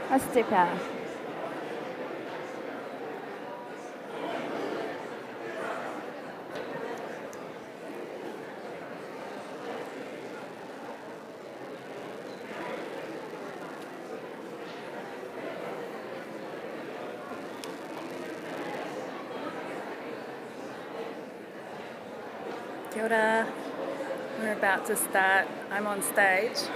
Ah, super. Kia ora. We're about to start. I'm on stage.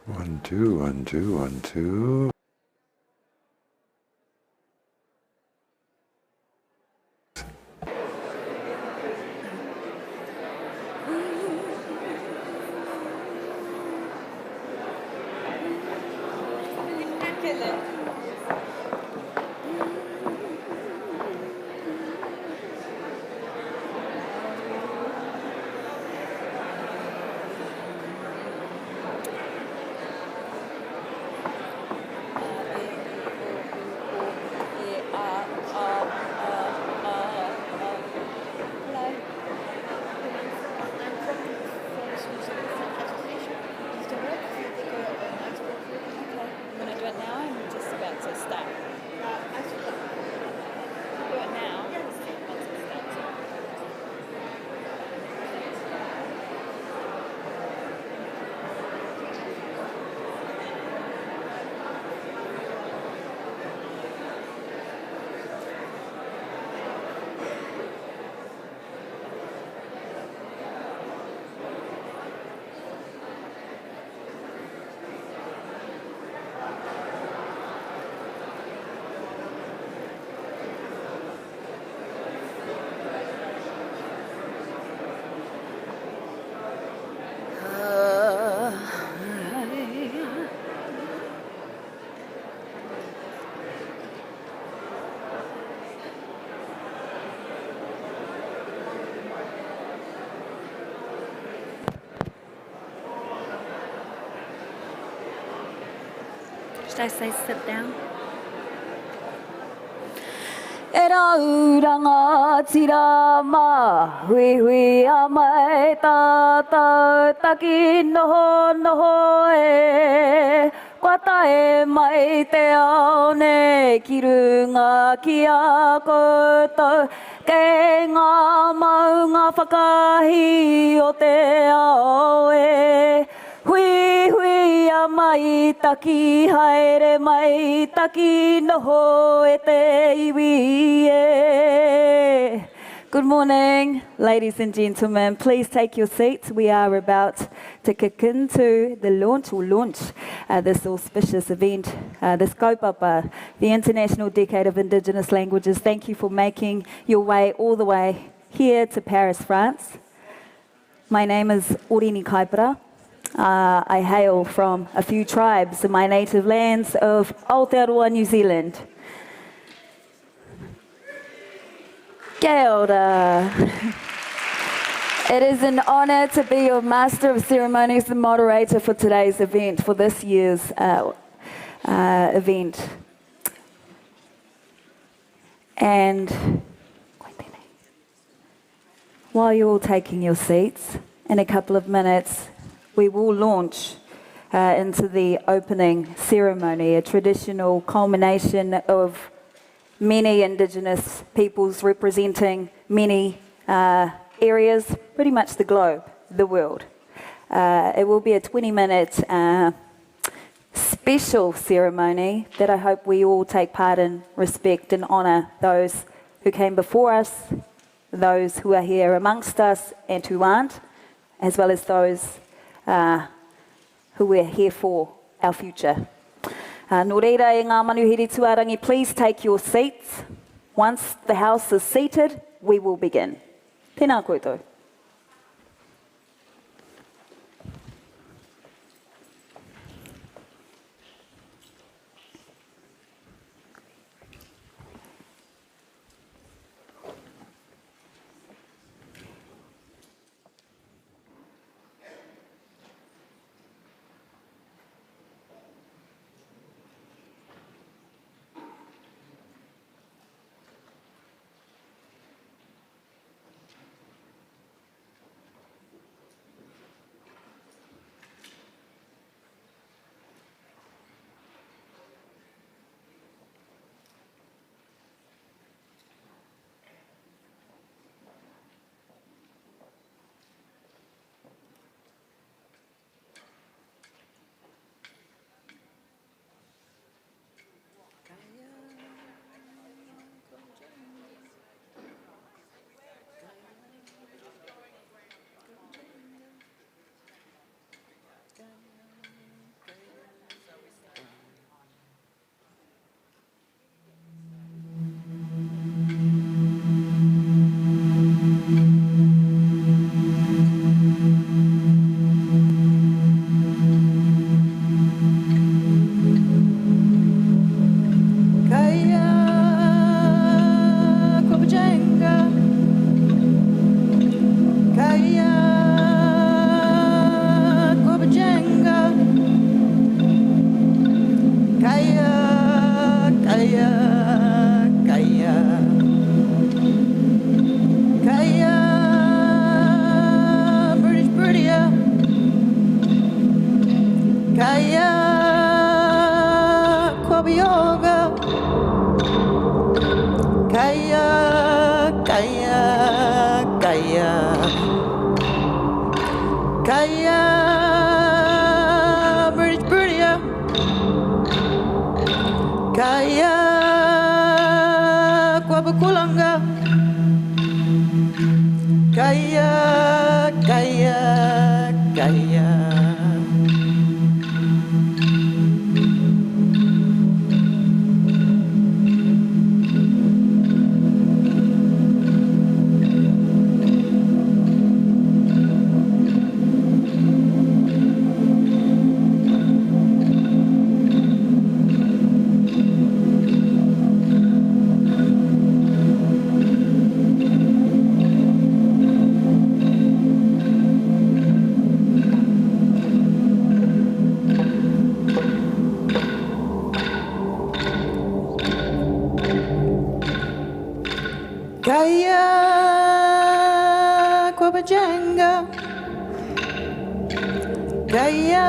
One, two, one, two, one, two. I'm going to do it now. I'm just about Should I say sit down? E rā ura ngā tira mā, hui hui a mai tātou taki noho noho e. Kua tae mai te ao ne ki runga ki a koutou. Kei ngā maunga whakahi o te ao e. Hui hui a mai taki, haere mai taki noho e te iwi e. Good morning, ladies and gentlemen. Please take your seats. We are about to kick into the launch this auspicious event, the Kaupapa, the International Decade of Indigenous Languages. Thank you for making your way all the way here to Paris, France. My name is Orini Kaipara. I hail from a few tribes in my native lands of Aotearoa, New Zealand. Kia ora. It is an honour to be your Master of Ceremonies and moderator for today's event, for this year's event. And while you're all taking your seats, in a couple of minutes, we will launch into the opening ceremony, a traditional culmination of many Indigenous peoples representing many areas, pretty much the globe, the world. It will be a 20-minute special ceremony that I hope we all take part in, respect and honour those who came before us, those who are here amongst us and who aren't, as well as those who we're here for, our future. Nō reira e ngā manuhiri tuarangi, please take your seats. Once the house is seated, we will begin. Tēnā koutou. Kaya Kwabajanga. Kaya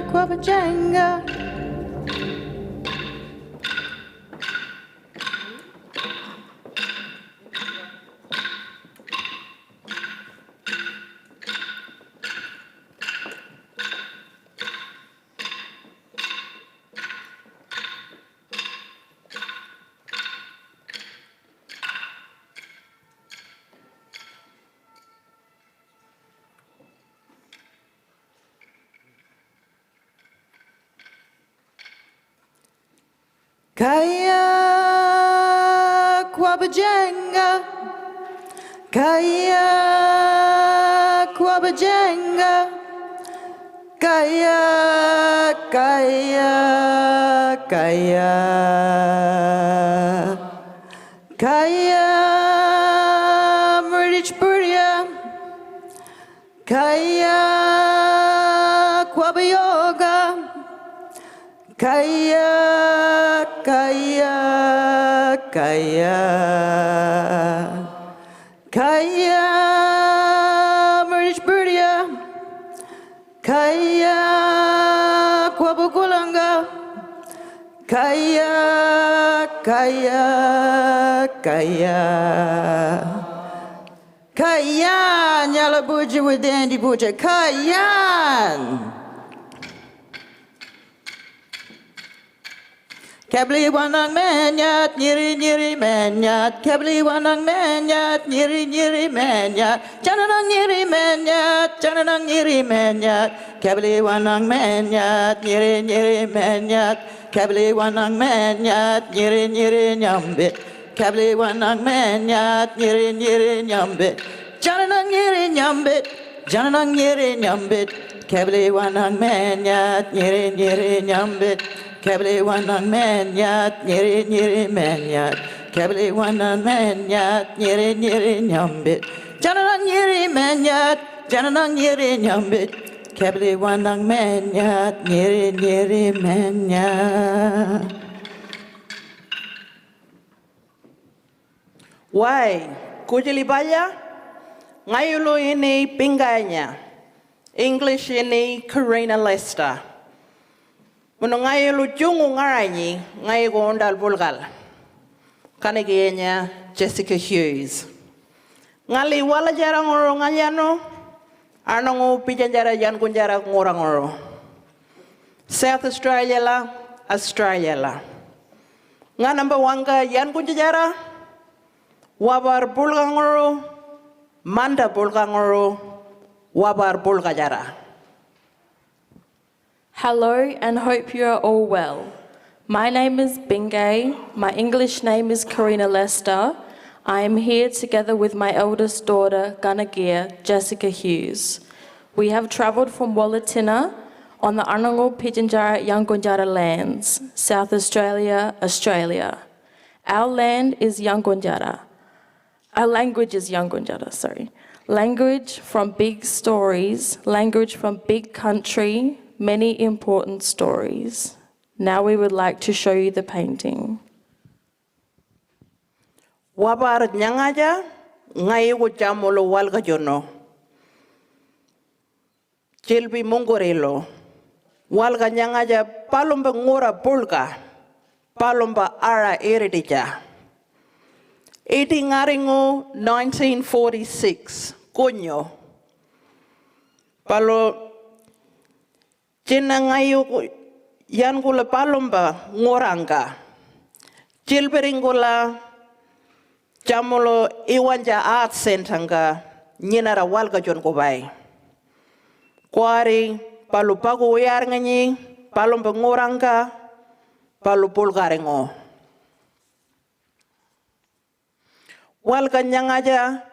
Kwabajanga. Kaya Kwabajanga. Kaya Kwabajanga. Kaya, kaya, kaya. Kaya Murdich Burya. Kaya Kwabayoga. Kaya, kaya, kaya. Kaya Murdich Burya. Kaya Kwabugulanga. Kaya, kaya, kaya. Kayan Yala Buja with Dandy Buja. Kayan. Kabli wanang menyat, nyiri nyiri menyat. Kabli wanang menyat, nyiri nyiri menyat. Jananang nyiri menyat, jananang nyiri menyat. Kabli wanang menyat, nyiri nyiri menyat. Kabli wanang menyat, nyiri nyiri nyambit. Kabli wanang menyat, nyiri nyiri nyambit. Jananang nyiri nyambit, jananang nyiri nyambit. Kabli wanang menyat, nyiri nyiri nyambit. Kabli wanang menyat, nyiri nyiri menyat. Kabli wanang menyat, nyiri nyiri nyambit. Jananang nyiri menyat, jananang nyiri nyambit. Kabli wanang menyat, nyiri nyiri menyat. Why? Kujilibaya? Ngayulu ini pingganya. English ini Karina Lester. Menungayulu jungu ngaranyi ngayu ondal bulgal. Kanigenya Jessica Hughes. Ngali wala jarang oro ngaliano. Anongu pijanjara jan kunjara ngorang oro. South Australia la, Australia la. Nganamba wanga yan kunjara. Wabar bulgang oro. Manda bulgang oro. Wabar bulgajara. Hello and hope you are all well. My name is Bingay. My English name is Karina Lester. I am here together with my eldest daughter, Ganagia, Jessica Hughes. We have travelled from Wallatina on the Anangu Pitjantjatjara Yankunytjatjara lands, South Australia, Australia. Our land is Yankunytjatjara. Our language is Yankunytjatjara, sorry. Language from big stories, language from big country, many important stories. Now we would like to show you the painting. Wabar nyangaja ngayu jamolo walga jono. Chilbi mongorelo. Walga nyangaja palomba ngora bulga. Palomba ara eredija. 18 ngaringo 1946. Kunyo. Palo Jena ngayu yan gula palomba ngoranga. Jilberingula jamolo iwanja art center nga nyinara walga jon ko bay. Kwari palu pago yar ngani palomba ngoranga palu bulgarengo. Walga nyangaja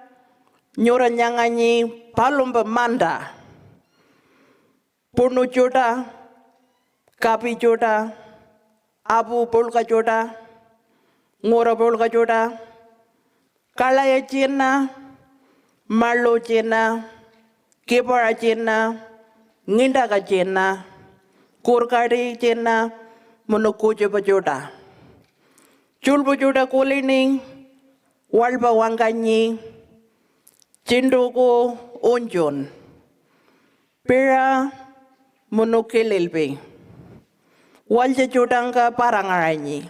nyora nyangani palomba manda. Purnu joda, kapi joda, abu polka joda, ngora polka joda, kalaya jena, marlo jena, kepara jena, ngindaga jena, kurkari jena, monokujo joda. Julbujuda kulining, walba wanganyi, jindugo onjon, pira munukililbi, walja judanga parangaranyi,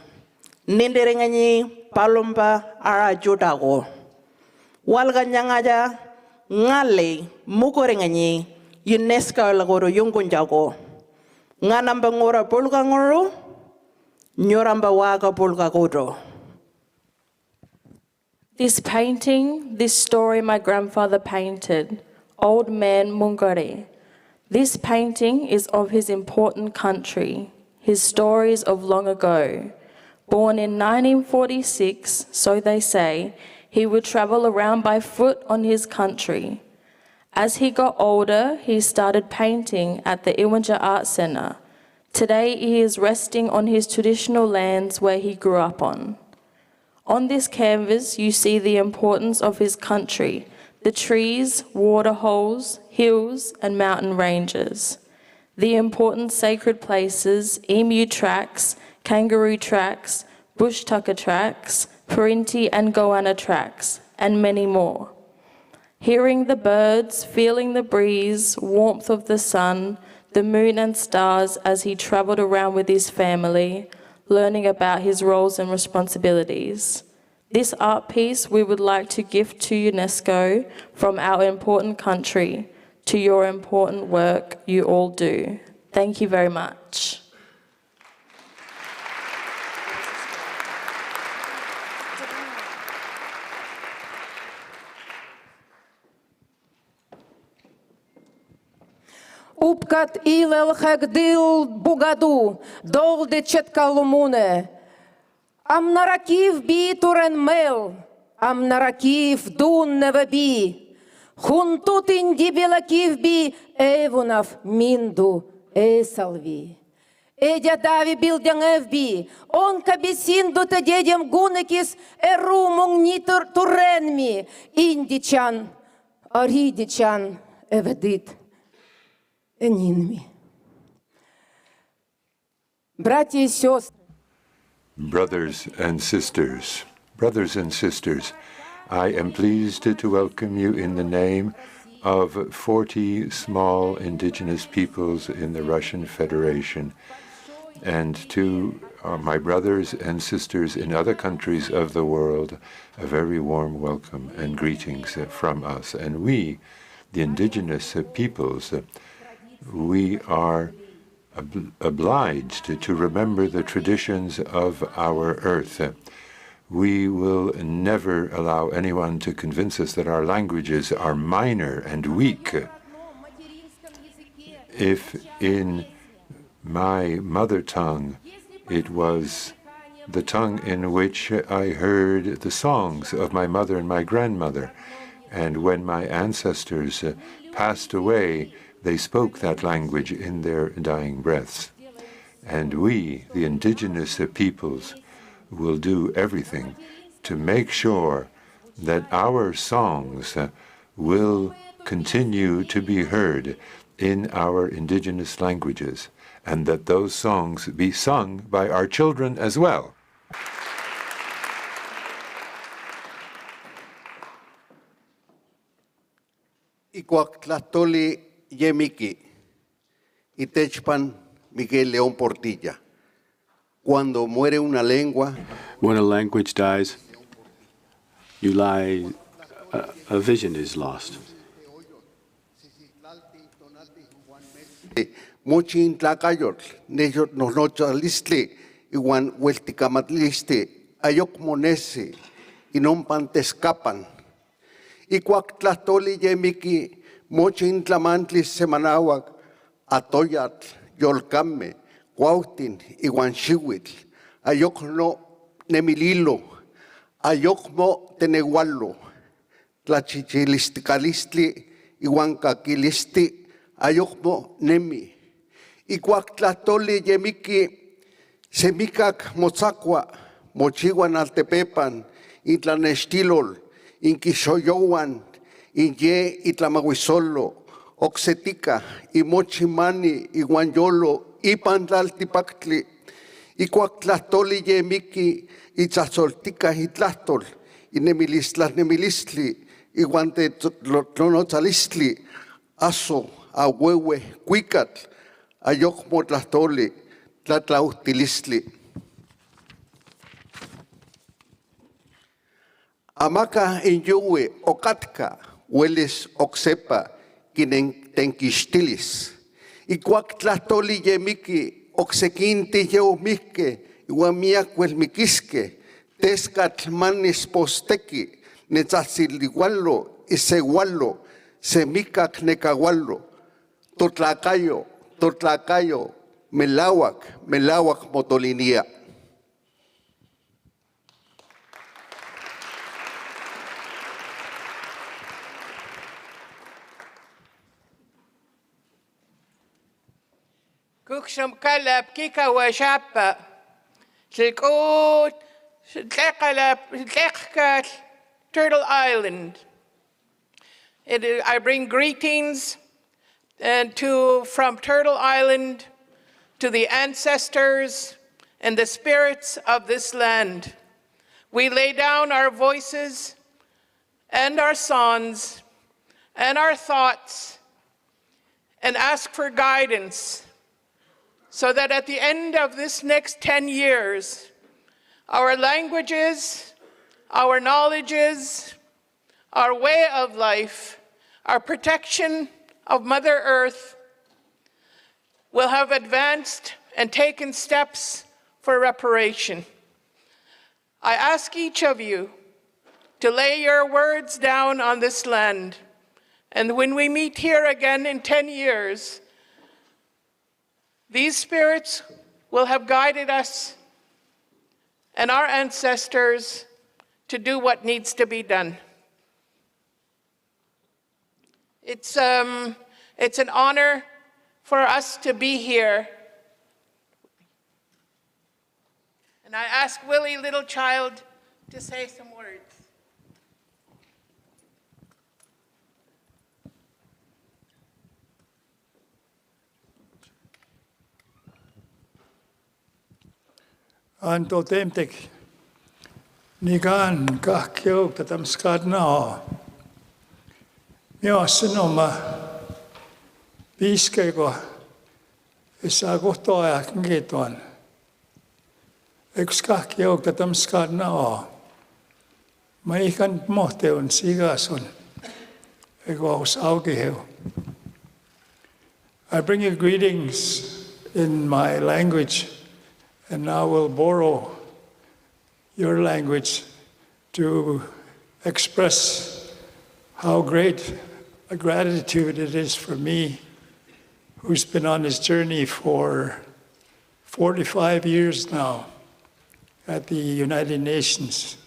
nindiringanyi palumba ara judago, walga nyangaja ngale mukoringanyi, UNESCO lagoro yungunjago, nganamba ngora pulga ngoro, nyoramba waga pulga godo. This painting, this story my grandfather painted, Old Man Mungare. This painting is of his important country, his stories of long ago. Born in 1946, so they say, he would travel around by foot on his country. As he got older, he started painting at the Iwanja Art Centre. Today, he is resting on his traditional lands where he grew up on. On this canvas, you see the importance of his country, the trees, waterholes, hills, and mountain ranges. The important sacred places, emu tracks, kangaroo tracks, bush tucker tracks, Parinti and Goanna tracks, and many more. Hearing the birds, feeling the breeze, warmth of the sun, the moon and stars as he traveled around with his family, learning about his roles and responsibilities. This art piece we would like to gift to UNESCO from our important country to your important work you all do. Thank you very much. Upkat ilel hagdil bugaду, dolde chetkалумуне. Am narakiv bi turen mel, am narakiv dun nevabi. Huntutin dibelakiv bi evunav mindu esalvi. Edja davi bildjang evbi, on kabisindu te dedjem gunekis erumung ni turenmi, indichan, aridichan evedit. Enинми. Братья и сестры. Brothers and sisters, I am pleased to welcome you in the name of 40 small indigenous peoples in the Russian Federation, and to my brothers and sisters in other countries of the world, a very warm welcome and greetings from us. And we, the indigenous peoples, we are obliged to remember the traditions of our earth. We will never allow anyone to convince us that our languages are minor and weak. If in my mother tongue it was the tongue in which I heard the songs of my mother and my grandmother, and when my ancestors passed away, they spoke that language in their dying breaths. And we, the indigenous peoples, will do everything to make sure that our songs will continue to be heard in our indigenous languages, and that those songs be sung by our children as well. Ikuaktlahtoli Yemiki, Itechpan Miguel León Portilla. Cuando muere una lengua, when a language dies, you lie, a vision is lost. Mochin tlacayotl, nechot nochalistle, iguan huelticamatliste, ayok monese, inon pantescapan. Ikuaktlahtoli Yemiki, Mochin tlamantlis semanawak, atoyatl, yolcamme, cuautin, iguan xihuitl, ayok no nemililo, ayok mo tenegualo, tlachichilisticalistli, iguan caquilisti, ayok mo nemi. Ikuaktlahtoli Yemiki, semikak mozacua, mochihuan altepepan, intlanestilol, inquixoyowan, inye itlamahuizolo, oxetica, imochimani, iguanyolo, ipantlaltipactli, Ikuak tlahtoli ye miki itzazoltika hitlahtol, nemilistli, iguante tlonotzalistli, aso, ahuehue, cuicatl, ayokmo tlahtoli, tlatlautilistli. Amaka inyuwe okatka, hueles oksepa, tenkistilis. Ikuak tlahtoli ye miki oksekinti yeumike, iwamiakuel mikiske, teskatl manis posteki, netzatziligualo, isegualo, semikak nekagualo, totlacayo, melawak motolinia. Kuksham kalab kika wa shapa. Tilkot tlekkat Turtle Island. I bring greetings from Turtle Island to the ancestors and the spirits of this land. We lay down our voices and our songs and our thoughts and ask for guidance, so that at the end of this next 10 years, our languages, our knowledges, our way of life, our protection of Mother Earth will have advanced and taken steps for reparation. I ask each of you to lay your words down on this land, and when we meet here again in 10 years, these spirits will have guided us and our ancestors to do what needs to be done. It's an honor for us to be here. And I ask Willie Littlechild to say some words. Anto temtek nigan kahkeuk tatam skadna miasenoma piiskego isa kohtoa ngetoan eks kahkeuk tatam skadna maikan mohteun sigason ego saugeheu. I bring you greetings in my language, and now we'll borrow your language to express how great a gratitude it is for me, who's been on this journey for 45 years now at the United Nations.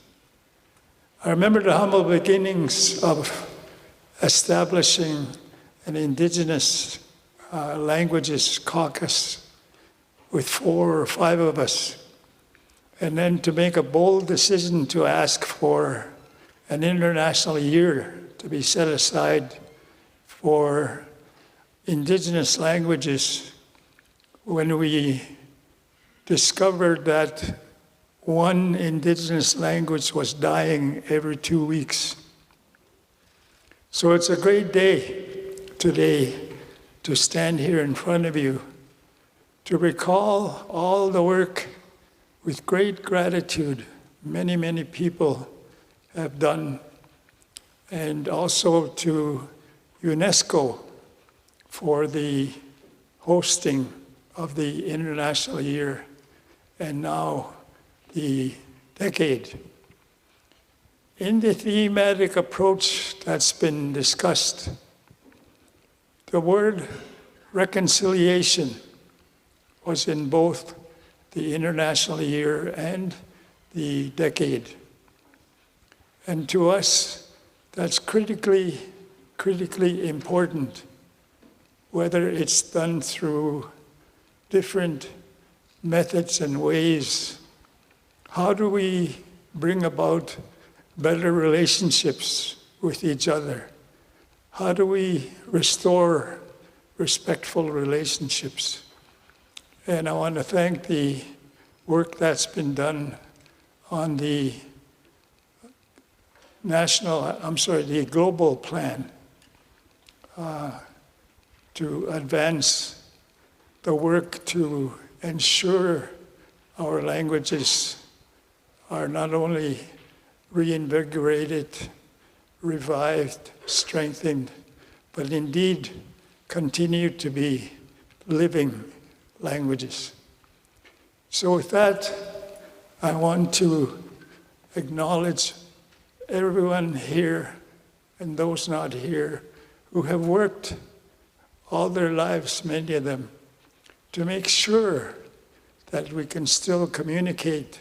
I remember the humble beginnings of establishing an indigenous languages caucus with 4 or 5 of us, and then to make a bold decision to ask for an international year to be set aside for indigenous languages when we discovered that one indigenous language was dying every 2 weeks. So it's a great day today to stand here in front of you to recall all the work with great gratitude many, many people have done, and also to UNESCO for the hosting of the International Year and now the decade. In the thematic approach that's been discussed, the word reconciliation was in both the International Year and the decade. And to us, that's critically important, whether it's done through different methods and ways. How do we bring about better relationships with each other? How do we restore respectful relationships? And I want to thank the work that's been done on the the global plan to advance the work to ensure our languages are not only reinvigorated, revived, strengthened, but indeed continue to be living languages. So with that, I want to acknowledge everyone here and those not here who have worked all their lives, many of them, to make sure that we can still communicate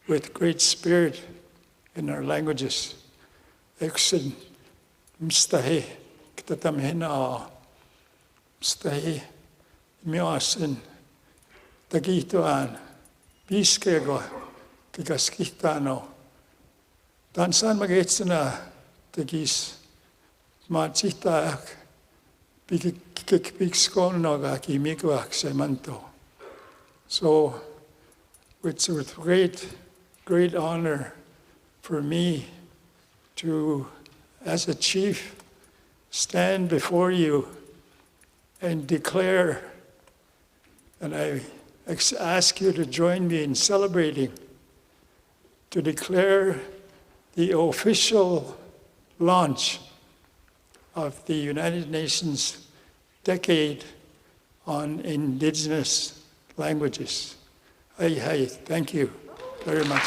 with great spirit in our languages. Eksin, mstahi, kitatamhena, mstahi, mioasin, tagituan, biskego, tigaskitano. Tansan magetsina tagis, matsitaak, pikikpikskonoga kimikuak semanto. So it's with great honor for me to, as a chief, stand before you and declare, and I ask you to join me in celebrating, to declare the official launch of the United Nations Decade on Indigenous Languages. Hey, thank you very much.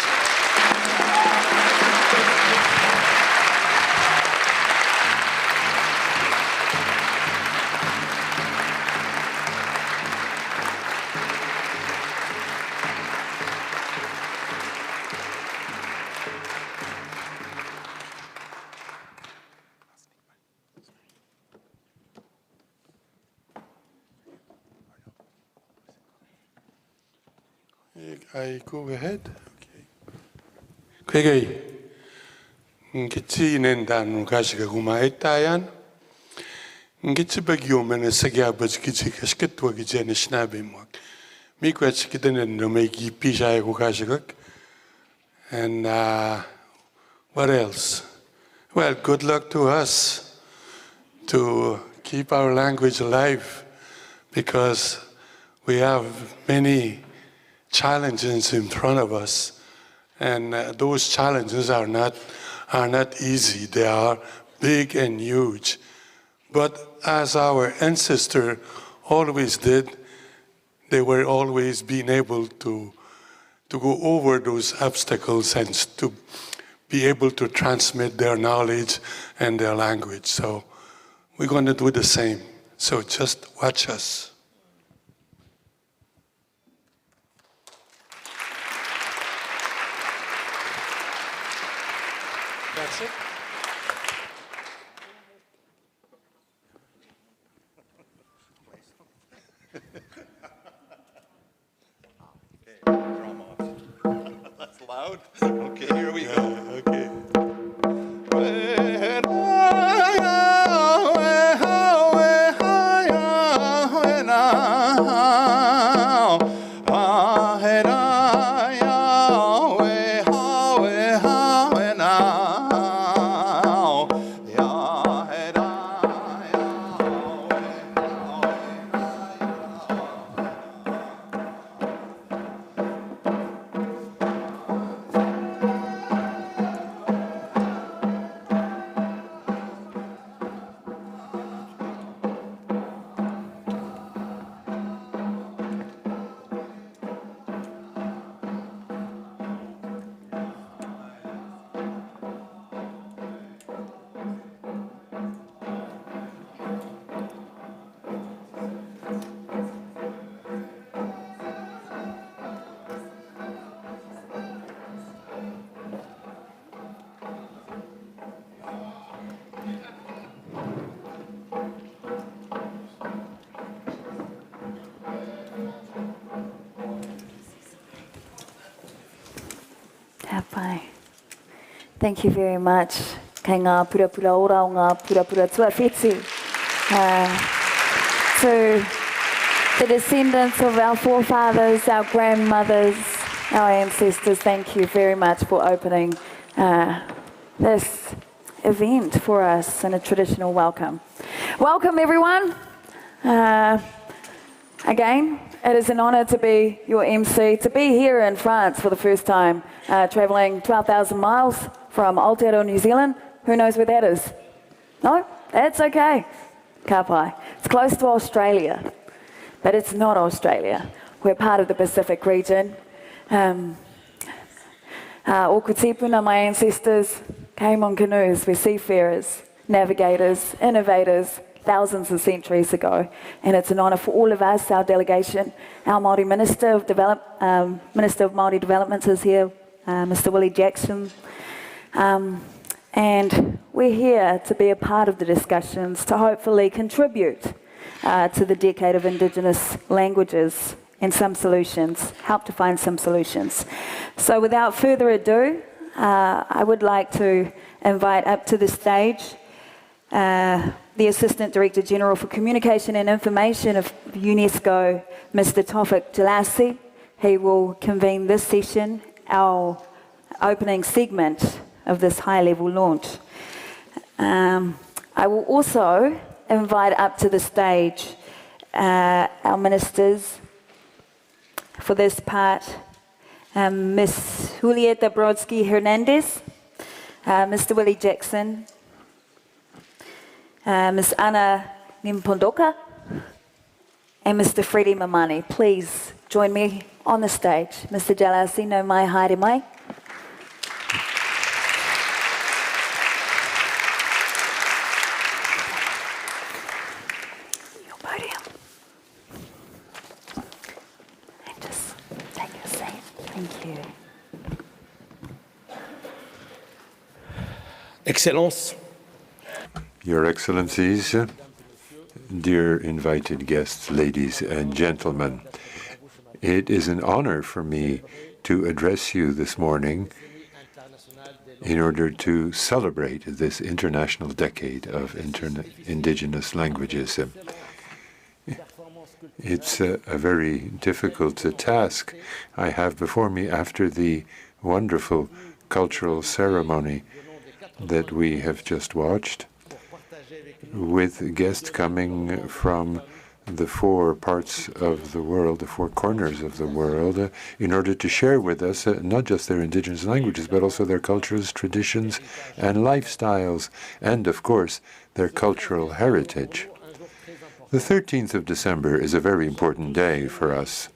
I go ahead. Okay. Ngiti nendan kashiga gumaitayan. Ngiti bagyomen sagyabas kiti kasketwa gijene snabimwak. Mikwats kitten no make pisha gukashigak. And what else? Well, good luck to us to keep our language alive, because we have many challenges in front of us, and those challenges are not easy. They are big and huge. But as our ancestors always did, they were always being able to go over those obstacles and to be able to transmit their knowledge and their language. So we're going to do the same. So just watch us. That's it. That's loud. Okay, here we go. Okay. Thank you very much. Kei ngā purapura ora o ngā purapura tuawhitu. To the descendants of our forefathers, our grandmothers, Our ancestors, thank you very much for opening this event for us in a traditional welcome. Welcome, everyone. Again, it is an honour to be your MC, to be here in France for the first time, travelling 12,000 miles from Aotearoa, New Zealand. Who knows where that is? No? That's okay. Ka pai. It's close to Australia, but it's not Australia. We're part of the Pacific region. Okutipuna, my ancestors, came on canoes. We're seafarers, navigators, innovators, thousands of centuries ago. And it's an honour for all of us, our delegation. Our Māori Minister of Māori Developments is here, Mr. Willie Jackson. And we're here to be a part of the discussions, to hopefully contribute to the decade of Indigenous languages and some solutions, help to find some solutions. So without further ado, I would like to invite up to the stage the Assistant Director General for Communication and Information of UNESCO, Mr. Tawfik Jalasi. He will convene this session, our opening segment of this high-level launch. I will also invite up to the stage our ministers for this part, Ms. Julieta Brodsky-Hernandez, Mr. Willie Jackson, Ms. Ana Nimpondoka, and Mr. Freddie Mamani. Please join me on the stage. Mr. Jalasi, no mai haere mai. Your podium. And just take a seat. Thank you. Excellence. Your Excellencies, dear invited guests, ladies and gentlemen, it is an honor for me to address you this morning in order to celebrate this International Decade of Indigenous Languages. It's a very difficult task I have before me after the wonderful cultural ceremony that we have just watched, with guests coming from the four parts of the world, the four corners of the world, in order to share with us not just their indigenous languages, but also their cultures, traditions, and lifestyles, and, of course, their cultural heritage. The 13th of December is a very important day for us.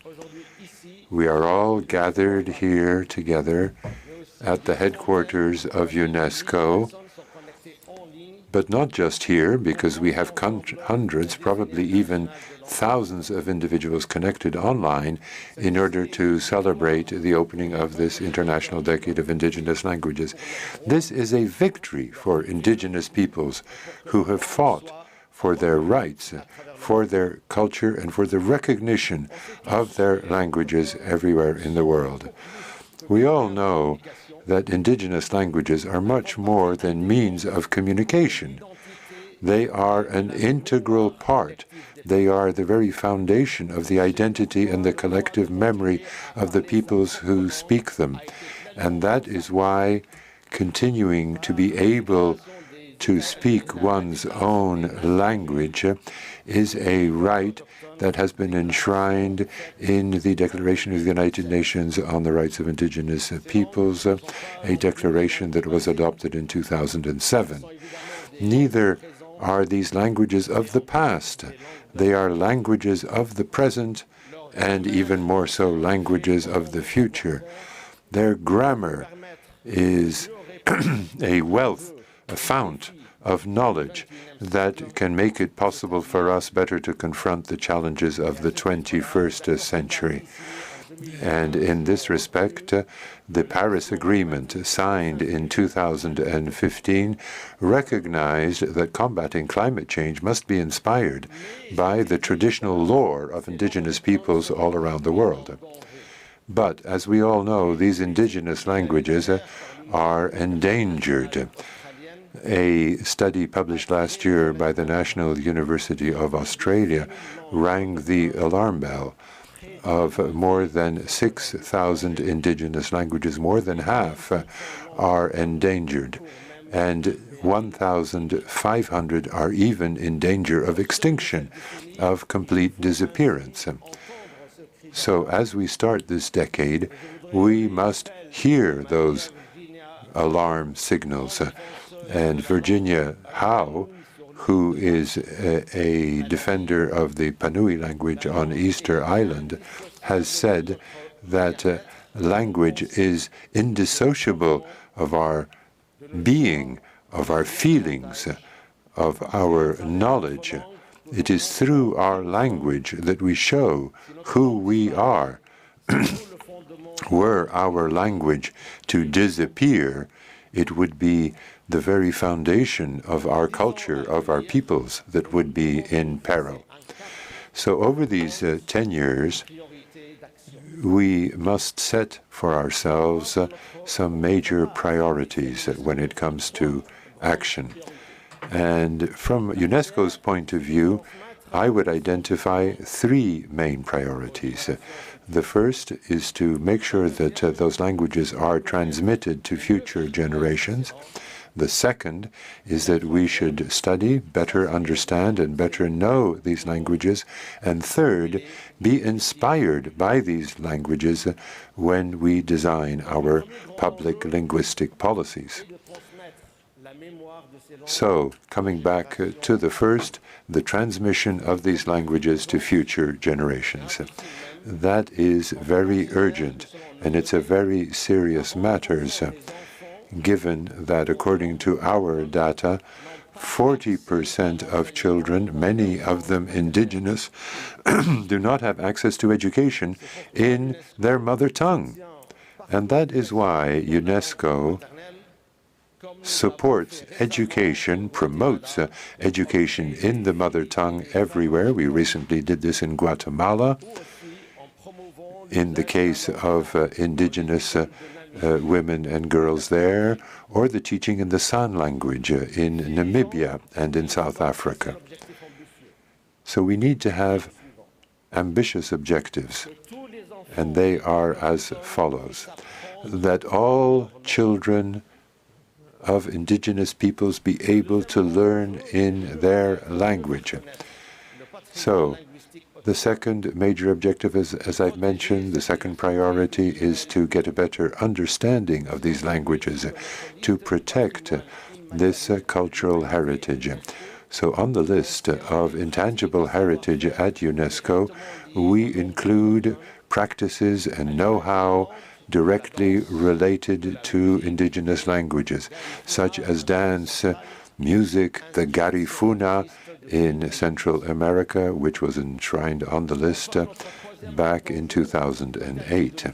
We are all gathered here together at the headquarters of UNESCO, but not just here, because we have hundreds, probably even thousands of individuals connected online in order to celebrate the opening of this International Decade of Indigenous Languages. This is a victory for Indigenous peoples who have fought for their rights, for their culture, and for the recognition of their languages everywhere in the world. We all know that Indigenous languages are much more than means of communication. They are an integral part. They are the very foundation of the identity and the collective memory of the peoples who speak them. And that is why continuing to be able to speak one's own language is a right that has been enshrined in the Declaration of the United Nations on the Rights of Indigenous Peoples, a declaration that was adopted in 2007. Neither are these languages of the past. They are languages of the present, and even more so, languages of the future. Their grammar is a wealth, a fount of knowledge that can make it possible for us better to confront the challenges of the 21st century. And in this respect, the Paris Agreement, signed in 2015, recognized that combating climate change must be inspired by the traditional lore of indigenous peoples all around the world. But, as we all know, these indigenous languages are endangered. A study published last year by the National University of Australia rang the alarm bell. of more than 6,000 indigenous languages, more than half are endangered, and 1,500 are even in danger of extinction, of complete disappearance. So as we start this decade, we must hear those alarm signals. And Virginia Howe, who is a defender of the Panui language on Easter Island, has said that language is indissociable of our being, of our feelings, of our knowledge. It is through our language that we show who we are. Were our language to disappear, it would be the very foundation of our culture, of our peoples, that would be in peril. So over these 10 years, we must set for ourselves some major priorities when it comes to action. And from UNESCO's point of view, I would identify three main priorities. The first is to make sure that those languages are transmitted to future generations. The second is that we should study, better understand, and better know these languages. And third, be inspired by these languages when we design our public linguistic policies. So, coming back to the first, the transmission of these languages to future generations. That is very urgent, and it's a very serious matter, given that according to our data, 40% of children, many of them indigenous, do not have access to education in their mother tongue. And that is why UNESCO supports education, promotes education in the mother tongue everywhere. We recently did this in Guatemala, in the case of indigenous women and girls there, or the teaching in the San language in Namibia and in South Africa. So we need to have ambitious objectives, and they are as follows: that all children of indigenous peoples be able to learn in their language. So, the second major objective is, as I've mentioned, the second priority is to get a better understanding of these languages, to protect this cultural heritage. So on the list of intangible heritage at UNESCO, we include practices and know-how directly related to indigenous languages, such as dance, music, the garifuna in Central America, which was enshrined on the list back in 2008.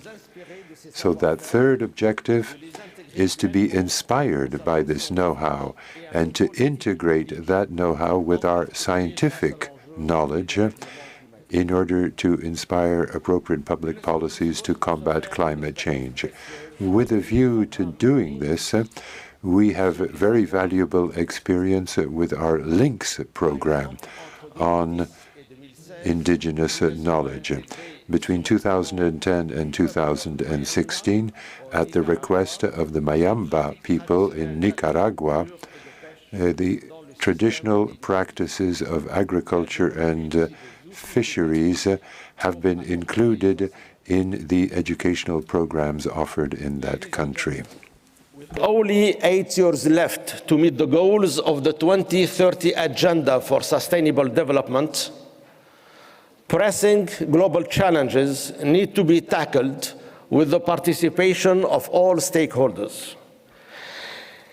So that third objective is to be inspired by this know-how and to integrate that know-how with our scientific knowledge in order to inspire appropriate public policies to combat climate change. With a view to doing this, we have very valuable experience with our LINKS program on indigenous knowledge. Between 2010 and 2016, at the request of the Mayamba people in Nicaragua, the traditional practices of agriculture and fisheries have been included in the educational programs offered in that country. Only 8 years left to meet the goals of the 2030 Agenda for Sustainable Development. Pressing global challenges need to be tackled with the participation of all stakeholders.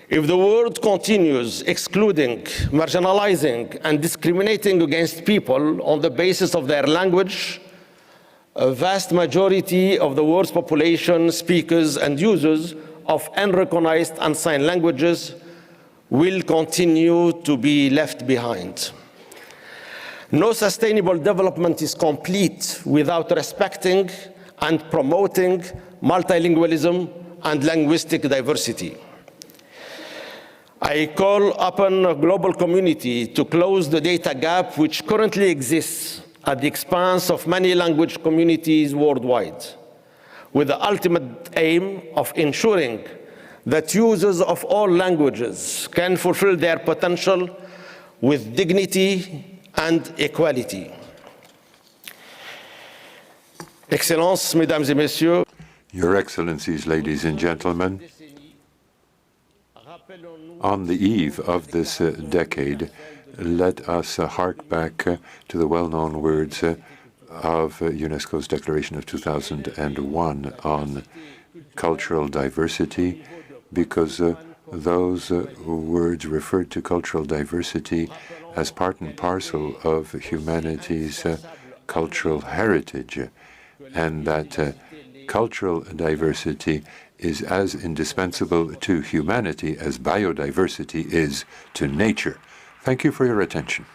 If the world continues excluding, marginalizing, and discriminating against people on the basis of their language, a vast majority of the world's population, speakers, and users of unrecognized and sign languages will continue to be left behind. No sustainable development is complete without respecting and promoting multilingualism and linguistic diversity. I call upon a global community to close the data gap which currently exists at the expense of many language communities worldwide, with the ultimate aim of ensuring that users of all languages can fulfill their potential with dignity and equality. Excellences, Mesdames et Messieurs, Your Excellencies, ladies and gentlemen, on the eve of this decade, let us hark back to the well-known words of UNESCO's Declaration of 2001 on cultural diversity, because those words referred to cultural diversity as part and parcel of humanity's cultural heritage, and that cultural diversity is as indispensable to humanity as biodiversity is to nature. Thank you for your attention.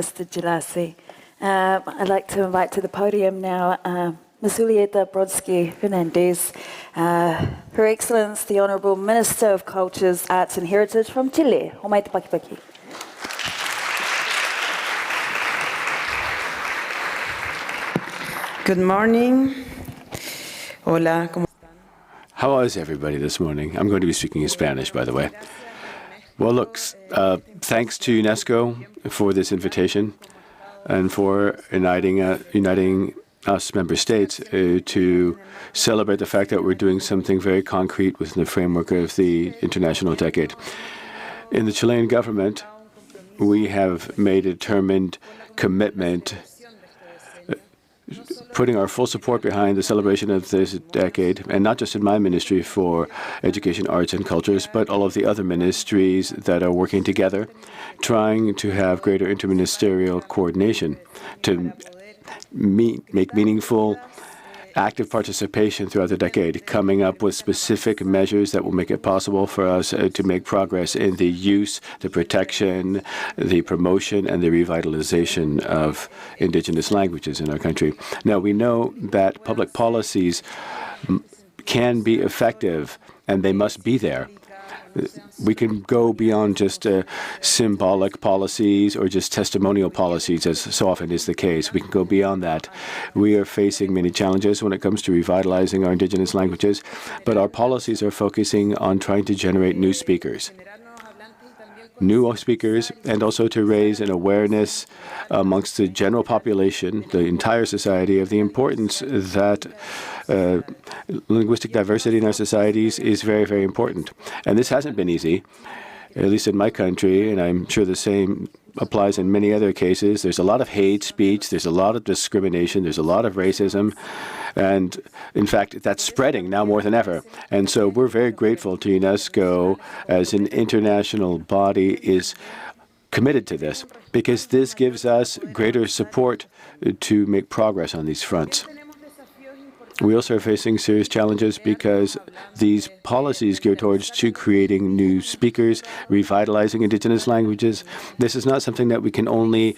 Mr. Jalasi. I'd like to invite to the podium now Ms. Julieta Brodsky-Hernandez, Her Excellence, the Honorable Minister of Cultures, Arts and Heritage from Chile. Good morning. Hola. How is everybody this morning? I'm going to be speaking in Spanish, by the way. Well, look, thanks to UNESCO for this invitation and for uniting us member states to celebrate the fact that we're doing something very concrete within the framework of the International Decade. In the Chilean government, we have made a determined commitment putting our full support behind the celebration of this decade, and not just in my ministry for education, arts, and cultures, but all of the other ministries that are working together, trying to have greater interministerial coordination to make meaningful, active participation throughout the decade, coming up with specific measures that will make it possible for us to make progress in the use, the protection, the promotion, and the revitalization of indigenous languages in our country. Now, we know that public policies can be effective, and they must be there. We can go beyond just symbolic policies or just testimonial policies, as so often is the case. We can go beyond that. We are facing many challenges when it comes to revitalizing our indigenous languages, but our policies are focusing on trying to generate new speakers, and also to raise an awareness amongst the general population, the entire society, of the importance that linguistic diversity in our societies is very, very important. And this hasn't been easy, at least in my country, and I'm sure the same applies in many other cases. There's a lot of hate speech, there's a lot of discrimination, there's a lot of racism, and in fact, that's spreading now more than ever. And so we're very grateful to UNESCO as an international body is committed to this, because this gives us greater support to make progress on these fronts. We also are facing serious challenges because these policies geared towards to creating new speakers, revitalizing indigenous languages. This is not something that we can only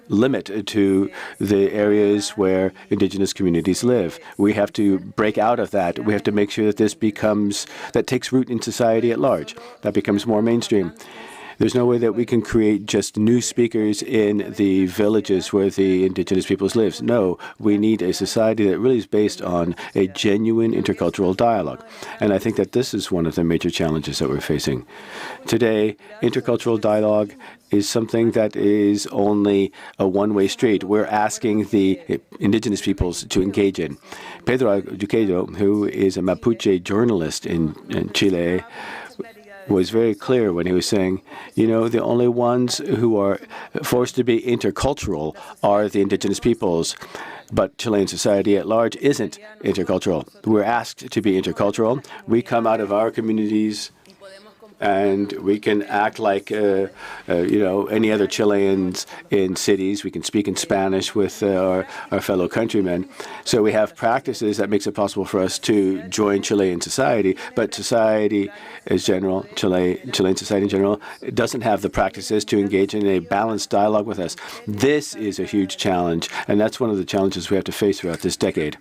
limit to the areas where indigenous communities live. We have to break out of that. We have to make sure that this takes root in society at large, that becomes more mainstream. There's no way that we can create just new speakers in the villages where the indigenous peoples live. No, we need a society that really is based on a genuine intercultural dialogue. And I think that this is one of the major challenges that we're facing. Today, intercultural dialogue is something that is only a one-way street. We're asking the indigenous peoples to engage in. Pedro Duquedo, who is a Mapuche journalist in Chile, was very clear when he was saying, the only ones who are forced to be intercultural are the indigenous peoples, but Chilean society at large isn't intercultural. We're asked to be intercultural. We come out of our communities, and we can act like any other Chileans in cities. We can speak in Spanish with our fellow countrymen. So we have practices that makes it possible for us to join Chilean society, but society as general, Chilean society in general, doesn't have the practices to engage in a balanced dialogue with us. This is a huge challenge, and that's one of the challenges we have to face throughout this decade.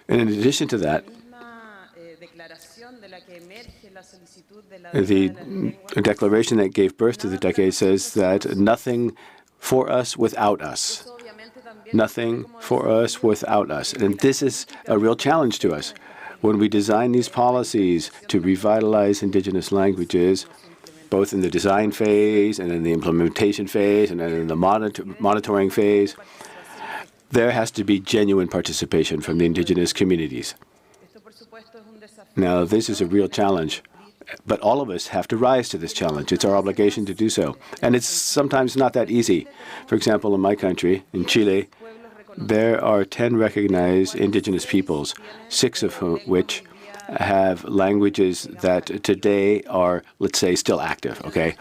And in addition to that, the declaration that gave birth to the decade says that nothing for us without us. Nothing for us without us. And this is a real challenge to us. When we design these policies to revitalize indigenous languages, both in the design phase and in the implementation phase and then in the monitoring phase, there has to be genuine participation from the indigenous communities. Now, this is a real challenge, but all of us have to rise to this challenge. It's our obligation to do so. And it's sometimes not that easy. For example, in my country, in Chile, there are 10 recognized indigenous peoples, 6 of which have languages that today are, let's say, still active, okay?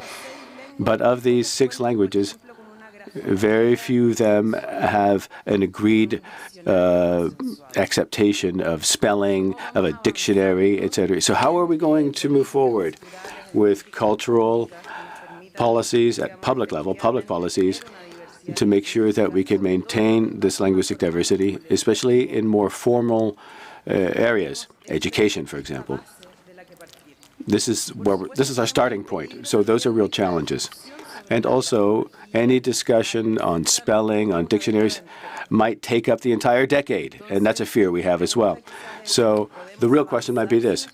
But of these 6 languages, very few of them have an agreed acceptation of spelling, of a dictionary, etc. So how are we going to move forward with cultural policies at public level, public policies, to make sure that we can maintain this linguistic diversity, especially in more formal areas, education, for example? This is our starting point. So those are real challenges. And also, any discussion on spelling, on dictionaries, might take up the entire decade, and that's a fear we have as well. So the real question might be this.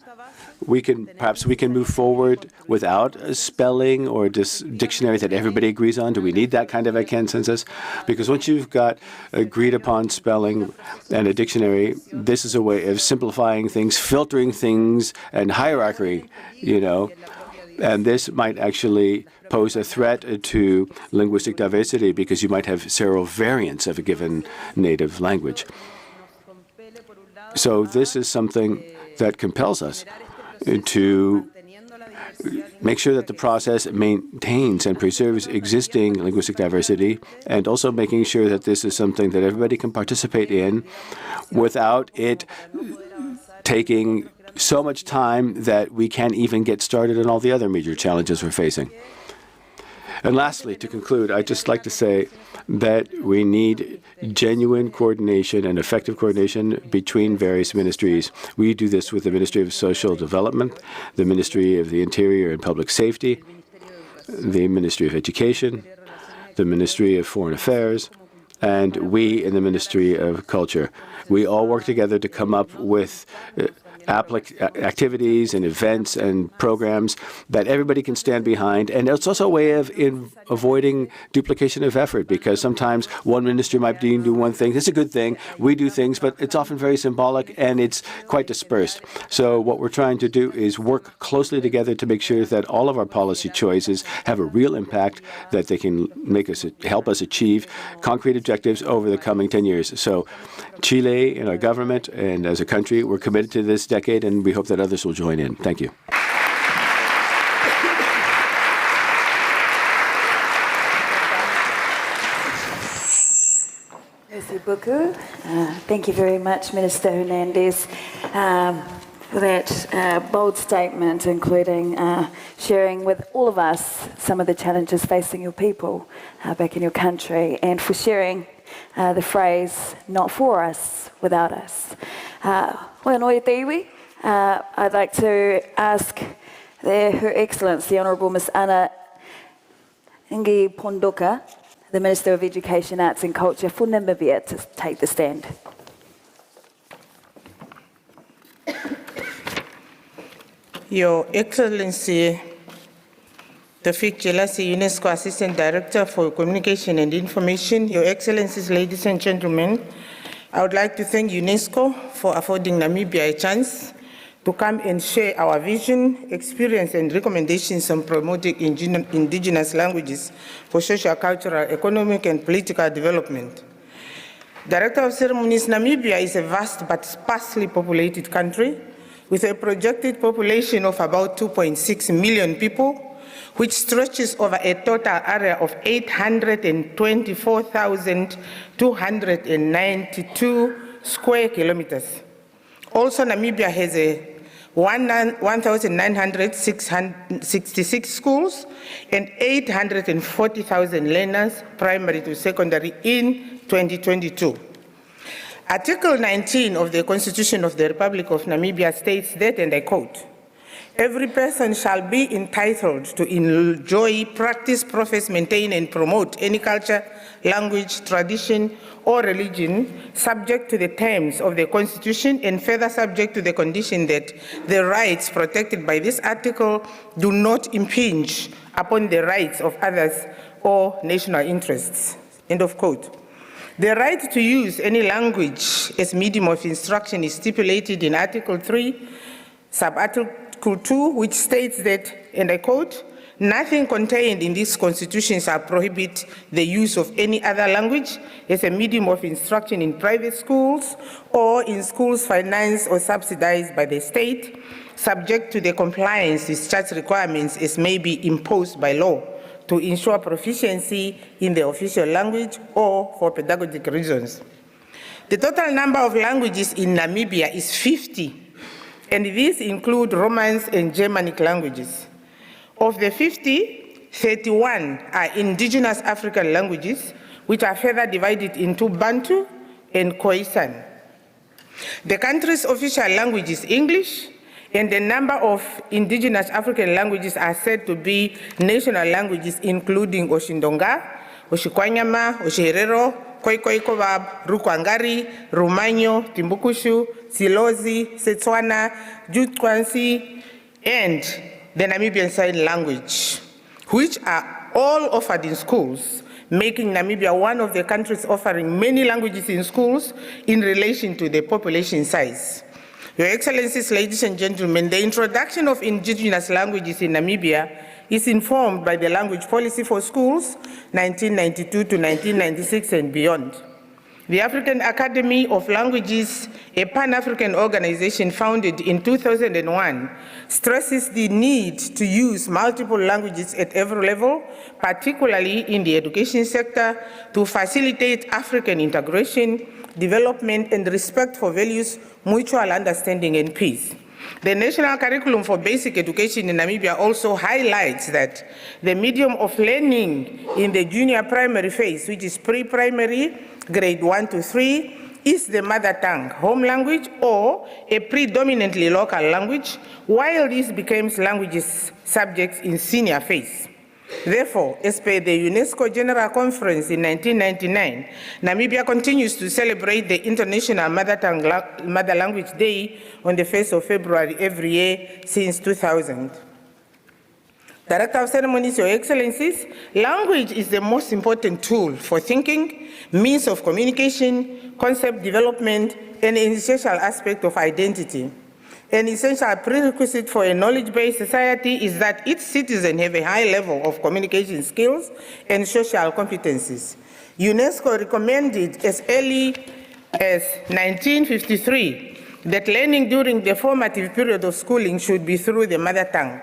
Perhaps we can move forward without a spelling or dictionary that everybody agrees on. Do we need that kind of a consensus? Because once you've got agreed upon spelling and a dictionary, this is a way of simplifying things, filtering things, and hierarchy, and this might actually pose a threat to linguistic diversity because you might have several variants of a given native language. So this is something that compels us to make sure that the process maintains and preserves existing linguistic diversity, and also making sure that this is something that everybody can participate in without it taking so much time that we can't even get started on all the other major challenges we're facing. And lastly, to conclude, I'd just like to say that we need genuine coordination and effective coordination between various ministries. We do this with the Ministry of Social Development, the Ministry of the Interior and Public Safety, the Ministry of Education, the Ministry of Foreign Affairs, and we in the Ministry of Culture. We all work together to come up with activities and events and programs that everybody can stand behind. And it's also a way of avoiding duplication of effort, because sometimes one ministry might do one thing. It's a good thing. We do things, but it's often very symbolic and it's quite dispersed. So what we're trying to do is work closely together to make sure that all of our policy choices have a real impact, that they can help us achieve concrete objectives over the coming 10 years. So Chile and our government and as a country, we're committed to this decade, and we hope that others will join in. Thank you. Merci beaucoup. Thank you very much, Minister Hernandez, for that bold statement, including sharing with all of us some of the challenges facing your people back in your country, and for sharing the phrase, not for us, without us. I'd like to ask Her Excellency, the Honourable Ms. Ana Ngi Pondoka, the Minister of Education, Arts and Culture for Namibia, to take the stand. Your Excellency, Tafik Jelasi, UNESCO Assistant Director for Communication and Information, Your Excellencies, ladies and gentlemen, I would like to thank UNESCO for affording Namibia a chance to come and share our vision, experience, and recommendations on promoting indigenous languages for social, cultural, economic, and political development. Director of Ceremonies, Namibia is a vast but sparsely populated country with a projected population of about 2.6 million people, which stretches over a total area of 824,292 square kilometers. Also, Namibia has 1,966 schools and 840,000 learners, primary to secondary, in 2022. Article 19 of the Constitution of the Republic of Namibia states that, and I quote, "Every person shall be entitled to enjoy, practice, profess, maintain, and promote any culture, language, tradition, or religion subject to the terms of the Constitution and further subject to the condition that the rights protected by this article do not impinge upon the rights of others or national interests." End of quote. The right to use any language as medium of instruction is stipulated in Article 3, Sub-Article 2, which states that, and I quote, "Nothing contained in this Constitution shall prohibit the use of any other language as a medium of instruction in private schools or in schools financed or subsidized by the state, subject to the compliance with such requirements as may be imposed by law to ensure proficiency in the official language or for pedagogic reasons." The total number of languages in Namibia is 50, and these include Romance and Germanic languages. Of the 50, 31 are indigenous African languages, which are further divided into Bantu and Khoisan. The country's official language is English, and the number of indigenous African languages are said to be national languages, including Oshindonga, Oshikwanyama, Oshiherero, Khoikhoi-Kobab, Rukwangari, Rumanyo, Timbukushu, Silozi, Setswana, Jutquansi, and the Namibian Sign Language, which are all offered in schools, making Namibia one of the countries offering many languages in schools in relation to the population size. Your Excellencies, ladies and gentlemen, the introduction of indigenous languages in Namibia is informed by the Language Policy for Schools, 1992 to 1996 and beyond. The African Academy of Languages, a Pan-African organization founded in 2001, stresses the need to use multiple languages at every level, particularly in the education sector, to facilitate African integration, development, and respect for values, mutual understanding, and peace. The National Curriculum for Basic Education in Namibia also highlights that the medium of learning in the junior primary phase, which is pre-primary, grade 1 to 3, is the mother tongue, home language, or a predominantly local language, while this becomes languages subjects in senior phase. Therefore, as per the UNESCO General Conference in 1999, Namibia continues to celebrate the International Mother Language Day on the 1st of February every year since 2000. Director of Ceremonies, Your Excellencies, language is the most important tool for thinking, means of communication, concept development, and an essential aspect of identity. An essential prerequisite for a knowledge-based society is that its citizens have a high level of communication skills and social competencies. UNESCO recommended as early as 1953 that learning during the formative period of schooling should be through the mother tongue.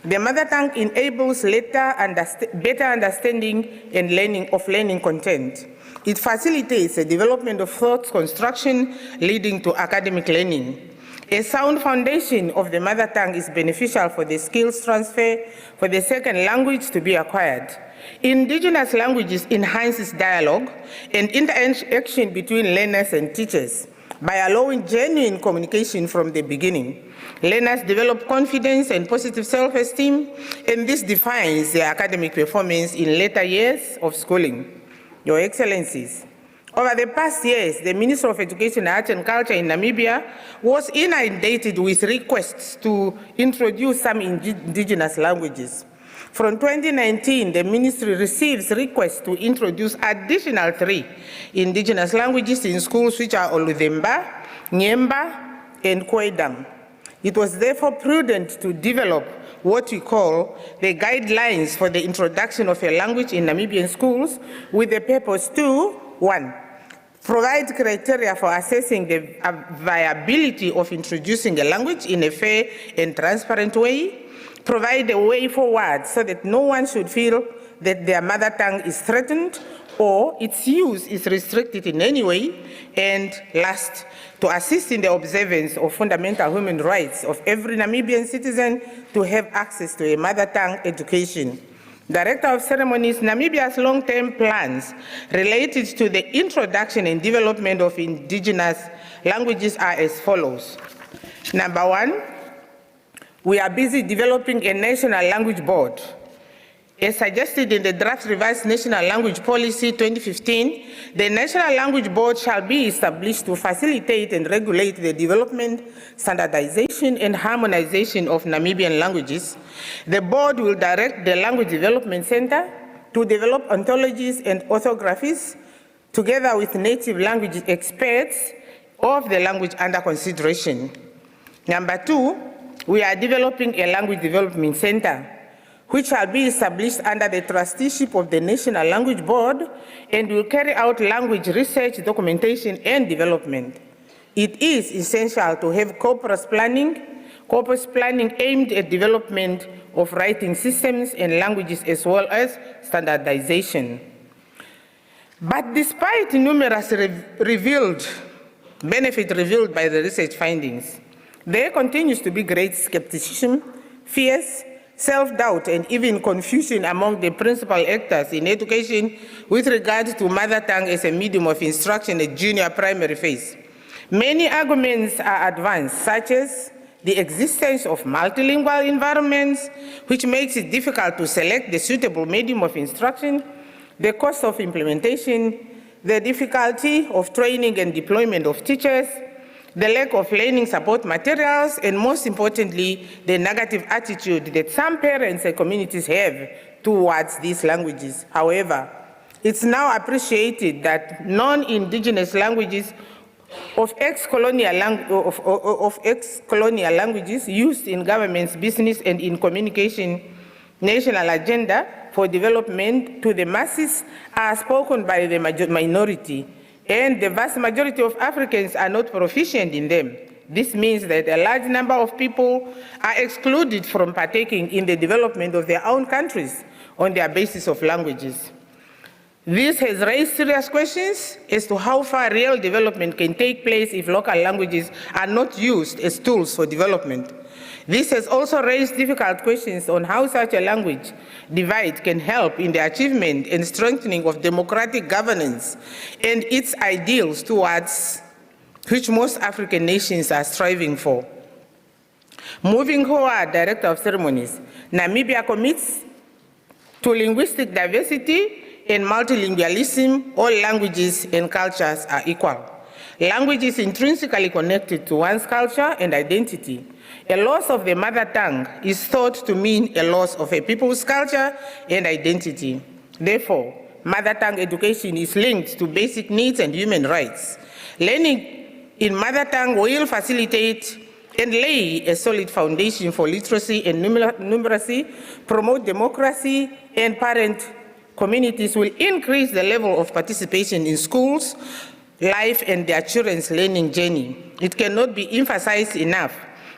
The mother tongue enables better understanding and learning content. It facilitates the development of thought construction, leading to academic learning. A sound foundation of the mother tongue is beneficial for the skills transfer for the second language to be acquired. Indigenous languages enhances dialogue and interaction between learners and teachers by allowing genuine communication from the beginning. Learners develop confidence and positive self-esteem, and this defines their academic performance in later years of schooling. Your Excellencies, over the past years, the Ministry of Education, Arts and Culture in Namibia was inundated with requests to introduce some indigenous languages. From 2019, the ministry receives requests to introduce additional 3 indigenous languages in schools, which are Oludemba, Nyemba, and Khoedam. It was therefore prudent to develop what we call the guidelines for the introduction of a language in Namibian schools with the purpose to, 1, provide criteria for assessing the viability of introducing a language in a fair and transparent way, provide a way forward so that no one should feel that their mother tongue is threatened or its use is restricted in any way, and last, to assist in the observance of fundamental human rights of every Namibian citizen to have access to a mother tongue education. Director of Ceremonies, Namibia's long-term plans related to the introduction and development of indigenous languages are as follows. Number one, we are busy developing a national language board. As suggested in the draft revised National Language Policy 2015, the National Language Board shall be established to facilitate and regulate the development, standardization, and harmonization of Namibian languages. The board will direct the Language Development Center to develop ontologies and orthographies together with native language experts of the language under consideration. Number two, we are developing a Language Development Center, which shall be established under the trusteeship of the National Language Board and will carry out language research, documentation, and development. It is essential to have corpus planning aimed at development of writing systems and languages as well as standardization. But despite numerous benefits revealed by the research findings, there continues to be great skepticism, fears, self-doubt, and even confusion among the principal actors in education with regard to mother tongue as a medium of instruction at junior primary phase. Many arguments are advanced, such as the existence of multilingual environments, which makes it difficult to select the suitable medium of instruction, the cost of implementation, the difficulty of training and deployment of teachers, the lack of learning support materials, and most importantly, the negative attitude that some parents and communities have towards these languages. However, it's now appreciated that non-indigenous languages of ex-colonial languages used in government's business and in communication national agenda for development to the masses are spoken by the minority, and the vast majority of Africans are not proficient in them. This means that a large number of people are excluded from partaking in the development of their own countries on their basis of languages. This has raised serious questions as to how far real development can take place if local languages are not used as tools for development. This has also raised difficult questions on how such a language divide can help in the achievement and strengthening of democratic governance and its ideals towards which most African nations are striving for. Moving forward, Director of Ceremonies, Namibia commits to linguistic diversity and multilingualism. All languages and cultures are equal. Language is intrinsically connected to one's culture and identity. A loss of the mother tongue is thought to mean a loss of a people's culture and identity. Therefore, mother tongue education is linked to basic needs and human rights. Learning in mother tongue will facilitate and lay a solid foundation for literacy and numeracy, promote democracy, and parent communities will increase the level of participation in schools, life, and their children's learning journey. It cannot be emphasized enough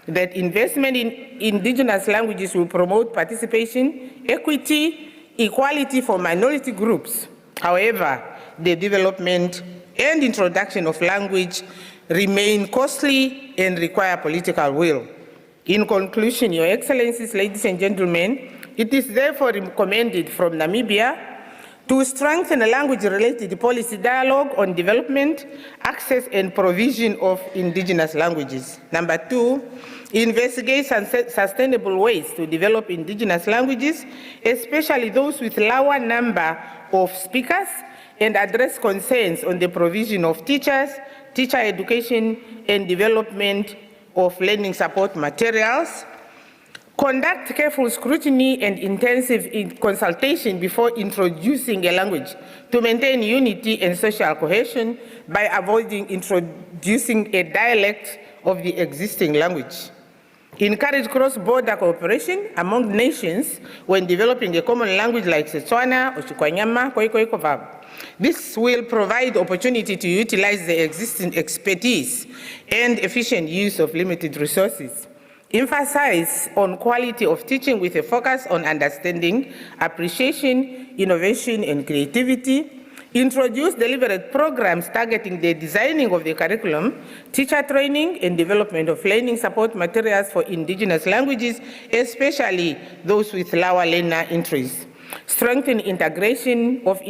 that investment in indigenous languages will promote participation, equity, equality for minority groups. However, the development and introduction of language remain costly and require political will. In conclusion, Your Excellencies, ladies and gentlemen, it is therefore recommended from Namibia to strengthen a language-related policy dialogue on development, access, and provision of indigenous languages. Number two, investigate sustainable ways to develop indigenous languages, especially those with lower number of speakers, and address concerns on the provision of teachers, teacher education, and development of learning support materials. Conduct careful scrutiny and intensive consultation before introducing a language to maintain unity and social cohesion by avoiding introducing a dialect of the existing language. encourage cross-border cooperation among nations when developing a common language like Setswana or Chikwanyama, Koikoikova. This will provide opportunity to utilize the existing expertise and efficient use of limited resources. Emphasize on quality of teaching with a focus on understanding, appreciation, innovation, and creativity. Introduce deliberate programs targeting the designing of the curriculum, teacher training, and development of learning support materials for indigenous languages, especially those with lower learner interests. Strengthen integration of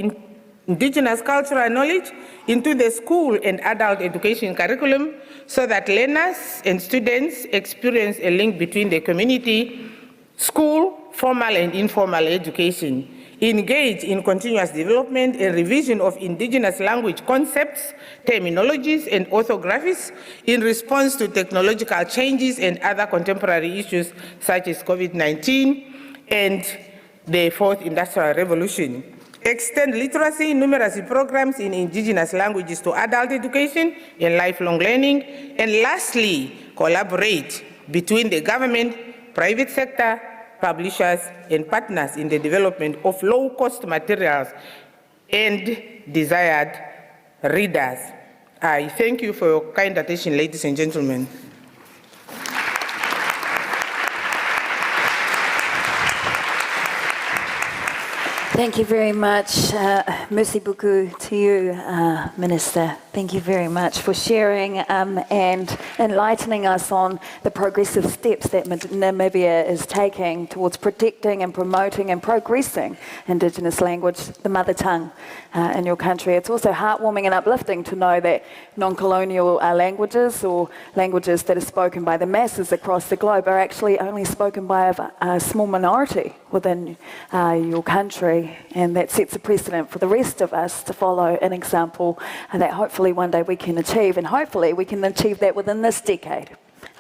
indigenous cultural knowledge into the school and adult education curriculum so that learners and students experience a link between the community, school, formal and informal education. Engage in continuous development and revision of indigenous language concepts, terminologies, and orthographies in response to technological changes and other contemporary issues such as COVID-19 and the Fourth Industrial Revolution. Extend literacy numeracy programs in indigenous languages to adult education and lifelong learning. And lastly, collaborate between the government, private sector, publishers, and partners in the development of low-cost materials and desired readers. I thank you for your kind attention, ladies and gentlemen. Thank you very much. Merci beaucoup to you, Minister. Thank you very much for sharing and enlightening us on the progressive steps that Namibia is taking towards protecting and promoting and progressing Indigenous language, the mother tongue in your country. It's also heartwarming and uplifting to know that non-colonial languages or languages that are spoken by the masses across the globe are actually only spoken by a small minority within your country. And that sets a precedent for the rest of us to follow an example that hopefully one day we can achieve. And hopefully we can achieve that within this decade.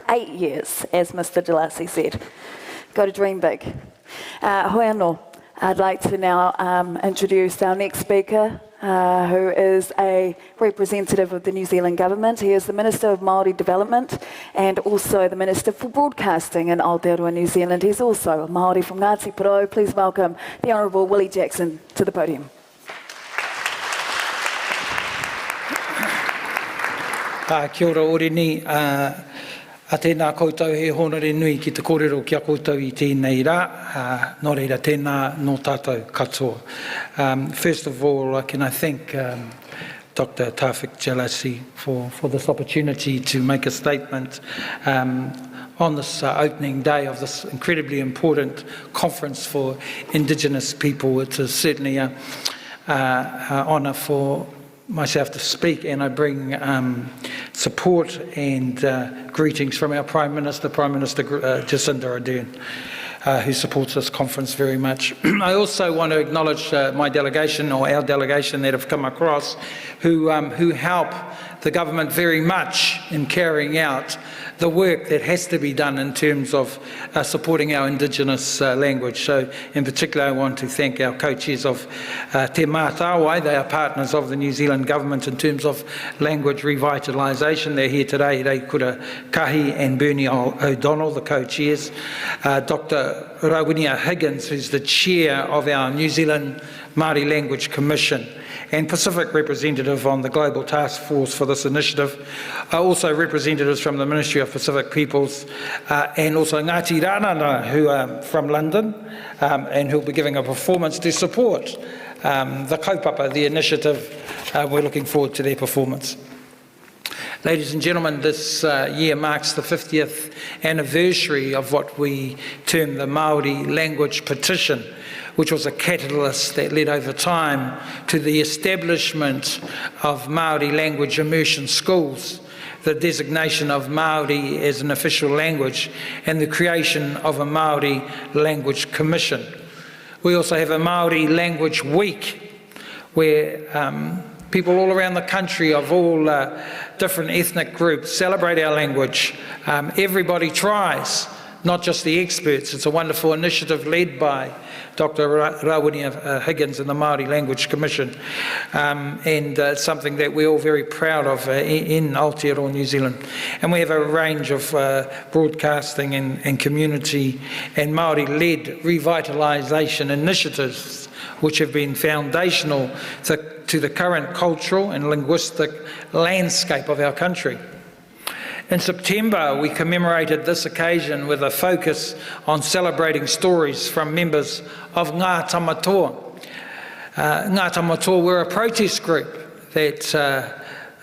8 years, as Mr. Delasi said. Got to dream big. Hoi anō. I'd like to now introduce our next speaker, who is a representative of the New Zealand Government. He is the Minister of Māori Development and also the Minister for Broadcasting in Aotearoa, New Zealand. He's also a Māori from Ngāti Porou. Please welcome the Honourable Willie Jackson to the podium. Kia ora Orini, a tēnā koutou he honore nui ki te kōrero kia koutou I tēnei rā, nō reira tēnā nō tātou katoa. First of all, can I thank Dr. Tawfik Jalasi for this opportunity to make a statement on this opening day of this incredibly important conference for Indigenous people. It is certainly an honour for myself to speak, and I bring support and greetings from our Prime Minister Jacinda Ardern, who supports this conference very much. I also want to acknowledge my delegation, or our delegation that have come across, who help the government very much in carrying out the work that has to be done in terms of supporting our Indigenous language. So in particular, I want to thank our co-chairs of Te Mātāwai. They are partners of the New Zealand Government in terms of language revitalisation. They're here today, Reikura Kahi and Bernie O'Donnell, the co-chairs. Dr. Rawinia Higgins, who's the chair of our New Zealand Māori Language Commission, and Pacific representative on the Global Task Force for this initiative. Also representatives from the Ministry of Pacific Peoples and also Ngāti Rānana, who are from London and who will be giving a performance to support the kaupapa, the initiative. We're looking forward to their performance. Ladies and gentlemen, this year marks the 50th anniversary of what we term the Māori Language Petition, which was a catalyst that led over time to the establishment of Māori language immersion schools, the designation of Māori as an official language, and the creation of a Māori Language Commission. We also have a Māori Language Week, where people all around the country of all different ethnic groups celebrate our language. Everybody tries not just the experts. It's a wonderful initiative led by Dr. Rawini Higgins and the Māori Language Commission, and something that we're all very proud of in Aotearoa, New Zealand. And we have a range of broadcasting and community and Māori-led revitalisation initiatives which have been foundational to the current cultural and linguistic landscape of our country. In September, we commemorated this occasion with a focus on celebrating stories from members of Ngā Tamatoa. Ngā Tamatoa were a protest group that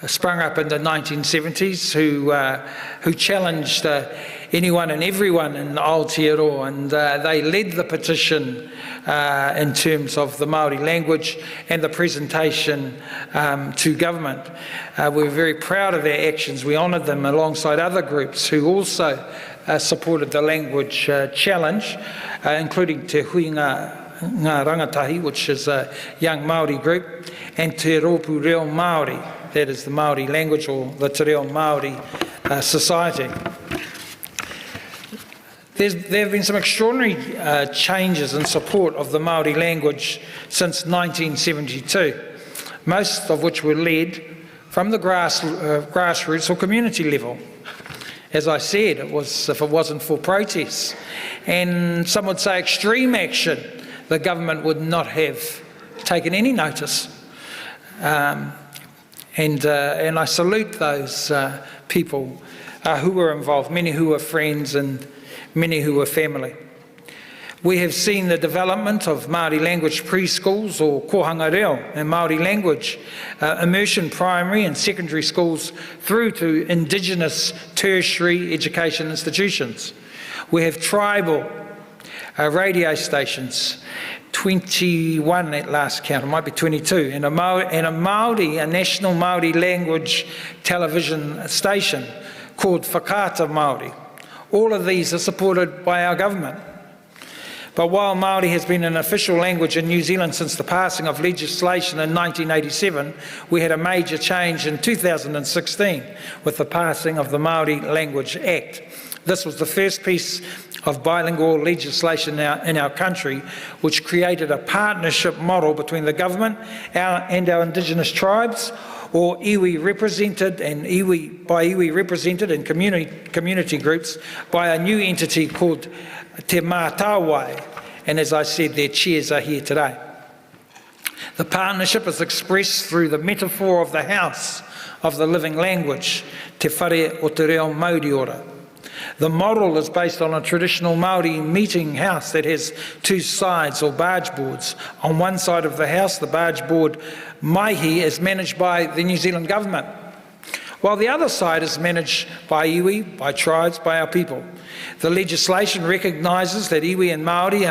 sprung up in the 1970s who challenged anyone and everyone in Aotearoa, and they led the petition in terms of the Māori language and the presentation to government. We're very proud of their actions. We honoured them alongside other groups who also supported the language challenge, including Te Hui Ngā Rangatahi, which is a young Māori group, and Te Rōpū Reo Māori, that is the Māori language, or the Te Reo Māori Society. There have been some extraordinary changes in support of the Māori language since 1972, most of which were led from the grassroots or community level. As I said, if it wasn't for protests, and some would say extreme action, the government would not have taken any notice. And I salute those people who were involved, many who were friends and many who were family. We have seen the development of Māori language preschools, or kohanga reo, and Māori language immersion primary and secondary schools through to Indigenous tertiary education institutions. We have tribal radio stations, 21 at last count, it might be 22, and a national Māori language television station called Whakaata Māori. All of these are supported by our government. But while Māori has been an official language in New Zealand since the passing of legislation in 1987, we had a major change in 2016 with the passing of the Māori Language Act. This was the first piece of bilingual legislation in our country, which created a partnership model between the government and our Indigenous tribes, or iwi represented and iwi represented in community groups by a new entity called Te Mātāwai, and as I said, their chairs are here today. The partnership is expressed through the metaphor of the house of the living language, Te Whare o Te Reo Mauriora. The model is based on a traditional Māori meeting house that has two sides or barge boards. On one side of the house, the barge board maihi is managed by the New Zealand government, while the other side is managed by iwi, by tribes, by our people. The legislation recognises that iwi and Māori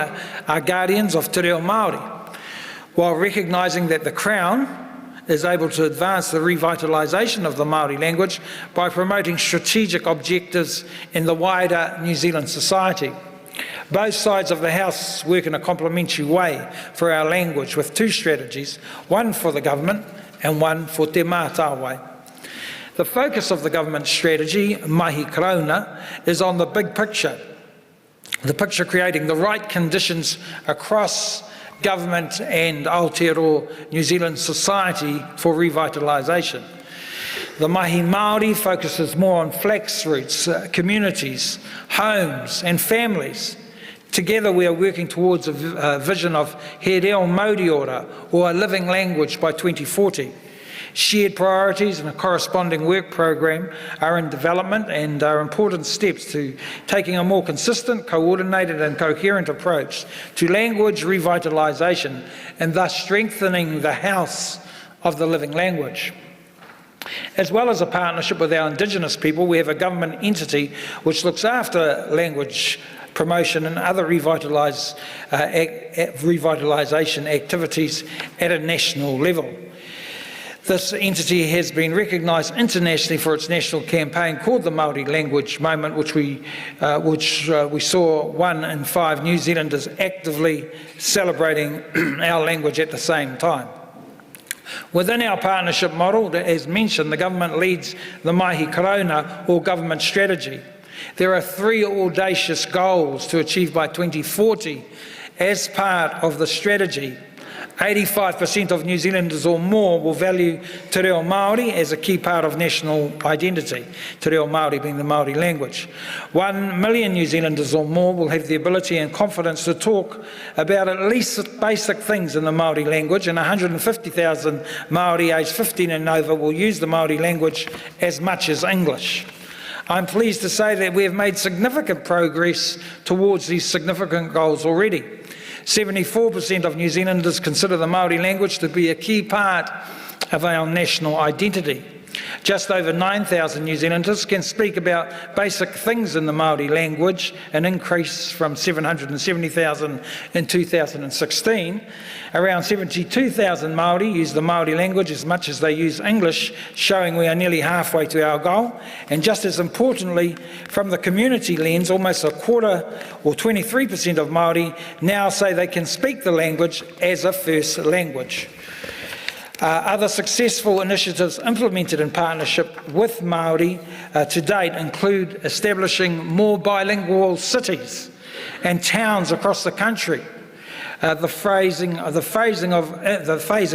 are guardians of Te Reo Māori, while recognising that the Crown is able to advance the revitalisation of the Māori language by promoting strategic objectives in the wider New Zealand society. Both sides of the House work in a complementary way for our language, with two strategies, one for the government and one for Te Mātāwai. The focus of the government strategy, Mahi Karauna, is on the big picture, the picture creating the right conditions across government and Aotearoa New Zealand society for revitalisation. The Mahi Māori focuses more on flax roots, communities, homes and families. Together we are working towards a vision of He Reo Mauriora, or a living language, by 2040. Shared priorities and a corresponding work program are in development and are important steps to taking a more consistent, coordinated and coherent approach to language revitalisation, and thus strengthening the house of the living language. As well as a partnership with our Indigenous people, we have a government entity which looks after language promotion and other revitalisation activities at a national level. This entity has been recognised internationally for its national campaign called the Māori Language Moment, which we saw 1 in 5 New Zealanders actively celebrating our language at the same time. Within our partnership model, as mentioned, the government leads the Mahi Karauna, or government strategy. There are 3 audacious goals to achieve by 2040 as part of the strategy. 85% of New Zealanders or more will value te reo Māori as a key part of national identity, te reo Māori being the Māori language. 1 million New Zealanders or more will have the ability and confidence to talk about at least basic things in the Māori language, and 150,000 Māori aged 15 and over will use the Māori language as much as English. I'm pleased to say that we have made significant progress towards these significant goals already. 74% of New Zealanders consider the Māori language to be a key part of our national identity. Just over 9,000 New Zealanders can speak about basic things in the Māori language, an increase from 770,000 in 2016. Around 72,000 Māori use the Māori language as much as they use English, showing we are nearly halfway to our goal. And just as importantly, from the community lens, almost a quarter or 23% of Māori now say they can speak the language as a first language. Other successful initiatives implemented in partnership with Māori to date include establishing more bilingual cities and towns across the country, the phasing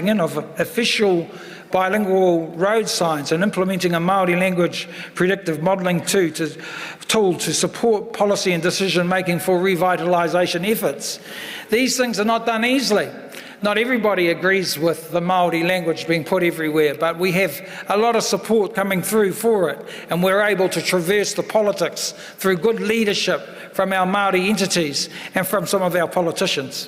in of official bilingual road signs, and implementing a Māori language predictive modelling tool to support policy and decision making for revitalisation efforts. These things are not done easily. Not everybody agrees with the Māori language being put everywhere, but we have a lot of support coming through for it, and we're able to traverse the politics through good leadership from our Māori entities and from some of our politicians.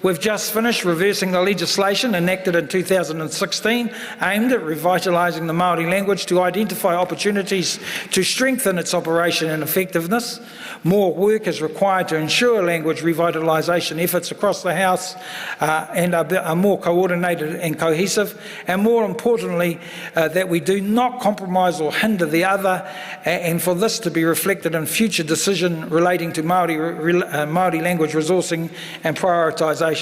We've just finished reversing the legislation enacted in 2016 aimed at revitalising the Māori language to identify opportunities to strengthen its operation and effectiveness. More work is required to ensure language revitalisation efforts across the House and are more coordinated and cohesive, and more importantly, that we do not compromise or hinder the other, and for this to be reflected in future decision relating to Māori language resourcing and prioritisation.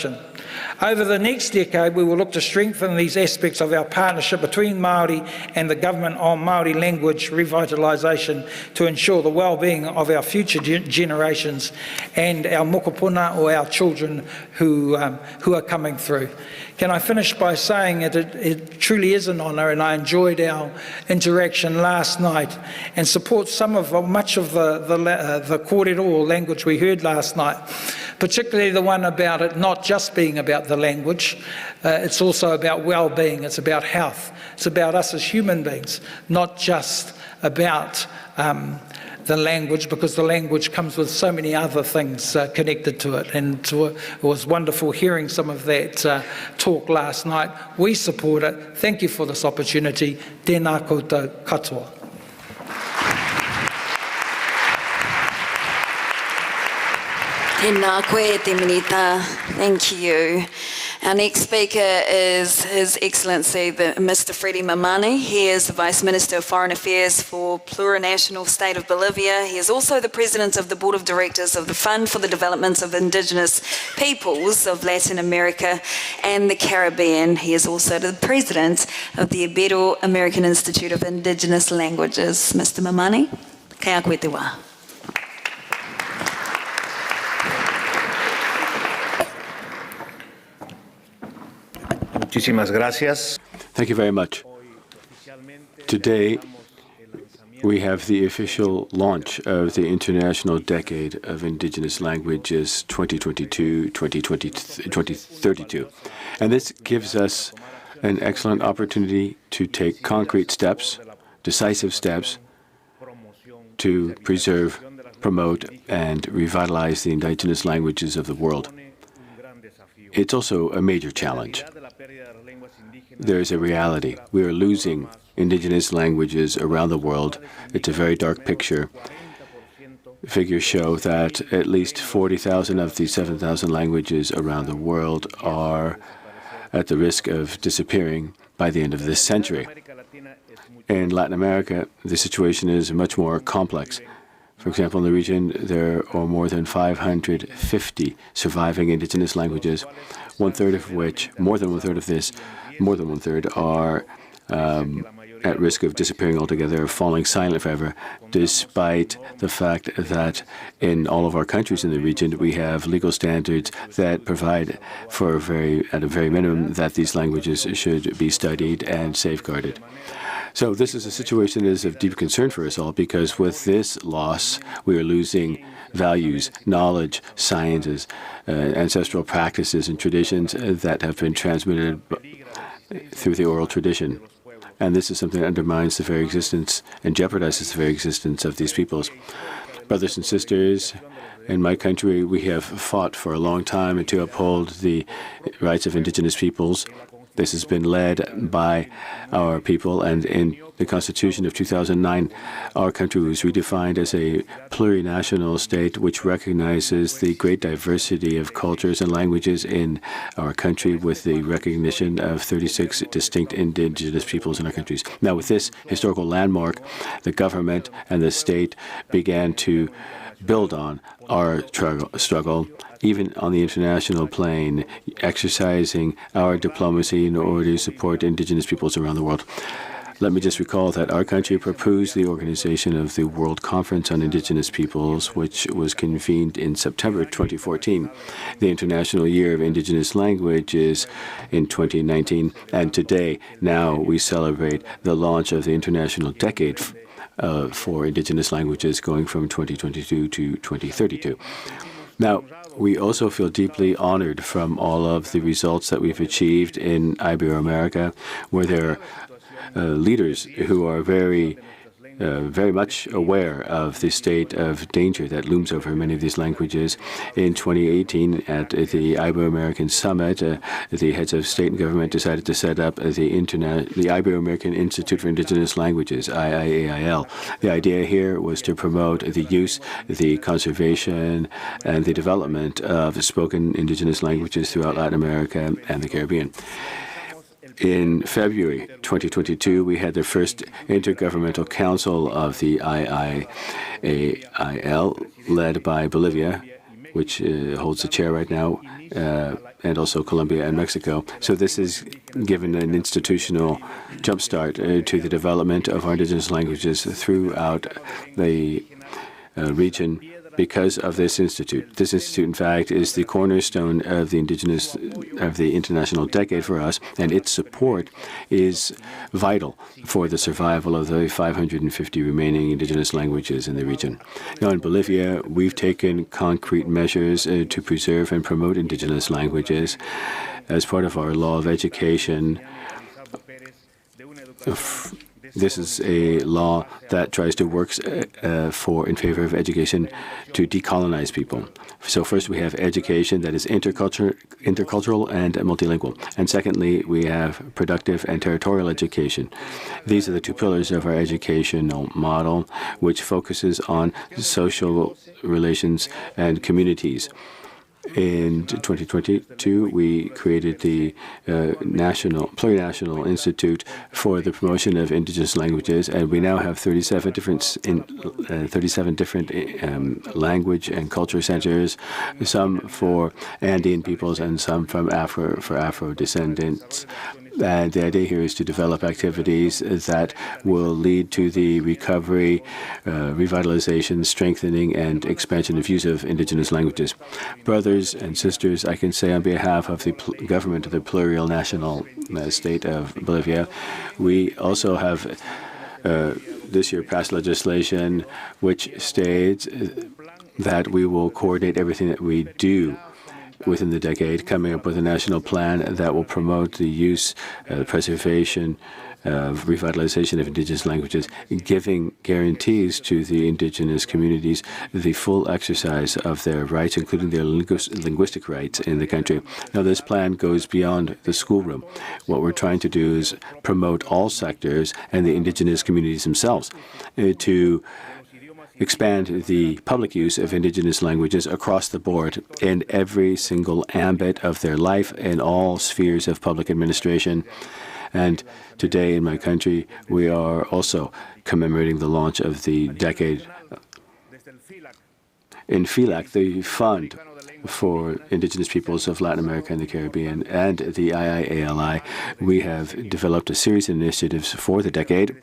Over the next decade, we will look to strengthen these aspects of our partnership between Māori and the government on Māori language revitalisation to ensure the well-being of our future generations and our mokopuna, or our children who are coming through. Can I finish by saying that it truly is an honour, and I enjoyed our interaction last night and support much of the kōrero language we heard last night, particularly the one about it not just being about the language, it's also about well-being, it's about health, it's about us as human beings, not just about the language, because the language comes with so many other things connected to it. And it was wonderful hearing some of that talk last night. We support it. Thank you for this opportunity. Tēnā koutou katoa. Tēnā koe te minita. Thank you. Our next speaker is His Excellency Mr. Freddie Mamani. He is the Vice Minister of Foreign Affairs for Plurinational State of Bolivia. He is also the President of the Board of Directors of the Fund for the Development of Indigenous Peoples of Latin America and the Caribbean. He is also the President of the Ibero-American Institute of Indigenous Languages. Mr. Mamani, kaya koe te wā. Muchísimas gracias. Thank you very much. Today, we have the official launch of the International Decade of Indigenous Languages 2022-2032. And this gives us an excellent opportunity to take concrete steps, decisive steps, to preserve, promote, and revitalize the indigenous languages of the world. It's also a major challenge. There is a reality. We are losing indigenous languages around the world. It's a very dark picture. Figures show that at least 40,000 of the 7,000 languages around the world are at the risk of disappearing by the end of this century. In Latin America, the situation is much more complex. For example, in the region, there are more than 550 surviving indigenous languages, one-third of which, more than one-third, are at risk of disappearing altogether or falling silent forever, despite the fact that in all of our countries in the region we have legal standards that provide for at a very minimum that these languages should be studied and safeguarded. So this is a situation that is of deep concern for us all, because with this loss we are losing values, knowledge, sciences, ancestral practices and traditions that have been transmitted through the oral tradition. And this is something that undermines the very existence and jeopardizes the very existence of these peoples. Brothers and sisters, in my country, we have fought for a long time to uphold the rights of indigenous peoples. This has been led by our people, and in the Constitution of 2009, our country was redefined as a plurinational state which recognizes the great diversity of cultures and languages in our country, with the recognition of 36 distinct indigenous peoples in our countries. Now, with this historical landmark, the government and the state began to build on our struggle, even on the international plane, exercising our diplomacy in order to support indigenous peoples around the world. Let me just recall that our country proposed the organization of the World Conference on Indigenous Peoples, which was convened in September 2014. The International Year of Indigenous Languages in 2019, and today, now we celebrate the launch of the International Decade for Indigenous Languages, going from 2022 to 2032. Now, we also feel deeply honored from all of the results that we've achieved in Iberoamerica, where there are leaders who are very much aware of the state of danger that looms over many of these languages. In 2018, at the Ibero-American Summit, the heads of state and government decided to set up the Ibero-American Institute for Indigenous Languages, IIAIL. The idea here was to promote the use, the conservation, and the development of spoken indigenous languages throughout Latin America and the Caribbean. In February 2022, we had the first Intergovernmental Council of the IIAIL, led by Bolivia, which holds the chair right now, and also Colombia and Mexico. So this has given an institutional jumpstart to the development of our indigenous languages throughout the region, because of this institute. This institute, in fact, is the cornerstone of the International Decade for us, and its support is vital for the survival of the 550 remaining indigenous languages in the region. Now, in Bolivia, we've taken concrete measures to preserve and promote indigenous languages as part of our law of education. This is a law that tries to work in favor of education to decolonize people. So first, we have education that is intercultural and multilingual. And secondly, we have productive and territorial education. These are the two pillars of our educational model, which focuses on social relations and communities. In 2022, we created the Plurinational Institute for the Promotion of Indigenous Languages, and we now have 37 different language and culture centers, some for Andean peoples and some for Afro descendants. And the idea here is to develop activities that will lead to the recovery, revitalization, strengthening, and expansion of use of indigenous languages. Brothers and sisters, I can say on behalf of the government of the plurinational state of Bolivia, we also have this year passed legislation which states that we will coordinate everything that we do within the decade, coming up with a national plan that will promote the use, preservation, revitalization of indigenous languages, giving guarantees to the indigenous communities the full exercise of their rights, including their linguistic rights in the country. Now, this plan goes beyond the schoolroom. What we're trying to do is promote all sectors and the indigenous communities themselves to expand the public use of indigenous languages across the board in every single ambit of their life, in all spheres of public administration. And today in my country, we are also commemorating the launch of the decade. In FELAC, the Fund for Indigenous Peoples of Latin America and the Caribbean, and the IIALI, we have developed a series of initiatives for the decade.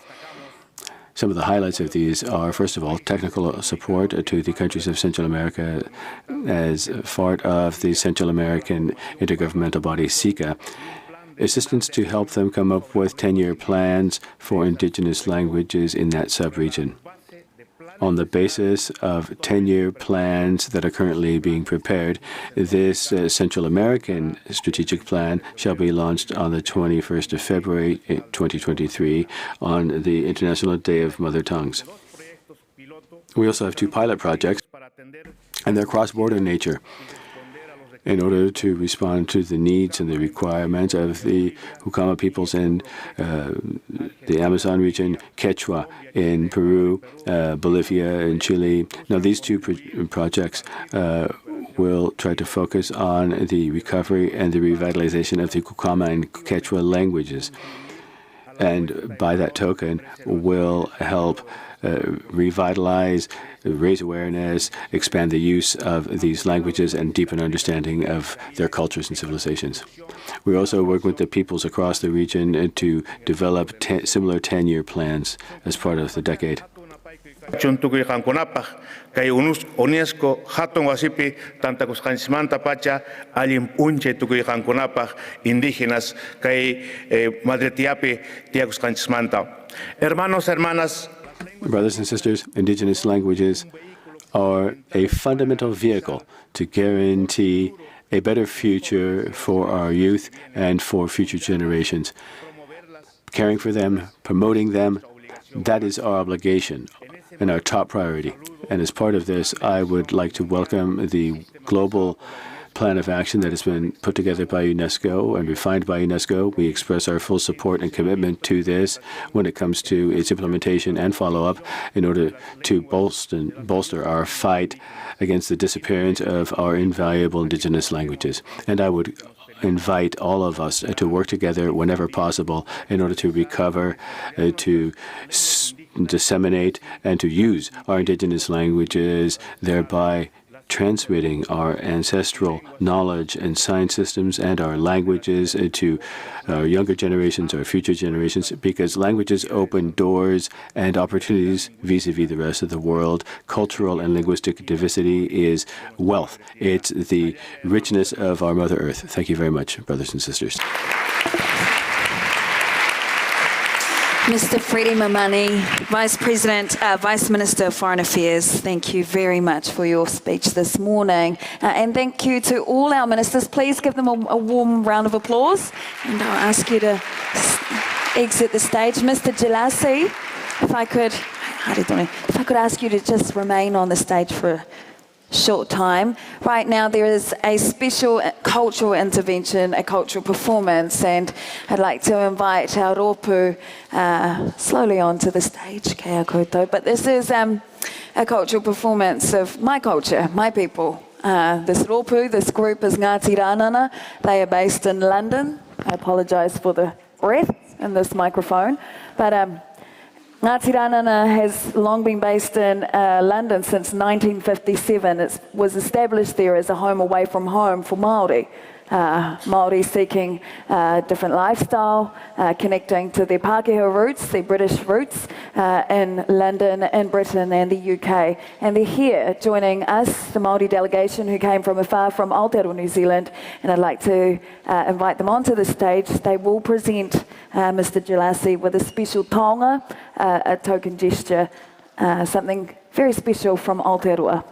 Some of the highlights of these are, first of all, technical support to the countries of Central America as part of the Central American intergovernmental body, SICA, assistance to help them come up with 10-year plans for indigenous languages in that sub-region. On the basis of 10-year plans that are currently being prepared, this Central American strategic plan shall be launched on the 21st of February 2023 on the International Day of Mother Tongues. We also have 2 pilot projects, and they're cross-border nature, in order to respond to the needs and the requirements of the Hukama peoples in the Amazon region, Quechua in Peru, Bolivia in Chile. Now, these 2 projects will try to focus on the recovery and the revitalization of the Hukama and Quechua languages. And by that token, will help revitalize, raise awareness, expand the use of these languages, and deepen understanding of their cultures and civilizations. We also work with the peoples across the region to develop similar 10-year plans as part of the decade. Chuntuku Hankunapach, kay UNESCO hatun wasipi tantakus kanismanta pacha alim unche tukuy Hankunapach indígenas kay madretiapi tiakus kanismanta. Hermanos, hermanas. Brothers and sisters, indigenous languages are a fundamental vehicle to guarantee a better future for our youth and for future generations. Caring for them, promoting them, that is our obligation and our top priority. And as part of this, I would like to welcome the global plan of action that has been put together by UNESCO and refined by UNESCO. We express our full support and commitment to this when it comes to its implementation and follow-up in order to bolster our fight against the disappearance of our invaluable indigenous languages. And I would invite all of us to work together whenever possible in order to recover, to disseminate, and to use our indigenous languages, thereby transmitting our ancestral knowledge and science systems and our languages to our younger generations, our future generations, because languages open doors and opportunities vis-a-vis the rest of the world. Cultural and linguistic diversity is wealth. It's the richness of our Mother Earth. Thank you very much, brothers and sisters. Mr. Freddie Mamani, Vice Minister of Foreign Affairs, thank you very much for your speech this morning. And thank you to all our ministers. Please give them a warm round of applause. And I'll ask you to exit the stage. Mr. Jalasi, if I could ask you to just remain on the stage for a short time. Right now there is a special cultural intervention, a cultural performance, and I'd like to invite our rōpū slowly onto the stage, kia koutou. But this is a cultural performance of my culture, my people. This rōpū, this group is Ngāti Rānana. They are based in London. I apologise for the breath in this microphone. But Ngāti Rānana has long been based in London since 1957. It was established there as a home away from home for Māori. Māori seeking different lifestyle, connecting to their Pākehā roots, their British roots in London, in Britain and the UK. And they're here joining us, the Māori delegation who came from afar from Aotearoa, New Zealand. And I'd like to invite them onto the stage. They will present Mr. Jalasi with a special taonga, a token gesture, something very special from Aotearoa.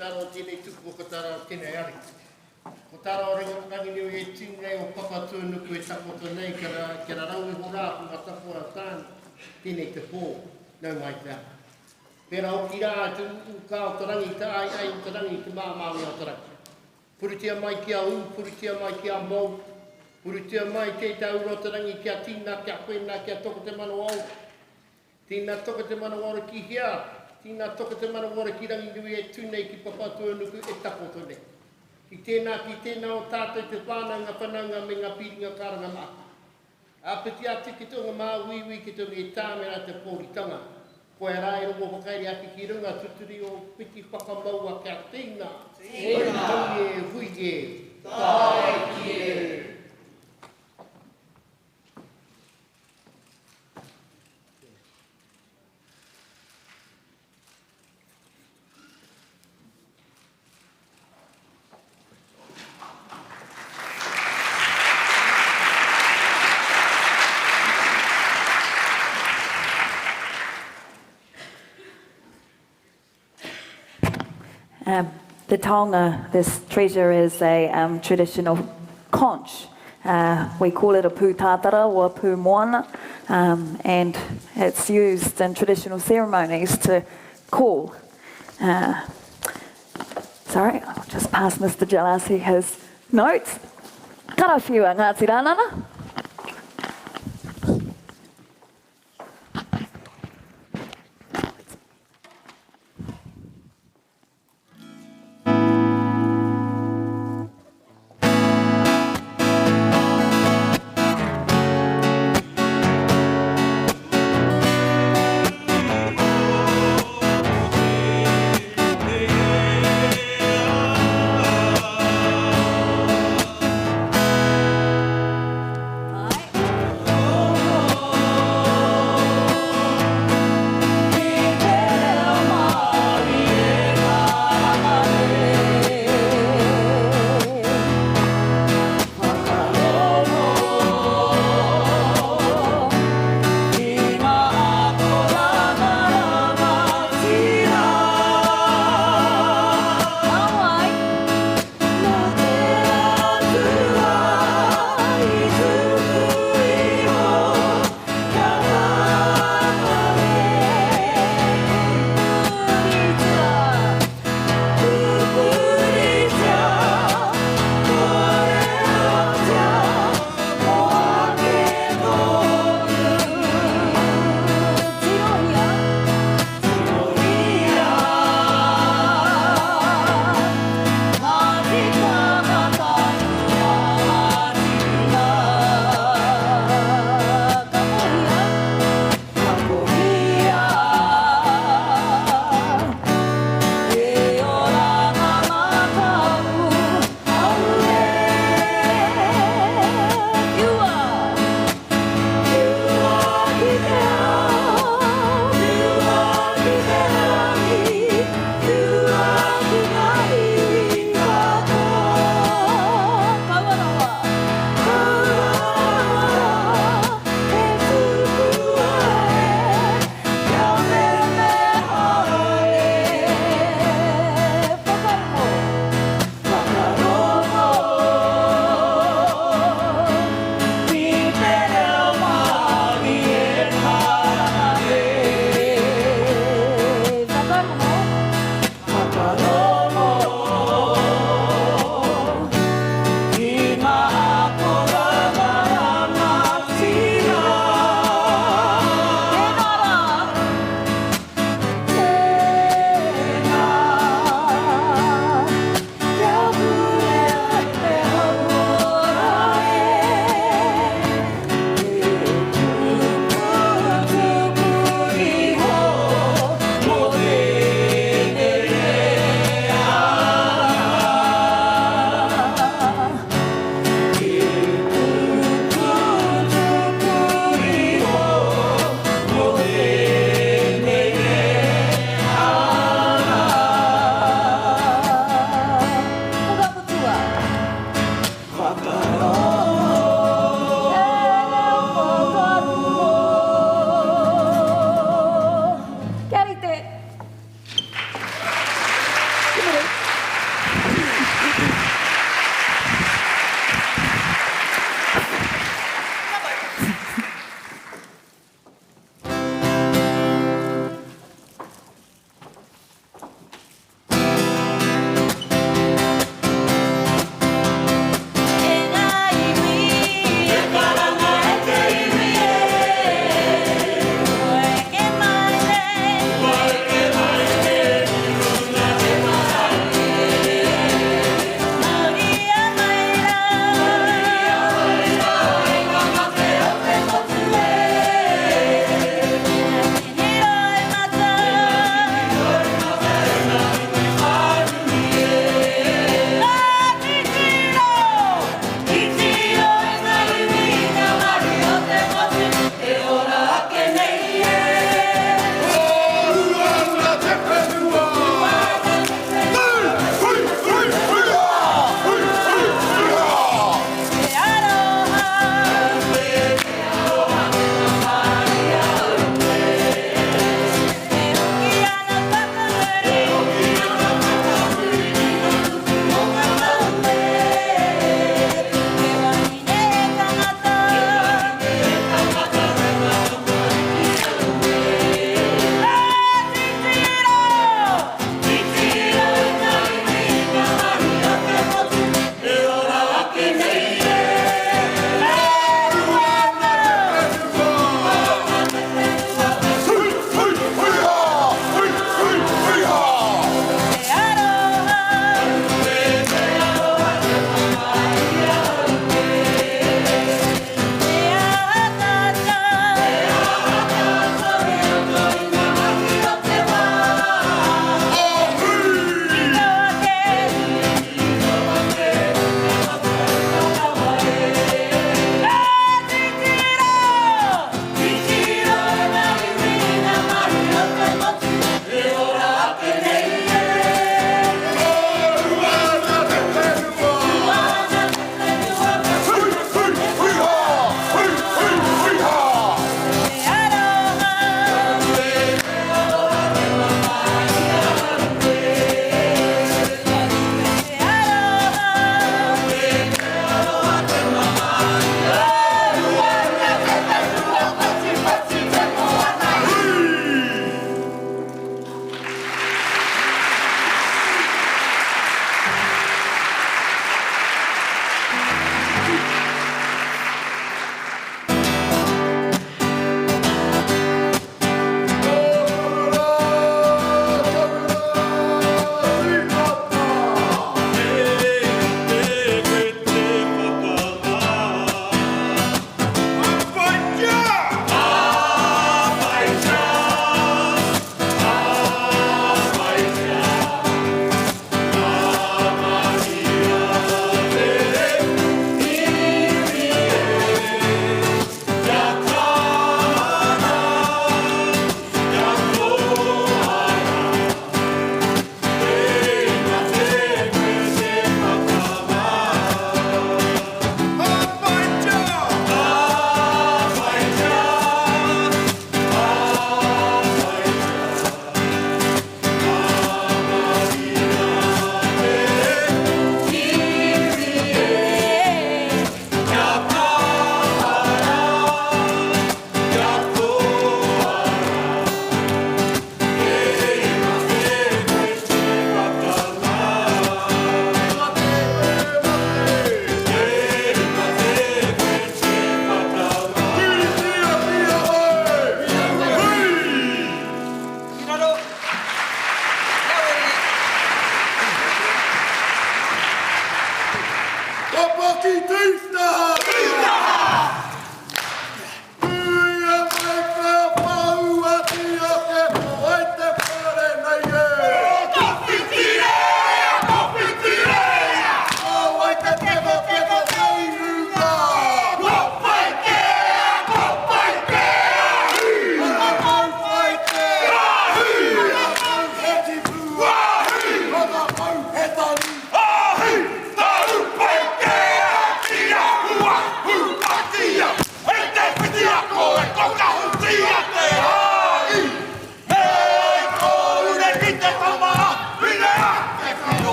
taro tēnei tuku ko taro tēnei ari. Ko taro ringo rangi niu e tīnei o papatū nuku e tapoto nei kera rau e hora ku ngatapu a tāni tēnei te pō nau mai tā. Pera o ki rā te uka o tarangi ta ai o tarangi te māmawi o tarangi. Purutia mai ki a purutia mai ki a mau, purutia mai te tau rotarangi kia tīna, kia koena, kia toko te mano au. Tīna toko te mano ora ki hia, tīna toko te mano ora ki rangi nui e tūnei ki papatua nuku e tapoto nei. Ki tēnā o tātou te whānanga whananga me ngā pīringa karanga mā. Apiti atu ki tonga mā wiwi ki tonga e tāmera te pōritanga. Koe rā e rongo whakairi aki ki runga tuturi o piti whakamaua kia tīna. Tīna. Tongi e hui e. Tai ki e. The tonga, this treasure, is a traditional conch. We call it a pūtātara or a pūmoana, and it's used in traditional ceremonies to call. Sorry, I'll just pass Mr. Jalasi his notes. Karawhiua Ngāti Rānana.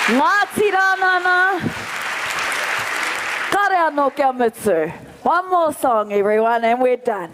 Ngāti rānana, kare anō kia mutsu. One more song, everyone, and we're done.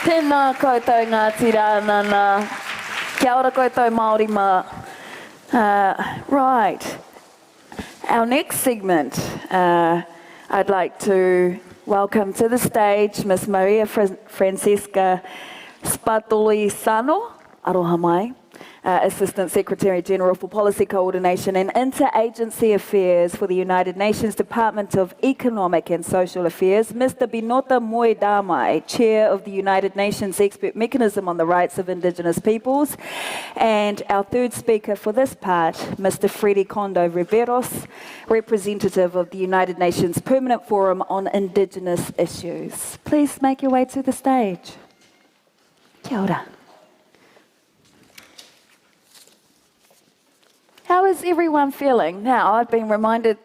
Tēnā koutou Ngāti Rānana. Kia ora koutou Māori mā. Right. Our next segment, I'd like to welcome to the stage Miss Maria Francesca Spadoli-Sano, aroha mai, Assistant Secretary General for Policy Coordination and Interagency Affairs for the United Nations Department of Economic and Social Affairs, Mr. Binota Moedamai, Chair of the United Nations Expert Mechanism on the Rights of Indigenous Peoples, and our third speaker for this part, Mr. Freddy Kondo Riveros, representative of the United Nations Permanent Forum on Indigenous Issues. Please make your way to the stage. Kia ora. How is everyone feeling? Now, I've been reminded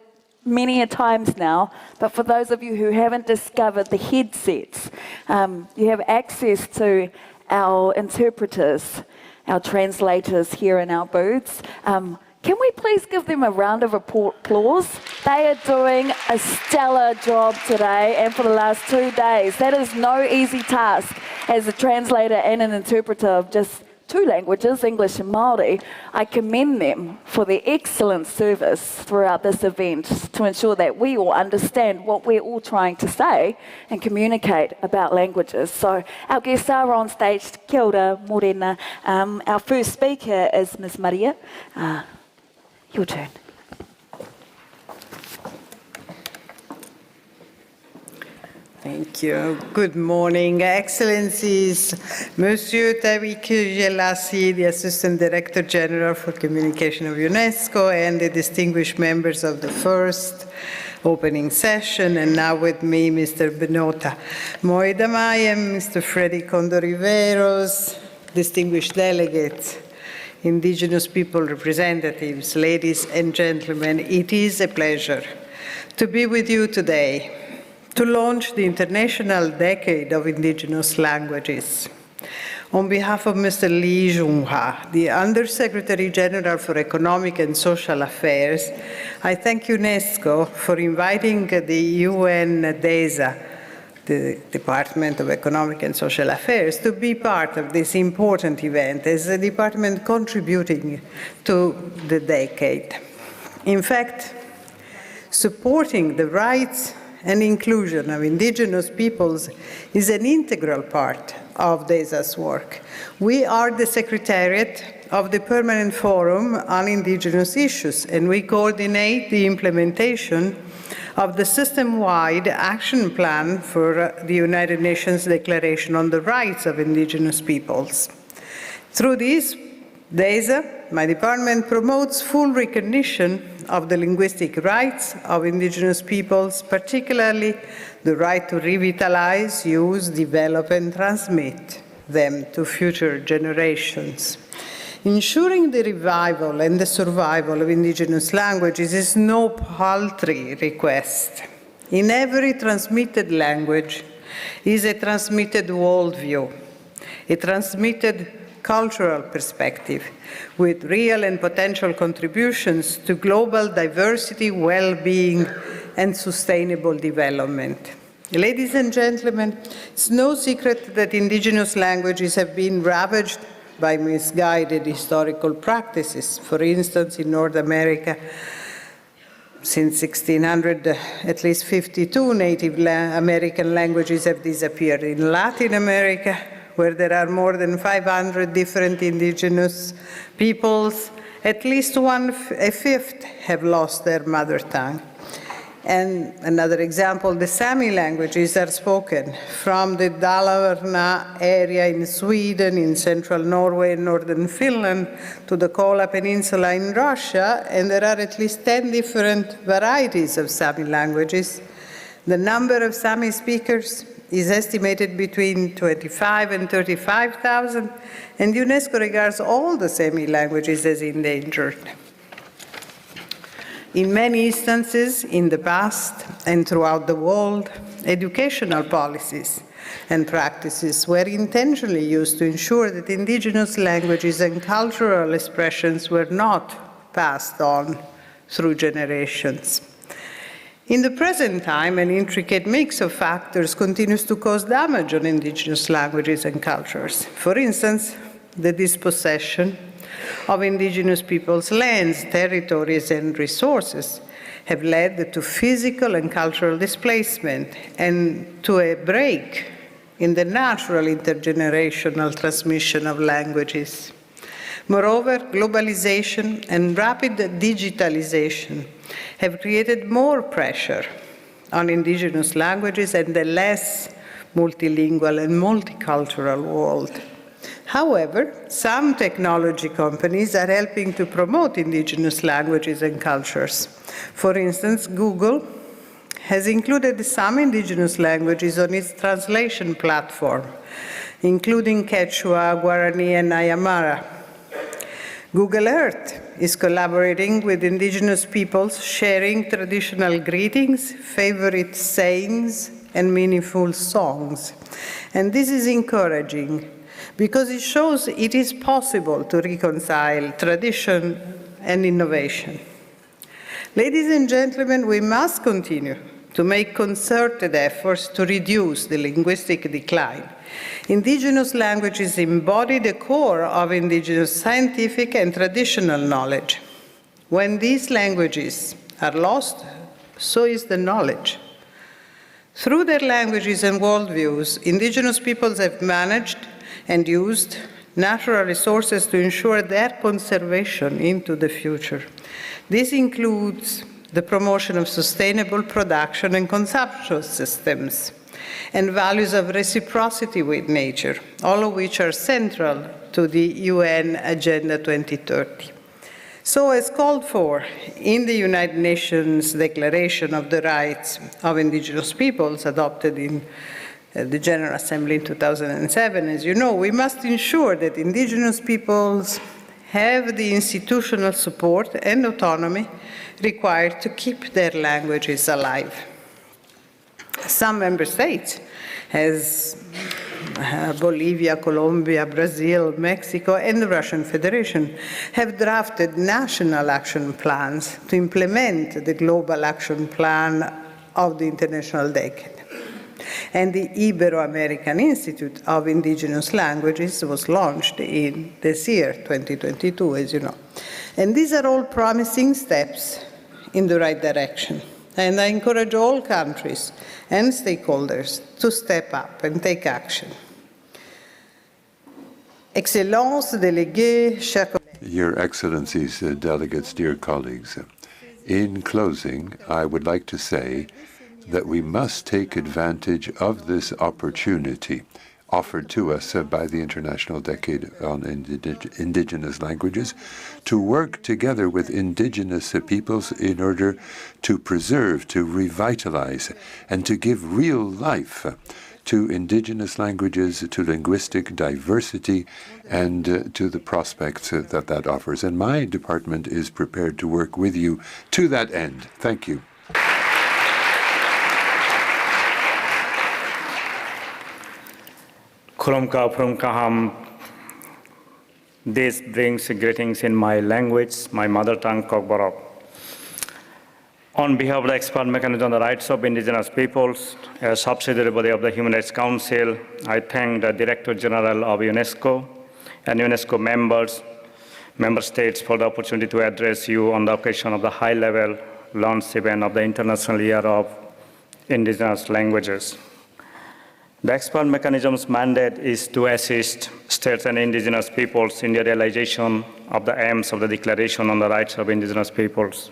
many a times now, but for those of you who haven't discovered the headsets, you have access to our interpreters, our translators here in our booths. Can we please give them a round of applause? They are doing a stellar job today and for the last 2 days. That is no easy task as a translator and an interpreter of just 2 languages, English and Māori. I commend them for their excellent service throughout this event to ensure that we all understand what we're all trying to say and communicate about languages. So our guests are on stage. Kia ora, morena. Our first speaker is Ms. Maria. Your turn. Thank you. Good morning, Excellencies. Monsieur Tawiki Gelasi, the Assistant Director General for Communication of UNESCO, and the distinguished members of the first opening session, and now with me, Mr. Benota Moedamayem, Mr. Freddy Condoriveros, distinguished delegates, Indigenous people representatives, ladies and gentlemen, it is a pleasure to be with you today to launch the International Decade of Indigenous Languages. On behalf of Mr. Lee Junha, the Undersecretary General for Economic and Social Affairs, I thank UNESCO for inviting the UN DESA, the Department of Economic and Social Affairs, to be part of this important event as a department contributing to the decade. In fact, supporting the rights and inclusion of Indigenous peoples is an integral part of DESA's work. We are the Secretariat of the Permanent Forum on Indigenous Issues, and we coordinate the implementation of the system-wide action plan for the United Nations Declaration on the Rights of Indigenous Peoples. Through this, DESA, my department, promotes full recognition of the linguistic rights of Indigenous peoples, particularly the right to revitalize, use, develop, and transmit them to future generations. Ensuring the revival and the survival of Indigenous languages is no paltry request. In every transmitted language is a transmitted worldview, a transmitted cultural perspective with real and potential contributions to global diversity, well-being, and sustainable development. Ladies and gentlemen, it's no secret that Indigenous languages have been ravaged by misguided historical practices. For instance, in North America, since 1600, at least 52 Native American languages have disappeared. In Latin America, where there are more than 500 different indigenous peoples, at least a fifth have lost their mother tongue. And another example, the Sami languages are spoken from the Dalarna area in Sweden, in central Norway and northern Finland, to the Kola Peninsula in Russia, and there are at least 10 different varieties of Sami languages. The number of Sami speakers is estimated between 25 and 35,000, and UNESCO regards all the Sami languages as endangered. In many instances, in the past and throughout the world, educational policies and practices were intentionally used to ensure that Indigenous languages and cultural expressions were not passed on through generations. In the present time, an intricate mix of factors continues to cause damage on Indigenous languages and cultures. For instance, the dispossession of Indigenous peoples' lands, territories, and resources have led to physical and cultural displacement and to a break in the natural intergenerational transmission of languages. Moreover, globalization and rapid digitalization have created more pressure on Indigenous languages and a less multilingual and multicultural world. However, some technology companies are helping to promote Indigenous languages and cultures. For instance, Google has included some Indigenous languages on its translation platform, including Quechua, Guarani, and Aymara. Google Earth is collaborating with indigenous peoples, sharing traditional greetings, favorite sayings, and meaningful songs. And this is encouraging because it shows it is possible to reconcile tradition and innovation. Ladies and gentlemen, we must continue to make concerted efforts to reduce the linguistic decline. Indigenous languages embody the core of indigenous scientific and traditional knowledge. When these languages are lost, so is the knowledge. Through their languages and worldviews, indigenous peoples have managed and used natural resources to ensure their conservation into the future. This includes the promotion of sustainable production and consumption systems, and values of reciprocity with nature, all of which are central to the UN Agenda 2030. So, as called for in the United Nations Declaration of the Rights of Indigenous Peoples adopted in the General Assembly in 2007, as you know, we must ensure that indigenous peoples have the institutional support and autonomy required to keep their languages alive. Some member states, as Bolivia, Colombia, Brazil, Mexico, and the Russian Federation, have drafted national action plans to implement the Global Action Plan of the International Decade. And the Ibero-American Institute of Indigenous Languages was launched in this year, 2022, as you know. And these are all promising steps in the right direction. And I encourage all countries and stakeholders to step up and take action. Excellences, délégués, chers collègues. Your Excellencies, delegates, dear colleagues, in closing, I would like to say that we must take advantage of this opportunity offered to us by the International Decade on Indigenous Languages to work together with indigenous peoples in order to preserve, to revitalize, and to give real life to indigenous languages, to linguistic diversity, and to the prospects that that offers. And my department is prepared to work with you to that end. Thank you. This brings greetings in my language, my mother tongue, Kokborok. On behalf of the Expert Mechanism on the Rights of Indigenous Peoples, a subsidiary body of the Human Rights Council, I thank the Director General of UNESCO and UNESCO member states for the opportunity to address you on the occasion of the high-level launch event of the International Year of Indigenous Languages. The expert mechanism's mandate is to assist states and indigenous peoples in the realization of the aims of the Declaration on the Rights of Indigenous Peoples.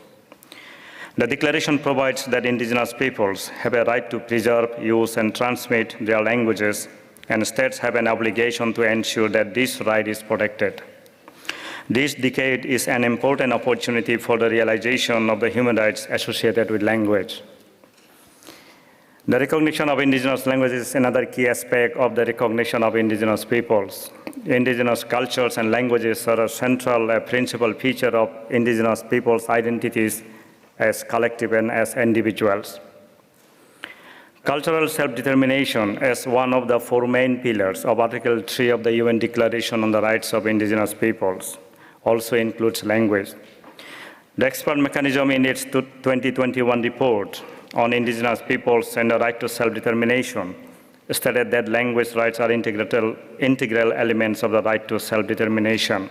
The Declaration provides that indigenous peoples have a right to preserve, use, and transmit their languages, and states have an obligation to ensure that this right is protected. This decade is an important opportunity for the realization of the human rights associated with language. The recognition of indigenous languages is another key aspect of the recognition of indigenous peoples. Indigenous cultures and languages are a central principal feature of indigenous peoples' identities as collective and as individuals. Cultural self-determination as one of the four main pillars of Article 3 of the UN Declaration on the Rights of Indigenous Peoples also includes language. The expert mechanism in its 2021 report on indigenous peoples and the right to self-determination stated that language rights are integral elements of the right to self-determination.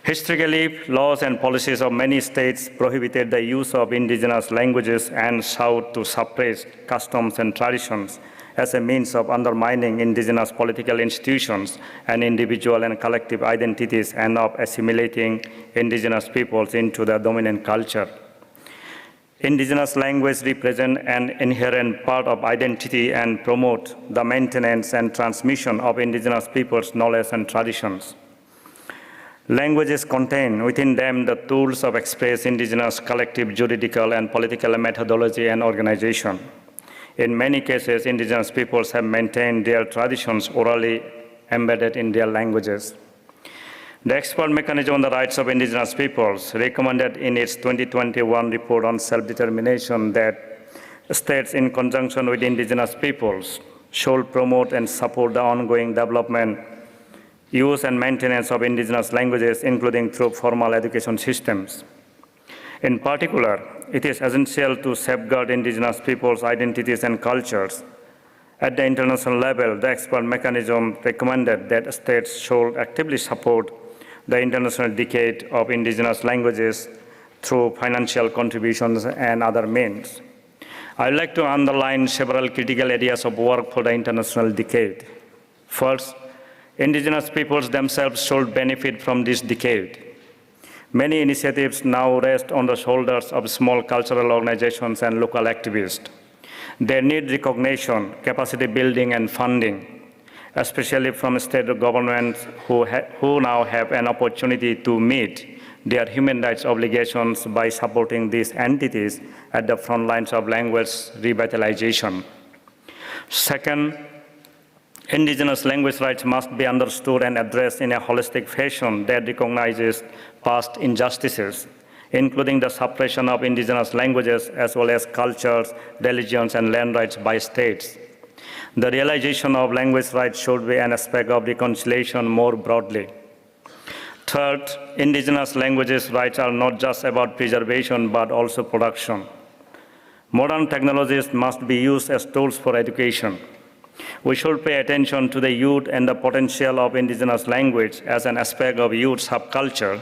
Historically, laws and policies of many states prohibited the use of indigenous languages and sought to suppress customs and traditions as a means of undermining indigenous political institutions and individual and collective identities and of assimilating indigenous peoples into the dominant culture. Indigenous language represent an inherent part of identity and promote the maintenance and transmission of indigenous peoples' knowledge and traditions. Languages contain within them the tools of express indigenous collective juridical and political methodology and organization. In many cases, indigenous peoples have maintained their traditions orally embedded in their languages. The expert mechanism on the rights of indigenous peoples recommended in its 2021 report on self-determination that states in conjunction with indigenous peoples should promote and support the ongoing development, use and maintenance of indigenous languages, including through formal education systems. In particular, it is essential to safeguard indigenous peoples' identities and cultures. At the international level, the expert mechanism recommended that states should actively support the International Decade of Indigenous Languages through financial contributions and other means. I would like to underline several critical areas of work for the International Decade. First, indigenous peoples themselves should benefit from this decade. Many initiatives now rest on the shoulders of small cultural organizations and local activists. They need recognition, capacity building, and funding, especially from state governments who now have an opportunity to meet their human rights obligations by supporting these entities at the front lines of language revitalization. Second, indigenous language rights must be understood and addressed in a holistic fashion that recognizes past injustices, including the suppression of indigenous languages as well as cultures, religions, and land rights by states. The realization of language rights should be an aspect of reconciliation more broadly. Third, indigenous languages rights are not just about preservation, but also production. Modern technologies must be used as tools for education. We should pay attention to the youth and the potential of indigenous language as an aspect of youth subculture.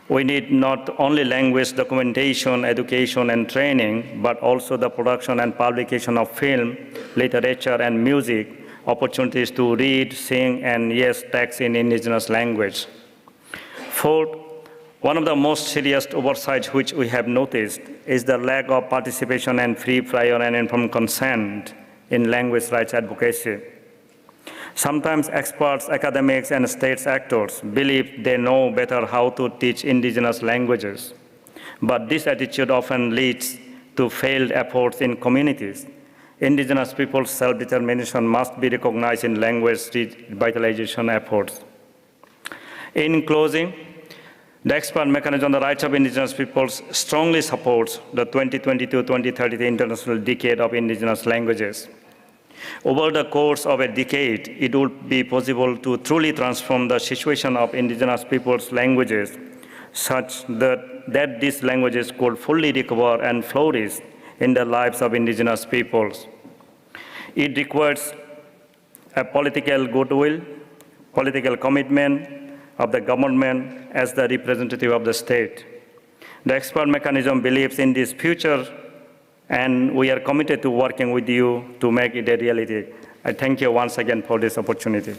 We need not only language documentation, education, and training, but also the production and publication of film, literature, and music, opportunities to read, sing, and yes, text in indigenous language. Fourth, one of the most serious oversights which we have noticed is the lack of participation and free, prior, and informed consent in language rights advocacy. Sometimes experts, academics, and state actors believe they know better how to teach indigenous languages. But this attitude often leads to failed efforts in communities. Indigenous people's self-determination must be recognized in language revitalization efforts. In closing, the expert mechanism on the rights of indigenous peoples strongly supports the 2022-2032 International Decade of Indigenous Languages. Over the course of a decade, it would be possible to truly transform the situation of indigenous peoples' languages such that these languages could fully recover and flourish in the lives of indigenous peoples. It requires a political goodwill, political commitment of the government as the representative of the state. The expert mechanism believes in this future, and we are committed to working with you to make it a reality. I thank you once again for this opportunity.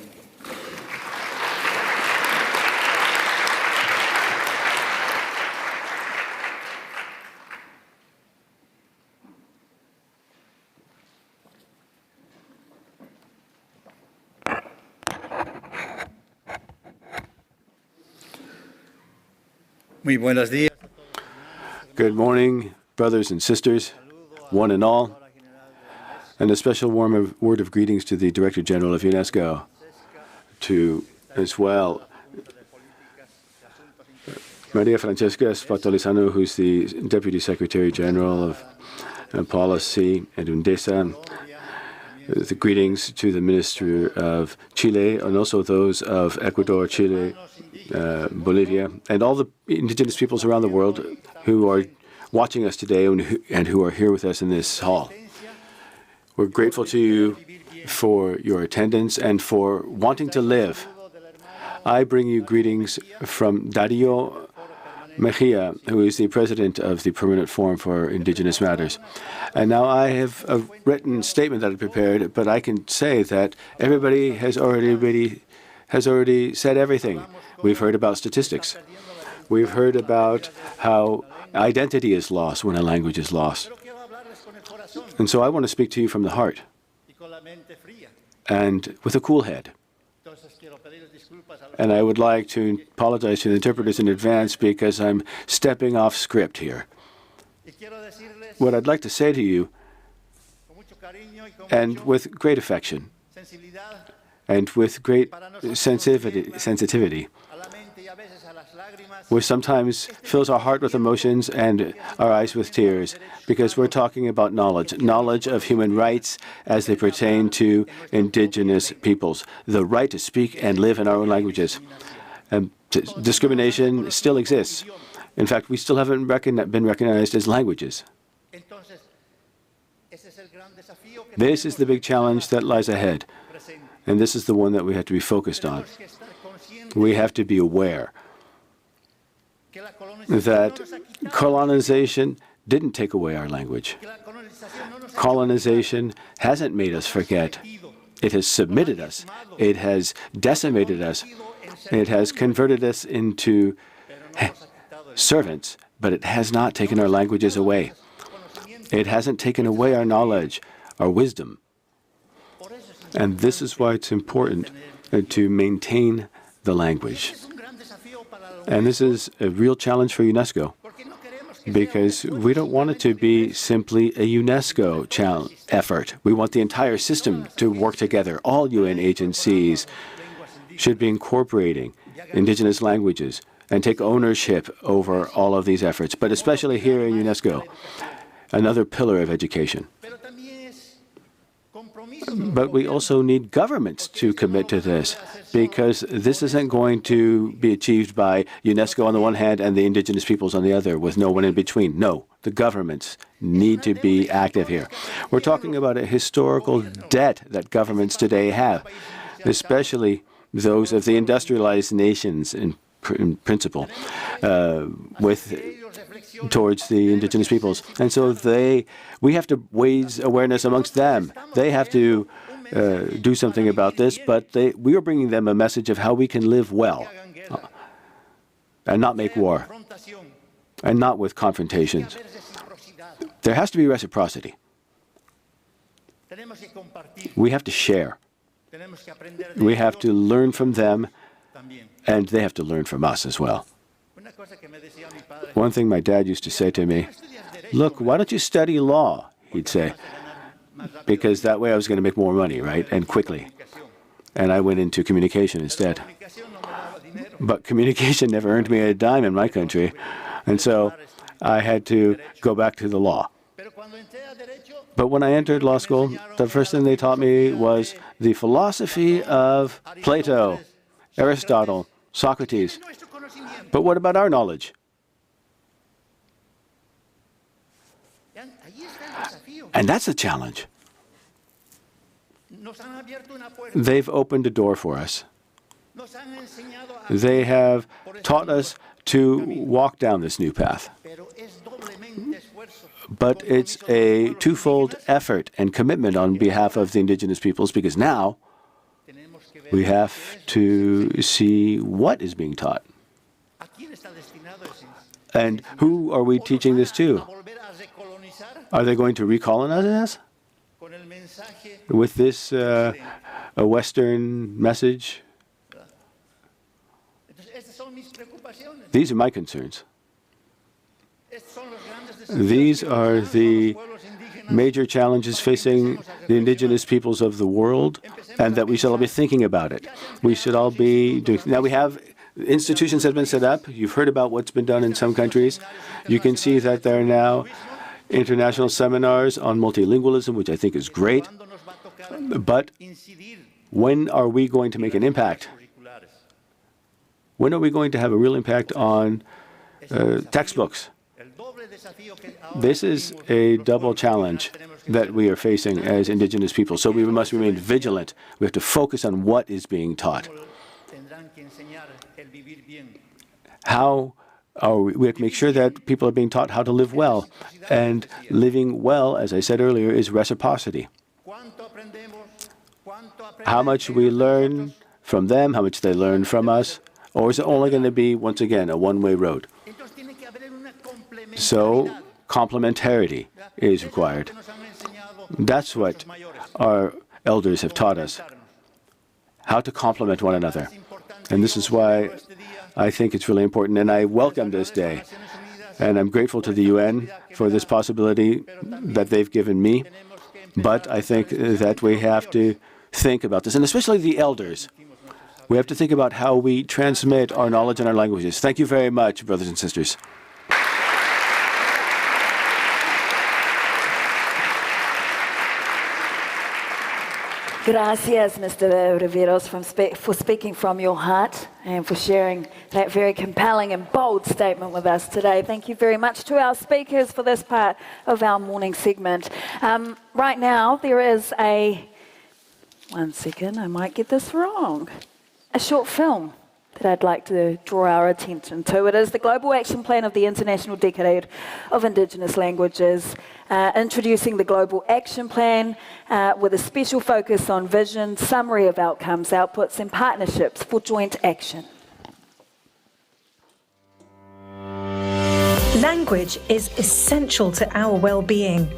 Muy buenos días. Good morning, brothers and sisters, one and all, and a special warm word of greetings to the Director General of UNESCO, to as well Maria Francesca Spatolizano, who's the Deputy Secretary General of Policy and UNDESA, the greetings to the Minister of Chile and also those of Ecuador, Chile, Bolivia, and all the indigenous peoples around the world who are watching us today and who are here with us in this hall. We're grateful to you for your attendance and for wanting to live. I bring you greetings from Dario Mejia, who is the president of the Permanent Forum for Indigenous Matters. And now I have a written statement that I prepared, but I can say that everybody has already said everything. We've heard about statistics. We've heard about how identity is lost when a language is lost. And so I want to speak to you from the heart and with a cool head. And I would like to apologize to the interpreters in advance because I'm stepping off script here. What I'd like to say to you, and with great affection, and with great sensitivity, which sometimes fills our heart with emotions and our eyes with tears, because we're talking about knowledge of human rights as they pertain to indigenous peoples, the right to speak and live in our own languages. Discrimination still exists. In fact, we still haven't been recognized as languages. This is the big challenge that lies ahead, and this is the one that we have to be focused on. We have to be aware that colonization didn't take away our language. Colonization hasn't made us forget. It has submitted us. It has decimated us. It has converted us into servants, but it has not taken our languages away. It hasn't taken away our knowledge, our wisdom. And this is why it's important to maintain the language. And this is a real challenge for UNESCO, because we don't want it to be simply a UNESCO effort. We want the entire system to work together. All UN agencies should be incorporating indigenous languages and take ownership over all of these efforts, but especially here in UNESCO, another pillar of education. But we also need governments to commit to this, because this isn't going to be achieved by UNESCO on the one hand and the indigenous peoples on the other, with no one in between. No, the governments need to be active here. We're talking about a historical debt that governments today have, especially those of the industrialized nations in principle, towards the indigenous peoples. And so we have to raise awareness amongst them. They have to do something about this, but we are bringing them a message of how we can live well and not make war and not with confrontations. There has to be reciprocity. We have to share. We have to learn from them, and they have to learn from us as well. One thing my dad used to say to me, "Look, why don't you study law?" he'd say, because that way I was going to make more money, right, and quickly. And I went into communication instead. But communication never earned me a dime in my country, and so I had to go back to the law. But when I entered law school, the first thing they taught me was the philosophy of Plato, Aristotle, Socrates. But what about our knowledge? And that's a challenge. They've opened a door for us. They have taught us to walk down this new path. But it's a twofold effort and commitment on behalf of the indigenous peoples, because now we have to see what is being taught. And who are we teaching this to? Are they going to recolonize us with this a Western message? These are my concerns. These are the major challenges facing the indigenous peoples of the world, and that we should all be thinking about it. We should all be doing. Now we have institutions that have been set up. You've heard about what's been done in some countries. You can see that there are now international seminars on multilingualism, which I think is great. But when are we going to make an impact? When are we going to have a real impact on textbooks? This is a double challenge that we are facing as indigenous people. So we must remain vigilant. We have to focus on what is being taught. We have to make sure that people are being taught how to live well. And living well, as I said earlier, is reciprocity. How much we learn from them, how much they learn from us, or is it only going to be, once again, a one-way road? So complementarity is required. That's what our elders have taught us, how to complement one another. And this is why I think it's really important, and I welcome this day. And I'm grateful to the UN for this possibility that they've given me. But I think that we have to think about this, and especially the elders. We have to think about how we transmit our knowledge and our languages. Thank you very much, brothers and sisters. Gracias, Mr. Riveros, for speaking from your heart and for sharing that very compelling and bold statement with us today. Thank you very much to our speakers for this part of our morning segment. Right now, there is one second, I might get this wrong, a short film that I'd like to draw our attention to. It is the Global Action Plan of the International Decade of Indigenous Languages, introducing the Global Action Plan with a special focus on vision, summary of outcomes, outputs and partnerships for joint action. Language is essential to our well-being.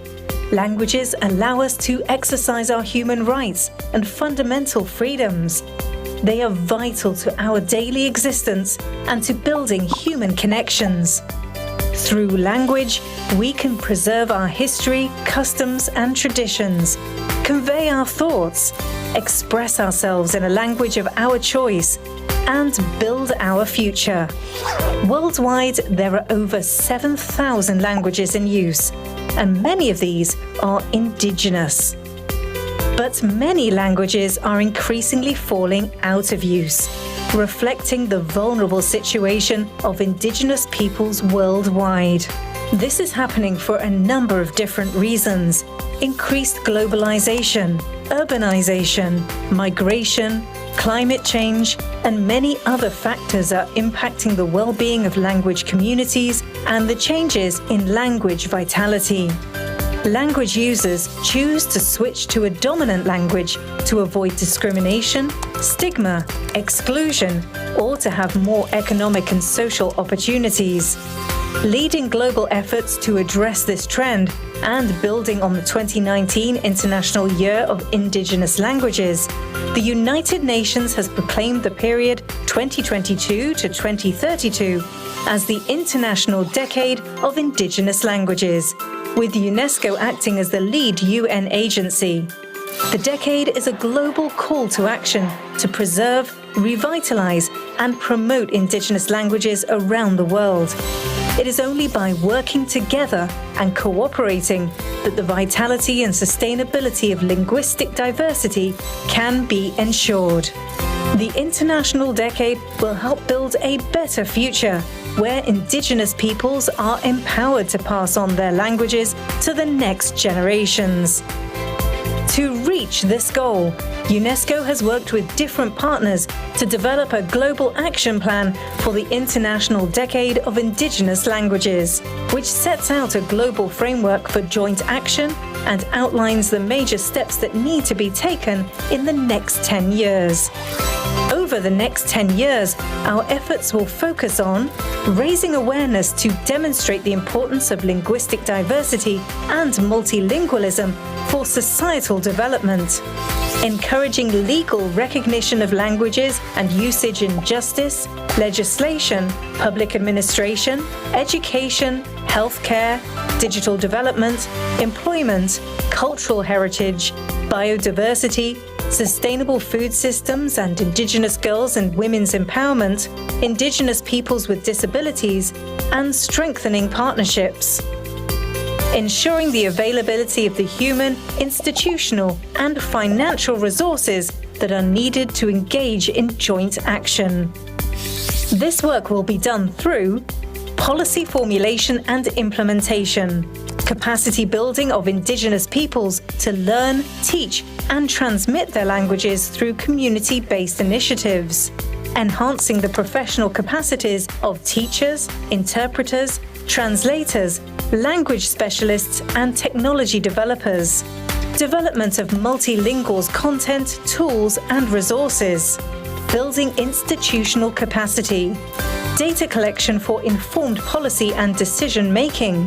Languages allow us to exercise our human rights and fundamental freedoms. They are vital to our daily existence and to building human connections. Through language, we can preserve our history, customs, and traditions, convey our thoughts, express ourselves in a language of our choice, and build our future. Worldwide, there are over 7,000 languages in use, and many of these are indigenous. But many languages are increasingly falling out of use, reflecting the vulnerable situation of Indigenous peoples worldwide. This is happening for a number of different reasons: increased globalization, urbanization, migration, climate change, and many other factors are impacting the well-being of language communities and the changes in language vitality. Language users choose to switch to a dominant language to avoid discrimination, stigma, exclusion, or to have more economic and social opportunities. Leading global efforts to address this trend and building on the 2019 International Year of Indigenous Languages, the United Nations has proclaimed the period 2022 to 2032 as the International Decade of Indigenous Languages, with UNESCO acting as the lead UN agency. The decade is a global call to action to preserve, revitalize, and promote Indigenous languages around the world. It is only by working together and cooperating that the vitality and sustainability of linguistic diversity can be ensured. The International Decade will help build a better future where Indigenous peoples are empowered to pass on their languages to the next generations. To reach this goal, UNESCO has worked with different partners to develop a global action plan for the International Decade of Indigenous Languages, which sets out a global framework for joint action and outlines the major steps that need to be taken in the next 10 years. Over the next 10 years, our efforts will focus on raising awareness to demonstrate the importance of linguistic diversity and multilingualism for societal development, encouraging legal recognition of languages and usage in justice, legislation, public administration, education, healthcare, digital development, employment, cultural heritage, biodiversity, sustainable food systems and Indigenous girls and women's empowerment, Indigenous peoples with disabilities, and strengthening partnerships. Ensuring the availability of the human, institutional, and financial resources that are needed to engage in joint action. This work will be done through policy formulation and implementation, capacity building of Indigenous peoples to learn, teach, and transmit their languages through community-based initiatives, enhancing the professional capacities of teachers, interpreters, translators, language specialists, and technology developers, development of multilingual content, tools, and resources, building institutional capacity, data collection for informed policy and decision-making,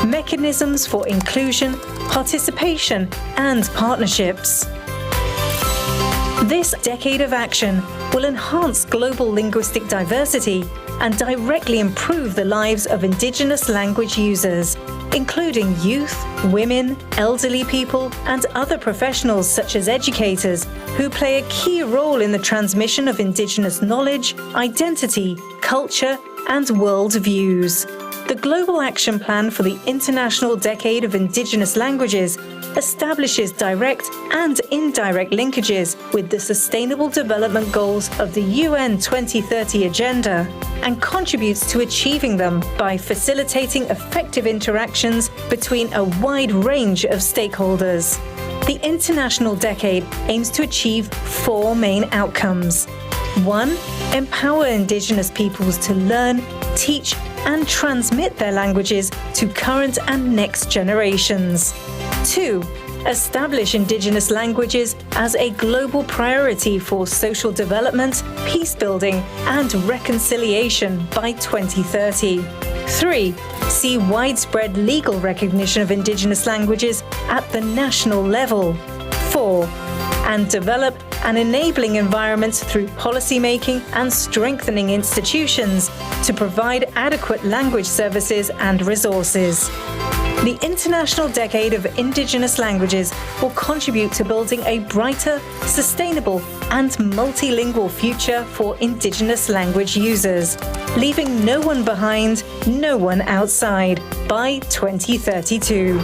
mechanisms for inclusion, participation, and partnerships. This decade of action will enhance global linguistic diversity and directly improve the lives of Indigenous language users, including youth, women, elderly people, and other professionals such as educators, who play a key role in the transmission of Indigenous knowledge, identity, culture, and world views. The Global Action Plan for the International Decade of Indigenous Languages establishes direct and indirect linkages with the Sustainable Development Goals of the UN 2030 Agenda and contributes to achieving them by facilitating effective interactions between a wide range of stakeholders. The International Decade aims to achieve 4 main outcomes. 1. Empower Indigenous peoples to learn, teach, and transmit their languages to current and next generations. 2. Establish Indigenous languages as a global priority for social development, peace building, and reconciliation by 2030. 3. See widespread legal recognition of Indigenous languages at the national level. 4. And develop an enabling environment through policymaking and strengthening institutions to provide adequate language services and resources. The International Decade of Indigenous Languages will contribute to building a brighter, sustainable, and multilingual future for Indigenous language users, leaving no one behind, no one outside by 2032.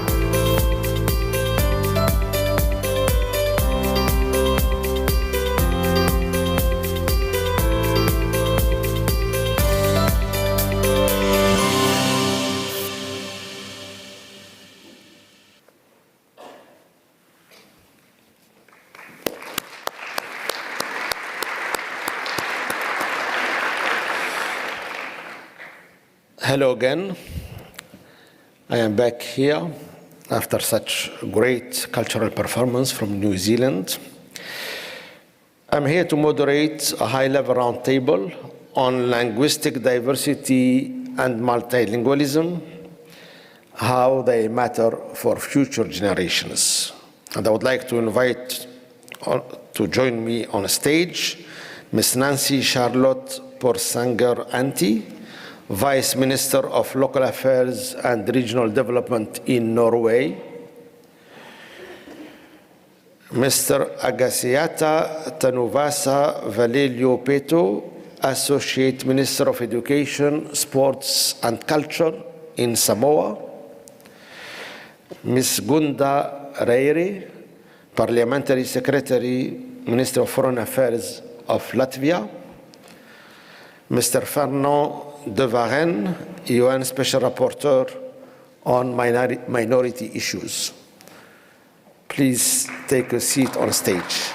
Hello again. I am back here after such great cultural performance from New Zealand. I'm here to moderate a high-level roundtable on linguistic diversity and multilingualism, how they matter for future generations. And I would like to invite to join me on stage Ms. Nancy Charlotte Porsanger-Anti, Vice Minister of Local Affairs and Regional Development in Norway, Mr. Agasiata Tanuvasa Valelio Peto, Associate Minister of Education, Sports and Culture in Samoa, Ms. Gunda Reire, Parliamentary Secretary, Minister of Foreign Affairs of Latvia, Mr. Fernand de Varenne, UN Special Rapporteur on minority issues. Please take a seat on stage.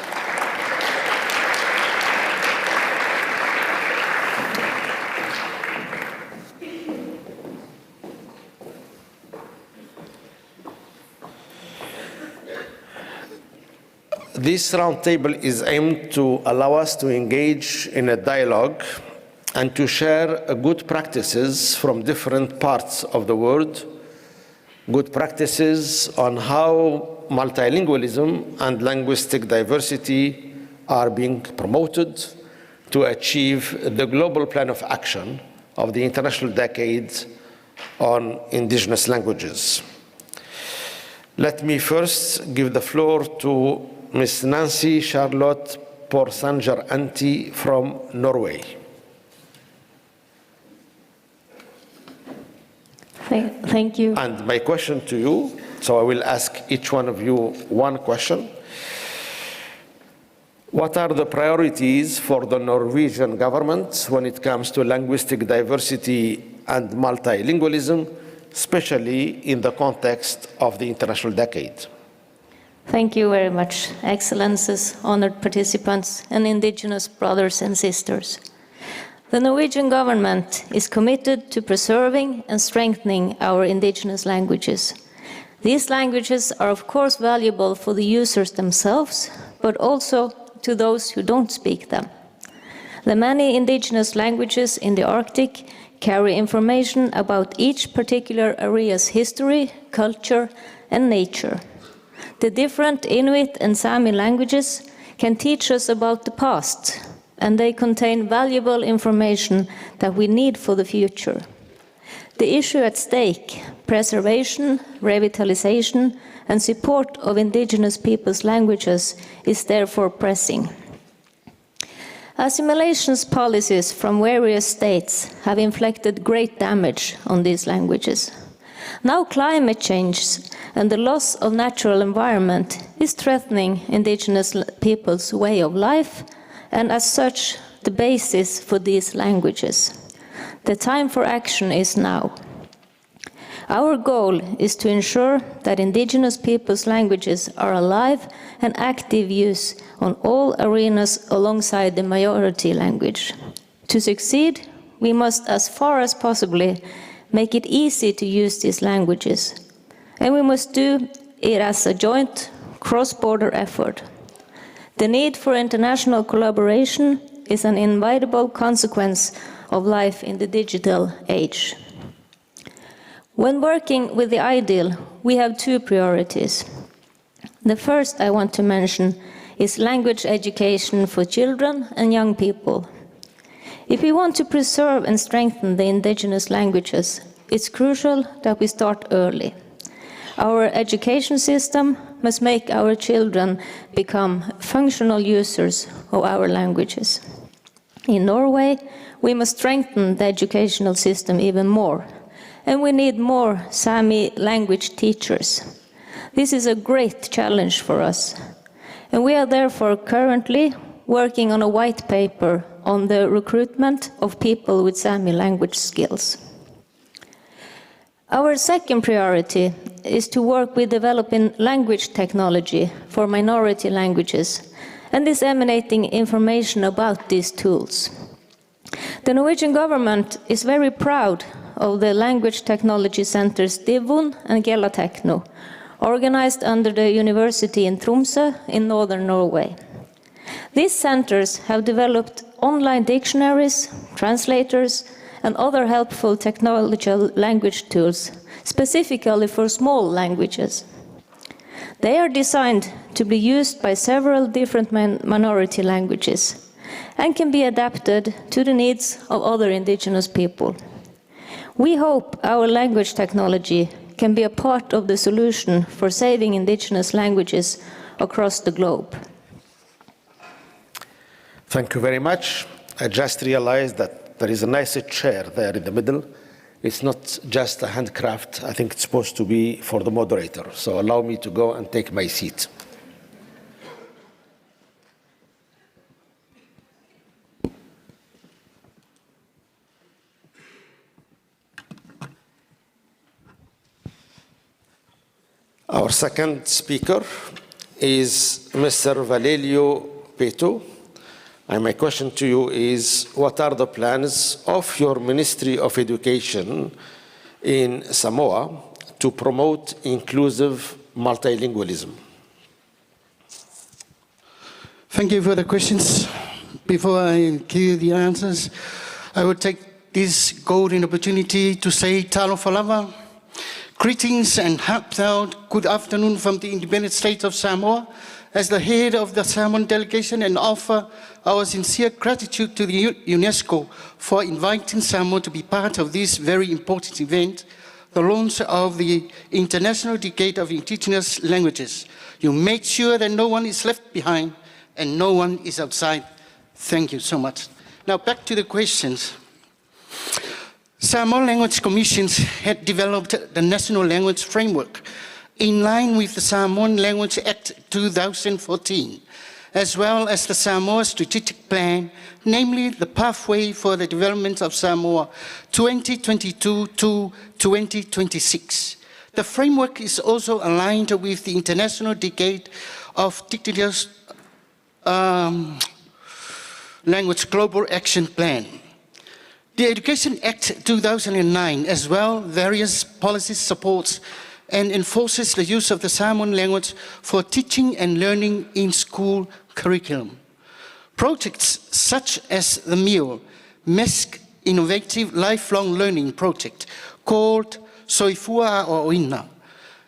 This roundtable is aimed to allow us to engage in a dialogue and to share good practices from different parts of the world, good practices on how multilingualism and linguistic diversity are being promoted to achieve the global plan of action of the International Decade on Indigenous Languages. Let me first give the floor to Ms. Nancy Charlotte Porsanger-Anti from Norway. Thank you. And my question to you, so I will ask each one of you one question. What are the priorities for the Norwegian government when it comes to linguistic diversity and multilingualism, especially in the context of the International Decade? Thank you very much, Excellencies, honored participants, and Indigenous brothers and sisters. The Norwegian government is committed to preserving and strengthening our Indigenous languages. These languages are of course valuable for the users themselves, but also to those who don't speak them. The many Indigenous languages in the Arctic carry information about each particular area's history, culture, and nature. The different Inuit and Sami languages can teach us about the past, and they contain valuable information that we need for the future. The issue at stake, preservation, revitalization, and support of indigenous peoples' languages is therefore pressing. Assimilations policies from various states have inflicted great damage on these languages. Now climate change and the loss of natural environment is threatening indigenous peoples' way of life, and as such, the basis for these languages. The time for action is now. Our goal is to ensure that indigenous peoples' languages are alive and active use on all arenas alongside the majority language. To succeed, we must, as far as possible, make it easy to use these languages, and we must do it as a joint cross-border effort. The need for international collaboration is an inevitable consequence of life in the digital age. When working with the IDIL, we have two priorities. The first I want to mention is language education for children and young people. If we want to preserve and strengthen the indigenous languages, it's crucial that we start early. Our education system must make our children become functional users of our languages. In Norway, we must strengthen the educational system even more, and we need more Sami language teachers. This is a great challenge for us, and we are therefore currently working on a white paper on the recruitment of people with Sami language skills. Our second priority is to work with developing language technology for minority languages and disseminating information about these tools. The Norwegian government is very proud of the language technology centers Divon and Gelatekno, organized under the University in Tromsø in northern Norway. These centers have developed online dictionaries, translators, and other helpful technological language tools, specifically for small languages. They are designed to be used by several different minority languages and can be adapted to the needs of other indigenous people. We hope our language technology can be a part of the solution for saving indigenous languages across the globe. Thank you very much. I just realized that there is a nice chair there in the middle. It's not just a handcraft. I think it's supposed to be for the moderator. So allow me to go and take my seat. Our second speaker is Mr. Valerio Peto. And my question to you is, what are the plans of your Ministry of Education in Samoa to promote inclusive multilingualism? Thank you for the questions. Before I give you the answers, I would take this golden opportunity to say talofa lava. Greetings and heartfelt good afternoon from the independent state of Samoa. As the head of the Samoan delegation, and offer our sincere gratitude to the UNESCO for inviting Samoa to be part of this very important event, the launch of the International Decade of Indigenous Languages. You made sure that no one is left behind and no one is outside. Thank you so much. Now back to the questions. Samoan Language Commissions had developed the National Language Framework in line with the Samoan Language Act 2014, as well as the Samoa Strategic Plan, namely the Pathway for the Development of Samoa 2022-2026. The framework is also aligned with the International Decade of Indigenous Language Global Action Plan. The Education Act 2009, as well, various policy supports and enforces the use of the Samoan language for teaching and learning in school curriculum. Projects such as the MEAL, MESC Innovative Lifelong Learning Project, called Soifua o Oina.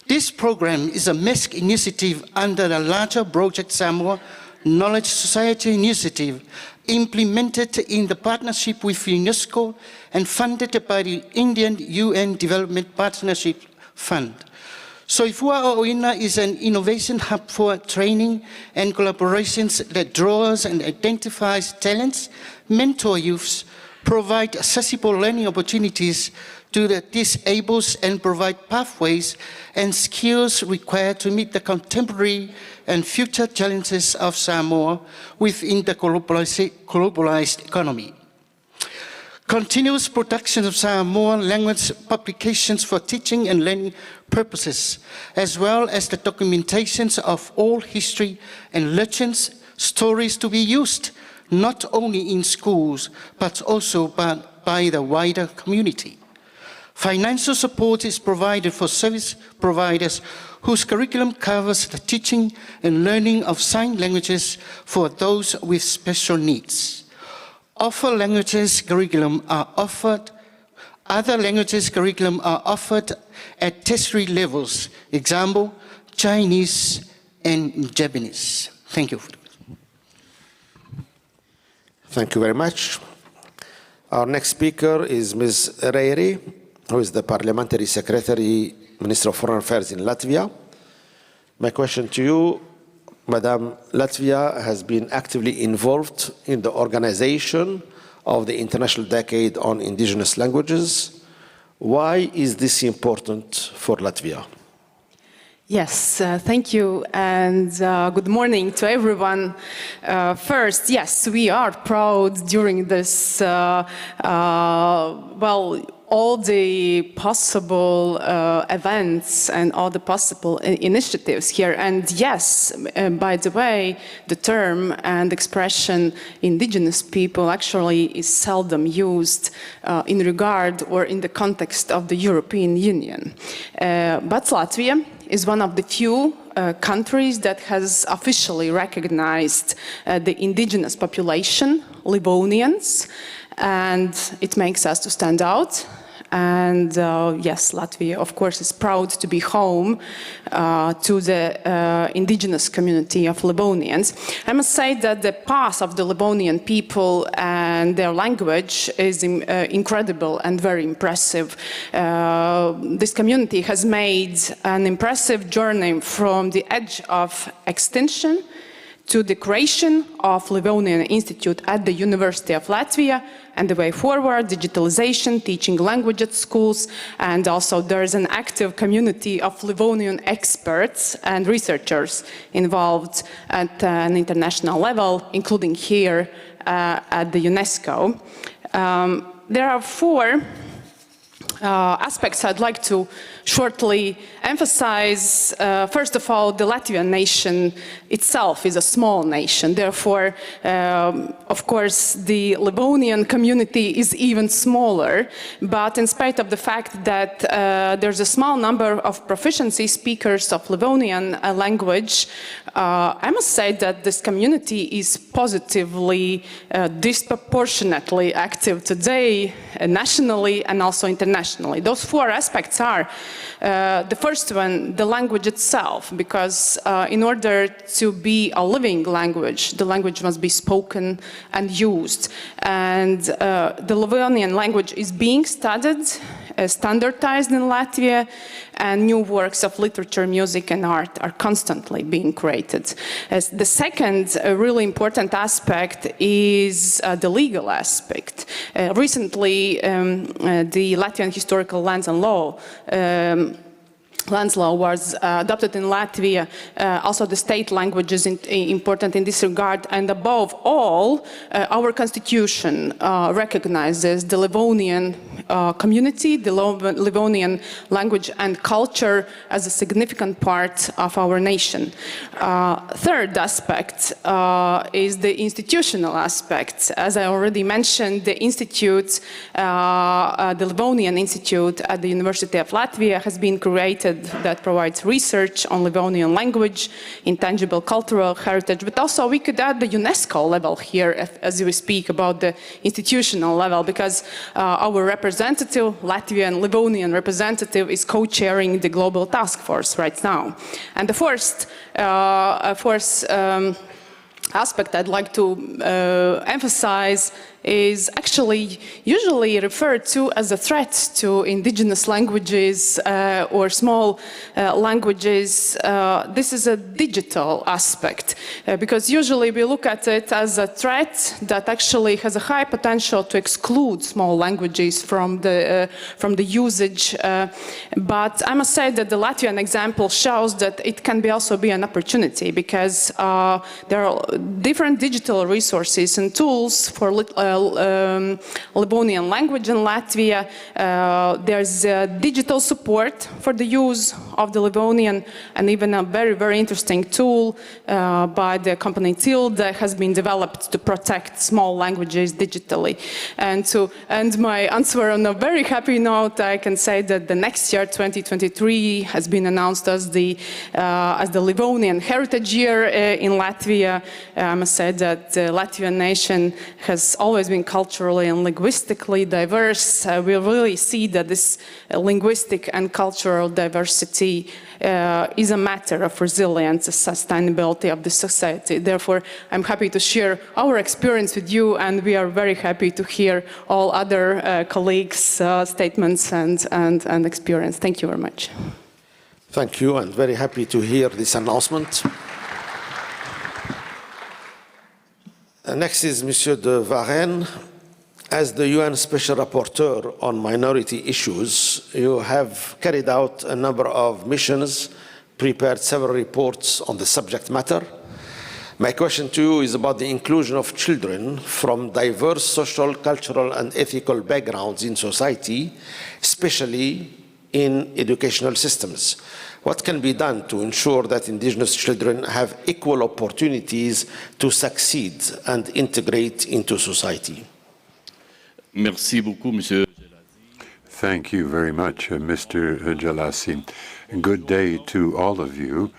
This program is a MESC initiative under the larger Project Samoa Knowledge Society initiative implemented in the partnership with UNESCO and funded by the Indian UN Development Partnership Fund. Soifua Oina is an innovation hub for training and collaborations that draws and identifies talents, mentor youths, provide accessible learning opportunities to the disabled and provide pathways and skills required to meet the contemporary and future challenges of Samoa within the globalized economy. Continuous production of Samoan language publications for teaching and learning purposes, as well as the documentations of all history and legends, stories to be used not only in schools, but also by the wider community. Financial support is provided for service providers whose curriculum covers the teaching and learning of sign languages for those with special needs. Other languages curriculum are offered at tertiary levels, example, Chinese and Japanese. Thank you. Thank you very much. Our next speaker is Ms. Reiri, who is the Parliamentary Secretary, Minister of Foreign Affairs in Latvia. My question to you, Madam, Latvia has been actively involved in the organization of the International Decade on Indigenous Languages. Why is this important for Latvia? Yes, thank you, and good morning to everyone. First, yes, we are proud during this, all the possible events and all the possible initiatives here. And yes, by the way, the term and expression indigenous people actually is seldom used in regard or in the context of the European Union. But Latvia is one of the few countries that has officially recognized the indigenous population, Livonians, and it makes us to stand out. And yes, Latvia, of course, is proud to be home to the indigenous community of Livonians. I must say that the path of the Livonian people and their language is incredible and very impressive. This community has made an impressive journey from the edge of extinction to the creation of Livonian Institute at the University of Latvia, and the way forward, digitalization, teaching language at schools, and also there is an active community of Livonian experts and researchers involved at an international level, including here at the UNESCO. There are four aspects I'd like to shortly emphasize. First of all, the Latvian nation itself is a small nation. Therefore, of course, the Livonian community is even smaller. But in spite of the fact that there's a small number of proficiency speakers of Livonian language, I must say that this community is positively, disproportionately active today, nationally and also internationally. Those four aspects are the first one, the language itself, because in order to be a living language, the language must be spoken and used. And the Livonian language is being studied, standardized in Latvia, and new works of literature, music, and art are constantly being created. The second really important aspect is the legal aspect. Recently, the Latvian Historical Lands and Law Lands law was adopted in Latvia. Also the state language is important in this regard. And above all, our constitution recognizes the Livonian community, the Livonian language and culture as a significant part of our nation. Third aspect is the institutional aspect. As I already mentioned, the institute, the Livonian Institute at the University of Latvia has been created that provides research on Livonian language, intangible cultural heritage, but also we could add the UNESCO level here as we speak about the institutional level, because our representative, Latvian Livonian representative, is co-chairing the global task force right now. And the fourth aspect I'd like to emphasize is actually usually referred to as a threat to indigenous languages or small languages. This is a digital aspect because usually we look at it as a threat that actually has a high potential to exclude small languages from the usage. But I must say that the Latvian example shows that it can also be an opportunity because there are different digital resources and tools for Livonian language in Latvia. There's digital support for the use of the Livonian, and even a very, very interesting tool by the company IDIL that has been developed to protect small languages digitally. And to end my answer on a very happy note, I can say that the next year, 2023, has been announced as the Livonian Heritage Year in Latvia. I must say that the Latvian nation has always been culturally and linguistically diverse. We really see that this linguistic and cultural diversity is a matter of resilience and sustainability of the society. Therefore, I'm happy to share our experience with you, and we are very happy to hear all other colleagues' statements and experience. Thank you very much. Thank you, and very happy to hear this announcement. Next is Monsieur de Varenne. As the UN Special Rapporteur on minority issues, you have carried out a number of missions, prepared several reports on the subject matter. My question to you is about the inclusion of children from diverse social, cultural, and ethical backgrounds in society, especially in educational systems. What can be done to ensure that indigenous children have equal opportunities to succeed and integrate into society? Merci beaucoup, Monsieur. Thank you very much, Mr. Jalassi. Good day to all of you.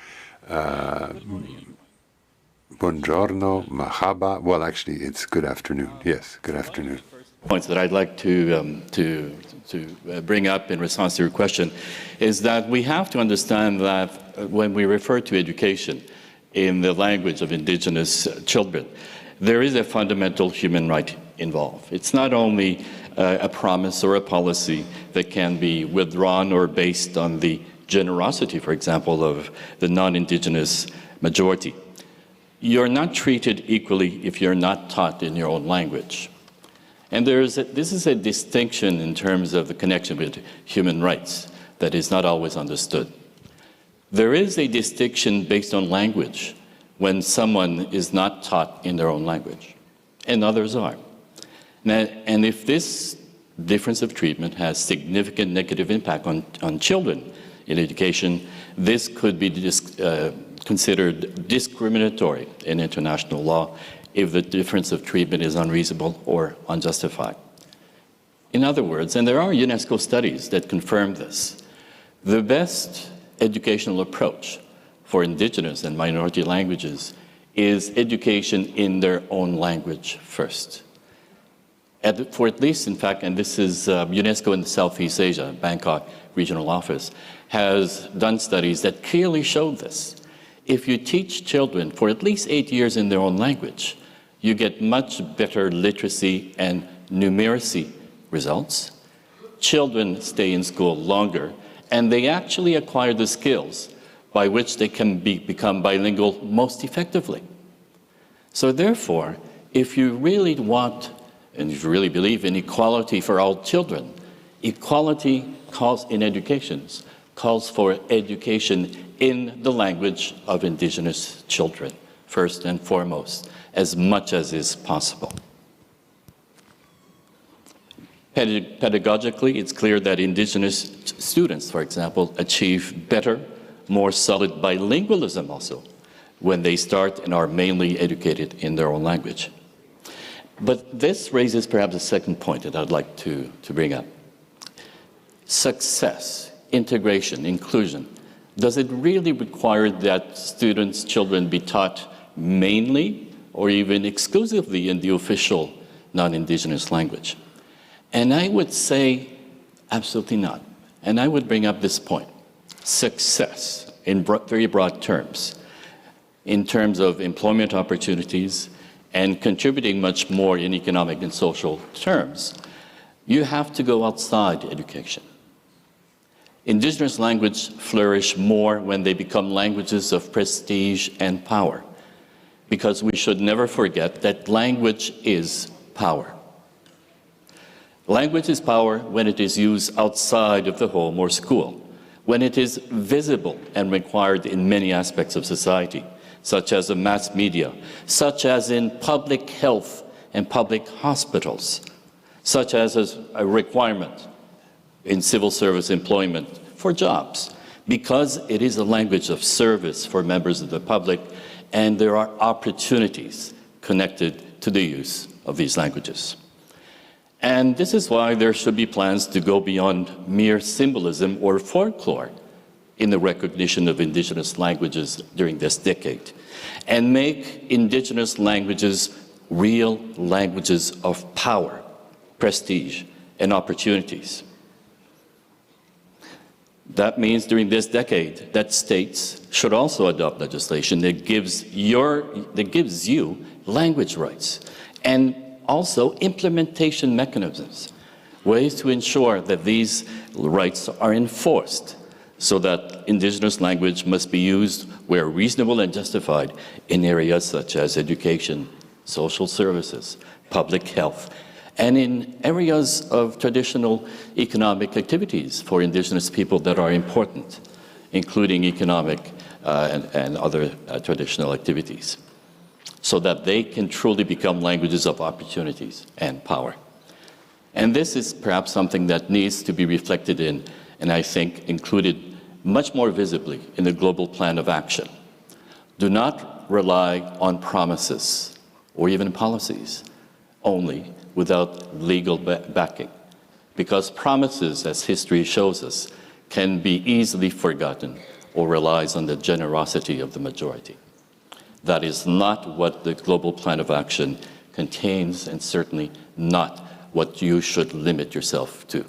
Buongiorno, mahaba. Well, actually, it's good afternoon. Yes, good afternoon. Points that I'd like to bring up in response to your question is that we have to understand that when we refer to education in the language of indigenous children, there is a fundamental human right involved. It's not only a promise or a policy that can be withdrawn or based on the generosity, for example, of the non-indigenous majority. You're not treated equally if you're not taught in your own language. And this is a distinction in terms of the connection with human rights that is not always understood. There is a distinction based on language when someone is not taught in their own language, and others are. And if this difference of treatment has significant negative impact on children in education, this could be considered discriminatory in international law if the difference of treatment is unreasonable or unjustified. In other words, and there are UNESCO studies that confirm this, the best educational approach for indigenous and minority languages is education in their own language first. For at least, in fact, and this is UNESCO in Southeast Asia, Bangkok Regional Office, has done studies that clearly show this. If you teach children for at least 8 years in their own language, you get much better literacy and numeracy results. Children stay in school longer, and they actually acquire the skills by which they can become bilingual most effectively. So therefore, if you really want, and if you really believe in equality for all children, equality in education calls for education in the language of indigenous children, first and foremost, as much as is possible. Pedagogically, it's clear that indigenous students, for example, achieve better, more solid bilingualism also when they start and are mainly educated in their own language. But this raises perhaps a second point that I'd like to bring up. Success, integration, inclusion. Does it really require that students, children be taught mainly or even exclusively in the official non-indigenous language? And I would say absolutely not. And I would bring up this point. Success, in very broad terms, in terms of employment opportunities and contributing much more in economic and social terms, you have to go outside education. Indigenous languages flourish more when they become languages of prestige and power, because we should never forget that language is power. Language is power when it is used outside of the home or school, when it is visible and required in many aspects of society, such as the mass media, such as in public health and public hospitals, such as a requirement in civil service employment for jobs, because it is a language of service for members of the public, and there are opportunities connected to the use of these languages. And this is why there should be plans to go beyond mere symbolism or folklore in the recognition of indigenous languages during this decade, and make indigenous languages real languages of power, prestige, and opportunities. That means during this decade that states should also adopt legislation that gives you language rights, and also implementation mechanisms, ways to ensure that these rights are enforced, so that indigenous language must be used where reasonable and justified in areas such as education, social services, public health, and in areas of traditional economic activities for indigenous people that are important, including economic and other traditional activities, so that they can truly become languages of opportunities and power. And this is perhaps something that needs to be reflected in, and I think included much more visibly in the global plan of action. Do not rely on promises or even policies only without legal backing, because promises, as history shows us, can be easily forgotten or relies on the generosity of the majority. That is not what the global plan of action contains, and certainly not what you should limit yourself to.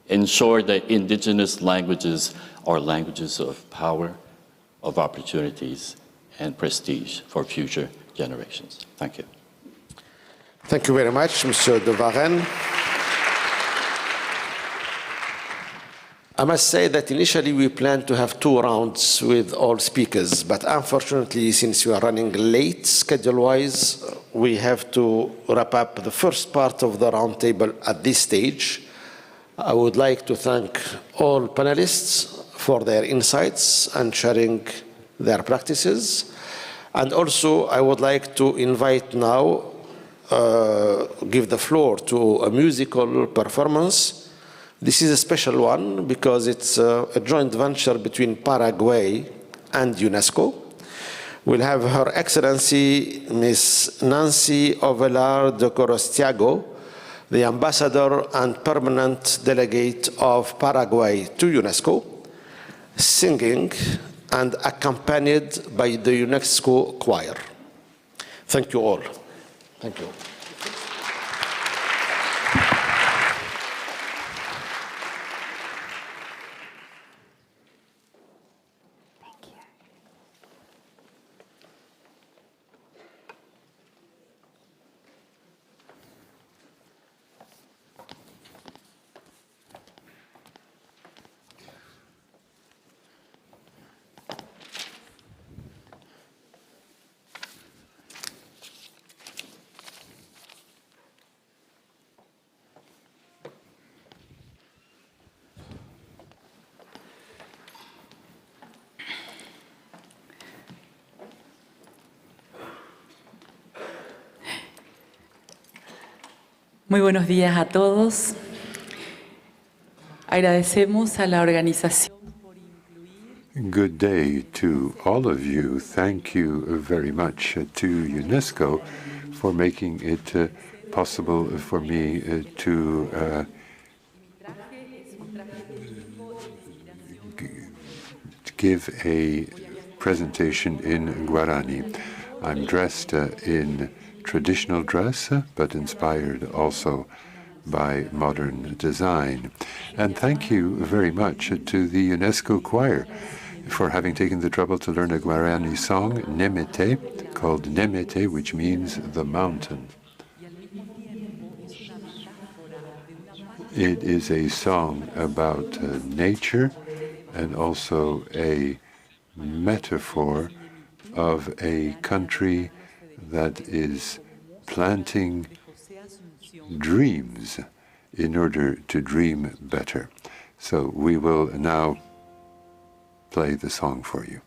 Ensure that indigenous languages are languages of power, of opportunities, and prestige for future generations. Thank you. Thank you very much, Monsieur de Varenne. I must say that initially we planned to have 2 rounds with all speakers, but unfortunately, since we are running late schedule-wise, we have to wrap up the first part of the roundtable at this stage. I would like to thank all panelists for their insights and sharing their practices. And also, I would like to invite now, give the floor to a musical performance. This is a special one because it's a joint venture between Paraguay and UNESCO. We'll have Her Excellency Ms. Nancy Ovelar de Corostiago, the Ambassador and Permanent Delegate of Paraguay to UNESCO, singing and accompanied by the UNESCO choir. Thank you all. Thank you. Muy buenos días a todos. Agradecemos a la organización. Good day to all of you. Thank you very much to UNESCO for making it possible for me to give a presentation in Guarani. I'm dressed in traditional dress, but inspired also by modern design. And thank you very much to the UNESCO choir. for having taken the trouble to learn a Guarani song, Nemete, called Nemete, which means the mountain. It is a song about nature and also a metaphor of a country that is planting dreams in order to dream better. So we will now play the song for you.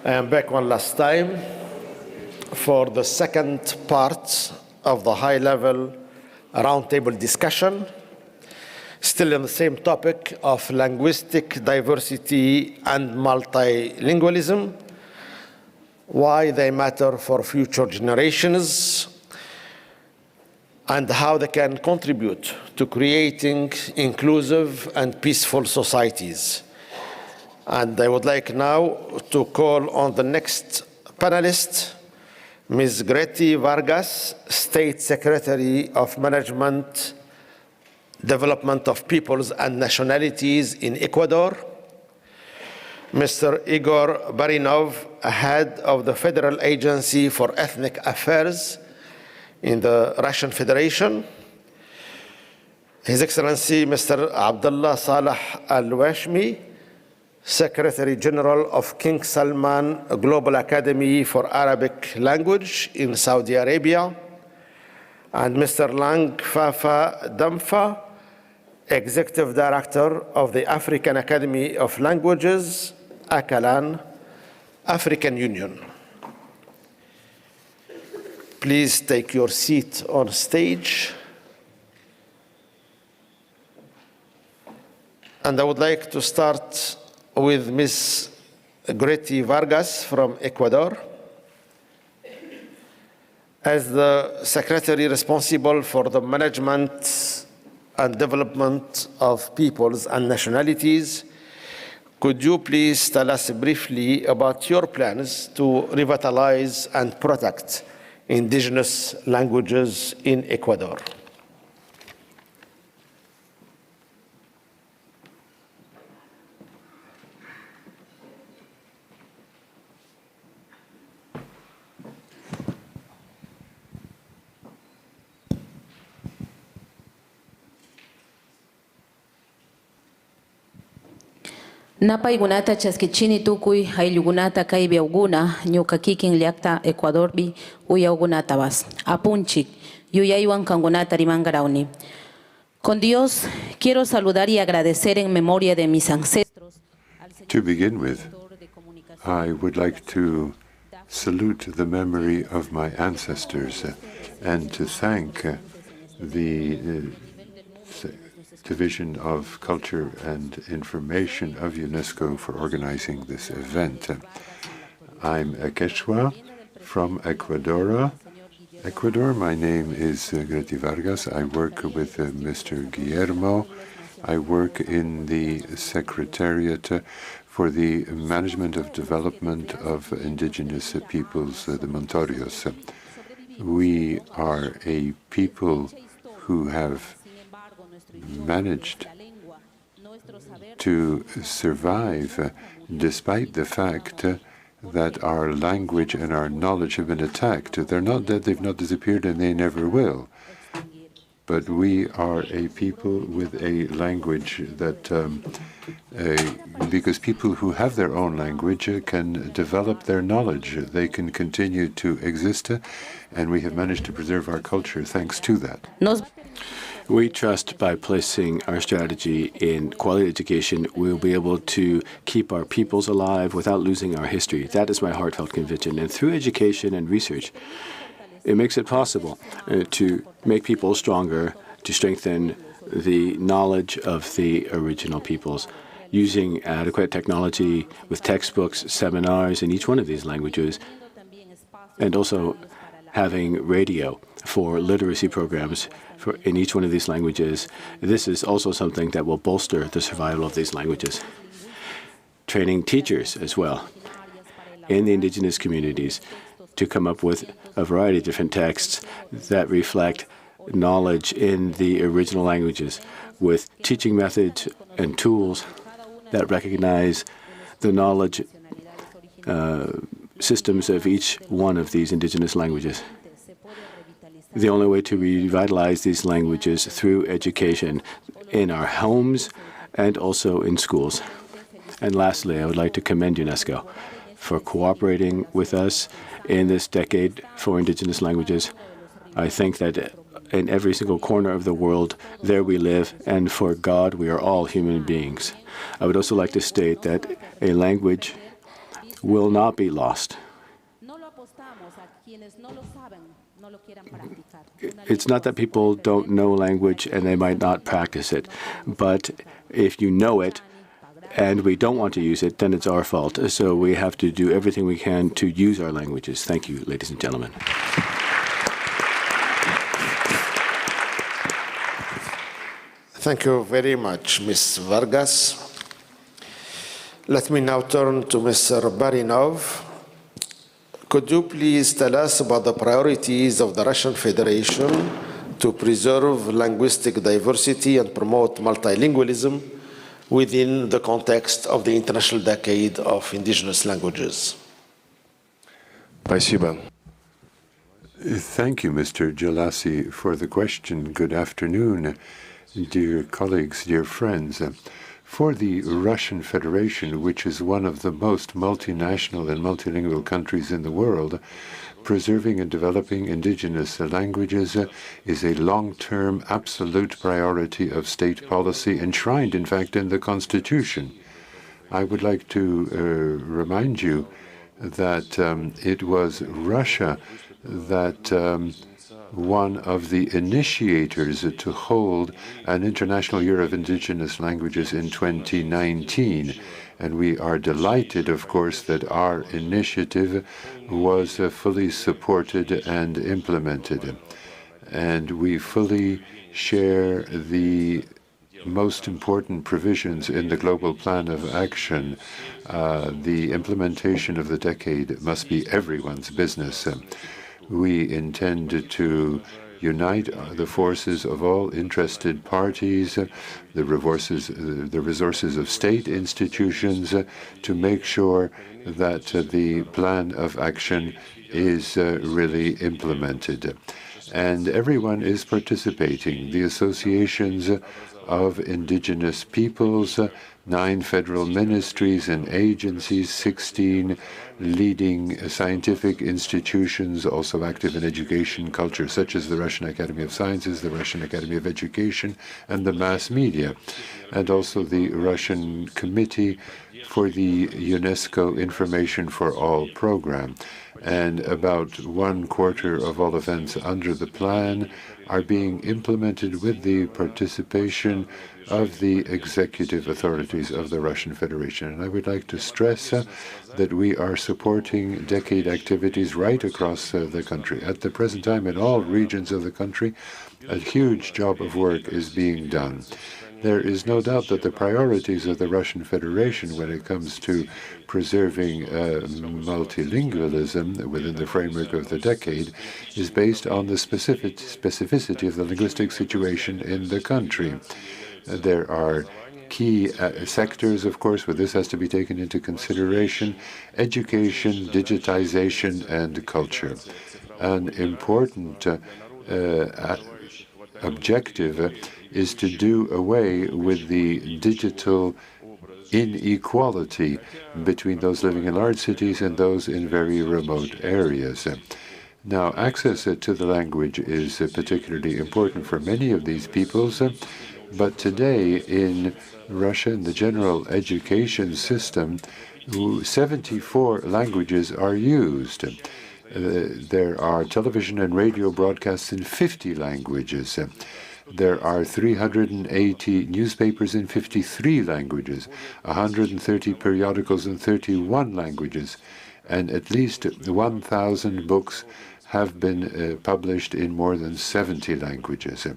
I am back one last time for the second part of the high-level roundtable discussion, still on the same topic of linguistic diversity and multilingualism, why they matter for future generations, and how they can contribute to creating inclusive and peaceful societies. And I would like now to call on the next panelist, Ms. Greti Vargas, State Secretary of Management, Development of Peoples and Nationalities in Ecuador, Mr. Igor Barinov, head of the Federal Agency for Ethnic Affairs in the Russian Federation, His Excellency Mr. Abdullah Salah Al-Washmi, Secretary General of King Salman Global Academy for Arabic Language in Saudi Arabia, and Mr. Lang Fafa Damfa, Executive Director of the African Academy of Languages, ACALAN, African Union. Please take your seat on stage. And I would like to start with Ms. Greti Vargas from Ecuador. As the Secretary responsible for the management and development of peoples and nationalities, could you please tell us briefly about your plans to revitalize and protect indigenous languages in Ecuador? Napa igunata chaskichini tukui hayugunata kaibia uguna nyuka kikin liakta Ecuadorbi uya ugunata bas. Apunchik, yuyayuan kangunata rimangarauni. Con Dios, quiero saludar y agradecer en memoria de mis ancestros. To begin with, I would like to salute the memory of my ancestors and to thank the Division of Culture and Information of UNESCO for organizing this event. I'm a Quechua from Ecuador. My name is Greti Vargas. I work with Mr. Guillermo. I work in the Secretariat for the Management of Development of Indigenous Peoples, the Montorios. We are a people who have managed to survive despite the fact that our language and our knowledge have been attacked. They're not dead, they've not disappeared, and they never will. But we are a people with a language that, because people who have their own language can develop their knowledge, they can continue to exist, and we have managed to preserve our culture thanks to that. We trust by placing our strategy in quality education, we'll be able to keep our peoples alive without losing our history. That is my heartfelt conviction. And through education and research, it makes it possible to make people stronger, to strengthen the knowledge of the original peoples, using adequate technology with textbooks, seminars in each one of these languages, and also having radio for literacy programs in each one of these languages. This is also something that will bolster the survival of these languages. Training teachers as well in the indigenous communities to come up with a variety of different texts that reflect knowledge in the original languages with teaching methods and tools that recognize the knowledge systems of each one of these indigenous languages. The only way to revitalize these languages through education in our homes and also in schools. And lastly, I would like to commend UNESCO for cooperating with us in this decade for indigenous languages. I think that in every single corner of the world, there we live, and for God, we are all human beings. I would also like to state that a language will not be lost. It's not that people don't know language and they might not practice it, but if you know it and we don't want to use it, then it's our fault. So we have to do everything we can to use our languages. Thank you, ladies and gentlemen. Thank you very much, Ms. Vargas. Let me now turn to Mr. Barinov. Could you please tell us about the priorities of the Russian Federation to preserve linguistic diversity and promote multilingualism within the context of the International Decade of Indigenous Languages? Thank you, Mr. Gelasi, for the question. Good afternoon, dear colleagues, dear friends. For the Russian Federation, which is one of the most multinational and multilingual countries in the world, preserving and developing indigenous languages is a long-term absolute priority of state policy, enshrined, in fact, in the Constitution. I would like to remind you that it was Russia that one of the initiators to hold an International Year of Indigenous Languages in 2019. And we are delighted, of course, that our initiative was fully supported and implemented. And we fully share the most important provisions in the Global Plan of Action. The implementation of the decade must be everyone's business. We intend to unite the forces of all interested parties, the resources of state institutions, to make sure that the plan of action is really implemented. And everyone is participating. The associations of indigenous peoples, 9 federal ministries and agencies, 16 leading scientific institutions, also active in education culture, such as the Russian Academy of Sciences, the Russian Academy of Education, and the mass media, and also the Russian Committee for the UNESCO Information for All program. And about 1/4 of all events under the plan are being implemented with the participation of the executive authorities of the Russian Federation. And I would like to stress that we are supporting decade activities right across the country. At the present time, in all regions of the country, a huge job of work is being done. There is no doubt that the priorities of the Russian Federation when it comes to preserving multilingualism within the framework of the decade is based on the specificity of the linguistic situation in the country. There are key sectors, of course, where this has to be taken into consideration: education, digitization, and culture. An important objective is to do away with the digital inequality between those living in large cities and those in very remote areas. Now, access to the language is particularly important for many of these peoples, but today in Russia, in the general education system, 74 languages are used. There are television and radio broadcasts in 50 languages. There are 380 newspapers in 53 languages, 130 periodicals in 31 languages, and at least 1,000 books have been published in more than 70 languages.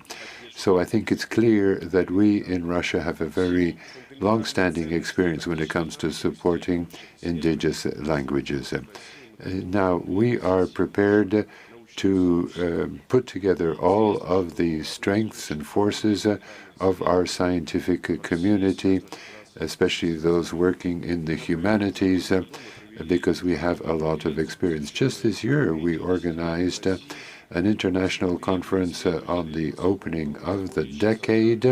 So I think it's clear that we in Russia have a very long-standing experience when it comes to supporting indigenous languages. Now, we are prepared to put together all of the strengths and forces of our scientific community, especially those working in the humanities, because we have a lot of experience. Just this year, we organized an international conference on the opening of the decade.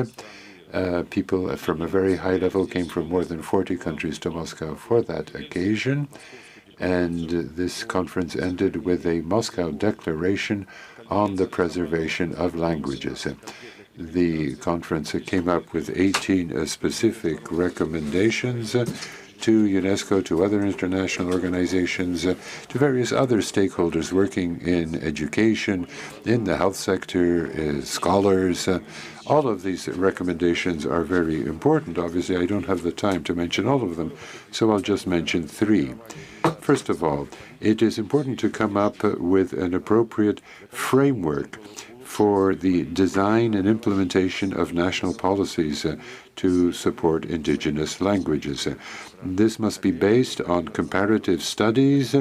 People from a very high level came from more than 40 countries to Moscow for that occasion. And this conference ended with a Moscow Declaration on the preservation of languages. The conference came up with 18 specific recommendations to UNESCO, to other international organizations, to various other stakeholders working in education, in the health sector, scholars. All of these recommendations are very important. Obviously, I don't have the time to mention all of them, so I'll just mention three. First of all, it is important to come up with an appropriate framework for the design and implementation of national policies to support indigenous languages. This must be based on comparative studies,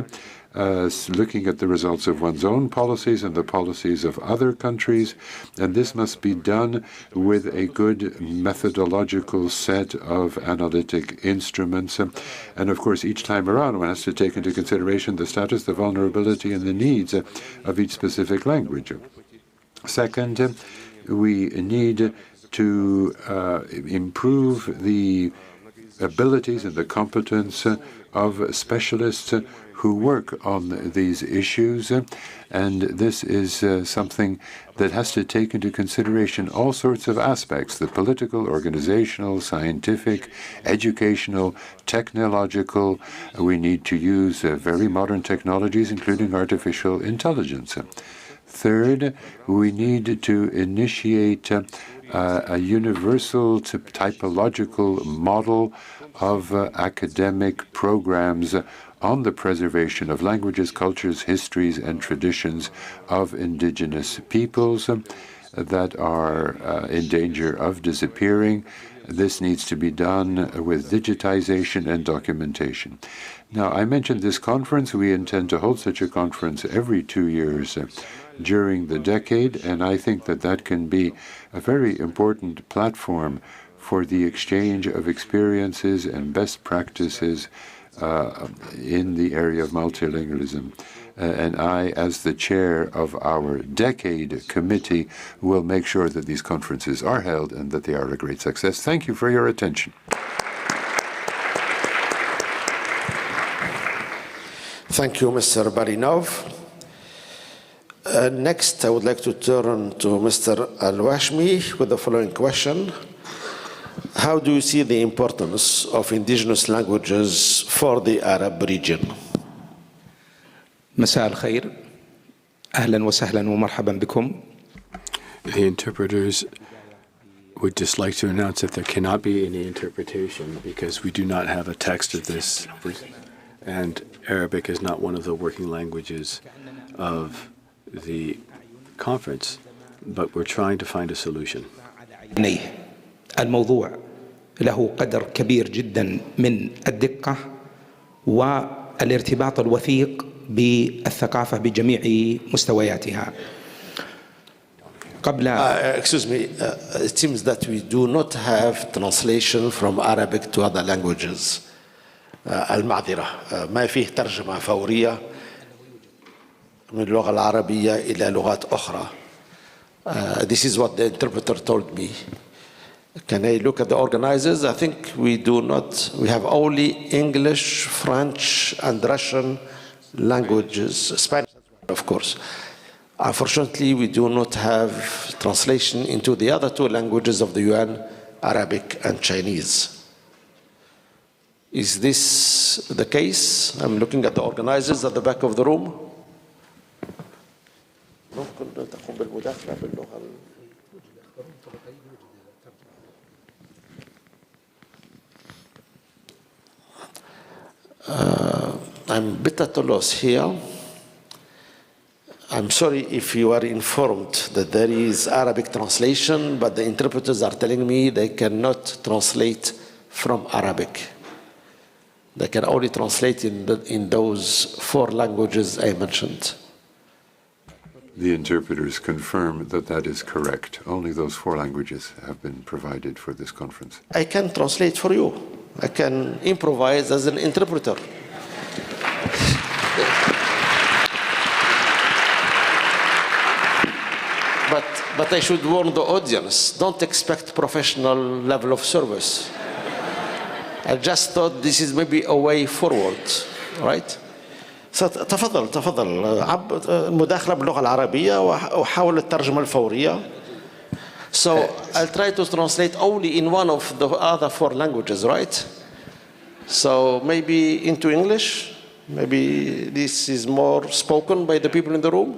looking at the results of one's own policies and the policies of other countries, and this must be done with a good methodological set of analytic instruments. And of course, each time around, one has to take into consideration the status, the vulnerability, and the needs of each specific language. Second, we need to improve the abilities and the competence of specialists who work on these issues, and this is something that has to take into consideration all sorts of aspects: the political, organizational, scientific, educational, technological. We need to use very modern technologies, including artificial intelligence. Third, we need to initiate a universal typological model of academic programs on the preservation of languages, cultures, histories, and traditions of indigenous peoples that are in danger of disappearing. This needs to be done with digitization and documentation. Now, I mentioned this conference. We intend to hold such a conference every 2 years during the decade, and I think that that can be a very important platform for the exchange of experiences and best practices in the area of multilingualism. And I, as the chair of our decade committee, will make sure that these conferences are held and that they are a great success. Thank you for your attention. Thank you, Mr. Barinov. Next, I would like to turn to Mr. Al-Washmi with the following question. How do you see the importance of indigenous languages for the Arab region? مساء الخير. أهلا وسهلا ومرحبا بكم. The interpreters would just like to announce that there cannot be any interpretation because we do not have a text of this, and Arabic is not one of the working languages of the conference, but we're trying to find a solution. الموضوع له قدر كبير جدا من الدقة والارتباط الوثيق بالثقافة بجميع مستوياتها. Excuse me, it seems that we do not have translation from Arabic to other languages. المعذرة، ما فيه ترجمة فورية من اللغة العربية إلى لغات أخرى. This is what the interpreter told me. Can I look at the organizers? I think we do not. We have only English, French, and Russian languages, Spanish, of course. Unfortunately, we do not have translation into the other two languages of the UN, Arabic and Chinese. Is this the case? I'm looking at the organizers at the back of the room. I'm a bit at a loss here. I'm sorry if you are informed that there is Arabic translation, but the interpreters are telling me they cannot translate from Arabic. They can only translate in those 4 languages I mentioned. The interpreters confirm that that is correct. Only those 4 languages have been provided for this conference. I can translate for you. I can improvise as an interpreter. But I should warn the audience, don't expect professional level of service. I just thought this is maybe a way forward, right? تفضل مداخلة باللغة العربية وحاول الترجمة الفورية. So I'll try to translate only in one of the other 4 languages, right? So maybe into English, maybe this is more spoken by the people in the room.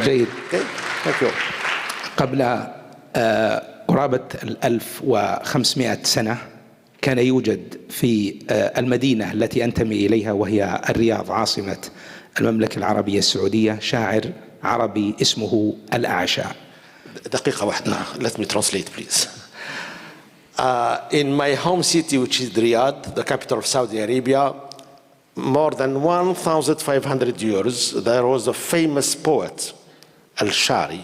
جيد. Okay, thank you. قبل قرابة 1500 سنة كان يوجد في المدينة التي أنتمي إليها وهي الرياض عاصمة المملكة العربية السعودية شاعر عربي اسمه الأعشى. دقيقة واحدة. Let me translate, please. In my home city, which is Riyadh, the capital of Saudi Arabia, more than 1,500 years, there was a famous poet, Al-Shari.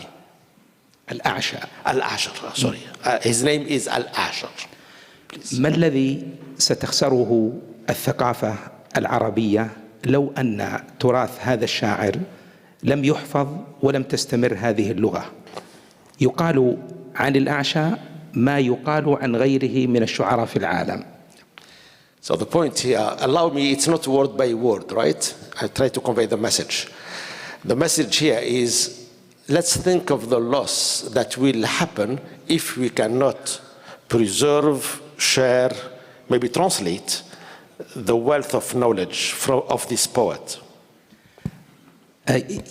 الأعشى. Al-Ashar, sorry. His name is Al-Ashar. ما الذي ستخسره الثقافة العربية لو أن تراث هذا الشاعر لم يحفظ ولم تستمر هذه اللغة؟ يقال عن الأعشى ما يقال عن غيره من الشعراء في العالم. So the point here, allow me, it's not word by word, right? I try to convey the message. The message here is, let's think of the loss that will happen if we cannot preserve, share, maybe translate the wealth of knowledge of this poet.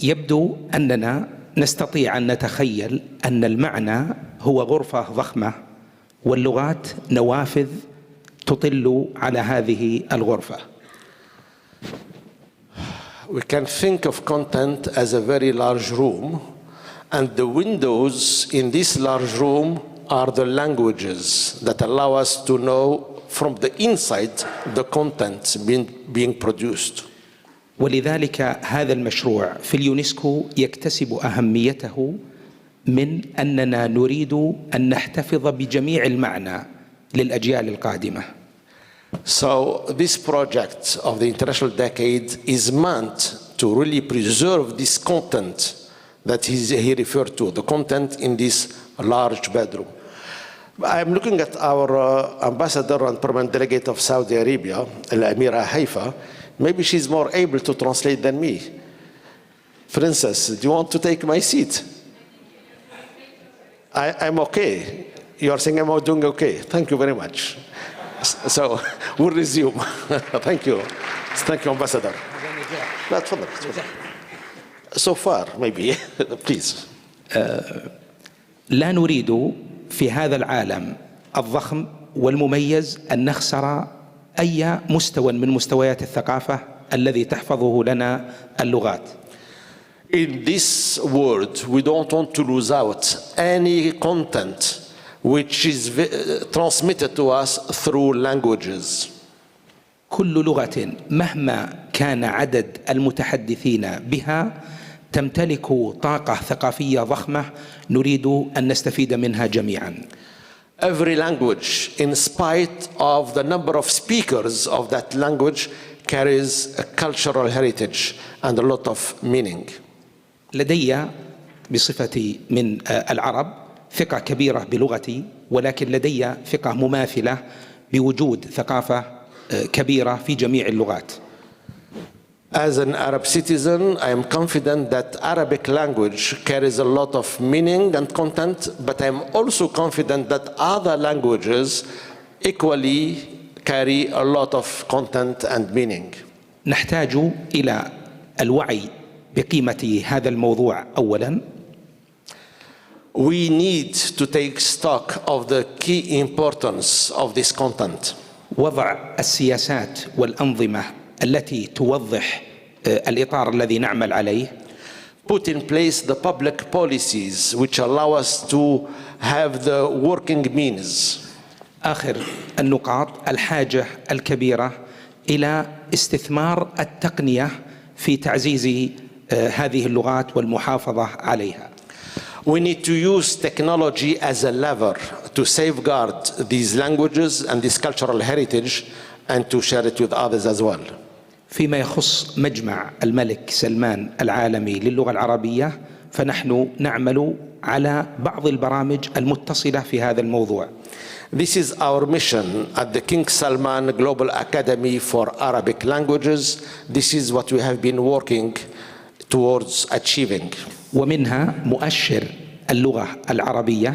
يبدو أننا نستطيع أن نتخيل أن المعنى هو غرفة ضخمة واللغات نوافذ تطل على هذه الغرفة. We can think of content as a very large room, and the windows in this large room are the languages that allow us to know from the inside the content being produced. ولذلك هذا المشروع في اليونسكو يكتسب أهميته من أننا نريد أن نحتفظ بجميع المعنى للأجيال القادمة. So this project of the International Decade is meant to really preserve this content that he referred to, the content in this large bedroom. I'm looking at our ambassador and permanent delegate of Saudi Arabia, Al-Amira Haifa. Maybe she's more able to translate than me. Princess, do you want to take my seat? I'm okay. You are saying I'm doing okay. Thank you very much. So we'll resume. Thank you. Thank you, Ambassador. So far, maybe. Please. لا نريد في هذا العالم الضخم والمميز أن نخسر أي مستوى من مستويات الثقافة الذي تحفظه لنا اللغات. In this world, we don't want to lose out any content which is transmitted to us through languages. كل لغة مهما كان عدد المتحدثين بها تمتلك طاقة ثقافية ضخمة نريد أن نستفيد منها جميعا. Every language, in spite of the number of speakers of that language, carries a cultural heritage and a lot of meaning. لدي بصفتي من العرب ثقة كبيرة بلغتي، ولكن لدي ثقة مماثلة بوجود ثقافة كبيرة في جميع اللغات. As an Arab citizen, I am confident that Arabic language carries a lot of meaning and content, but I am also confident that other languages equally carry a lot of content and meaning. نحتاج إلى الوعي بقيمة هذا الموضوع أولاً. We need to take stock of the key importance of this content. وضع السياسات والأنظمة التي توضح الإطار الذي نعمل عليه. Put in place the public policies which allow us to have the working means. آخر النقاط الحاجة الكبيرة إلى استثمار التقنية في تعزيز هذه اللغات والمحافظة عليها. We need to use technology as a lever to safeguard these languages and this cultural heritage and to share it with others as well. فيما يخص مجمع الملك سلمان العالمي للغة العربية فنحن نعمل على بعض البرامج المتصلة في هذا الموضوع. This is our mission at the King Salman Global Academy for Arabic Languages. This is what we have been working towards achieving. ومنها مؤشر اللغة العربية.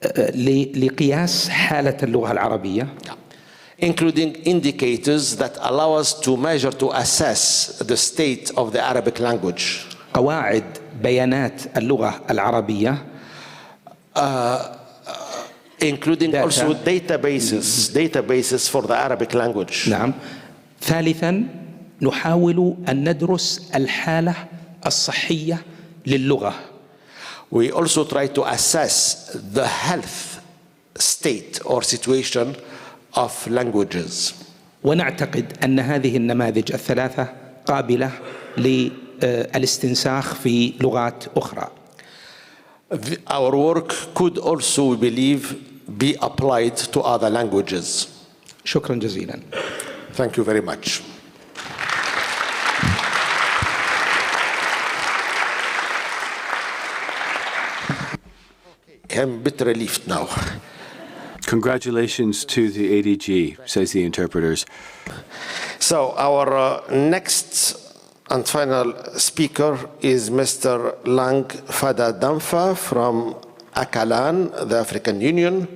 لقياس حالة اللغة العربية. Including indicators that allow us to measure, to assess the state of the Arabic language. قواعد بيانات اللغة العربية. Including also databases for the Arabic language. نعم. ثالثاً نحاول أن ندرس الحالة الصحية للغة. We also try to assess the health state or situation of languages. ونعتقد أن هذه النماذج الثلاثة قابلة للاستنساخ في لغات أخرى. Our work could also, we believe, be applied to other languages. شكرا جزيلا. Thank you very much. I'm a bit relieved now. Congratulations to the ADG, says the interpreters. So our next and final speaker is Mr. Lang Fada Damfa from Akalan, the African Union.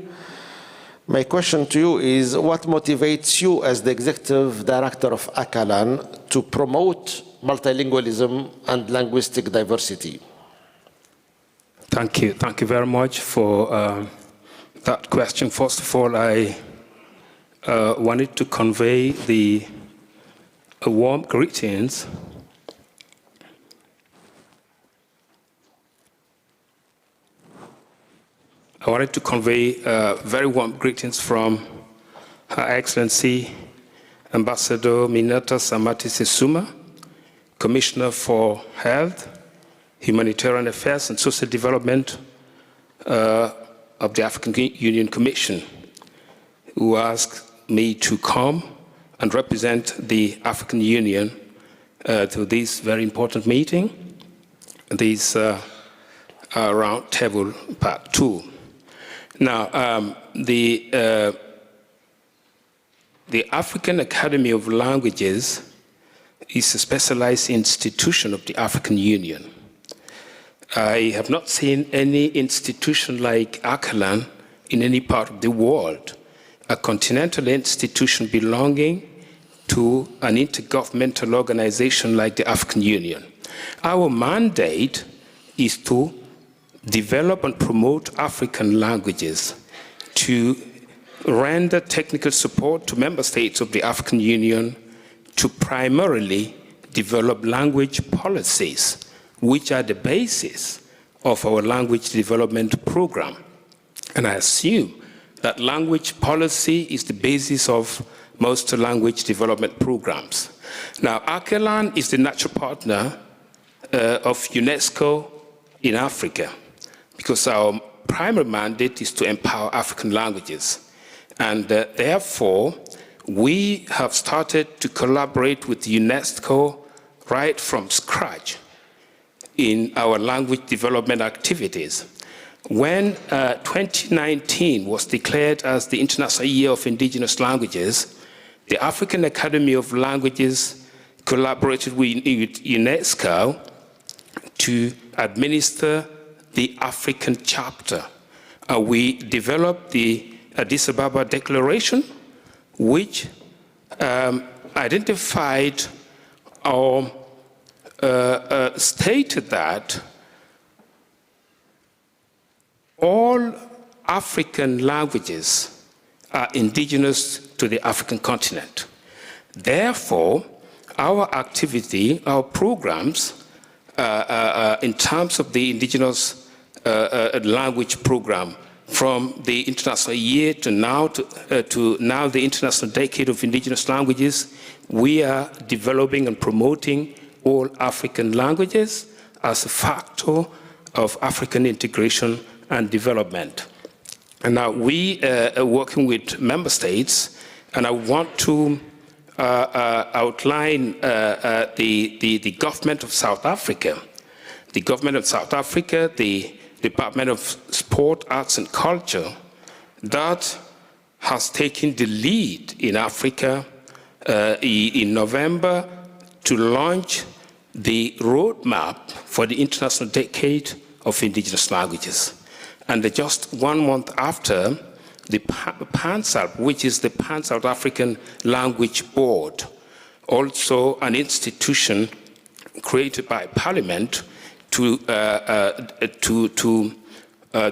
My question to you is, what motivates you as the executive director of Akalan to promote multilingualism and linguistic diversity? Thank you. Thank you very much for that question. First of all, I wanted to convey the warm greetings very warm greetings from Her Excellency Ambassador Minata Samati Sesuma, Commissioner for Health, Humanitarian Affairs and Social Development of the African Union Commission, who asked me to come and represent the African Union to this very important meeting, this round table part 2. Now, the African Academy of Languages is a specialized institution of the African Union. I have not seen any institution like Akalan in any part of the world, a continental institution belonging to an intergovernmental organization like the African Union. Our mandate is to develop and promote African languages, to render technical support to member states of the African Union, to primarily develop language policies, which are the basis of our language development program. And I assume that language policy is the basis of most language development programs. Now, Akalan is the natural partner of UNESCO in Africa, because our primary mandate is to empower African languages. And therefore, we have started to collaborate with UNESCO right from scratch in our language development activities. When 2019 was declared as the International Year of Indigenous Languages, the African Academy of Languages collaborated with UNESCO to administer the African chapter. We developed the Addis Ababa Declaration, which identified or stated that all African languages are indigenous to the African continent. Therefore, our activity, our programs, in terms of the indigenous language program, from the International Year to now the International Decade of Indigenous Languages, we are developing and promoting all African languages as a factor of African integration and development. And now we are working with member states, and I want to outline the government of South Africa. The government of South Africa, the Department of Sport, Arts and Culture, that has taken the lead in Africa in November to launch the roadmap for the International Decade of Indigenous Languages. And just 1 month after, the PANSALB, which is the Pan-South African Language Board, also an institution created by Parliament to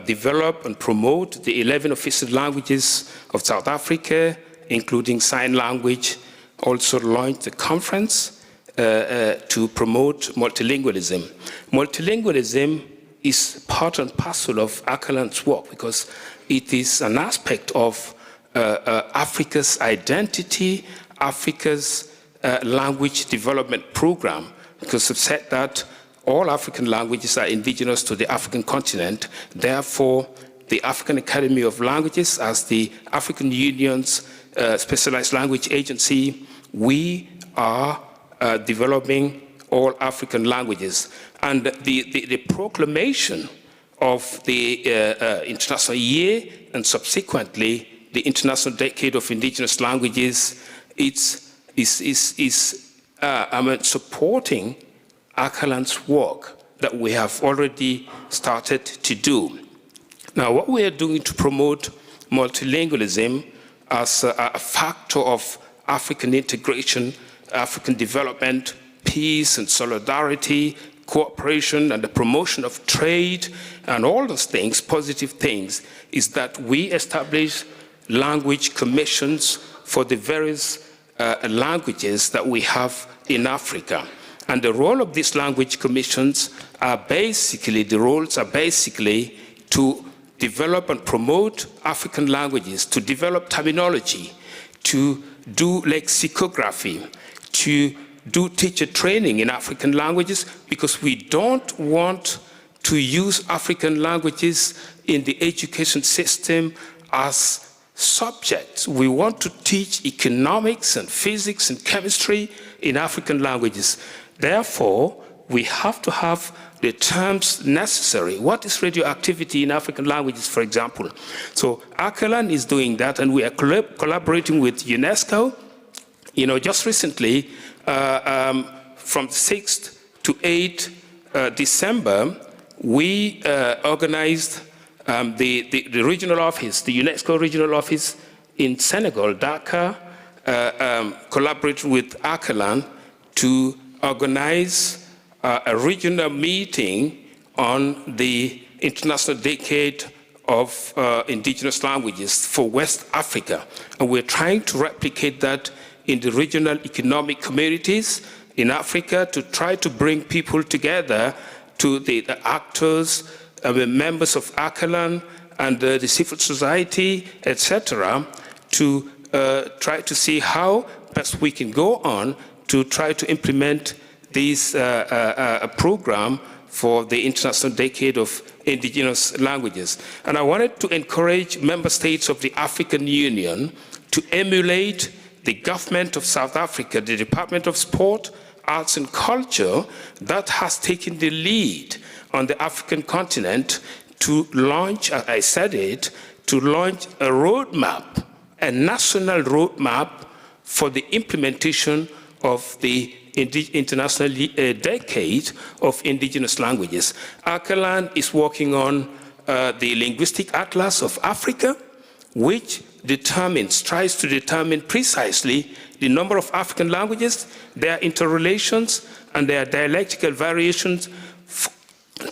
develop and promote the 11 official languages of South Africa, including sign language, also launched a conference to promote multilingualism. Multilingualism is part and parcel of Akalan's work because it is an aspect of Africa's identity, Africa's language development program, because I've said that all African languages are indigenous to the African continent. Therefore, the African Academy of Languages, as the African Union's specialized language agency, we are developing all African languages. And the proclamation of the International Year and subsequently the International Decade of Indigenous Languages is supporting Akalan's work that we have already started to do. Now, what we are doing to promote multilingualism as a factor of African integration, African development, peace and solidarity, cooperation and the promotion of trade and all those things, positive things, is that we establish language commissions for the various languages that we have in Africa. And the role of these language commissions are basically, to develop and promote African languages, to develop terminology, to do lexicography, to do teacher training in African languages, because we don't want to use African languages in the education system as subjects. We want to teach economics and physics and chemistry in African languages. Therefore, we have to have the terms necessary. What is radioactivity in African languages, for example? So Akalan is doing that, and we are collaborating with UNESCO. You know, just recently, from 6th to 8th December, we organized the regional office, the UNESCO regional office in Senegal, Dakar, collaborated with Akalan to organize a regional meeting on the International Decade of Indigenous Languages for West Africa. And we're trying to replicate that in the regional economic communities in Africa to try to bring people together, to the actors, members of Akalan and the civil society, etc., to try to see how best we can go on to try to implement this program for the International Decade of Indigenous Languages. And I wanted to encourage member states of the African Union to emulate the government of South Africa, the Department of Sport, Arts and Culture, that has taken the lead on the African continent to launch, as I said it, to launch a roadmap, a national roadmap for the implementation of the International Decade of Indigenous Languages. Akalan is working on the Linguistic Atlas of Africa, which tries to determine precisely the number of African languages, their interrelations, and their dialectical variations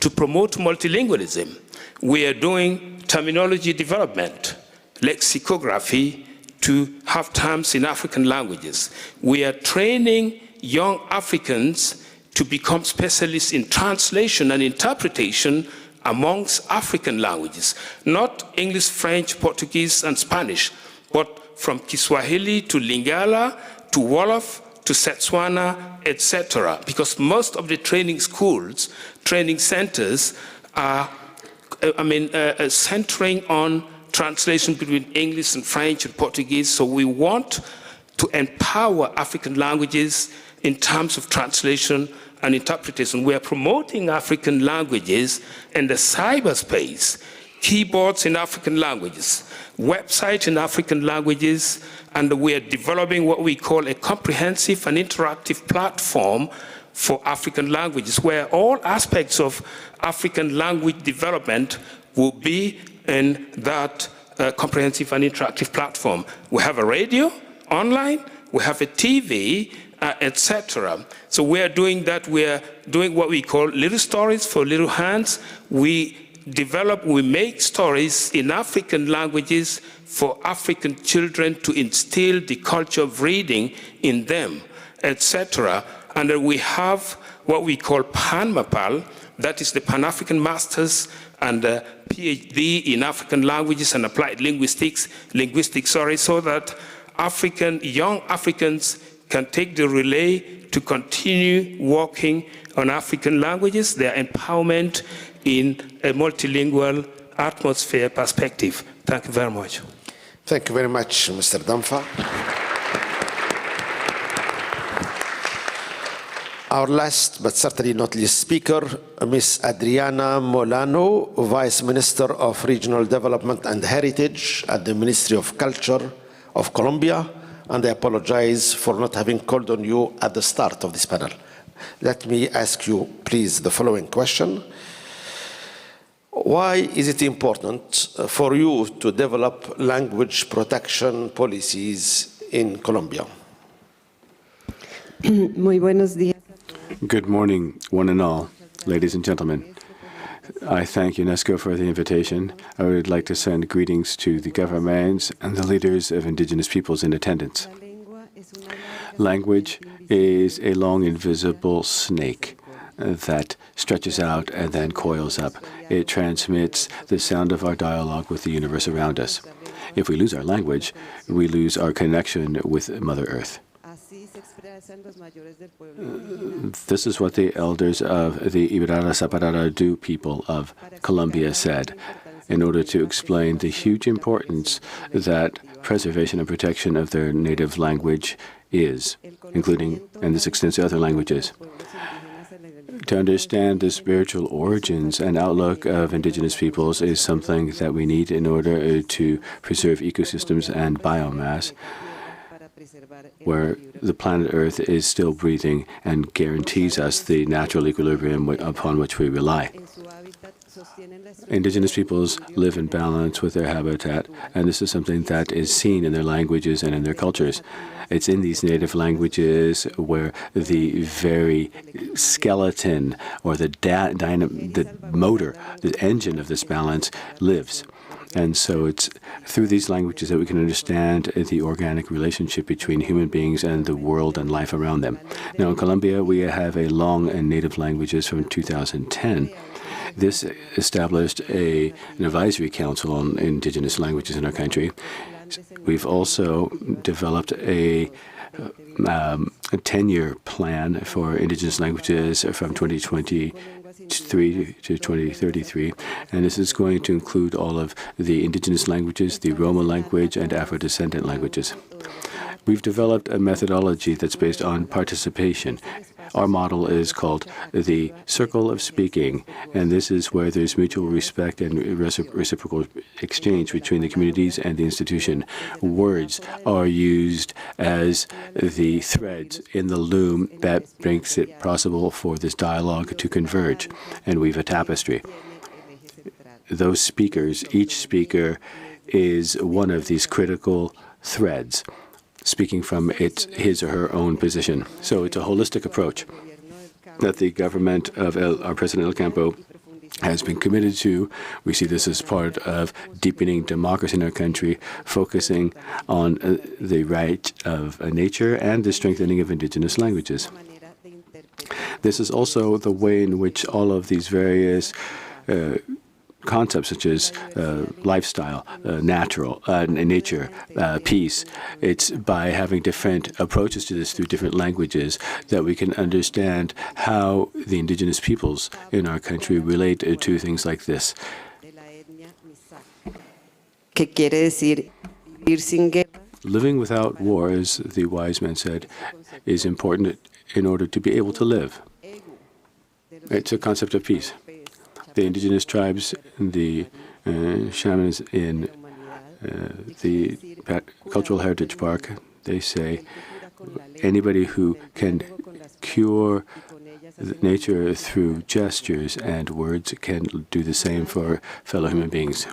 to promote multilingualism. We are doing terminology development, lexicography, to have terms in African languages. We are training young Africans to become specialists in translation and interpretation amongst African languages, not English, French, Portuguese, and Spanish, but from Kiswahili to Lingala to Wolof to Setswana, etc. Because most of the training schools, training centers are, centering on translation between English and French and Portuguese. So we want to empower African languages in terms of translation and interpretation. We are promoting African languages in the cyberspace, keyboards in African languages, websites in African languages, and we are developing what we call a comprehensive and interactive platform for African languages, where all aspects of African language development will be in that comprehensive and interactive platform. We have a radio online, we have a TV, etc. So we're doing that. We're doing what we call little stories for little hands. We make stories in African languages for African children to instill the culture of reading in them, etc. And then we have what we call PanMapal, that is the Pan-African Masters and PhD in African Languages and Applied Linguistics, so that young Africans can take the relay to continue working on African languages, their empowerment in a multilingual atmosphere perspective. Thank you very much. Thank you very much, Mr. Damfa. Our last, but certainly not least speaker, Ms. Adriana Molano, Vice Minister of Regional Development and Heritage at the Ministry of Culture of Colombia, and I apologize for not having called on you at the start of this panel. Let me ask you, please, the following question. Why is it important for you to develop language protection policies in Colombia? Muy buenos días. Good morning, one and all, ladies and gentlemen. I thank UNESCO for the invitation. I would like to send greetings to the governments and the leaders of indigenous peoples in attendance. Language is a long, invisible snake that stretches out and then coils up. It transmits the sound of our dialogue with the universe around us. If we lose our language, we lose our connection with Mother Earth. This is what the elders of the Ibarara Zaparara people of Colombia said in order to explain the huge importance that preservation and protection of their native language is, including, and this extends to other languages. To understand the spiritual origins and outlook of indigenous peoples is something that we need in order to preserve ecosystems and biomass, where the planet Earth is still breathing and guarantees us the natural equilibrium upon which we rely. Indigenous peoples live in balance with their habitat, and this is something that is seen in their languages and in their cultures. It's in these native languages where the very skeleton or the motor, the engine of this balance lives. And so it's through these languages that we can understand the organic relationship between human beings and the world and life around them. Now, in Colombia, we have a long and native languages from 2010. This established an advisory council on indigenous languages in our country. We've also developed a 10-year plan for indigenous languages from 2023 to 2033, and this is going to include all of the indigenous languages, the Roma language, and Afro-descendant languages. We've developed a methodology that's based on participation. Our model is called the Circle of Speaking, and this is where there's mutual respect and reciprocal exchange between the communities and the institution. Words are used as the threads in the loom that makes it possible for this dialogue to converge, and we've a tapestry. Those speakers, each speaker is one of these critical threads, speaking from his or her own position. So it's a holistic approach that the government of our President El Campo has been committed to. We see this as part of deepening democracy in our country, focusing on the right of nature and the strengthening of indigenous languages. This is also the way in which all of these various concepts such as lifestyle, nature, peace. It's by having different approaches to this through different languages that we can understand how the indigenous peoples in our country relate to things like this. Living without war, as the wise man said, is important in order to be able to live. It's a concept of peace. The indigenous tribes, the shamans in the Cultural Heritage Park, they say anybody who can cure nature through gestures and words can do the same for fellow human beings.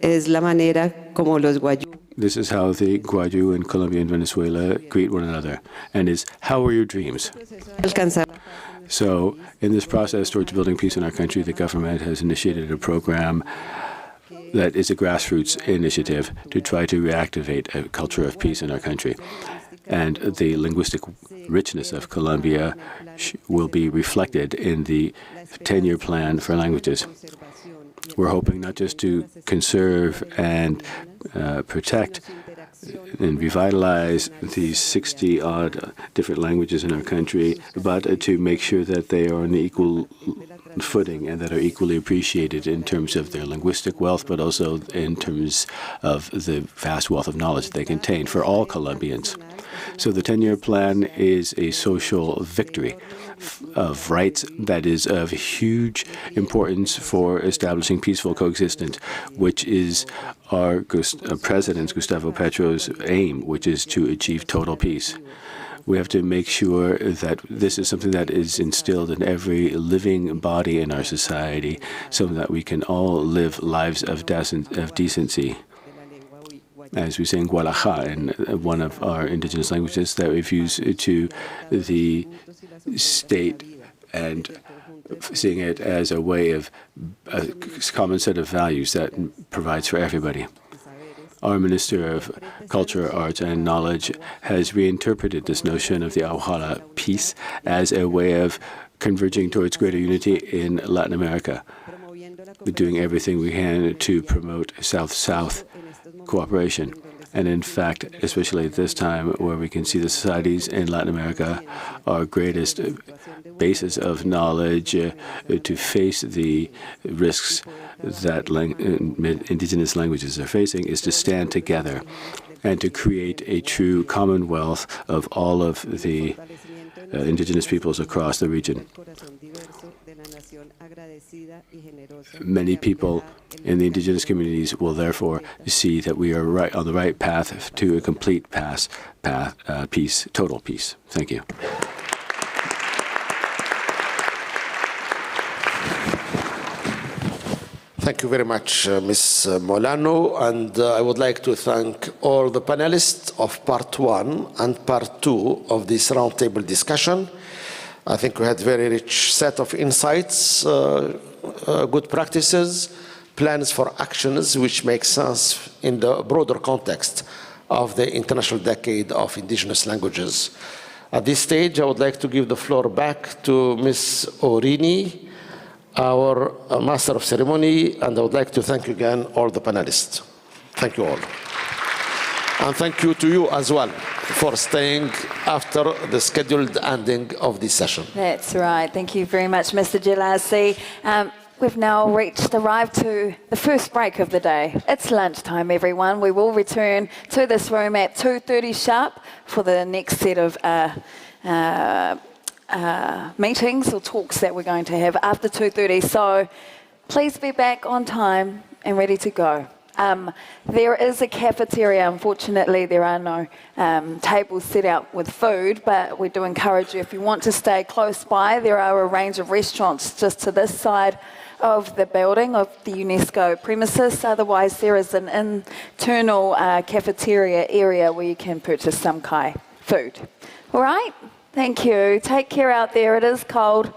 Es la manera como los guayú. This is how the Guayú in Colombia and Venezuela greet one another, and is, how are your dreams? So, in this process towards building peace in our country, the government has initiated a program that is a grassroots initiative to try to reactivate a culture of peace in our country. And the linguistic richness of Colombia will be reflected in the 10-year plan for languages. We're hoping not just to conserve and protect and revitalize these 60-odd different languages in our country, but to make sure that they are on equal footing and that are equally appreciated in terms of their linguistic wealth, but also in terms of the vast wealth of knowledge they contain for all Colombians. So the 10-year plan is a social victory of rights that is of huge importance for establishing peaceful coexistence, which is our President Gustavo Petro's aim, which is to achieve total peace. We have to make sure that this is something that is instilled in every living body in our society so that we can all live lives of decency. As we say in Gualaja, in one of our indigenous languages, that refers to the state and seeing it as a way of a common set of values that provides for everybody. Our Minister of Culture, Arts, and Knowledge has reinterpreted this notion of the Ahuala peace as a way of converging towards greater unity in Latin America. We're doing everything we can to promote South-South cooperation. And in fact, especially at this time where we can see the societies in Latin America, our greatest basis of knowledge to face the risks that indigenous languages are facing is to stand together and to create a true commonwealth of all of the indigenous peoples across the region. Many people in the indigenous communities will therefore see that we are on the right path to a complete peace, total peace. Thank you. Thank you very much, Ms. Molano, and I would like to thank all the panelists of part 1 and part 2 of this roundtable discussion. I think we had a very rich set of insights, good practices, plans for actions which make sense in the broader context of the International Decade of Indigenous Languages. At this stage, I would like to give the floor back to Ms. Orini, our Master of Ceremony, and I would like to thank again all the panelists. Thank you all. And thank you to you as well for staying after the scheduled ending of this session. That's right. Thank you very much, Mr. Gelasi. We've now arrived to the first break of the day. It's lunchtime, everyone. We will return to this room at 2:30 sharp for the next set of meetings or talks that we're going to have after 2:30. So please be back on time and ready to go. There is a cafeteria. Unfortunately, there are no tables set out with food, but we do encourage you, if you want to stay close by, there are a range of restaurants just to this side of the building, of the UNESCO premises. Otherwise, there is an internal cafeteria area where you can purchase some Kai food. All right? Thank you. Take care out there. It is cold.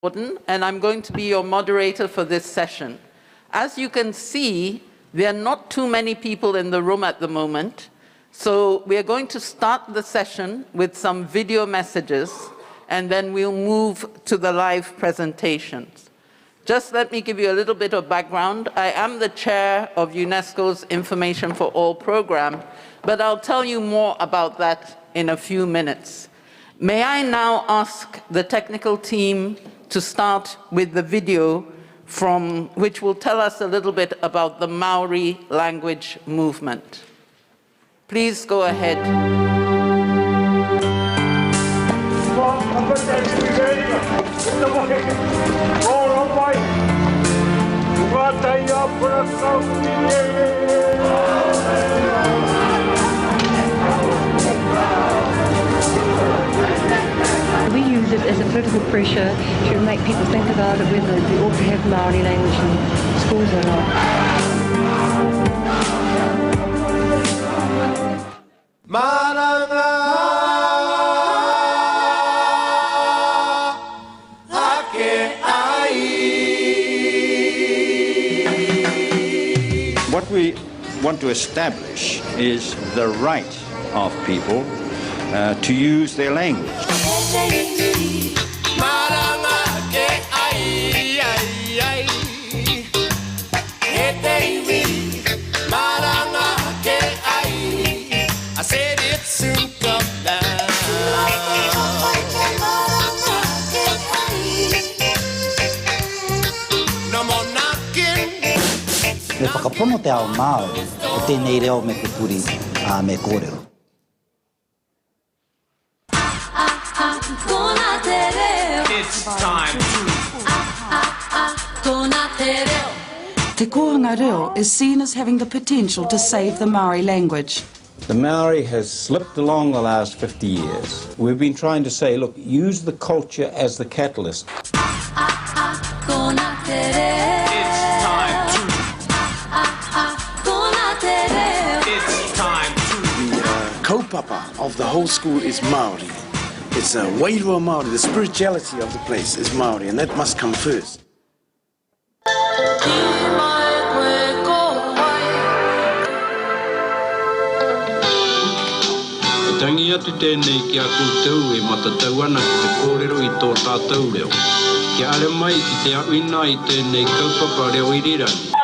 And I'm going to be your moderator for this session. As you can see, there are not too many people in the room at the moment, so we are going to start the session with some video messages, and then we'll move to the live presentations. Just let me give you a little bit of background. I am the chair of UNESCO's Information for All program, but I'll tell you more about that in a few minutes. May I now ask the technical team to start with the video which will tell us a little bit about the Maori language movement. Please go ahead. We use it as a political pressure to make people think about it, whether we ought to have Māori language in schools or not. What we want to establish is the right of people to use their language. I said it soon come down. No more knocking. Me whakapono te ao Māori, e tēnei reo me te puri me kōrero. It's time Te kohanga reo is seen as having the potential to save the Maori language. The Maori has slipped along the last 50 years. We've been trying to say, look, use the culture as the catalyst. It's time It's time The kaupapa of the whole school is Maori. It's a wairua Maori. The spirituality of the place is Maori, and that must come first. Tangi atu tēnei ki a koutou e matatau ana ki te kōrero I tō tātou reo. Kia are mai ki te awina I tēnei kaupapa reo irirani.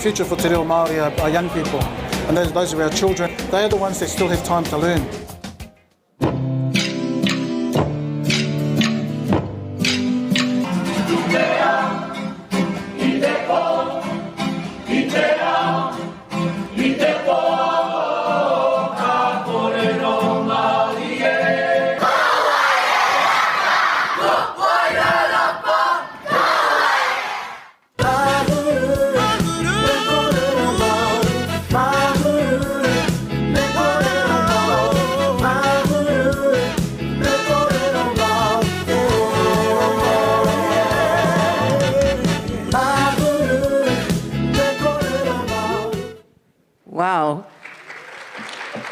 Future for te reo Māori are young people, and those are our children. They are the ones that still have time to learn. Wow.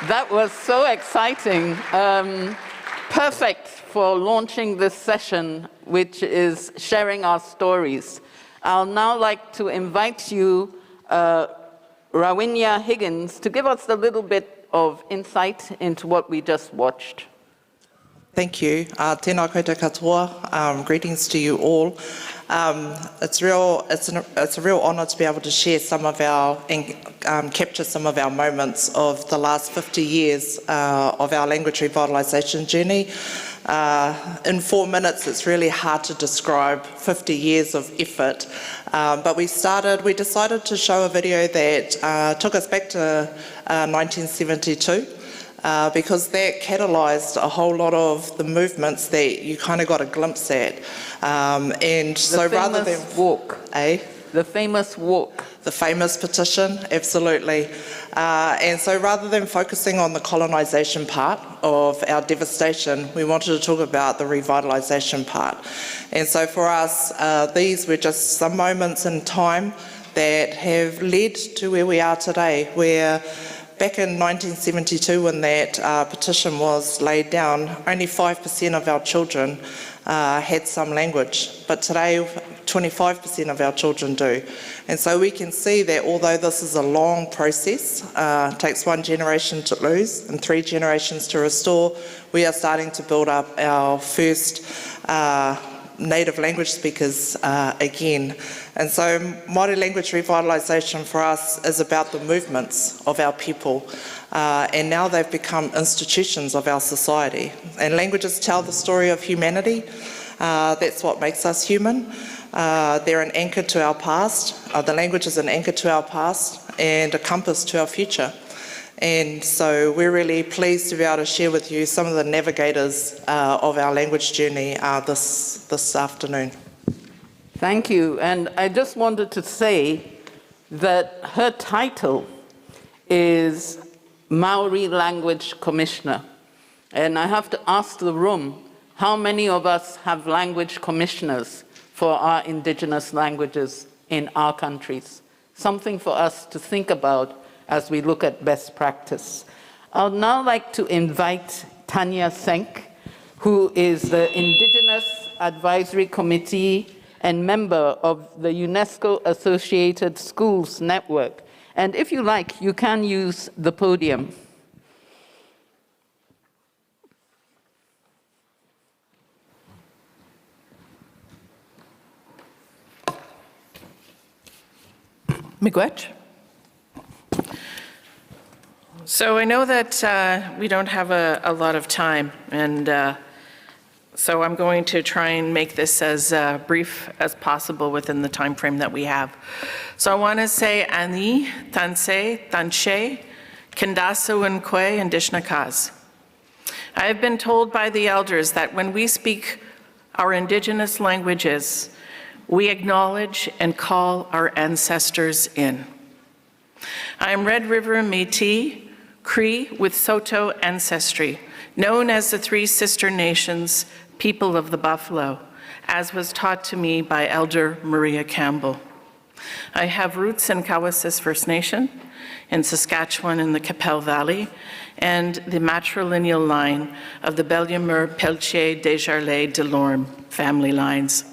That was so exciting. Perfect for launching this session, which is sharing our stories. I'll now like to invite you, Rawinya Higgins, to give us a little bit of insight into what we just watched. Thank you. Tēnā koutou katoa. Greetings to you all. It's a real honour to be able to share some of our and capture some of our moments of the last 50 years of our language revitalisation journey. In 4 minutes, it's really hard to describe 50 years of effort. But we decided to show a video that took us back to 1972. Because that catalysed a whole lot of the movements that you kind of got a glimpse at. And so rather than walk, the famous walk, the famous petition, absolutely. And so rather than focusing on the colonisation part of our devastation, we wanted to talk about the revitalisation part. And so for us, these were just some moments in time that have led to where we are today, where back in 1972, when that petition was laid down, only 5% of our children had some language, but today 25% of our children do. And so we can see that although this is a long process, takes 1 generation to lose and 3 generations to restore, we are starting to build up our first native language speakers again. And so Māori language revitalisation for us is about the movements of our people, and now they've become institutions of our society. And languages tell the story of humanity. That's what makes us human. They're an anchor to our past. The language is an anchor to our past and a compass to our future. And so we're really pleased to be able to share with you some of the navigators of our language journey this afternoon. Thank you. And I just wanted to say that her title is Maori Language Commissioner. And I have to ask the room, how many of us have language commissioners for our indigenous languages in our countries? Something for us to think about as we look at best practice. I'd now like to invite Tanya Senk, who is the Indigenous Advisory Committee and member of the UNESCO Associated Schools Network. And if you like, you can use the podium. Miigwech. So I know that we don't have a lot of time, and so I'm going to try and make this as brief as possible within the time frame that we have. So I want to say ani, tanse, tanche, kindasu and kwe, and dishnakaz. I have been told by the elders that when we speak our indigenous languages, we acknowledge and call our ancestors in. I am Red River Métis, Cree with Saulteaux ancestry, known as the Three Sister Nations, people of the buffalo, as was taught to me by Elder Maria Campbell. I have roots in Cowessess First Nation, in Saskatchewan in the Qu'Appelle Valley, and the matrilineal line of the Bellemeur, Pelletier, Desjardins, Delorme family lines.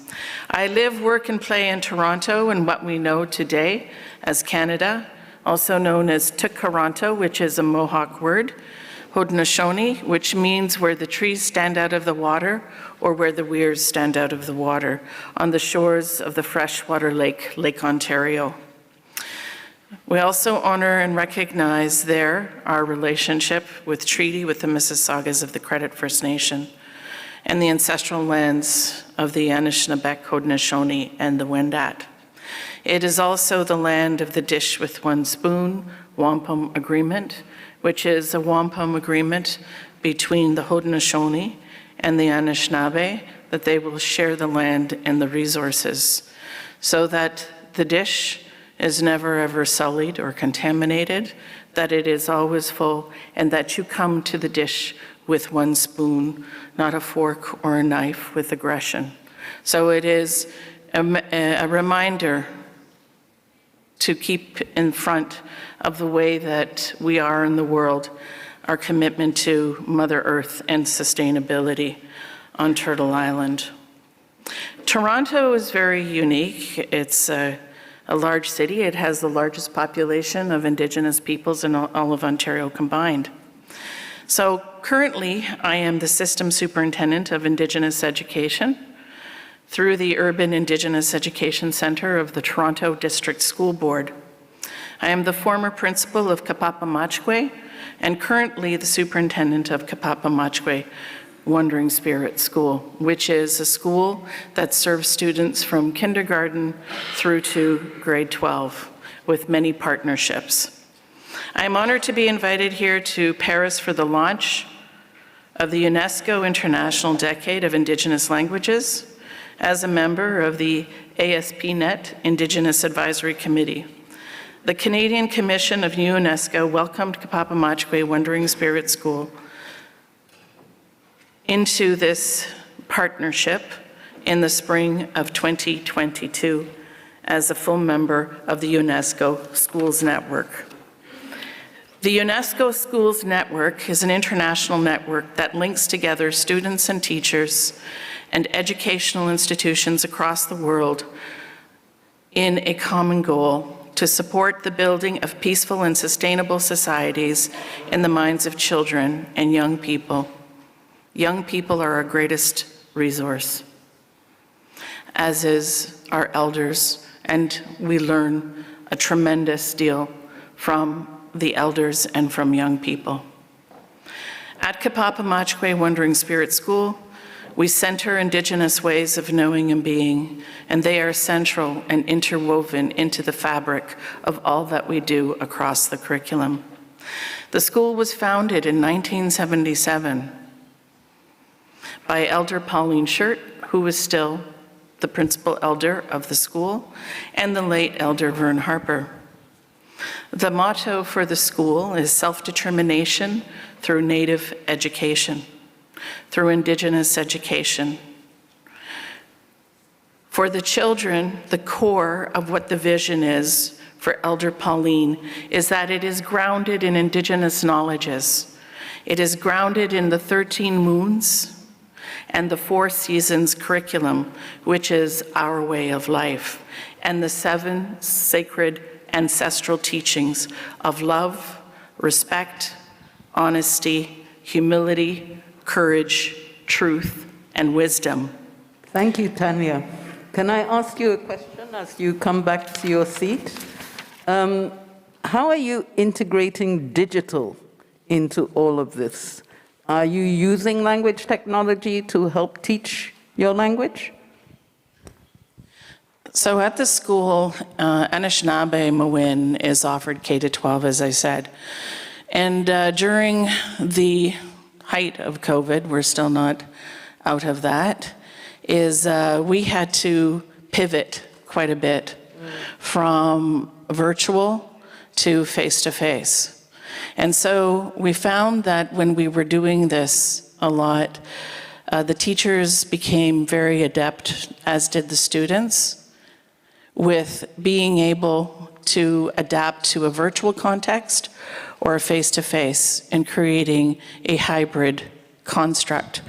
I live, work, and play in Toronto in what we know today as Canada, also known as Tukaranto, which is a Mohawk word, Haudenosaunee, which means where the trees stand out of the water or where the weirs stand out of the water, on the shores of the freshwater lake, Lake Ontario. We also honor and recognize there our relationship with treaty with the Mississaugas of the Credit First Nation and the ancestral lands of the Anishinaabe, Haudenosaunee, and the Wendat. It is also the land of the dish with one spoon, wampum agreement, which is a wampum agreement between the Haudenosaunee and the Anishinaabe that they will share the land and the resources so that the dish is never ever sullied or contaminated, that it is always full, and that you come to the dish with one spoon, not a fork or a knife with aggression. So it is a reminder to keep in front of the way that we are in the world, our commitment to Mother Earth and sustainability on Turtle Island. Toronto is very unique. It's a large city. It has the largest population of Indigenous peoples in all of Ontario combined. So currently, I am the System Superintendent of Indigenous Education through the Urban Indigenous Education Centre of the Toronto District School Board. I am the former principal of Kapapamachkwe and currently the superintendent of Kapapamachkwe Wandering Spirit School, which is a school that serves students from kindergarten through to grade 12 with many partnerships. I am honored to be invited here to Paris for the launch of the UNESCO International Decade of Indigenous Languages as a member of the ASP.NET Indigenous Advisory Committee. The Canadian Commission of UNESCO welcomed Kapapamachkwe Wandering Spirit School into this partnership in the spring of 2022 as a full member of the UNESCO Schools Network. The UNESCO Schools Network is an international network that links together students and teachers and educational institutions across the world in a common goal to support the building of peaceful and sustainable societies in the minds of children and young people. Young people are our greatest resource, as is our elders, and we learn a tremendous deal from the elders and from young people. At Kapapamachkwe Wandering Spirit School, we center Indigenous ways of knowing and being, and they are central and interwoven into the fabric of all that we do across the curriculum. The school was founded in 1977 by Elder Pauline Shirt, who is still the principal elder of the school, and the late Elder Vern Harper. The motto for the school is self-determination through Native education, through Indigenous education. For the children, the core of what the vision is for Elder Pauline is that it is grounded in Indigenous knowledges. It is grounded in the 13 moons and the 4 seasons curriculum, which is our way of life, and the 7 sacred ancestral teachings of love, respect, honesty, humility, courage, truth, and wisdom. Thank you, Tanya. Can I ask you a question as you come back to your seat? How are you integrating digital into all of this? Are you using language technology to help teach your language? So at the school, Anishinaabe Mawin is offered K-12, as I said. And during the height of COVID, we're still not out of that, is we had to pivot quite a bit from virtual to face-to-face. And so we found that when we were doing this a lot, the teachers became very adept, as did the students, with being able to adapt to a virtual context or a face-to-face and creating a hybrid construct.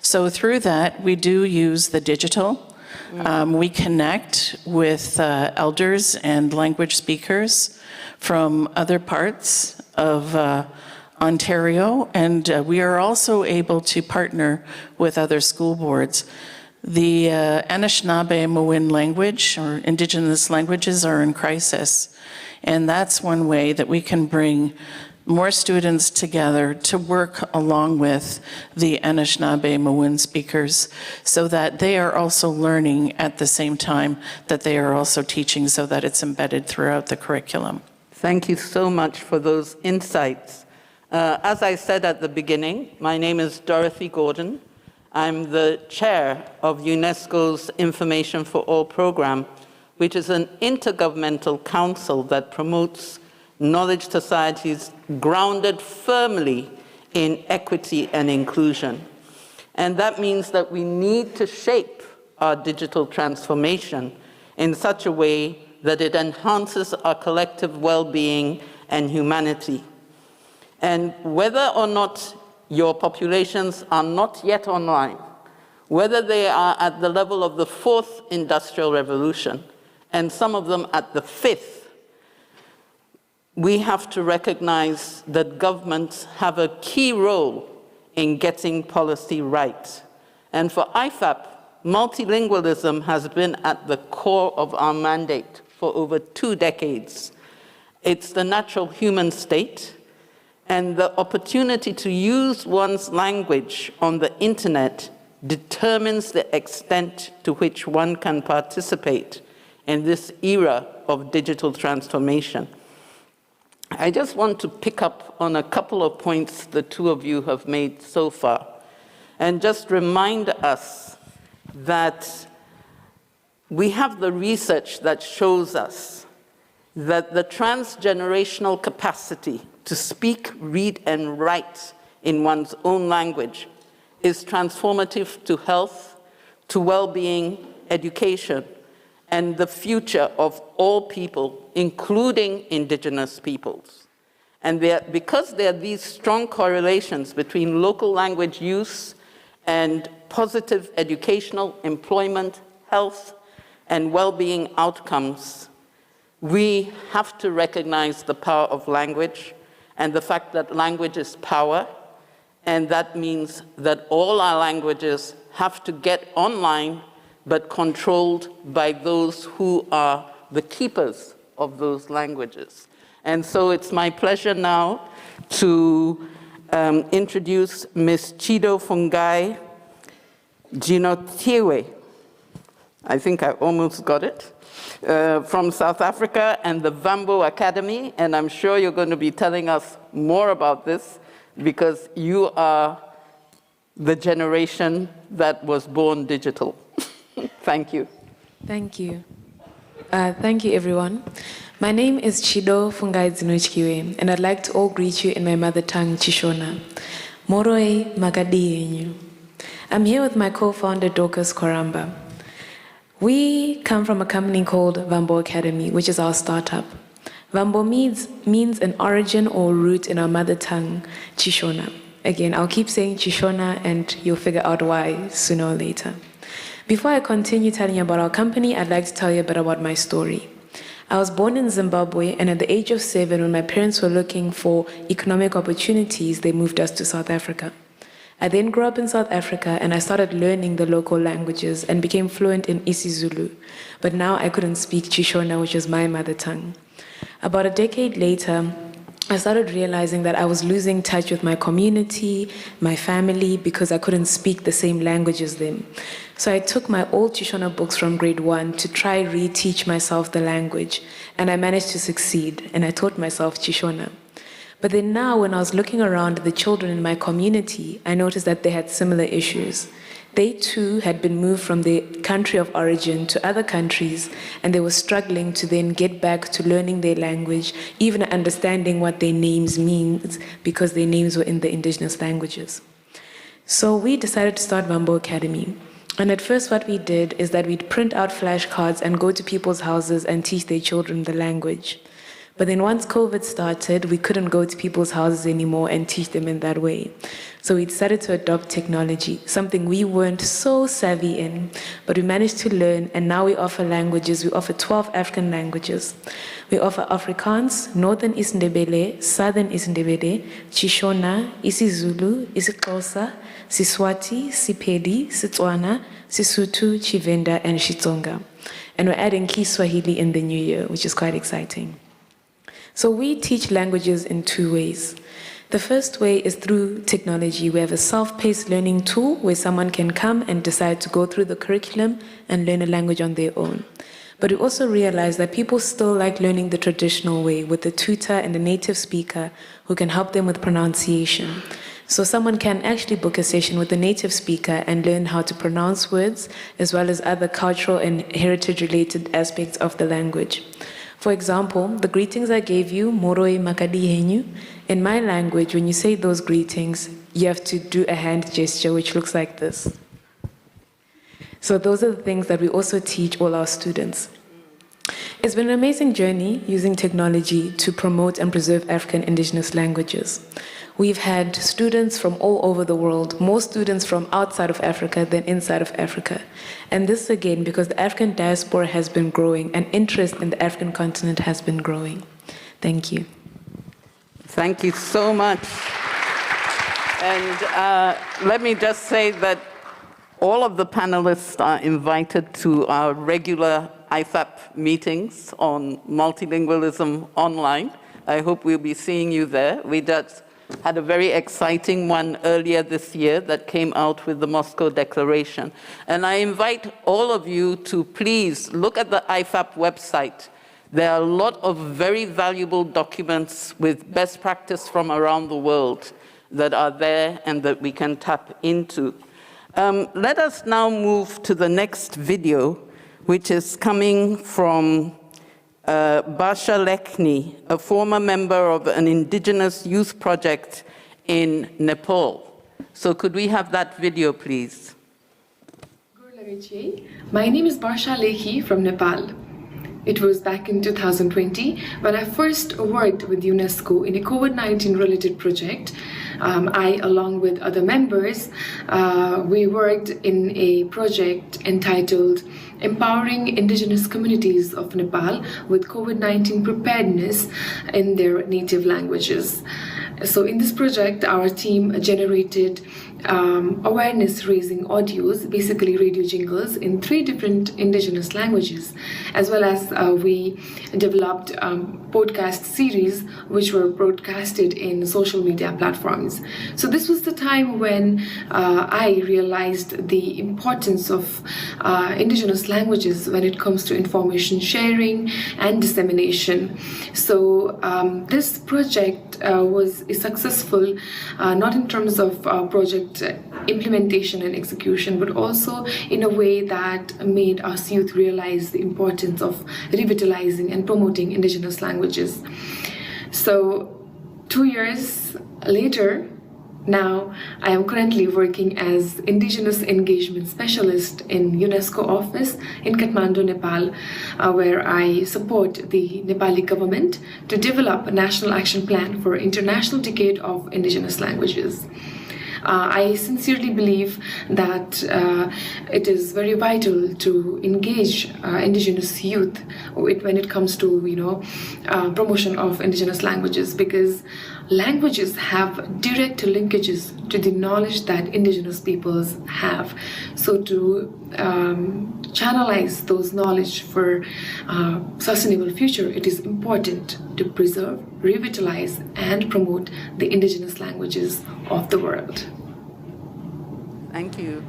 So through that, we do use the digital. We connect with elders and language speakers from other parts of Ontario, and we are also able to partner with other school boards. The Anishinaabe Mawin language, or Indigenous languages, are in crisis, and that's one way that we can bring more students together to work along with the Anishinaabe Mawin speakers so that they are also learning at the same time that they are also teaching, so that it's embedded throughout the curriculum. Thank you so much for those insights. As I said at the beginning, my name is Dorothy Gordon. I'm the chair of UNESCO's Information for All program, which is an intergovernmental council that promotes knowledge societies grounded firmly in equity and inclusion. And that means that we need to shape our digital transformation in such a way that it enhances our collective well-being and humanity. And whether or not your populations are not yet online, whether they are at the level of the 4th industrial revolution, and some of them at the 5th, we have to recognize that governments have a key role in getting policy right. And for IFAP, multilingualism has been at the core of our mandate for over 2 decades. It's the natural human state, and the opportunity to use one's language on the internet determines the extent to which one can participate in this era of digital transformation. I just want to pick up on a couple of points the two of you have made so far, and just remind us that we have the research that shows us that the transgenerational capacity to speak, read, and write in one's own language is transformative to health, to well-being, education, and the future of all people, including indigenous peoples. And because there are these strong correlations between local language use and positive educational, employment, health, and well-being outcomes, we have to recognize the power of language and the fact that language is power, and that means that all our languages have to get online, but controlled by those who are the keepers of those languages. And so it's my pleasure now to introduce Ms. Chido Fungai Ginotiwe. I think I almost got it. From South Africa and the Vambo Academy, and I'm sure you're going to be telling us more about this because you are the generation that was born digital. Thank you. Thank you. Thank you, everyone. My name is Chido Fungai Ginotiwe, and I'd like to all greet you in my mother tongue, Chishona. Moroi Magadi yenyu. I'm here with my co-founder, Dorcas Koramba. We come from a company called Vambo Academy, which is our startup. Vambo means an origin or root in our mother tongue, Chishona. Again, I'll keep saying Chishona and you'll figure out why sooner or later. Before I continue telling you about our company, I'd like to tell you a bit about my story. I was born in Zimbabwe, and at the age of 7, when my parents were looking for economic opportunities, they moved us to South Africa. I then grew up in South Africa, and I started learning the local languages and became fluent in isiZulu. But now I couldn't speak Chishona, which is my mother tongue. About a decade later, I started realizing that I was losing touch with my community, my family, because I couldn't speak the same language as them. So I took my old Chishona books from grade 1 to try reteach myself the language, and I managed to succeed, and I taught myself Chishona. But then now, when I was looking around at the children in my community, I noticed that they had similar issues. They too had been moved from their country of origin to other countries, and they were struggling to then get back to learning their language, even understanding what their names mean, because their names were in the indigenous languages. So we decided to start Vambo Academy. And at first what we did is that we'd print out flashcards and go to people's houses and teach their children the language. But then once COVID started, we couldn't go to people's houses anymore and teach them in that way. So we decided to adopt technology, something we weren't so savvy in, but we managed to learn, and now we offer languages. We offer 12 African languages. We offer Afrikaans, Northern isiNdebele, Southern isiNdebele, Chishona, isiZulu, isiXhosa, Siswati, Sipedi, Setswana, Sesotho, Chivenda, and Xitsonga. And we're adding Kiswahili in the new year, which is quite exciting. So we teach languages in 2 ways. The first way is through technology. We have a self-paced learning tool where someone can come and decide to go through the curriculum and learn a language on their own. But we also realize that people still like learning the traditional way with a tutor and a native speaker who can help them with pronunciation. So someone can actually book a session with a native speaker and learn how to pronounce words, as well as other cultural and heritage-related aspects of the language. For example, the greetings I gave you, Moroi Makadi Henyu, in my language, when you say those greetings, you have to do a hand gesture, which looks like this. So those are the things that we also teach all our students. It's been an amazing journey using technology to promote and preserve African indigenous languages. We've had students from all over the world, more students from outside of Africa than inside of Africa. And this again because the African diaspora has been growing and interest in the African continent has been growing. Thank you. Thank you so much. And let me just say that all of the panelists are invited to our regular IFAP meetings on multilingualism online. I hope we'll be seeing you there. We just had a very exciting one earlier this year that came out with the Moscow Declaration. And I invite all of you to please look at the IFAP website. There are a lot of very valuable documents with best practice from around the world that are there and that we can tap into. Let us now move to the next video, which is coming from Barsha Lekhni, a former member of an indigenous youth project in Nepal. So could we have that video, please? My name is Barsha Lekhni from Nepal. It was back in 2020 when I first worked with UNESCO in a COVID-19 related project. I, along with other members, we worked in a project entitled Empowering Indigenous Communities of Nepal with COVID-19 Preparedness in their native languages. So in this project, our team generated awareness-raising audios, basically radio jingles, in 3 different indigenous languages, as well as we developed podcast series which were broadcasted in social media platforms. So this was the time when I realized the importance of indigenous languages when it comes to information sharing and dissemination. So this project was successful, not in terms of project implementation and execution, but also in a way that made us youth realize the importance of revitalizing and promoting indigenous languages. So 2 years later, now I am currently working as Indigenous Engagement Specialist in UNESCO office in Kathmandu, Nepal, where I support the Nepali government to develop a national action plan for International Decade of Indigenous Languages. I sincerely believe that it is very vital to engage indigenous youth when it comes to promotion of indigenous languages, because languages have direct linkages to the knowledge that indigenous peoples have. So to channelize those knowledge for sustainable future, it is important to preserve, revitalize, and promote the indigenous languages of the world. Thank you.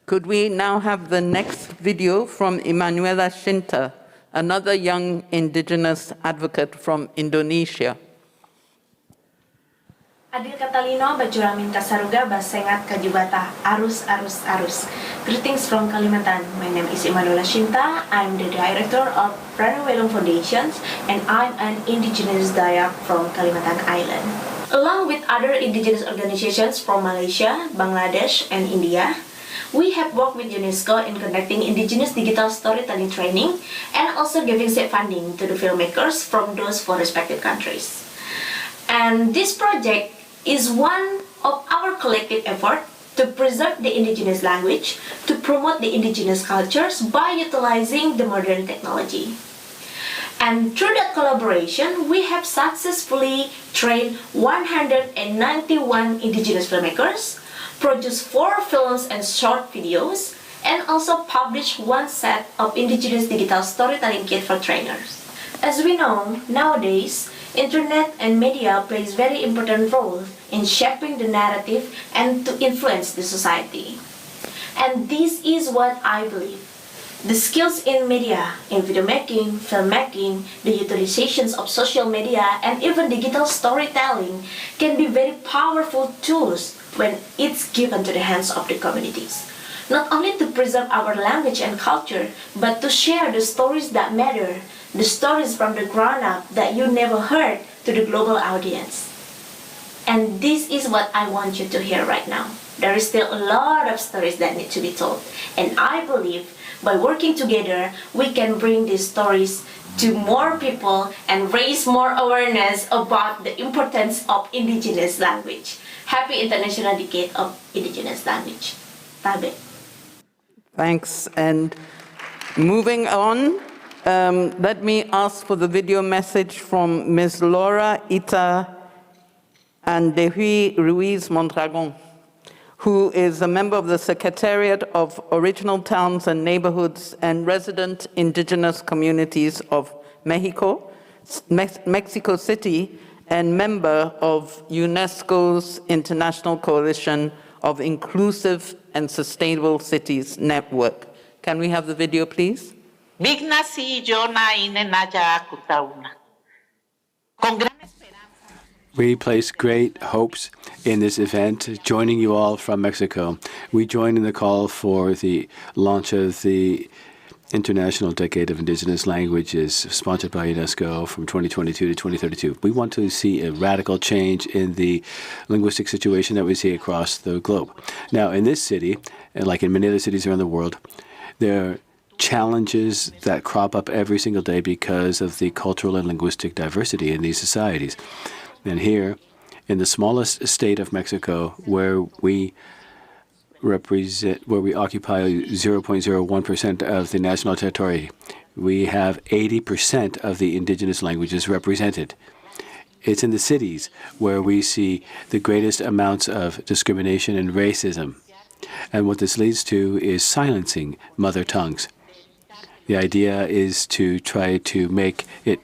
Could we now have the next video from Emanuela Shinta, another young indigenous advocate from Indonesia? Adir Katalino Bajuramin Kasaruga Basengat Kajubata Arus Arus Arus. Greetings from Kalimantan. My name is Emanuela Shinta. I'm the director of Ranawelong Foundations and I'm an indigenous Dayak from Kalimantan Island. Along with other indigenous organizations from Malaysia, Bangladesh, and India, we have worked with UNESCO in conducting indigenous digital storytelling training and also giving state funding to the filmmakers from those 4 respective countries. And this project is one of our collective effort to preserve the indigenous language, to promote the indigenous cultures by utilizing the modern technology. And through that collaboration, we have successfully trained 191 indigenous filmmakers, produced 4 films and short videos, and also published 1 set of indigenous digital storytelling kit for trainers. As we know, nowadays, internet and media plays very important role in shaping the narrative and to influence the society. And this is what I believe. The skills in media, in video making, filmmaking, the utilizations of social media, and even digital storytelling can be very powerful tools when it's given to the hands of the communities. Not only to preserve our language and culture, but to share the stories that matter, the stories from the ground up that you never heard to the global audience. And this is what I want you to hear right now. There is still a lot of stories that need to be told. And I believe by working together, we can bring these stories to more people and raise more awareness about the importance of Indigenous language. Happy International Decade of Indigenous Language. Tabe. Thanks. And moving on, let me ask for the video message from Ms. Laura Ita Andehui Ruiz Mondragon, who is a member of the Secretariat of Original Towns and Neighborhoods and resident indigenous communities of Mexico City, and member of UNESCO's International Coalition of Inclusive and Sustainable Cities Network. Can we have the video, please? We place great hopes in this event, joining you all from Mexico. We join in the call for the launch of the International Decade of Indigenous Languages, sponsored by UNESCO from 2022 to 2032. We want to see a radical change in the linguistic situation that we see across the globe. Now, in this city, and like in many other cities around the world, there are challenges that crop up every single day because of the cultural and linguistic diversity in these societies. And here, in the smallest state of Mexico, where we occupy 0.01% of the national territory, we have 80% of the indigenous languages represented. It's in the cities where we see the greatest amounts of discrimination and racism. And what this leads to is silencing mother tongues. The idea is to try to make it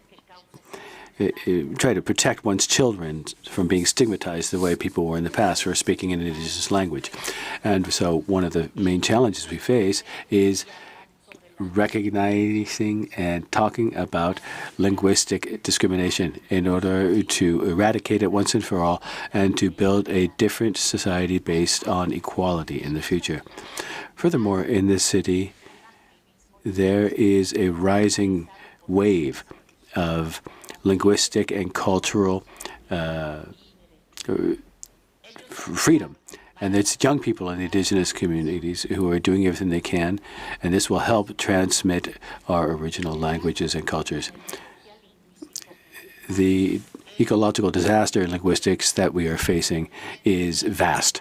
try to protect one's children from being stigmatized the way people were in the past for speaking an indigenous language. And so one of the main challenges we face is recognizing and talking about linguistic discrimination in order to eradicate it once and for all and to build a different society based on equality in the future. Furthermore, in this city, there is a rising wave of linguistic and cultural freedom. And it's young people in the indigenous communities who are doing everything they can, and this will help transmit our original languages and cultures. The ecological disaster in linguistics that we are facing is vast,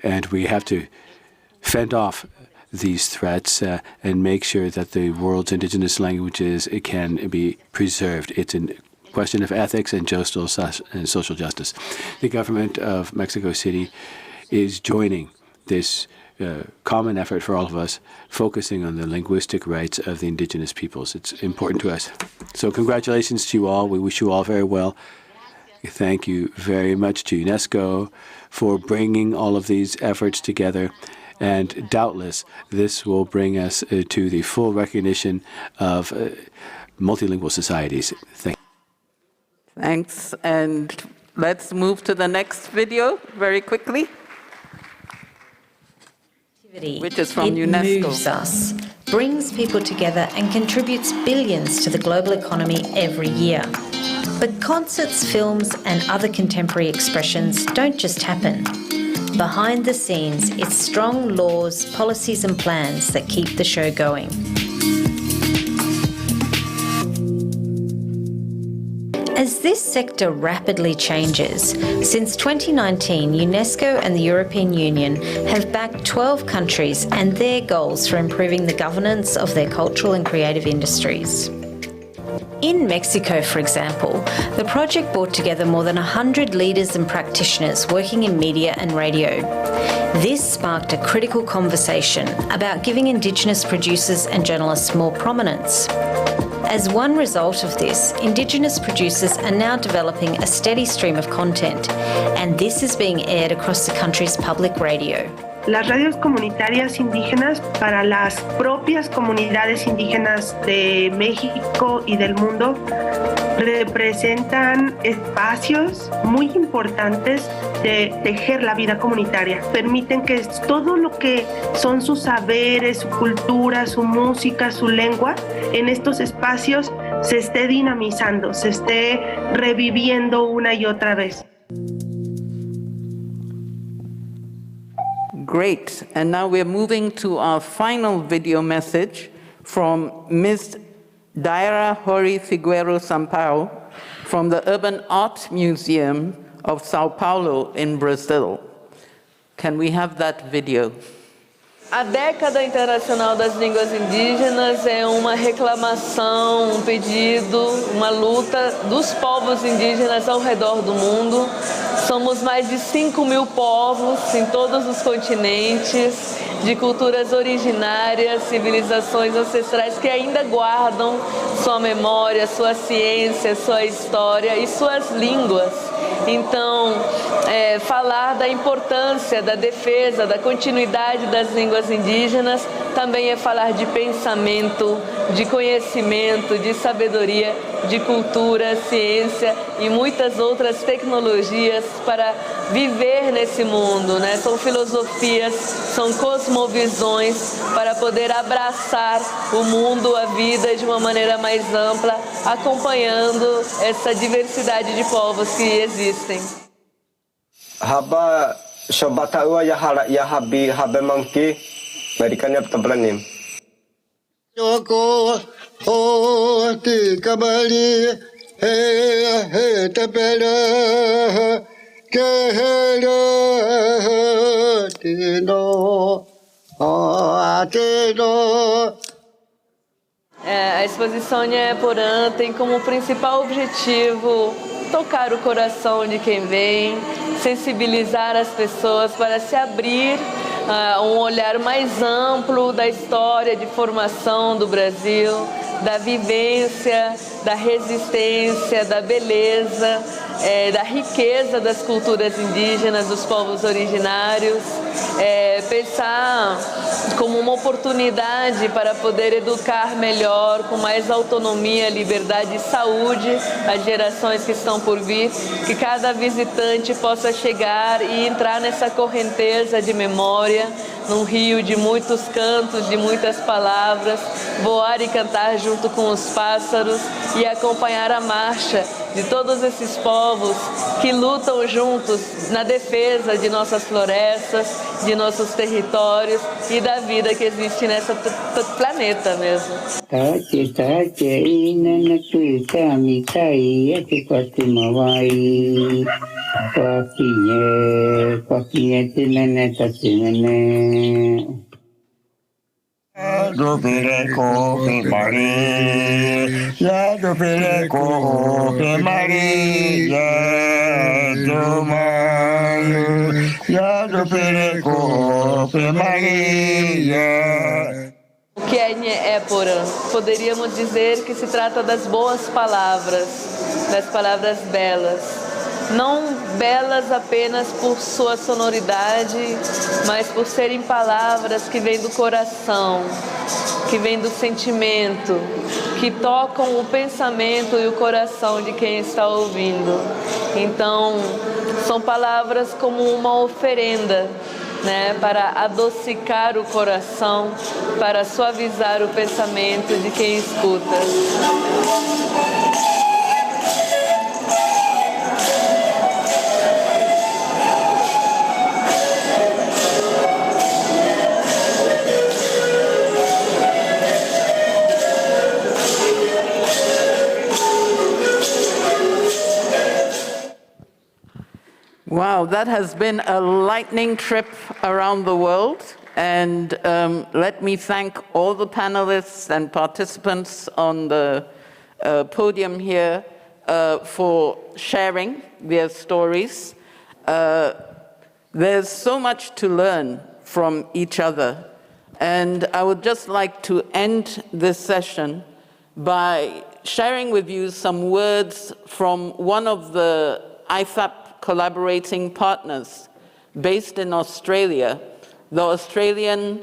and we have to fend off these threats and make sure that the world's indigenous languages can be preserved. It's a question of ethics and social justice. The government of Mexico City is joining this common effort for all of us, focusing on the linguistic rights of the indigenous peoples. It's important to us. So congratulations to you all. We wish you all very well. Thank you very much to UNESCO for bringing all of these efforts together. And doubtless, this will bring us to the full recognition of multilingual societies. Thanks. And let's move to the next video very quickly, which is from UNESCO. It moves us, brings people together and contributes billions to the global economy every year. But concerts, films and other contemporary expressions don't just happen. Behind the scenes, it's strong laws, policies and plans that keep the show going. As this sector rapidly changes, since 2019, UNESCO and the European Union have backed 12 countries and their goals for improving the governance of their cultural and creative industries. In Mexico, for example, the project brought together more than 100 leaders and practitioners working in media and radio. This sparked a critical conversation about giving Indigenous producers and journalists more prominence. As one result of this, Indigenous producers are now developing a steady stream of content, and this is being aired across the country's public radio. Las radios comunitarias indígenas para las propias comunidades indígenas de México y del mundo representan espacios muy importantes de tejer la vida comunitaria. Permiten que todo lo que son sus saberes, su cultura, su música, su lengua, en estos espacios se esté dinamizando, se esté reviviendo una y otra vez. great. And now we're moving to our final video message from Ms. Daira Hori Figueiro Sampaio from the Urban Art Museum of Sao Paulo in Brazil. Can we have that video? A Década Internacional das Línguas Indígenas é uma reclamação, um pedido, uma luta dos povos indígenas ao redor do mundo. Somos mais de 5.000 povos em todos os continentes, de culturas originárias, civilizações ancestrais que ainda guardam sua memória, sua ciência, sua história e suas línguas. Então, falar da importância da defesa, da continuidade das línguas indígenas, também é falar de pensamento, de conhecimento, de sabedoria, de cultura, ciência e muitas outras tecnologias para viver nesse mundo, né? São filosofias, são cosmovisões para poder abraçar o mundo, a vida de uma maneira mais ampla, acompanhando essa diversidade de povos que existem. Haba shobataua yahabi habemangki Amerikanya petabranim. Yoko o ti kabali he tapera kehera tino atino. A exposição Nheporã tem como principal objetivo tocar o coração de quem vem, sensibilizar as pessoas para se abrir a um olhar mais amplo da história de formação do Brasil, da vivência, da resistência, da beleza, da riqueza das culturas indígenas, dos povos originários, pensar como uma oportunidade para poder educar melhor, com mais autonomia, liberdade e saúde as gerações que estão por vir, que cada visitante possa chegar e entrar nessa correnteza de memória, num rio de muitos cantos, de muitas palavras, voar e cantar junto com os pássaros e acompanhar a marcha de todos esses povos que lutam juntos na defesa de nossas florestas, de nossos territórios e da vida que existe nesse planeta mesmo. Do Pereco Maria, do Pereco Maria, do Maio, do Pereco Maria. O que é Nheporã? Poderíamos dizer que se trata das boas palavras, das palavras belas. Não belas apenas por sua sonoridade, mas por serem palavras que vêm do coração, que vêm do sentimento, que tocam o pensamento e o coração de quem está ouvindo. Então, são palavras como uma oferenda, né, para adocicar o coração, para suavizar o pensamento de quem escuta. Wow, that has been a lightning trip around the world. And let me thank all the panelists and participants on the podium here for sharing their stories. There's so much to learn from each other. And I would just like to end this session by sharing with you some words from one of the IFAP collaborating partners based in Australia, the Australian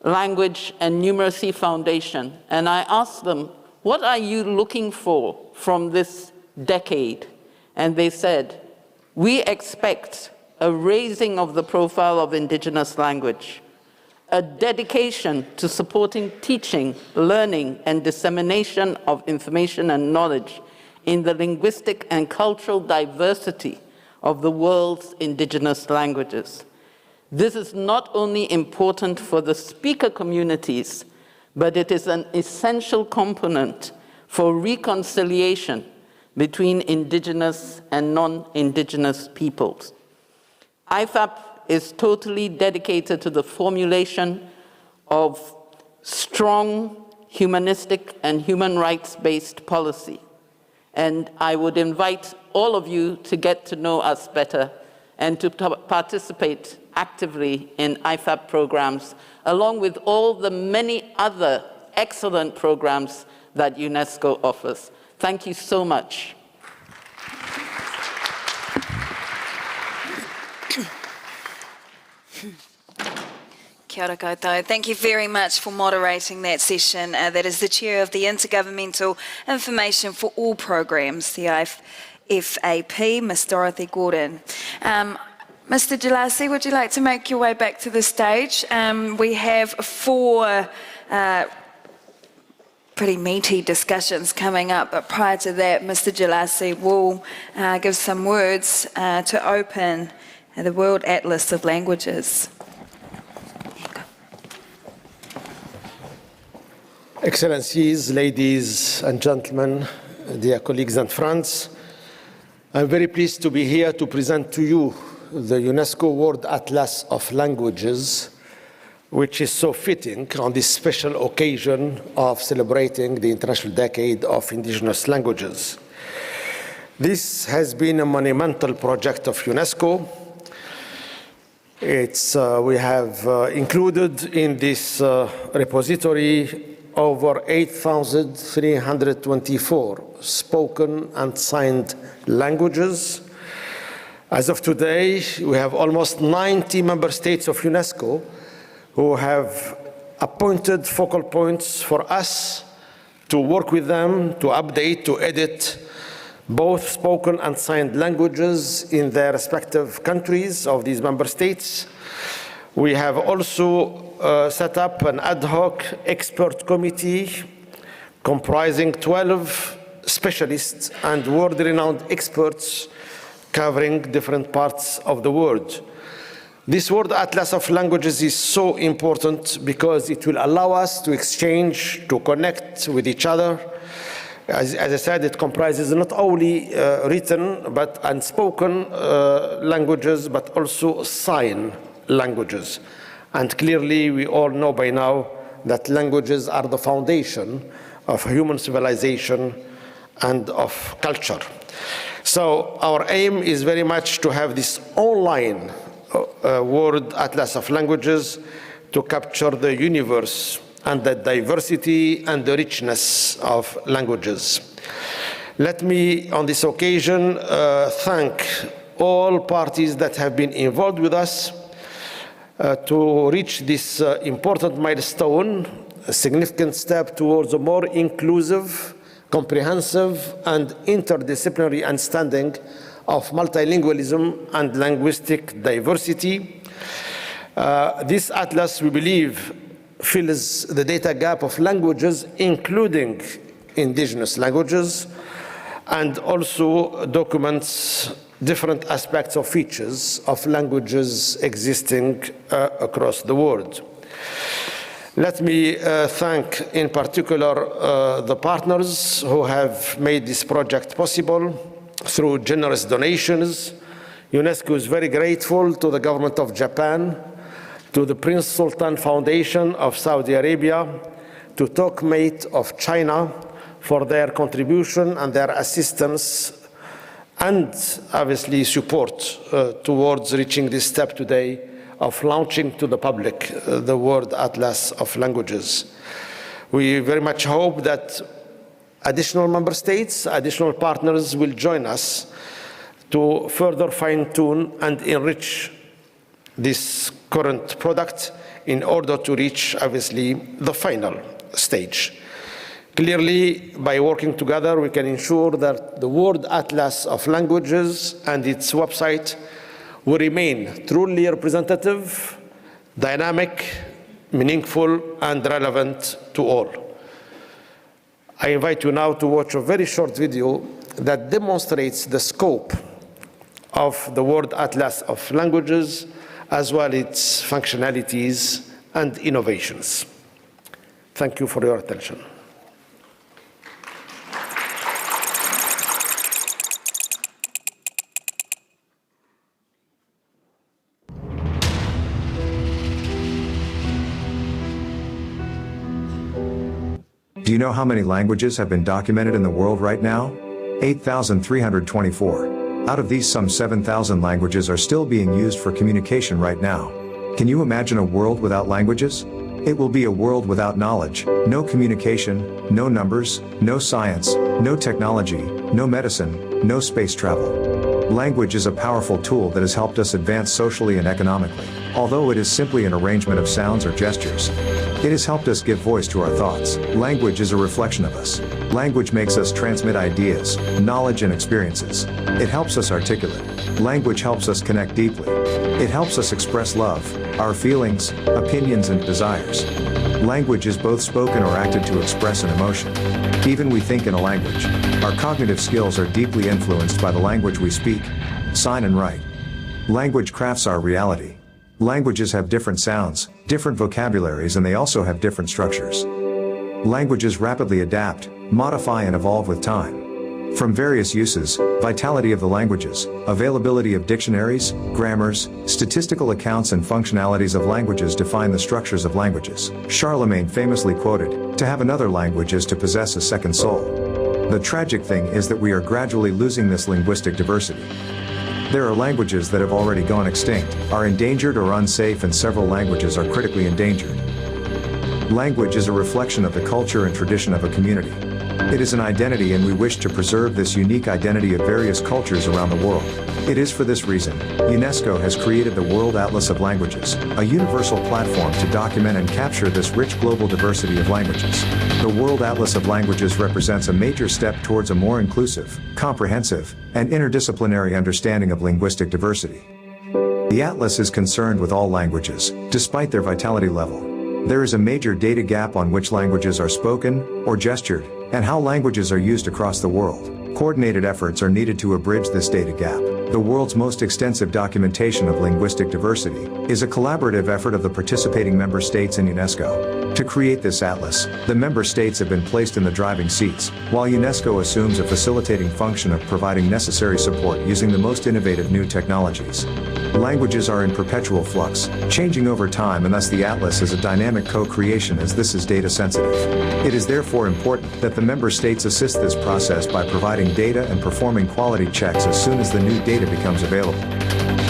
Language and Numeracy Foundation. And I asked them, what are you looking for from this decade? And they said, we expect a raising of the profile of Indigenous language, a dedication to supporting teaching, learning, and dissemination of information and knowledge in the linguistic and cultural diversity of the world's indigenous languages. This is not only important for the speaker communities, but it is an essential component for reconciliation between indigenous and non-indigenous peoples. IFAP is totally dedicated to the formulation of strong humanistic and human rights-based policy. And I would invite all of you to get to know us better and to participate actively in IFAP programs, along with all the many other excellent programs that UNESCO offers. Thank you so much. Kia ora koutou. Thank you very much for moderating that session. That is the chair of the Intergovernmental Information for All Programs, the IFAP, Ms. Dorothy Gordon. Mr. Jalasi, would you like to make your way back to the stage? We have 4 pretty meaty discussions coming up, but prior to that, Mr. Jalasi will give some words to open the World Atlas of Languages. Excellencies, ladies and gentlemen, dear colleagues and friends, I'm very pleased to be here to present to you the UNESCO World Atlas of Languages, which is so fitting on this special occasion of celebrating the International Decade of Indigenous Languages. This has been a monumental project of UNESCO. We have included in this repository over 8,324 spoken and signed languages. As of today, we have almost 90 member states of UNESCO who have appointed focal points for us to work with them, to update, to edit both spoken and signed languages in their respective countries of these member states. We have also set up an ad hoc expert committee comprising 12 specialists and world-renowned experts covering different parts of the world. This World Atlas of Languages is so important because it will allow us to exchange, to connect with each other. As I said, it comprises not only written but unspoken languages, but also sign languages. And clearly, we all know by now that languages are the foundation of human civilization and of culture. So our aim is very much to have this online World Atlas of Languages to capture the universe and the diversity and the richness of languages. Let me, on this occasion, thank all parties that have been involved with us to reach this important milestone, a significant step towards a more inclusive, comprehensive, and interdisciplinary understanding of multilingualism and linguistic diversity. This atlas, we believe, fills the data gap of languages, including indigenous languages, and also documents different aspects or features of languages existing across the world. Let me thank in particular the partners who have made this project possible through generous donations. UNESCO is very grateful to the government of Japan, to the Prince Sultan Foundation of Saudi Arabia, to Tokmate of China for their contribution and their assistance and obviously support towards reaching this step today of launching to the public the World Atlas of Languages. We very much hope that additional member states, additional partners will join us to further fine-tune and enrich this current product in order to reach, obviously, the final stage. Clearly, by working together, we can ensure that the World Atlas of Languages and its website will remain truly representative, dynamic, meaningful, and relevant to all. I invite you now to watch a very short video that demonstrates the scope of the World Atlas of Languages as well as its functionalities and innovations. Thank you for your attention. Do you know how many languages have been documented in the world right now? 8,324. Out of these, some 7,000 languages are still being used for communication right now. Can you imagine a world without languages? It will be a world without knowledge, no communication, no numbers, no science, no technology, no medicine, no space travel. Language is a powerful tool that has helped us advance socially and economically, although it is simply an arrangement of sounds or gestures. It has helped us give voice to our thoughts. Language is a reflection of us. Language makes us transmit ideas, knowledge, and experiences. It helps us articulate. Language helps us connect deeply. It helps us express love, our feelings, opinions, and desires. Language is both spoken or acted to express an emotion. Even we think in a language. Our cognitive skills are deeply influenced by the language we speak, sign, and write. Language crafts our reality. Languages have different sounds, different vocabularies, and they also have different structures. Languages rapidly adapt, modify, and evolve with time. From various uses, vitality of the languages, availability of dictionaries, grammars, statistical accounts, and functionalities of languages define the structures of languages. Charlemagne famously quoted, "To have another language is to possess a second soul." The tragic thing is that we are gradually losing this linguistic diversity. There are languages that have already gone extinct, are endangered or unsafe, and several languages are critically endangered. Language is a reflection of the culture and tradition of a community. It is an identity, and we wish to preserve this unique identity of various cultures around the world. It is for this reason, UNESCO has created the World Atlas of Languages, a universal platform to document and capture this rich global diversity of languages. The World Atlas of Languages represents a major step towards a more inclusive, comprehensive, and interdisciplinary understanding of linguistic diversity. The Atlas is concerned with all languages, despite their vitality level. There is a major data gap on which languages are spoken or gestured, and how languages are used across the world. Coordinated efforts are needed to abridge this data gap. The world's most extensive documentation of linguistic diversity is a collaborative effort of the participating member states and UNESCO. To create this atlas, the member states have been placed in the driving seats, while UNESCO assumes a facilitating function of providing necessary support using the most innovative new technologies. Languages are in perpetual flux, changing over time, and thus the atlas is a dynamic co-creation as this is data sensitive. It is therefore important that the member states assist this process by providing data and performing quality checks as soon as the new data becomes available.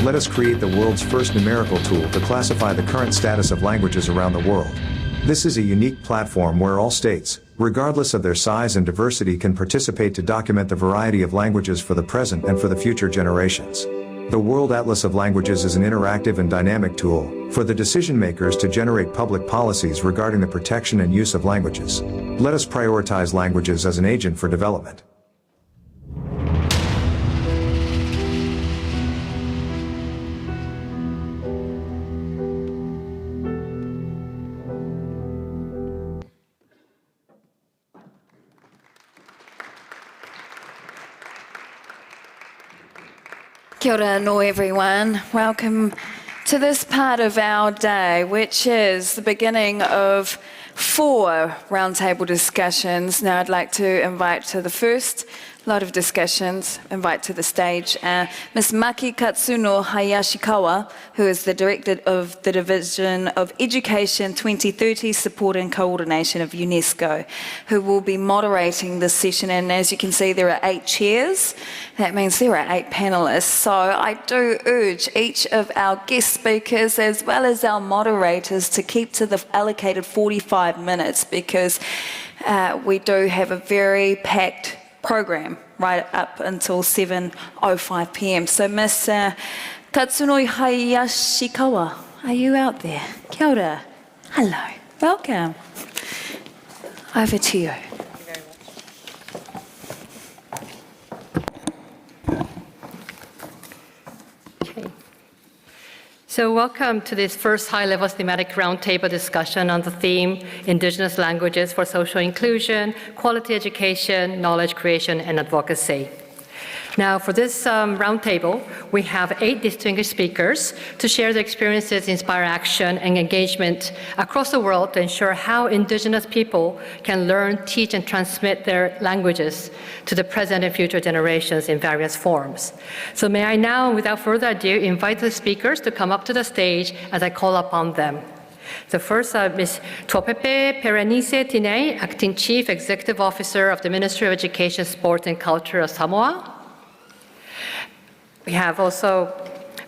Let us create the world's first numerical tool to classify the current status of languages around the world. This is a unique platform where all states, regardless of their size and diversity, can participate to document the variety of languages for the present and for the future generations. The World Atlas of Languages is an interactive and dynamic tool for the decision makers to generate public policies regarding the protection and use of languages. Let us prioritize languages as an agent for development. Kia ora no everyone. Welcome to this part of our day, which is the beginning of 4 roundtable discussions. Now I'd like to invite to the first lot of discussions, invite to the stage Ms. Maki Katsuno Hayashikawa, who is the Director of the Division of Education 2030 Support and Coordination of UNESCO, who will be moderating this session. And as you can see, there are 8 chairs. That means there are 8 panelists. So I do urge each of our guest speakers as well as our moderators to keep to the allocated 45 minutes because we do have a very packed program right up until 7:05 p.m. So Ms. Katsuno Hayashikawa, are you out there? Kia ora. Hello. Welcome. Over to you. So welcome to this first high-level thematic roundtable discussion on the theme Indigenous Languages for Social Inclusion, Quality Education, Knowledge Creation, and Advocacy. Now, for this roundtable, we have 8 distinguished speakers to share their experiences, inspire action, and engagement across the world to ensure how Indigenous people can learn, teach, and transmit their languages to the present and future generations in various forms. So may I now, without further ado, invite the speakers to come up to the stage as I call upon them. The first, Ms. Topepe Perenice Tinei, Acting Chief Executive Officer of the Ministry of Education, Sport and Culture of Samoa. We have also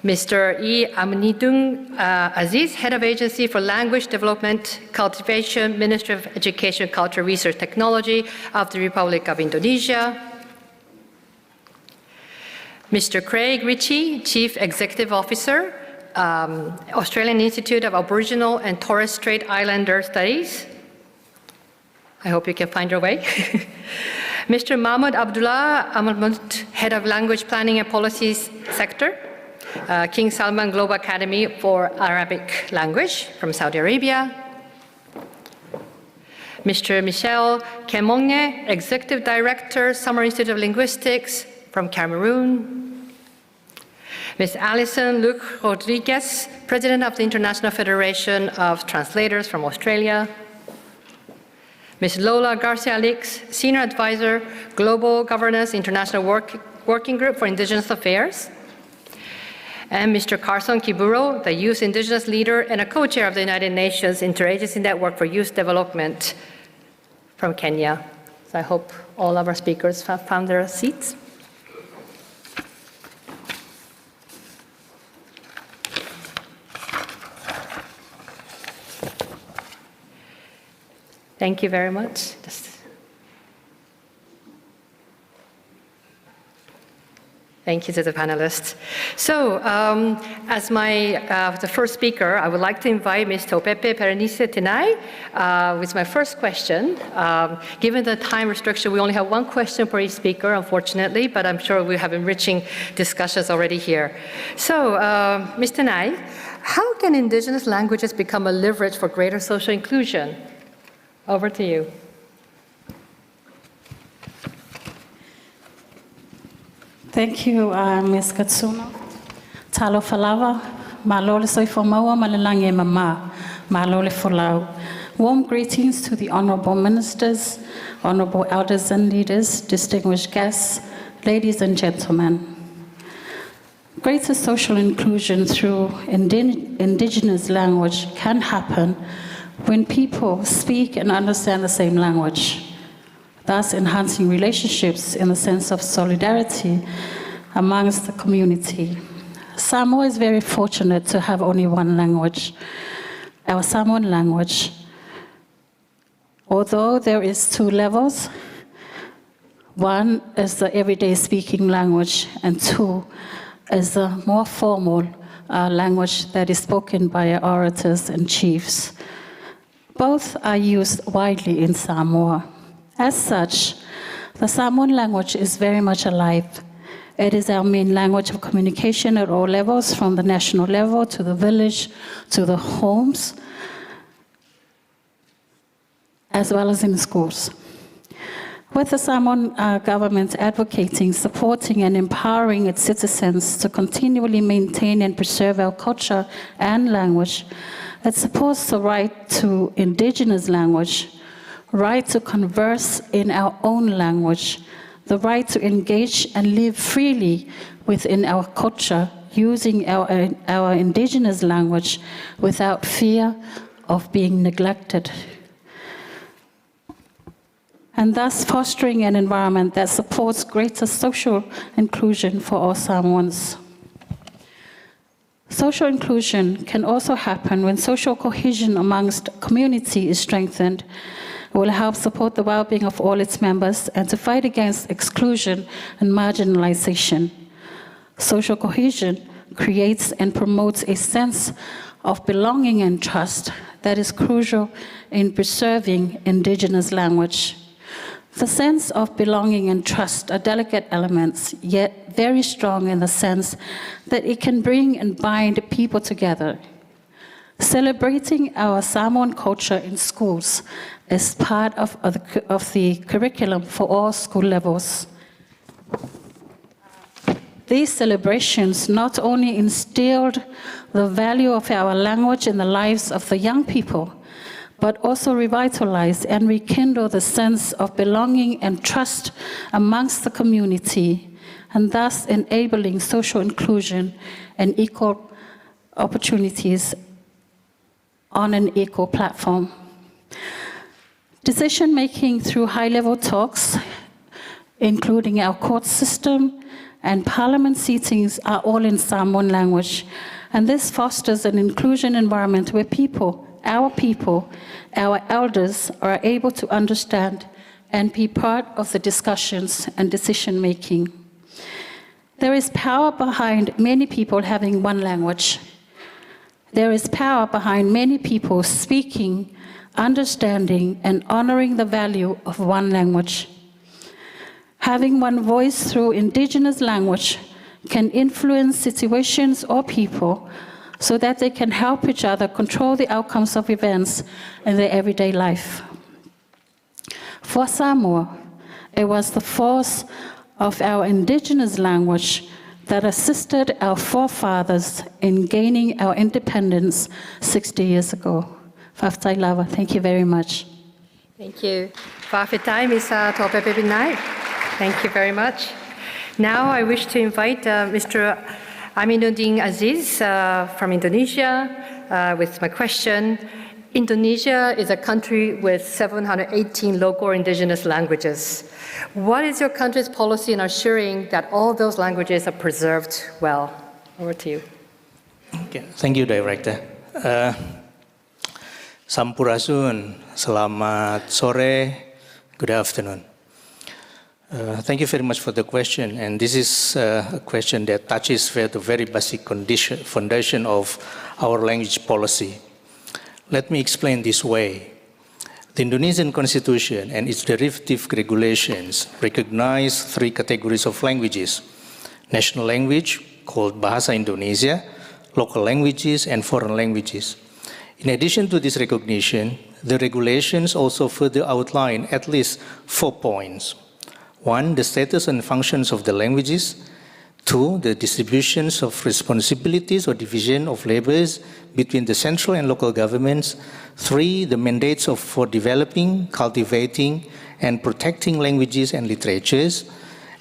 Mr. E. Amnidung Aziz, Head of Agency for Language Development Cultivation, Ministry of Education, Culture, Research, Technology of the Republic of Indonesia. Mr. Craig Ritchie, Chief Executive Officer, Australian Institute of Aboriginal and Torres Strait Islander Studies. I hope you can find your way. Mr. Mahmoud Abdullah Ahmad, Head of Language Planning and Policies Sector, King Salman Global Academy for Arabic Language from Saudi Arabia. Mr. Michel Kemonge, Executive Director, Summer Institute of Linguistics from Cameroon. Ms. Alison Luc Rodriguez, President of the International Federation of Translators from Australia. Ms. Lola Garcia-Lix, Senior Advisor, Global Governance International Working Group for Indigenous Affairs. And Mr. Carson Kiburo, the Youth Indigenous Leader and a co-chair of the United Nations Interagency Network for Youth Development from Kenya. So I hope all of our speakers have found their seats. Thank you very much. Thank you to the panelists. So, as the first speaker, I would like to invite Ms. Topepe Perenice Tinai with my first question. Given the time restriction, we only have 1 question per each speaker, unfortunately, but I'm sure we have enriching discussions already here. So, Ms. Tinai, how can Indigenous languages become a leverage for greater social inclusion? Over to you. Thank you, Ms. Katsuno. Talo falava, malole soifomawa malalange mama, malole folau. Warm greetings to the honorable ministers, honorable elders and leaders, distinguished guests, ladies and gentlemen. Greater social inclusion through indigenous language can happen when people speak and understand the same language, thus enhancing relationships in the sense of solidarity amongst the community. Samoa is very fortunate to have only 1 language, our Samoan language. Although there is 2 levels, 1 is the everyday speaking language, and 2 is the more formal language that is spoken by our orators and chiefs. Both are used widely in Samoa. As such, the Samoan language is very much alive. It is our main language of communication at all levels, from the national level to the village to the homes, as well as in schools. With the Samoan government advocating, supporting, and empowering its citizens to continually maintain and preserve our culture and language, it supports the right to indigenous language, right to converse in our own language, the right to engage and live freely within our culture, using our indigenous language without fear of being neglected, and thus fostering an environment that supports greater social inclusion for all Samoans. Social inclusion can also happen when social cohesion amongst community is strengthened. It will help support the well-being of all its members and to fight against exclusion and marginalization. Social cohesion creates and promotes a sense of belonging and trust that is crucial in preserving indigenous language. The sense of belonging and trust are delicate elements, yet very strong in the sense that it can bring and bind people together. Celebrating our Samoan culture in schools is part of the curriculum for all school levels. These celebrations not only instilled the value of our language in the lives of the young people, but also revitalize and rekindle the sense of belonging and trust amongst the community, and thus enabling social inclusion and equal opportunities on an equal platform. Decision-making through high-level talks, including our court system and parliament seatings, are all in Samoan language, and this fosters an inclusion environment where our elders are able to understand and be part of the discussions and decision-making. There is power behind many people having one language. There is power behind many people speaking, understanding, and honoring the value of one language. Having one voice through Indigenous language can influence situations or people so that they can help each other control the outcomes of events in their everyday life. For Samoa, it was the force of our Indigenous language that assisted our forefathers in gaining our independence 60 years ago. Whaftai lava, thank you very much. Thank you. Whawhetai misa tō pepe nai. Thank you very much. Now I wish to invite Mr. Aminuddin Aziz from Indonesia with my question. Indonesia is a country with 718 local indigenous languages. What is your country's policy in assuring that all those languages are preserved well? Over to you. Okay. Thank you, Director. Sampurasun, selamat sore, good afternoon. Thank you very much for the question, and this is a question that touches the very basic foundation of our language policy. Let me explain this way. The Indonesian Constitution and its derivative regulations recognize three categories of languages: national language, called Bahasa Indonesia, local languages, and foreign languages. In addition to this recognition, the regulations also further outline at least 4 points. 1, the status and functions of the languages. 2, the distributions of responsibilities or division of labors between the central and local governments. 3, the mandates for developing, cultivating, and protecting languages and literatures.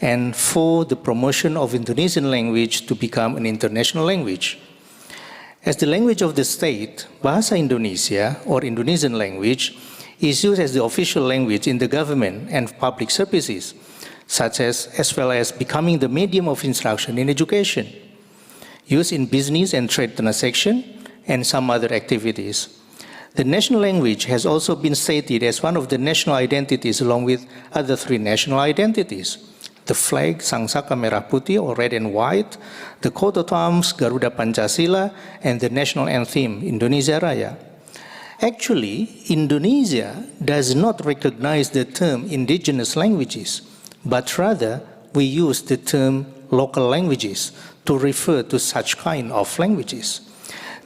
And 4, the promotion of Indonesian language to become an international language. As the language of the state, Bahasa Indonesia, or Indonesian language, is used as the official language in the government and public services, as well as becoming the medium of instruction in education, used in business and trade transaction, and some other activities. The national language has also been stated as one of the national identities along with other 3 national identities: the flag, Sangsaka Merah Putih, or red and white, the coat of arms, Garuda Pancasila, and the national anthem, Indonesia Raya. Actually, Indonesia does not recognize the term indigenous languages, but rather we use the term local languages to refer to such kind of languages.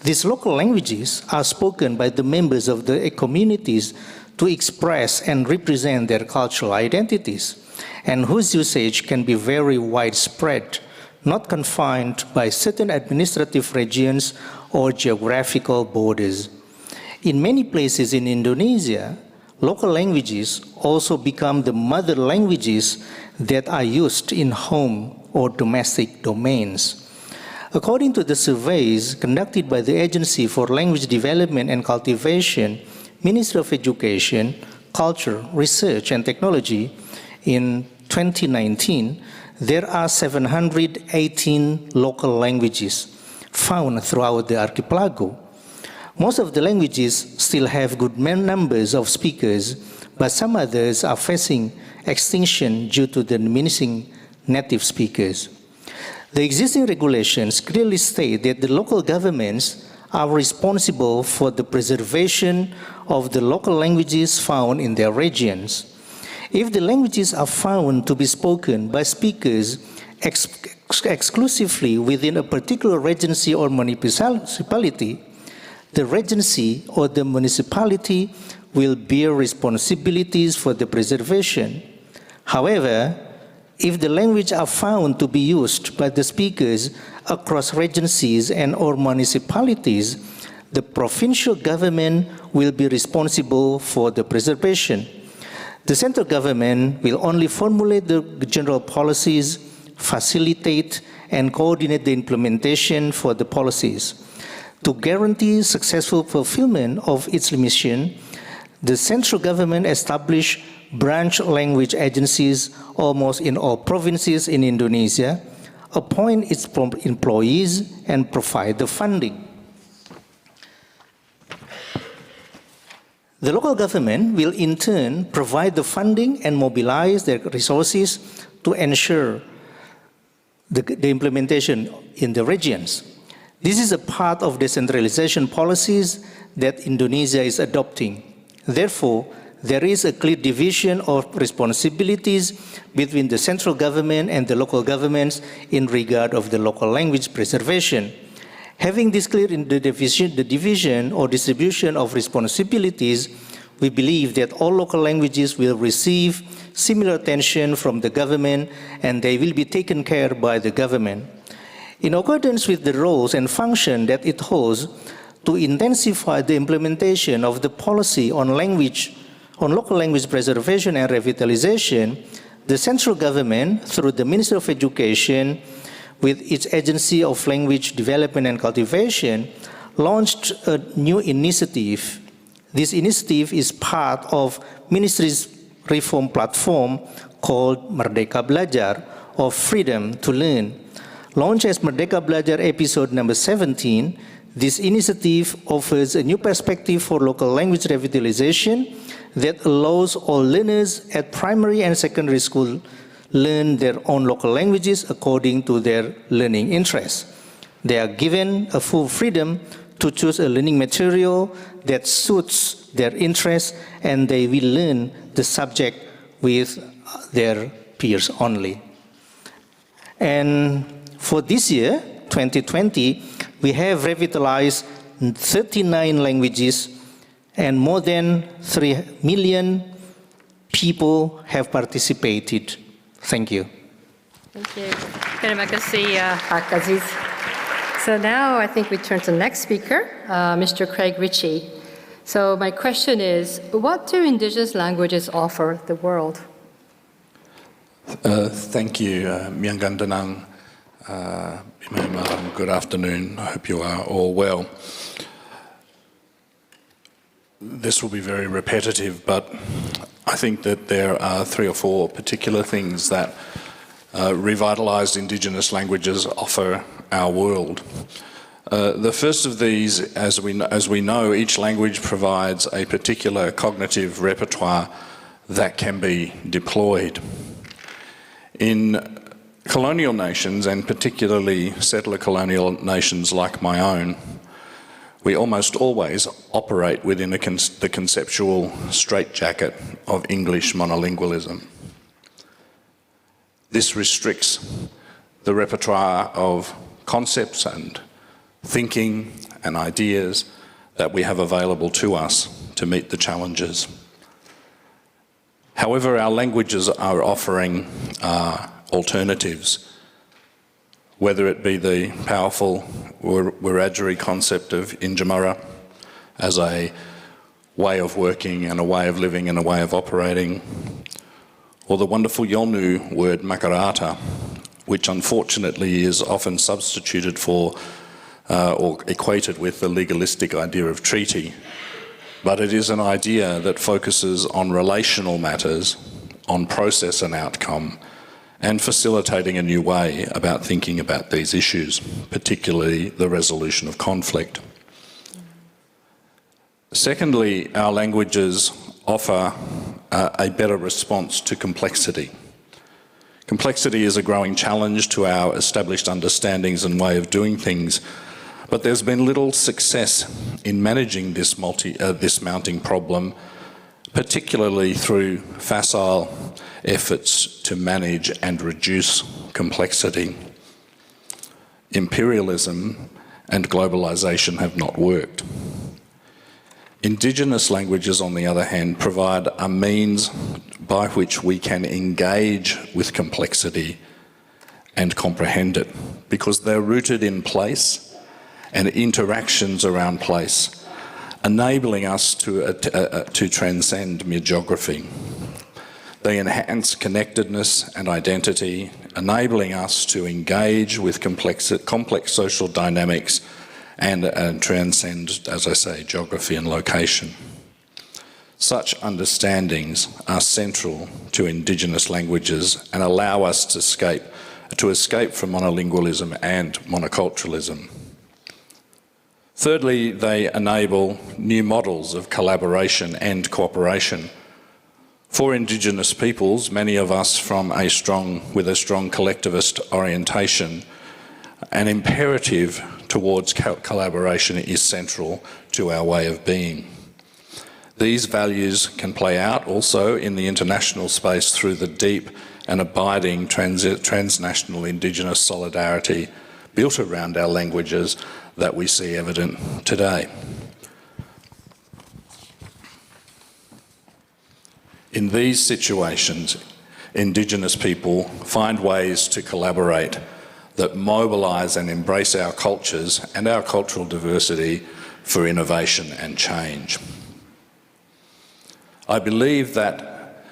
These local languages are spoken by the members of the communities to express and represent their cultural identities, and whose usage can be very widespread, not confined by certain administrative regions or geographical borders. In many places in Indonesia, local languages also become the mother languages that are used in home or domestic domains. According to the surveys conducted by the Agency for Language Development and Cultivation, Ministry of Education, Culture, Research and Technology, in 2019, there are 718 local languages found throughout the archipelago. Most of the languages still have good numbers of speakers, but some others are facing extinction due to the diminishing native speakers. The existing regulations clearly state that the local governments are responsible for the preservation of the local languages found in their regions. If the languages are found to be spoken by speakers exclusively within a particular regency or municipality, the regency or the municipality will bear responsibilities for the preservation. However, If the language are found to be used by the speakers across regencies and or municipalities, the provincial government will be responsible for the preservation. The central government will only formulate the general policies, facilitate and coordinate the implementation for the policies. To guarantee successful fulfillment of its mission, the central government established branch language agencies almost in all provinces in Indonesia, appoint its employees, and provide the funding. The local government will in turn provide the funding and mobilize their resources to ensure the implementation in the regions. This is a part of decentralization policies that Indonesia is adopting. Therefore, there is a clear division of responsibilities between the central government and the local governments in regard of the local language preservation. Having this clear in the division or distribution of responsibilities, we believe that all local languages will receive similar attention from the government and they will be taken care of by the government. In accordance with the roles and function that it holds to intensify the implementation of the policy on local language preservation and revitalization, the central government, through the Ministry of Education, with its Agency of Language Development and Cultivation, launched a new initiative. This initiative is part of Ministry's reform platform called Merdeka Belajar, or Freedom to Learn. Launched as Merdeka Belajar episode number 17, this initiative offers a new perspective for local language revitalization that allows all learners at primary and secondary school learn their own local languages according to their learning interests. They are given a full freedom to choose a learning material that suits their interests, and they will learn the subject with their peers only. And for this year, 2020, we have revitalized 39 languages and more than 3 million people have participated. Thank you. Thank you. Terima kasih, Pak Aziz. So now I think we turn to the next speaker, Mr. Craig Ritchie. So my question is, what do indigenous languages offer the world? Thank you, Miangandanang. Good afternoon. I hope you are all well. This will be very repetitive, but I think that there are 3 or 4 particular things that revitalised Indigenous languages offer our world. The first of these, as we know, each language provides a particular cognitive repertoire that can be deployed. In colonial nations, and particularly settler colonial nations like my own, we almost always operate within the conceptual straitjacket of English monolingualism. This restricts the repertoire of concepts and thinking and ideas that we have available to us to meet the challenges. However, our languages are offering alternatives, whether it be the powerful Wiradjuri concept of Injamara as a way of working and a way of living and a way of operating, or the wonderful Yolngu word makarata, which unfortunately is often substituted for or equated with the legalistic idea of treaty. But it is an idea that focuses on relational matters, on process and outcome, and facilitating a new way about thinking about these issues, particularly the resolution of conflict. Secondly, our languages offer a better response to complexity. Complexity is a growing challenge to our established understandings and way of doing things, but there's been little success in managing this mounting problem, particularly through facile efforts to manage and reduce complexity. Imperialism and globalisation have not worked. Indigenous languages, on the other hand, provide a means by which we can engage with complexity and comprehend it, because they're rooted in place and interactions around place, enabling us to transcend mere geography. They enhance connectedness and identity, enabling us to engage with complex social dynamics and transcend, as I say, geography and location. Such understandings are central to Indigenous languages and allow us to escape from monolingualism and monoculturalism. Thirdly, they enable new models of collaboration and cooperation. For Indigenous peoples, many of us with a strong collectivist orientation, an imperative towards collaboration is central to our way of being. These values can play out also in the international space through the deep and abiding transnational Indigenous solidarity built around our languages that we see evident today. In these situations, Indigenous people find ways to collaborate that mobilise and embrace our cultures and our cultural diversity for innovation and change. I believe that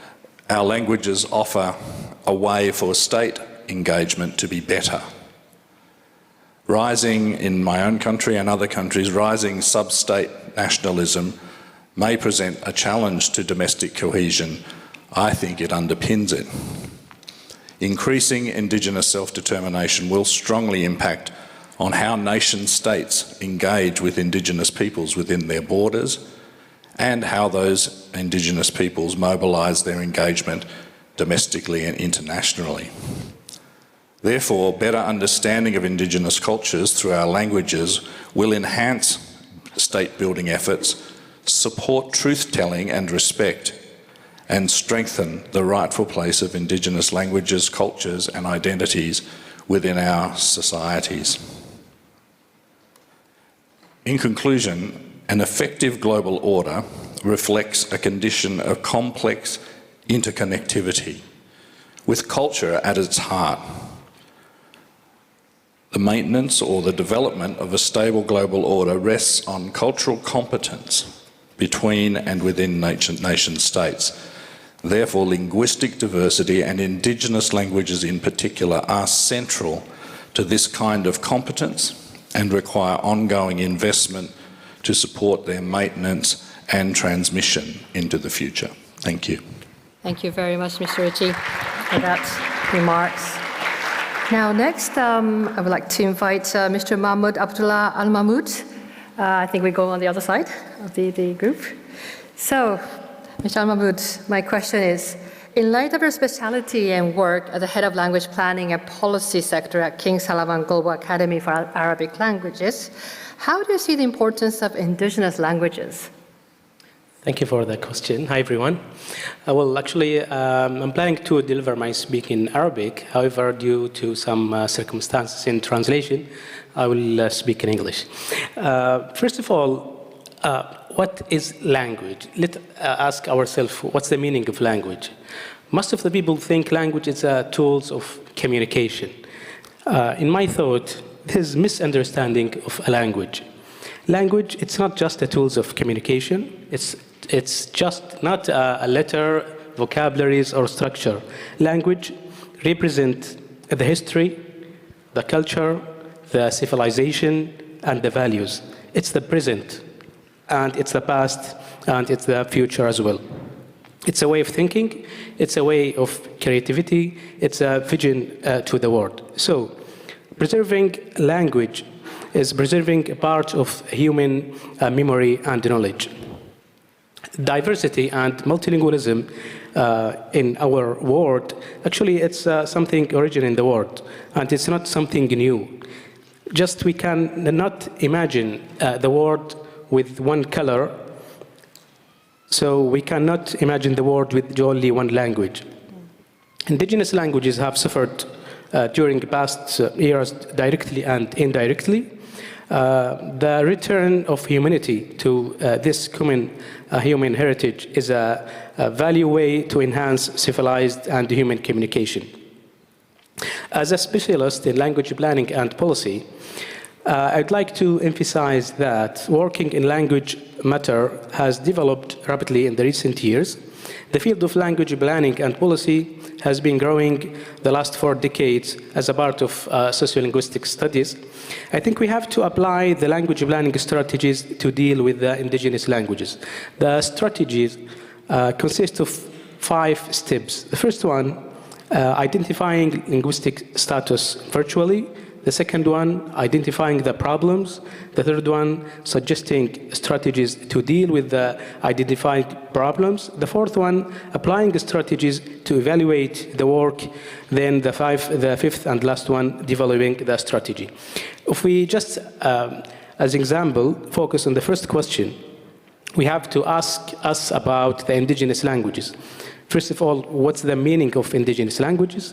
our languages offer a way for state engagement to be better. Rising in my own country and other countries, rising sub-state nationalism may present a challenge to domestic cohesion. I think it underpins it. Increasing Indigenous self-determination will strongly impact on how nation-states engage with Indigenous peoples within their borders and how those Indigenous peoples mobilise their engagement domestically and internationally. Therefore, better understanding of Indigenous cultures through our languages will enhance state-building efforts, support truth-telling and respect, and strengthen the rightful place of Indigenous languages, cultures and identities within our societies. In conclusion, an effective global order reflects a condition of complex interconnectivity, with culture at its heart. The maintenance or the development of a stable global order rests on cultural competence between and within nation states. Therefore, linguistic diversity and Indigenous languages in particular are central to this kind of competence and require ongoing investment to support their maintenance and transmission into the future. Thank you. Thank you very much, Mr. Ritchie, for that remarks. Now, next, I would like to invite Mr. Mahmoud Abdullah Al-Mahmoud. I think we go on the other side of the group. So, Mr. Al-Mahmoud, my question is, in light of your specialty and work as the head of language planning and policy sector at King Salman Global Academy for Arabic Languages, how do you see the importance of Indigenous languages? Thank you for the question. Hi, everyone. Well, actually, I'm planning to deliver my speak in Arabic. However, due to some circumstances in translation, I will speak in English. First of all, what is language? Let's ask ourselves, what's the meaning of language? Most of the people think language is tools of communication. In my thought, there's misunderstanding of a language. Language, it's not just the tools of communication. It's just not a letter, vocabularies, or structure. Language represents the history, the culture, the civilization, and the values. It's the present, and it's the past, and it's the future as well. It's a way of thinking, it's a way of creativity, it's a vision to the world. So, preserving language is preserving a part of human memory and knowledge. Diversity and multilingualism in our world, actually it's something original in the world, and it's not something new. Just we can not imagine the world with one color, so we cannot imagine the world with only one language. Indigenous languages have suffered during the past years directly and indirectly, The return of humanity to this common human heritage is a value way to enhance civilized and human communication. As a specialist in language planning and policy, I'd like to emphasize that working in language matter has developed rapidly in the recent years. The field of language planning and policy has been growing the last 4 decades as a part of sociolinguistic studies. I think we have to apply the language planning strategies to deal with the indigenous languages. The strategies consist of 5 steps. The first one, identifying linguistic status virtually. The second one, identifying the problems. The third one, suggesting strategies to deal with the identified problems. The fourth one, applying strategies to evaluate the work. Then the fifth and last one, developing the strategy. If we just, as example, focus on the first question, we have to ask us about the indigenous languages. First of all, what's the meaning of indigenous languages?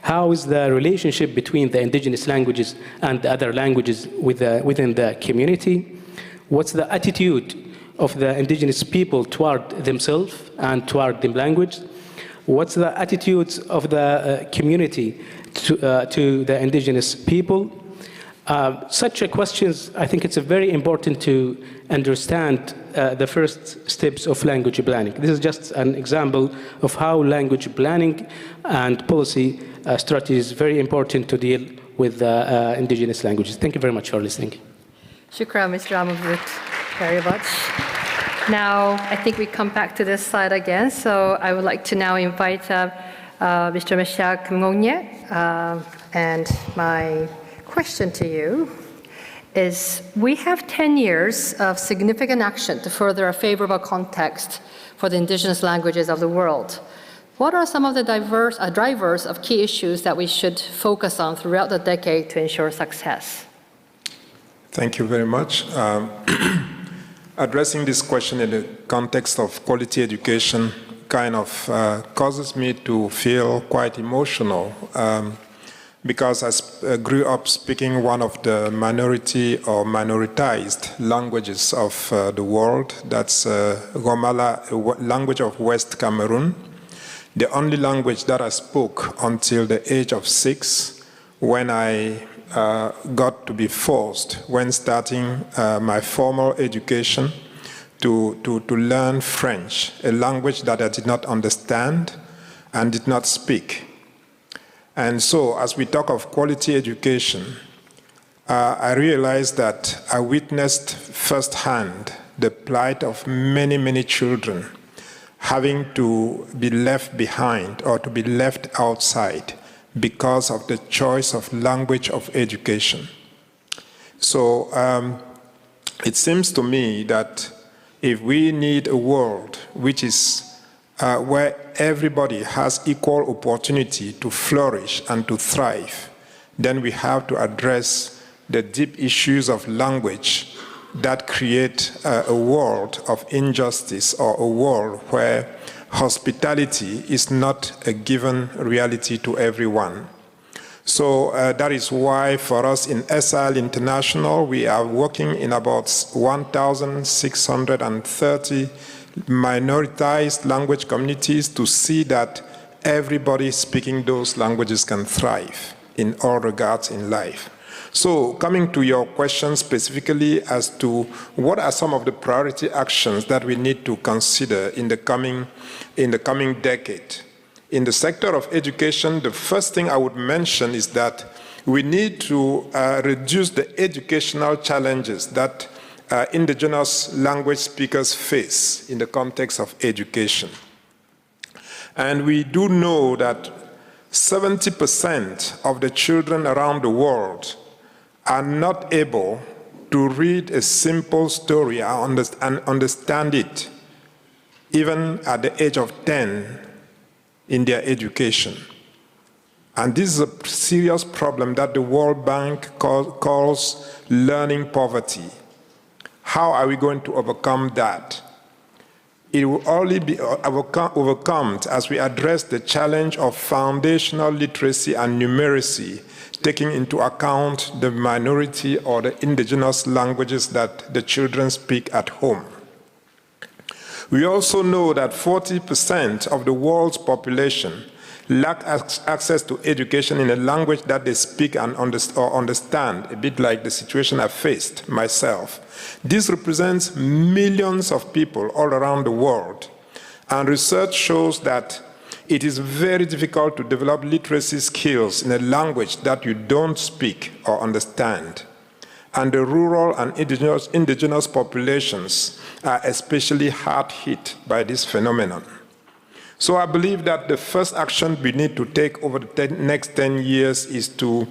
How is the relationship between the indigenous languages and the other languages within the community? What's the attitude of the indigenous people toward themselves and toward the language? What's the attitudes of the community to the indigenous people? Such questions, I think it's very important to understand the first steps of language planning. This is just an example of how language planning and policy strategy is very important to deal with indigenous languages. Thank you very much for listening. Shukran, Mr. Amovit, very much. Now, I think we come back to this slide again, so I would like to now invite Mr. Meshach Mngonye, and my question to you is, we have 10 years of significant action to further a favorable context for the indigenous languages of the world. What are some of the drivers of key issues that we should focus on throughout the decade to ensure success? Thank you very much. Addressing this question in the context of quality education kind of causes me to feel quite emotional. Because I grew up speaking one of the minority or minoritized languages of the world. That's Gomala, a language of West Cameroon. The only language that I spoke until the age of 6, when I got to be forced, when starting my formal education, to learn French, a language that I did not understand and did not speak. And so, as we talk of quality education, I realized that I witnessed firsthand the plight of many, many children having to be left behind or to be left outside because of the choice of language of education. So it seems to me that if we need a world which is where everybody has equal opportunity to flourish and to thrive, then we have to address the deep issues of language that create a world of injustice, or a world where hospitality is not a given reality to everyone. So that is why for us in IDIL International, we are working in about 1,630 minoritized language communities to see that everybody speaking those languages can thrive in all regards in life. So coming to your question specifically as to what are some of the priority actions that we need to consider in the coming decade. In the sector of education, the first thing I would mention is that we need to reduce the educational challenges that indigenous language speakers face in the context of education. And we do know that 70% of the children around the world are not able to read a simple story and understand it, even at the age of 10 in their education. And this is a serious problem that the World Bank calls learning poverty. How are we going to overcome that? It will only be overcome as we address the challenge of foundational literacy and numeracy, taking into account the minority or the indigenous languages that the children speak at home. We also know that 40% of the world's population lack access to education in a language that they speak and understand, a bit like the situation I faced myself. This represents millions of people all around the world, and research shows that it is very difficult to develop literacy skills in a language that you don't speak or understand. And the rural and indigenous populations are especially hard hit by this phenomenon. So I believe that the first action we need to take over the next 10 years is to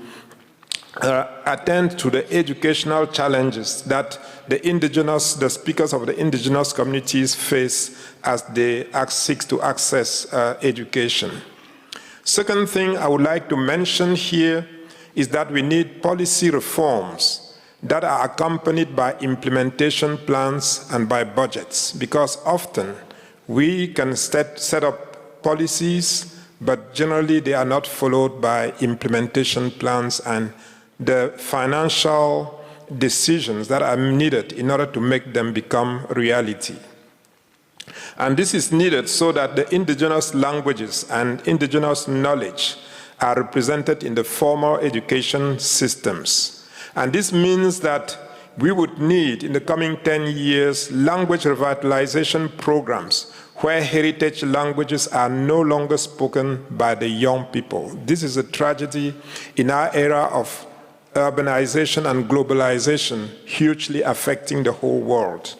attend to the educational challenges that the speakers of the indigenous communities face as they seek to access education. Second thing I would like to mention here is that we need policy reforms that are accompanied by implementation plans and by budgets, because often we can set up policies, but generally they are not followed by implementation plans and the financial decisions that are needed in order to make them become reality. And this is needed so that the indigenous languages and indigenous knowledge are represented in the formal education systems. And this means that we would need, in the coming 10 years, language revitalization programs where heritage languages are no longer spoken by the young people. This is a tragedy in our era of urbanization and globalization, hugely affecting the whole world.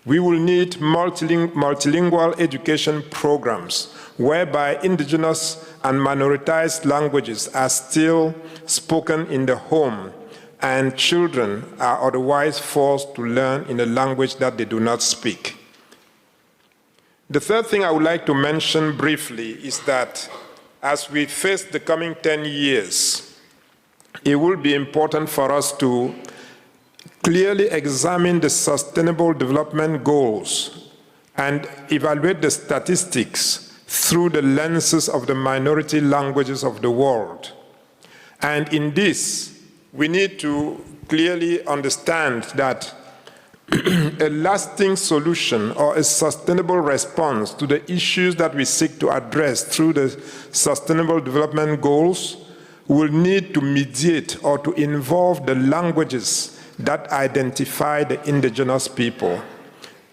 We will need multilingual education programs whereby indigenous and minoritized languages are still spoken in the home, and children are otherwise forced to learn in a language that they do not speak. The third thing I would like to mention briefly is that as we face the coming 10 years, it will be important for us to clearly examine the Sustainable Development Goals and evaluate the statistics through the lenses of the minority languages of the world. And in this, we need to clearly understand that a lasting solution or a sustainable response to the issues that we seek to address through the Sustainable Development Goals will need to mediate or to involve the languages that identify the indigenous people.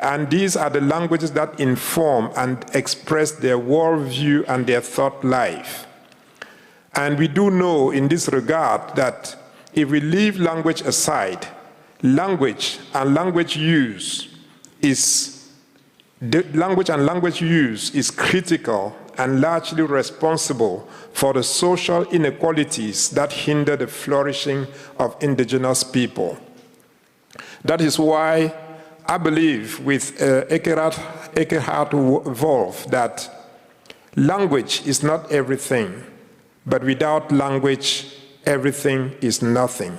And these are the languages that inform and express their worldview and their thought life. And we do know in this regard that if we leave language aside, language and language use is critical and largely responsible for the social inequalities that hinder the flourishing of indigenous people. That is why I believe with Eckhart Wolff that language is not everything, but without language, everything is nothing.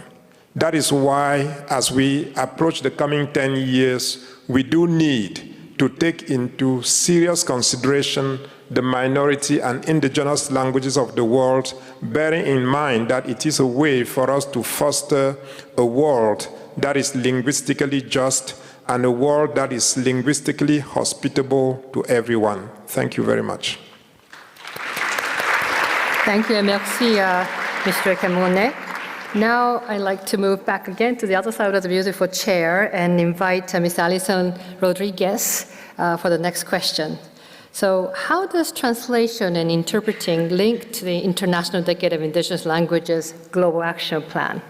That is why, as we approach the coming 10 years, we do need to take into serious consideration the minority and indigenous languages of the world, bearing in mind that it is a way for us to foster a world that is linguistically just and a world that is linguistically hospitable to everyone. Thank you very much. Thank you, merci, Mr. Cameronet. Now I'd like to move back again to the other side of the beautiful chair and invite Ms. Alison Rodriguez for the next question. So how does translation and interpreting link to the International Decade of Indigenous Languages Global Action Plan?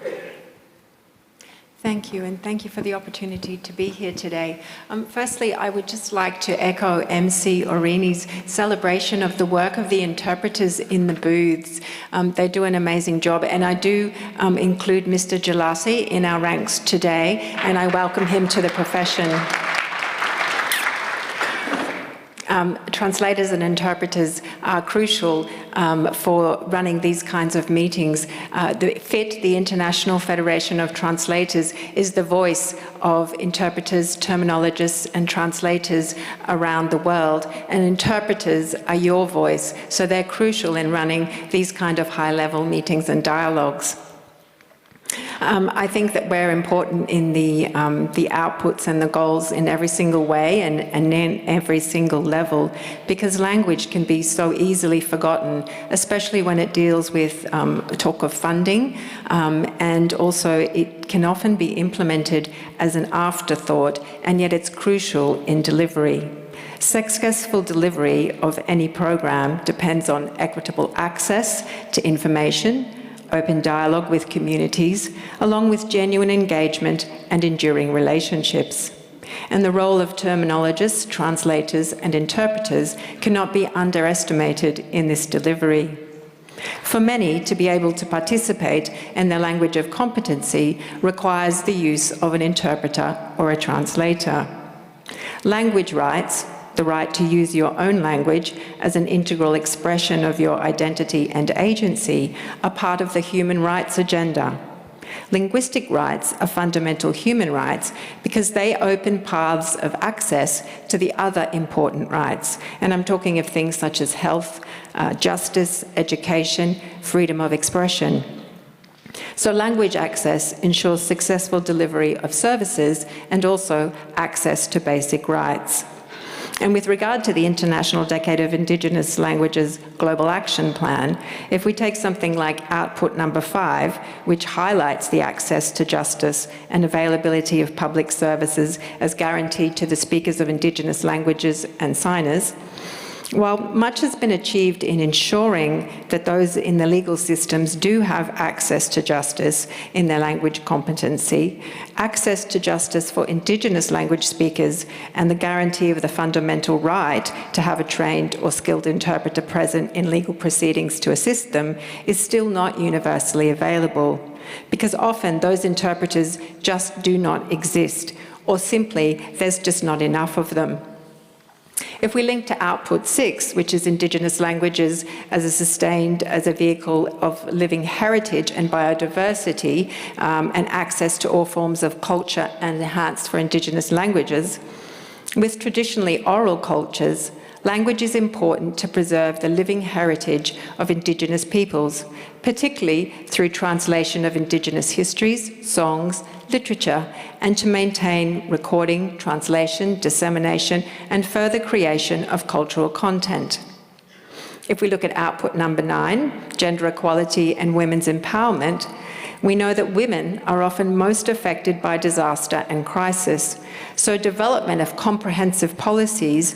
Thank you, and thank you for the opportunity to be here today. Firstly, I would just like to echo MC Orini's celebration of the work of the interpreters in the booths. They do an amazing job, and I do include Mr. Jalasi in our ranks today, and I welcome him to the profession. Translators and interpreters are crucial for running these kinds of meetings. The FIT, the International Federation of Translators, is the voice of interpreters, terminologists, and translators around the world. And interpreters are your voice, so they're crucial in running these kind of high-level meetings and dialogues. I think that we're important in the outputs and the goals in every single way and in every single level, because language can be so easily forgotten, especially when it deals with talk of funding, and also it can often be implemented as an afterthought, and yet it's crucial in delivery. Successful delivery of any program depends on equitable access to information, open dialogue with communities, along with genuine engagement and enduring relationships. And the role of terminologists, translators, and interpreters cannot be underestimated in this delivery. For many, to be able to participate in their language of competency requires the use of an interpreter or a translator. Language rights, the right to use your own language as an integral expression of your identity and agency, are part of the human rights agenda. Linguistic rights are fundamental human rights because they open paths of access to the other important rights. And I'm talking of things such as health, justice, education, freedom of expression. So language access ensures successful delivery of services and also access to basic rights. And with regard to the International Decade of Indigenous Languages Global Action Plan, if we take something like output number 5, which highlights the access to justice and availability of public services as guaranteed to the speakers of Indigenous languages and signers, while much has been achieved in ensuring that those in the legal systems do have access to justice in their language competency, access to justice for Indigenous language speakers and the guarantee of the fundamental right to have a trained or skilled interpreter present in legal proceedings to assist them is still not universally available, because often those interpreters just do not exist, or simply there's just not enough of them. If we link to output 6, which is Indigenous languages as a vehicle of living heritage and biodiversity, and access to all forms of culture and enhanced for Indigenous languages, with traditionally oral cultures, language is important to preserve the living heritage of Indigenous peoples, particularly through translation of Indigenous histories, songs, literature, and to maintain recording, translation, dissemination, and further creation of cultural content. If we look at output number 9, gender equality and women's empowerment, we know that women are often most affected by disaster and crisis. So development of comprehensive policies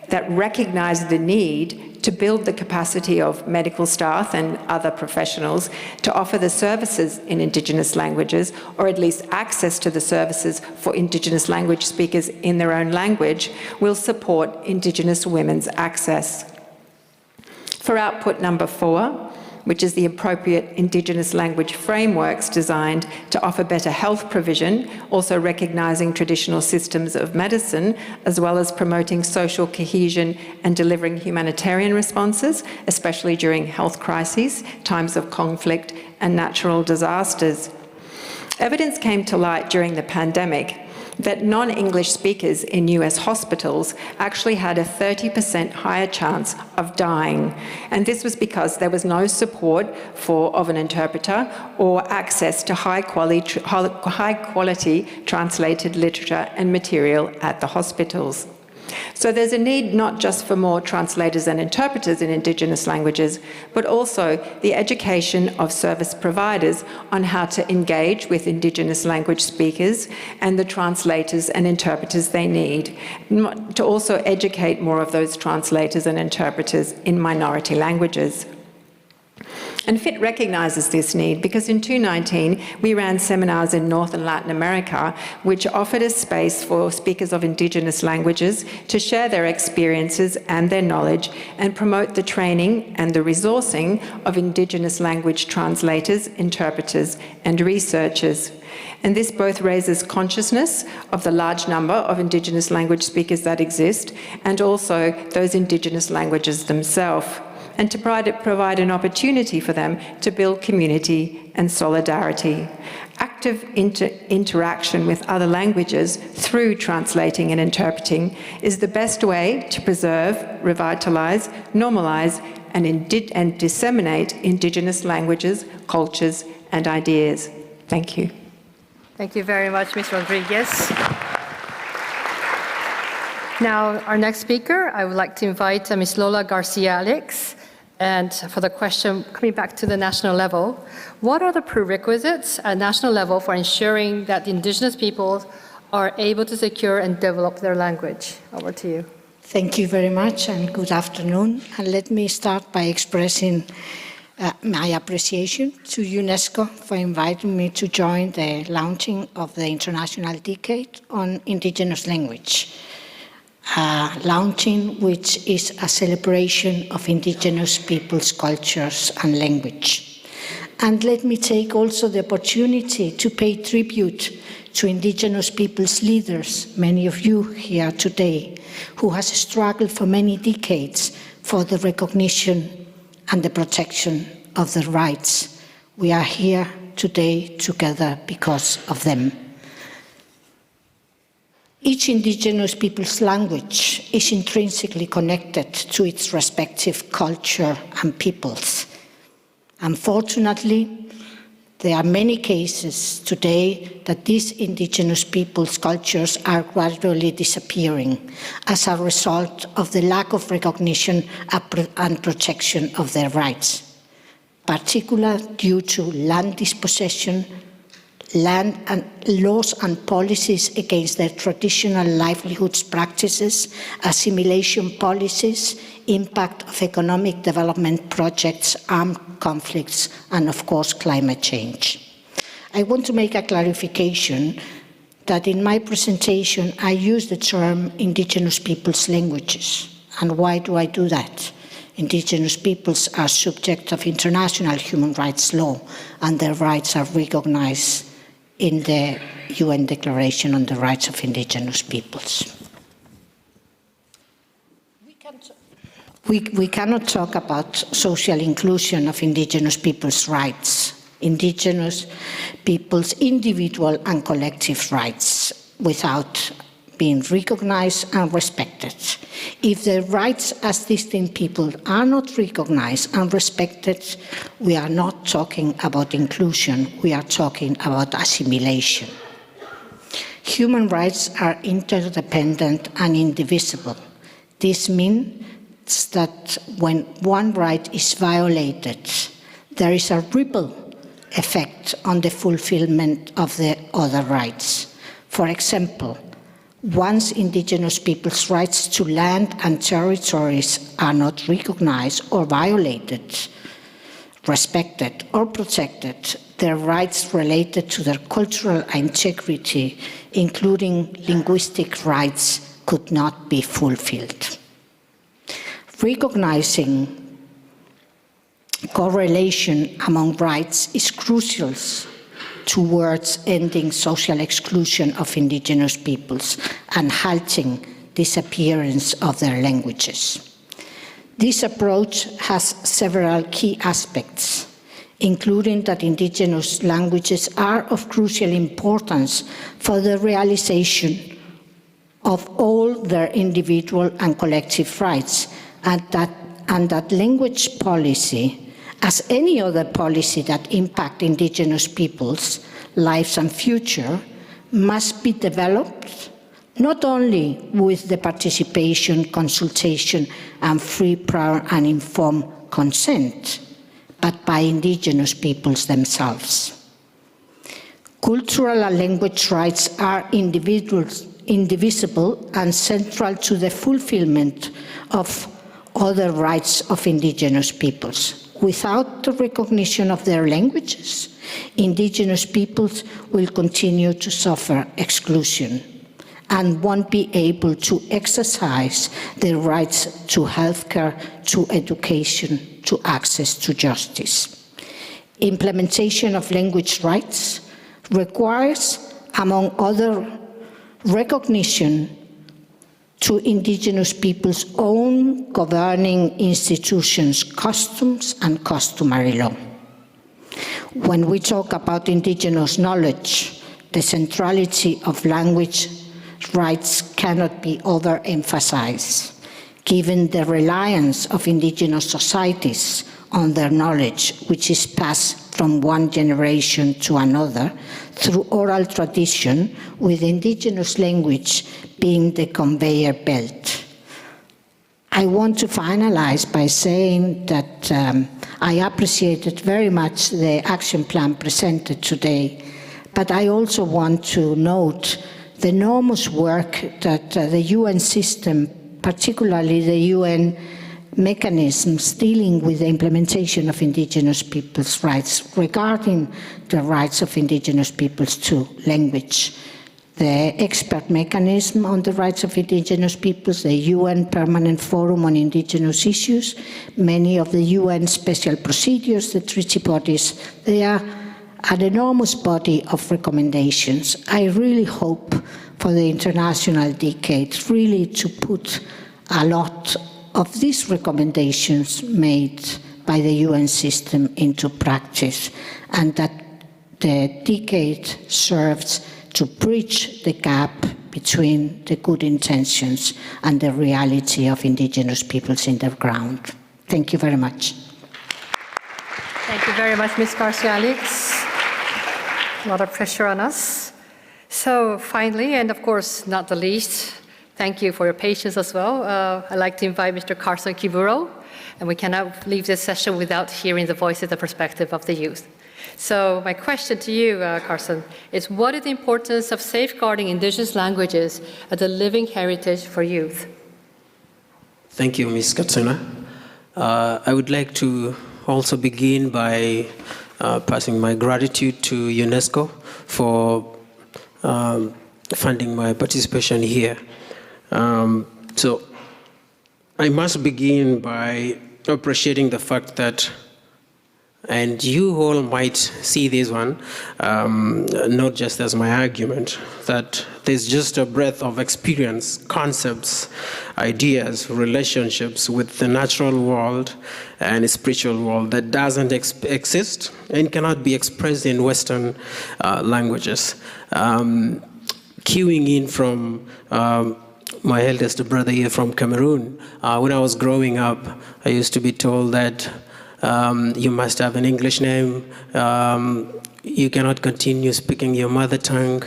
that recognise the need to build the capacity of medical staff and other professionals to offer the services in Indigenous languages, or at least access to the services for Indigenous language speakers in their own language, will support Indigenous women's access. For output number 4, which is the appropriate Indigenous language frameworks designed to offer better health provision, also recognising traditional systems of medicine, as well as promoting social cohesion and delivering humanitarian responses, especially during health crises, times of conflict, and natural disasters. Evidence came to light during the pandemic that non-English speakers in US hospitals actually had a 30% higher chance of dying. And this was because there was no support of an interpreter or access to high quality translated literature and material at the hospitals. So there's a need not just for more translators and interpreters in Indigenous languages, but also the education of service providers on how to engage with Indigenous language speakers and the translators and interpreters they need, to also educate more of those translators and interpreters in minority languages. And FIT recognises this need because in 2019 we ran seminars in North and Latin America which offered a space for speakers of Indigenous languages to share their experiences and their knowledge and promote the training and the resourcing of Indigenous language translators, interpreters and researchers. And this both raises consciousness of the large number of Indigenous language speakers that exist and also those Indigenous languages themselves. and to provide an opportunity for them to build community and solidarity. Active interaction with other languages through translating and interpreting is the best way to preserve, revitalise, normalise and disseminate Indigenous languages, cultures and ideas. Thank you. Thank you very much, Ms. Rodriguez. Now, our next speaker, I would like to invite Ms. Lola Garcia-Alex. And for the question, coming back to the national level, what are the prerequisites at national level for ensuring that the Indigenous peoples are able to secure and develop their language? Over to you. Thank you very much and good afternoon. And let me start by expressing my appreciation to UNESCO for inviting me to join the launching of the International Decade on Indigenous Language. Launching which is a celebration of Indigenous peoples' cultures and language. And let me take also the opportunity to pay tribute to Indigenous peoples' leaders, many of you here today, who has struggled for many decades for the recognition and the protection of their rights. We are here today together because of them. Each Indigenous people's language is intrinsically connected to its respective culture and peoples. Unfortunately, there are many cases today that these Indigenous people's cultures are gradually disappearing as a result of the lack of recognition and protection of their rights, particularly due to land dispossession, land and laws and policies against their traditional livelihoods practices, assimilation policies, impact of economic development projects, armed conflicts, and of course climate change. I want to make a clarification that in my presentation I use the term Indigenous peoples' languages. And why do I do that? Indigenous peoples are subject of international human rights law and their rights are recognized in the UN Declaration on the Rights of Indigenous Peoples. We cannot talk about social inclusion of Indigenous peoples' rights, Indigenous peoples' individual and collective rights, without being recognized and respected. If the rights as distinct people are not recognized and respected, we are not talking about inclusion, we are talking about assimilation. Human rights are interdependent and indivisible. This means that when one right is violated, there is a ripple effect on the fulfillment of the other rights. For example, once Indigenous people's rights to land and territories are not recognized or violated, respected or protected, their rights related to their cultural integrity, including linguistic rights, could not be fulfilled. Recognizing correlation among rights is crucial towards ending social exclusion of Indigenous peoples and halting disappearance of their languages. This approach has several key aspects, including that Indigenous languages are of crucial importance for the realization of all their individual and collective rights, and that language policy, as any other policy that impacts Indigenous peoples' lives and future, must be developed not only with the participation, consultation, and free, prior, and informed consent, but by Indigenous peoples themselves. Cultural and language rights are indivisible and central to the fulfillment of other rights of Indigenous peoples. Without the recognition of their languages, Indigenous peoples will continue to suffer exclusion and won't be able to exercise their rights to healthcare, to education, to access to justice. Implementation of language rights requires, among other, recognition to indigenous people's own governing institutions, customs and customary law. When we talk about indigenous knowledge, the centrality of language rights cannot be overemphasized, given the reliance of indigenous societies on their knowledge, which is passed from one generation to another through oral tradition, with indigenous language being the conveyor belt. I want to finalize by saying that I appreciated very much the action plan presented today, but I also want to note the enormous work that the UN system, particularly the UN mechanisms dealing with the implementation of indigenous peoples' rights, regarding the rights of indigenous peoples to language. The expert mechanism on the rights of indigenous peoples, the UN Permanent Forum on Indigenous Issues, many of the UN special procedures, the treaty bodies, they are an enormous body of recommendations. I really hope for the international decade really to put a lot of these recommendations made by the UN system into practice, and that the decade serves to bridge the gap between the good intentions and the reality of indigenous peoples in the ground. Thank you very much. Thank you very much, Ms. Garcia-Alix. A lot of pressure on us. So finally, and of course not the least, thank you for your patience as well. I'd like to invite Mr. Carson Kiburo, and we cannot leave this session without hearing the voices and perspective of the youth. So my question to you, Carson, is what is the importance of safeguarding indigenous languages as a living heritage for youth? Thank you, Ms. Katsuna. I would like to also begin by passing my gratitude to UNESCO for funding my participation here. So I must begin by appreciating the fact that, and you all might see this one, not just as my argument, that there's just a breadth of experience, concepts, ideas, relationships with the natural world and the spiritual world that doesn't exist and cannot be expressed in Western languages. Queuing in from my eldest brother here from Cameroon, when I was growing up, I used to be told that you must have an English name, you cannot continue speaking your mother tongue,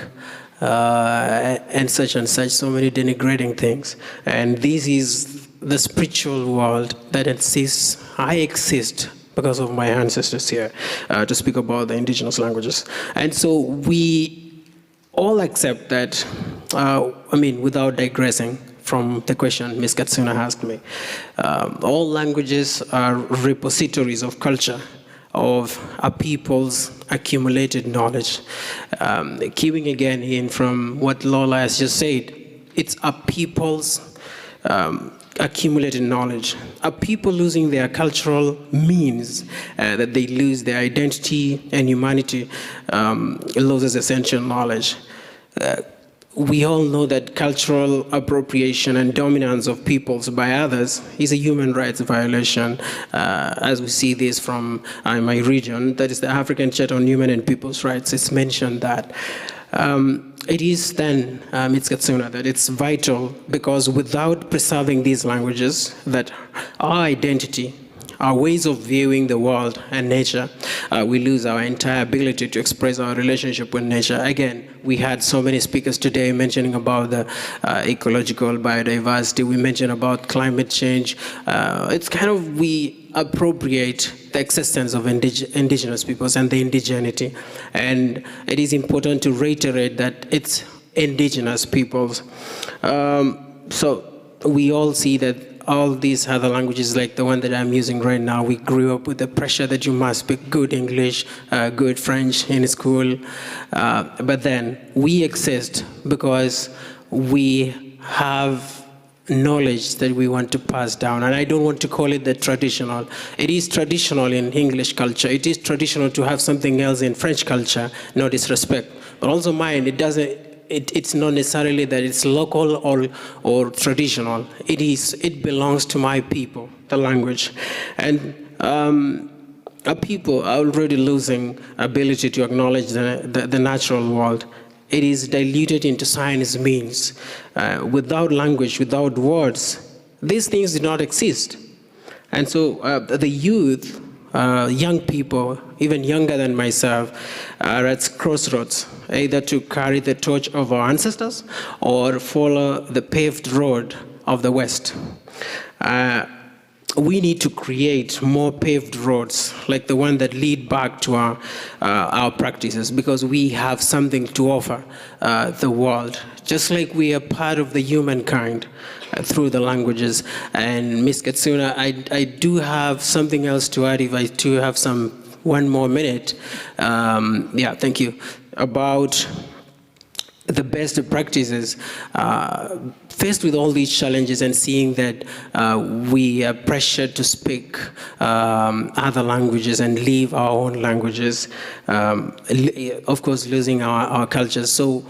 and such, so many denigrating things. And this is the spiritual world that exists. I exist because of my ancestors here, to speak about the indigenous languages. And so we all accept that, without digressing from the question Ms. Katsuna asked me, all languages are repositories of culture, of a people's accumulated knowledge. Queuing again in from what Lola has just said, it's a people's accumulated knowledge. A people losing their cultural means that they lose their identity, and humanity loses essential knowledge. We all know that cultural appropriation and dominance of peoples by others is a human rights violation, as we see this from my region, that is the African Charter on Human and People's Rights. It's mentioned that. It is then, Ms. Katsuna, that it's vital, because without preserving these languages, that our identity, our ways of viewing the world and nature, we lose our entire ability to express our relationship with nature. Again, we had so many speakers today mentioning about the ecological biodiversity. We mentioned about climate change. It's kind of, we appropriate the existence of indigenous peoples and the indigeneity. And it is important to reiterate that it's indigenous peoples. So we all see that all these other languages, like the one that I'm using right now, we grew up with the pressure that you must speak good English, good French in school. But then we exist because we have knowledge that we want to pass down. And I don't want to call it the traditional. It is traditional in English culture. It is traditional to have something else in French culture, no disrespect. But also mine, it doesn't, it's not necessarily that it's local or traditional. It belongs to my people, the language. And our people are already losing ability to acknowledge the natural world. It is diluted into science means. Without language, without words, these things do not exist. And so the youth, young people, even younger than myself, are at crossroads, either to carry the torch of our ancestors or follow the paved road of the West. We need to create more paved roads, like the one that lead back to our practices, because we have something to offer the world, just like we are part of the humankind through the languages. And Ms. Katsuna, I do have something else to add if I do have one more minute. Yeah, thank you. About the best practices, faced with all these challenges and seeing that we are pressured to speak other languages and leave our own languages, of course losing our cultures. So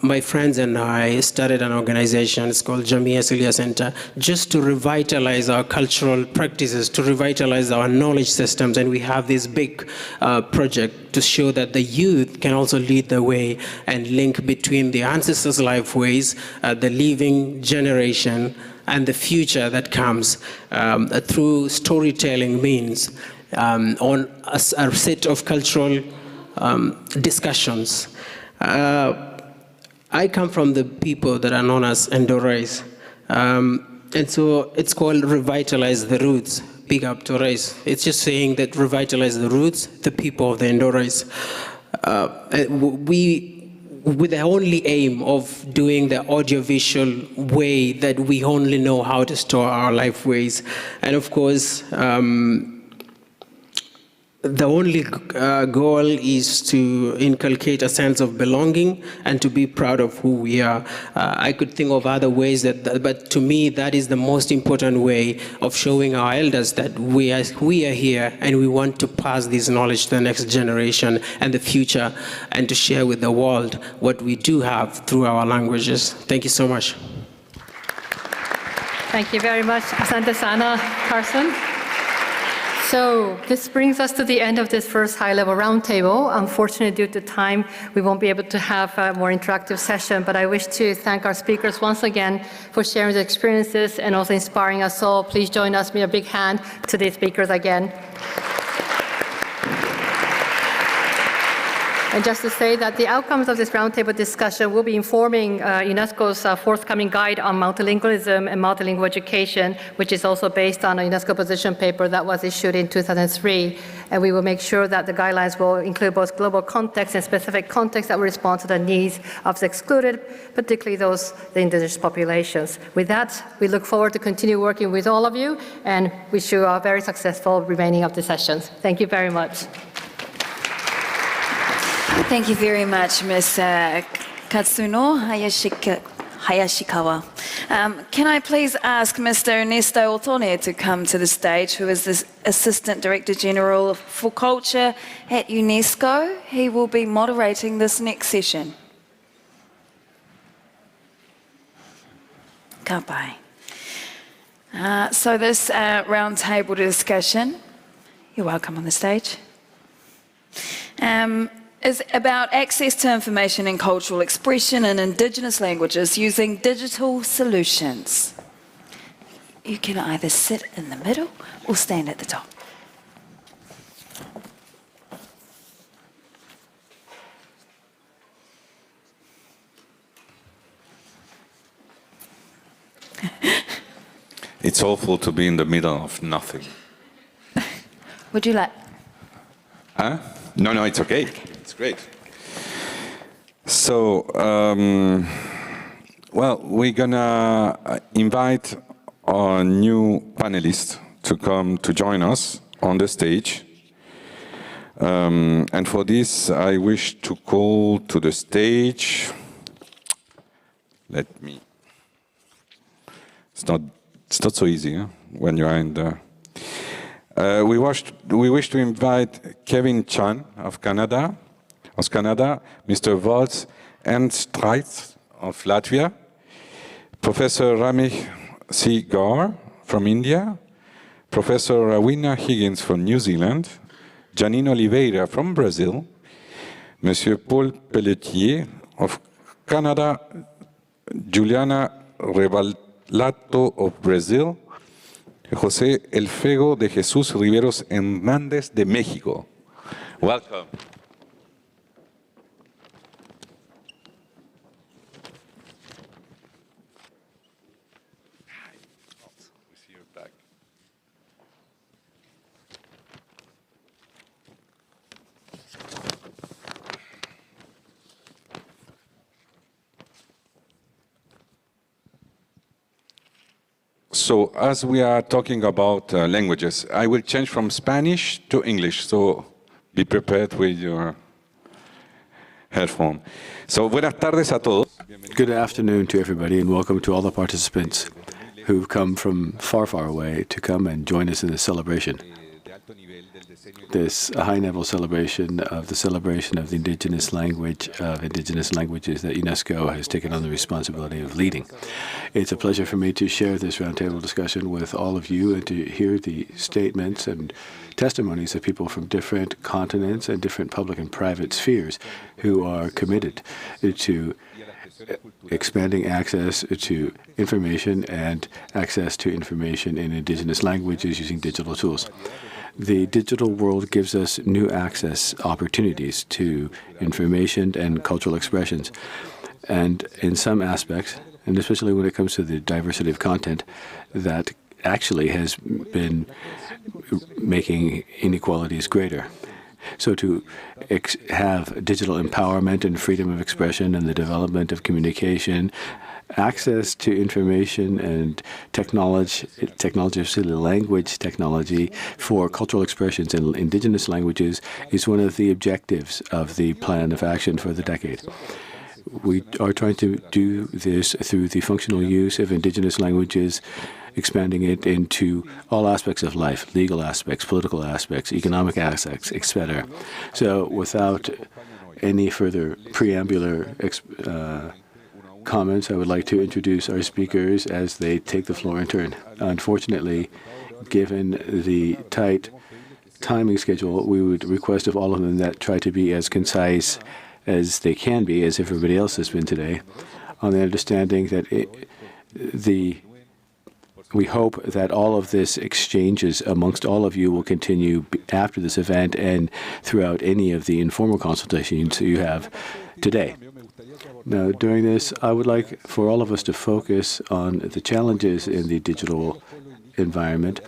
my friends and I started an organization, it's called Jamia Asilia Center, just to revitalize our cultural practices, to revitalize our knowledge systems. And we have this big project to show that the youth can also lead the way and link between the ancestors' life ways, the living generation, and the future that comes through storytelling means on a set of cultural discussions. I come from the people that are known as Endorais. And so it's called Revitalize the Roots, big up to Rais. It's just saying that revitalize the roots, the people of the Endorais. With the only aim of doing the audiovisual way that we only know how to store our life ways. And of course, the only goal is to inculcate a sense of belonging and to be proud of who we are. I could think of other ways, but to me, that is the most important way of showing our elders that we are here and we want to pass this knowledge to the next generation and the future, and to share with the world what we do have through our languages. Thank you so much. Thank you very much, Asante Sana, Carson. So this brings us to the end of this first high-level roundtable. Unfortunately, due to time, we won't be able to have a more interactive session, but I wish to thank our speakers once again for sharing their experiences and also inspiring us all. Please join us, give a big hand to these speakers again. And just to say that the outcomes of this roundtable discussion will be informing UNESCO's forthcoming guide on multilingualism and multilingual education, which is also based on a UNESCO position paper that was issued in 2003. And we will make sure that the guidelines will include both global context and specific context that will respond to the needs of the excluded, particularly the indigenous populations. With that, we look forward to continue working with all of you and wish you a very successful remaining of the sessions. Thank you very much. Thank you very much, Ms. Katsuno Hayashikawa. Can I please ask Mr. Ernesto Otone to come to the stage, who is the Assistant Director General for Culture at UNESCO. He will be moderating this next session. Ka pai. So this roundtable discussion, you're welcome on the stage, is about access to information and cultural expression in Indigenous languages using digital solutions. You can either sit in the middle or stand at the top. It's awful to be in the middle of nothing. Would you like? Huh? No, it's okay. It's great. So, well, we're gonna invite our new panelists to come to join us on the stage. And for this, I wish to call to the stage. Let me. It's not so easy, huh? When you're in the. We wish to invite Kevin Chan of Canada, Mr. Volz, and Strites of Latvia, Professor Ramich C. Gar from India, Professor Rowena Higgins from New Zealand, Janine Oliveira from Brazil, Monsieur Paul Pelletier of Canada, Juliana Revalato of Brazil, José Elfego de Jesús Riveros Hernández de México. Welcome. So as we are talking about languages, I will change from Spanish to English, so be prepared with your headphone. So buenas tardes a todos. Good afternoon to everybody, and welcome to all the participants who've come from far, far away to come and join us in this celebration. This high-level celebration of the indigenous language of indigenous languages that UNESCO has taken on the responsibility of leading. It's a pleasure for me to share this roundtable discussion with all of you and to hear the statements and testimonies of people from different continents and different public and private spheres who are committed to expanding access to information and access to information in indigenous languages using digital tools. The digital world gives us new access opportunities to information and cultural expressions. And in some aspects, and especially when it comes to the diversity of content, that actually has been making inequalities greater. So to have digital empowerment and freedom of expression and the development of communication, access to information and technology, especially language technology for cultural expressions in indigenous languages is one of the objectives of the plan of action for the decade. We are trying to do this through the functional use of indigenous languages, expanding it into all aspects of life, legal aspects, political aspects, economic aspects, etc. So without any further preambular comments, I would like to introduce our speakers as they take the floor in turn. Unfortunately, given the tight timing schedule, we would request of all of them that try to be as concise as they can be, as everybody else has been today, on the understanding that we hope that all of this exchanges amongst all of you will continue after this event and throughout any of the informal consultations you have today. Now, during this, I would like for all of us to focus on the challenges in the digital environment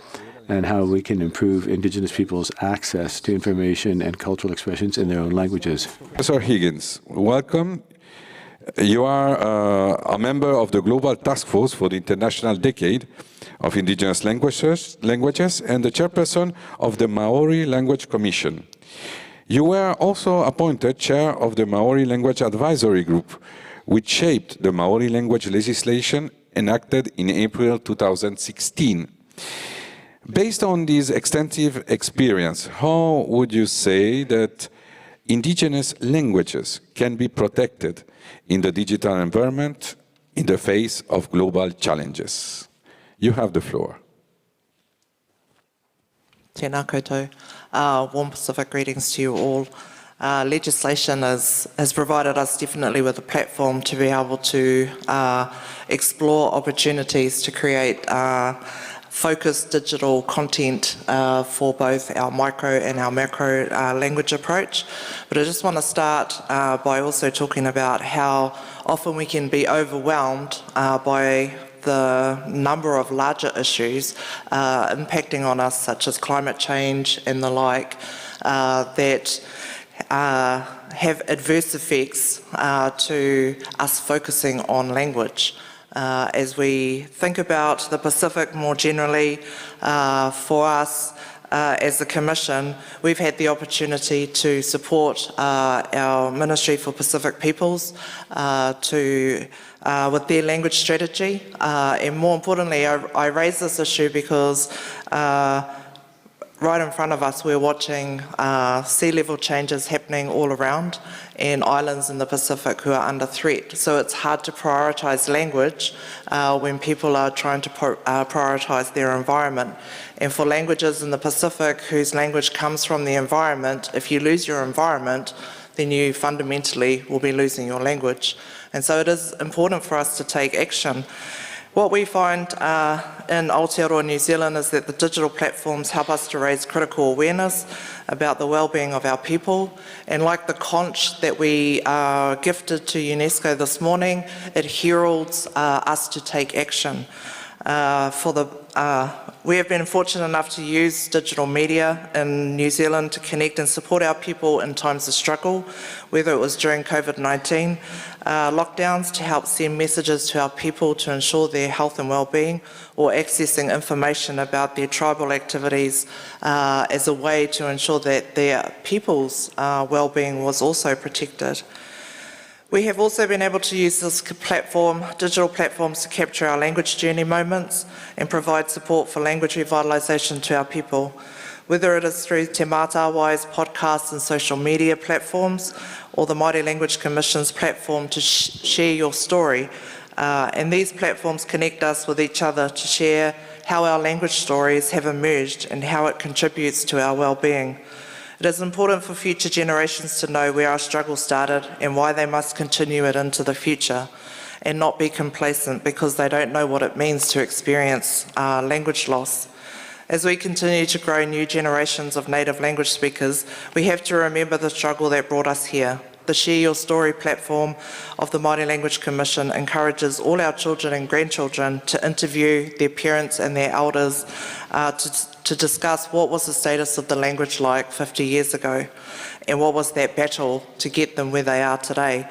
and how we can improve indigenous people's access to information and cultural expressions in their own languages. Professor Higgins, welcome. You are a member of the Global Task Force for the International Decade of Indigenous Languages and the chairperson of the Maori Language Commission. You were also appointed chair of the Maori Language Advisory Group, which shaped the Maori language legislation enacted in April 2016. Based on this extensive experience, how would you say that indigenous languages can be protected in the digital environment in the face of global challenges? You have the floor. Tēnā koutou. Warm Pacific greetings to you all. Legislation has provided us definitely with a platform to be able to explore opportunities to create focused digital content for both our micro and our macro language approach. But I just want to start by also talking about how often we can be overwhelmed by the number of larger issues impacting on us, such as climate change and the like, that have adverse effects to us focusing on language. As we think about the Pacific more generally, for us as the Commission, we've had the opportunity to support our Ministry for Pacific Peoples with their language strategy. And more importantly, I raise this issue because right in front of us, we're watching sea level changes happening all around and islands in the Pacific who are under threat. So it's hard to prioritise language when people are trying to prioritise their environment. And for languages in the Pacific whose language comes from the environment, if you lose your environment, then you fundamentally will be losing your language. And so it is important for us to take action. What we find in Aotearoa New Zealand is that the digital platforms help us to raise critical awareness about the well-being of our people. And like the conch that we gifted to UNESCO this morning, it heralds us to take action. We have been fortunate enough to use digital media in New Zealand to connect and support our people in times of struggle, whether it was during COVID-19 lockdowns to help send messages to our people to ensure their health and well-being, or accessing information about their tribal activities as a way to ensure that their people's well-being was also protected. We have also been able to use this platform, digital platforms, to capture our language journey moments and provide support for language revitalisation to our people. Whether it is through Te Mātāwai's podcasts and social media platforms, or the Māori Language Commission's platform to share your story. And these platforms connect us with each other to share how our language stories have emerged and how it contributes to our well-being. It is important for future generations to know where our struggle started and why they must continue it into the future, and not be complacent because they don't know what it means to experience language loss. As we continue to grow new generations of native language speakers, we have to remember the struggle that brought us here. The Share Your Story platform of the Māori Language Commission encourages all our children and grandchildren to interview their parents and their elders to discuss what was the status of the language like 50 years ago, and what was that battle to get them where they are today,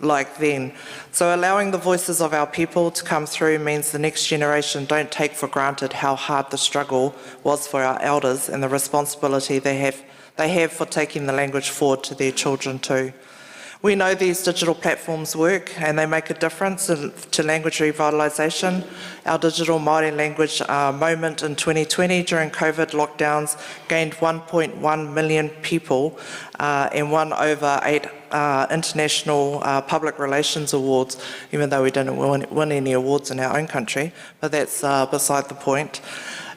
like then. So allowing the voices of our people to come through means the next generation don't take for granted how hard the struggle was for our elders and the responsibility they have for taking the language forward to their children too. We know these digital platforms work and they make a difference to language revitalisation. Our digital Māori language moment in 2020 during COVID lockdowns gained 1.1 million people and won over 8 international public relations awards, even though we didn't win any awards in our own country, but that's beside the point.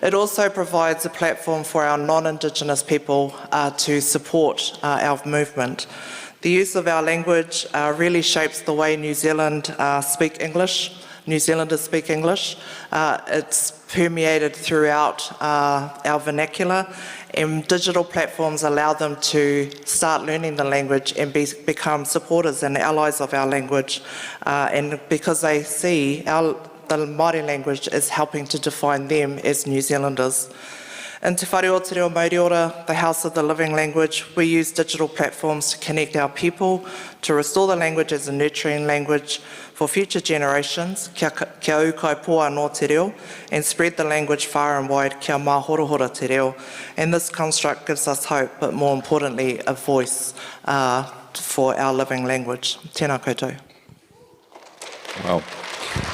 It also provides a platform for our non-Indigenous people to support our movement. The use of our language really shapes the way New Zealand speak English. New Zealanders speak English. It's permeated throughout our vernacular, and digital platforms allow them to start learning the language and become supporters and allies of our language, and because they see the Māori language is helping to define them as New Zealanders. In Te Whare o Te Reo Mauriora, the House of the Living Language, we use digital platforms to connect our people, to restore the language as a nurturing language for future generations, kia ukai poa no te reo, and spread the language far and wide, kia mahorohora te reo. And this construct gives us hope, but more importantly, a voice for our living language. Tēnā koutou. Wow.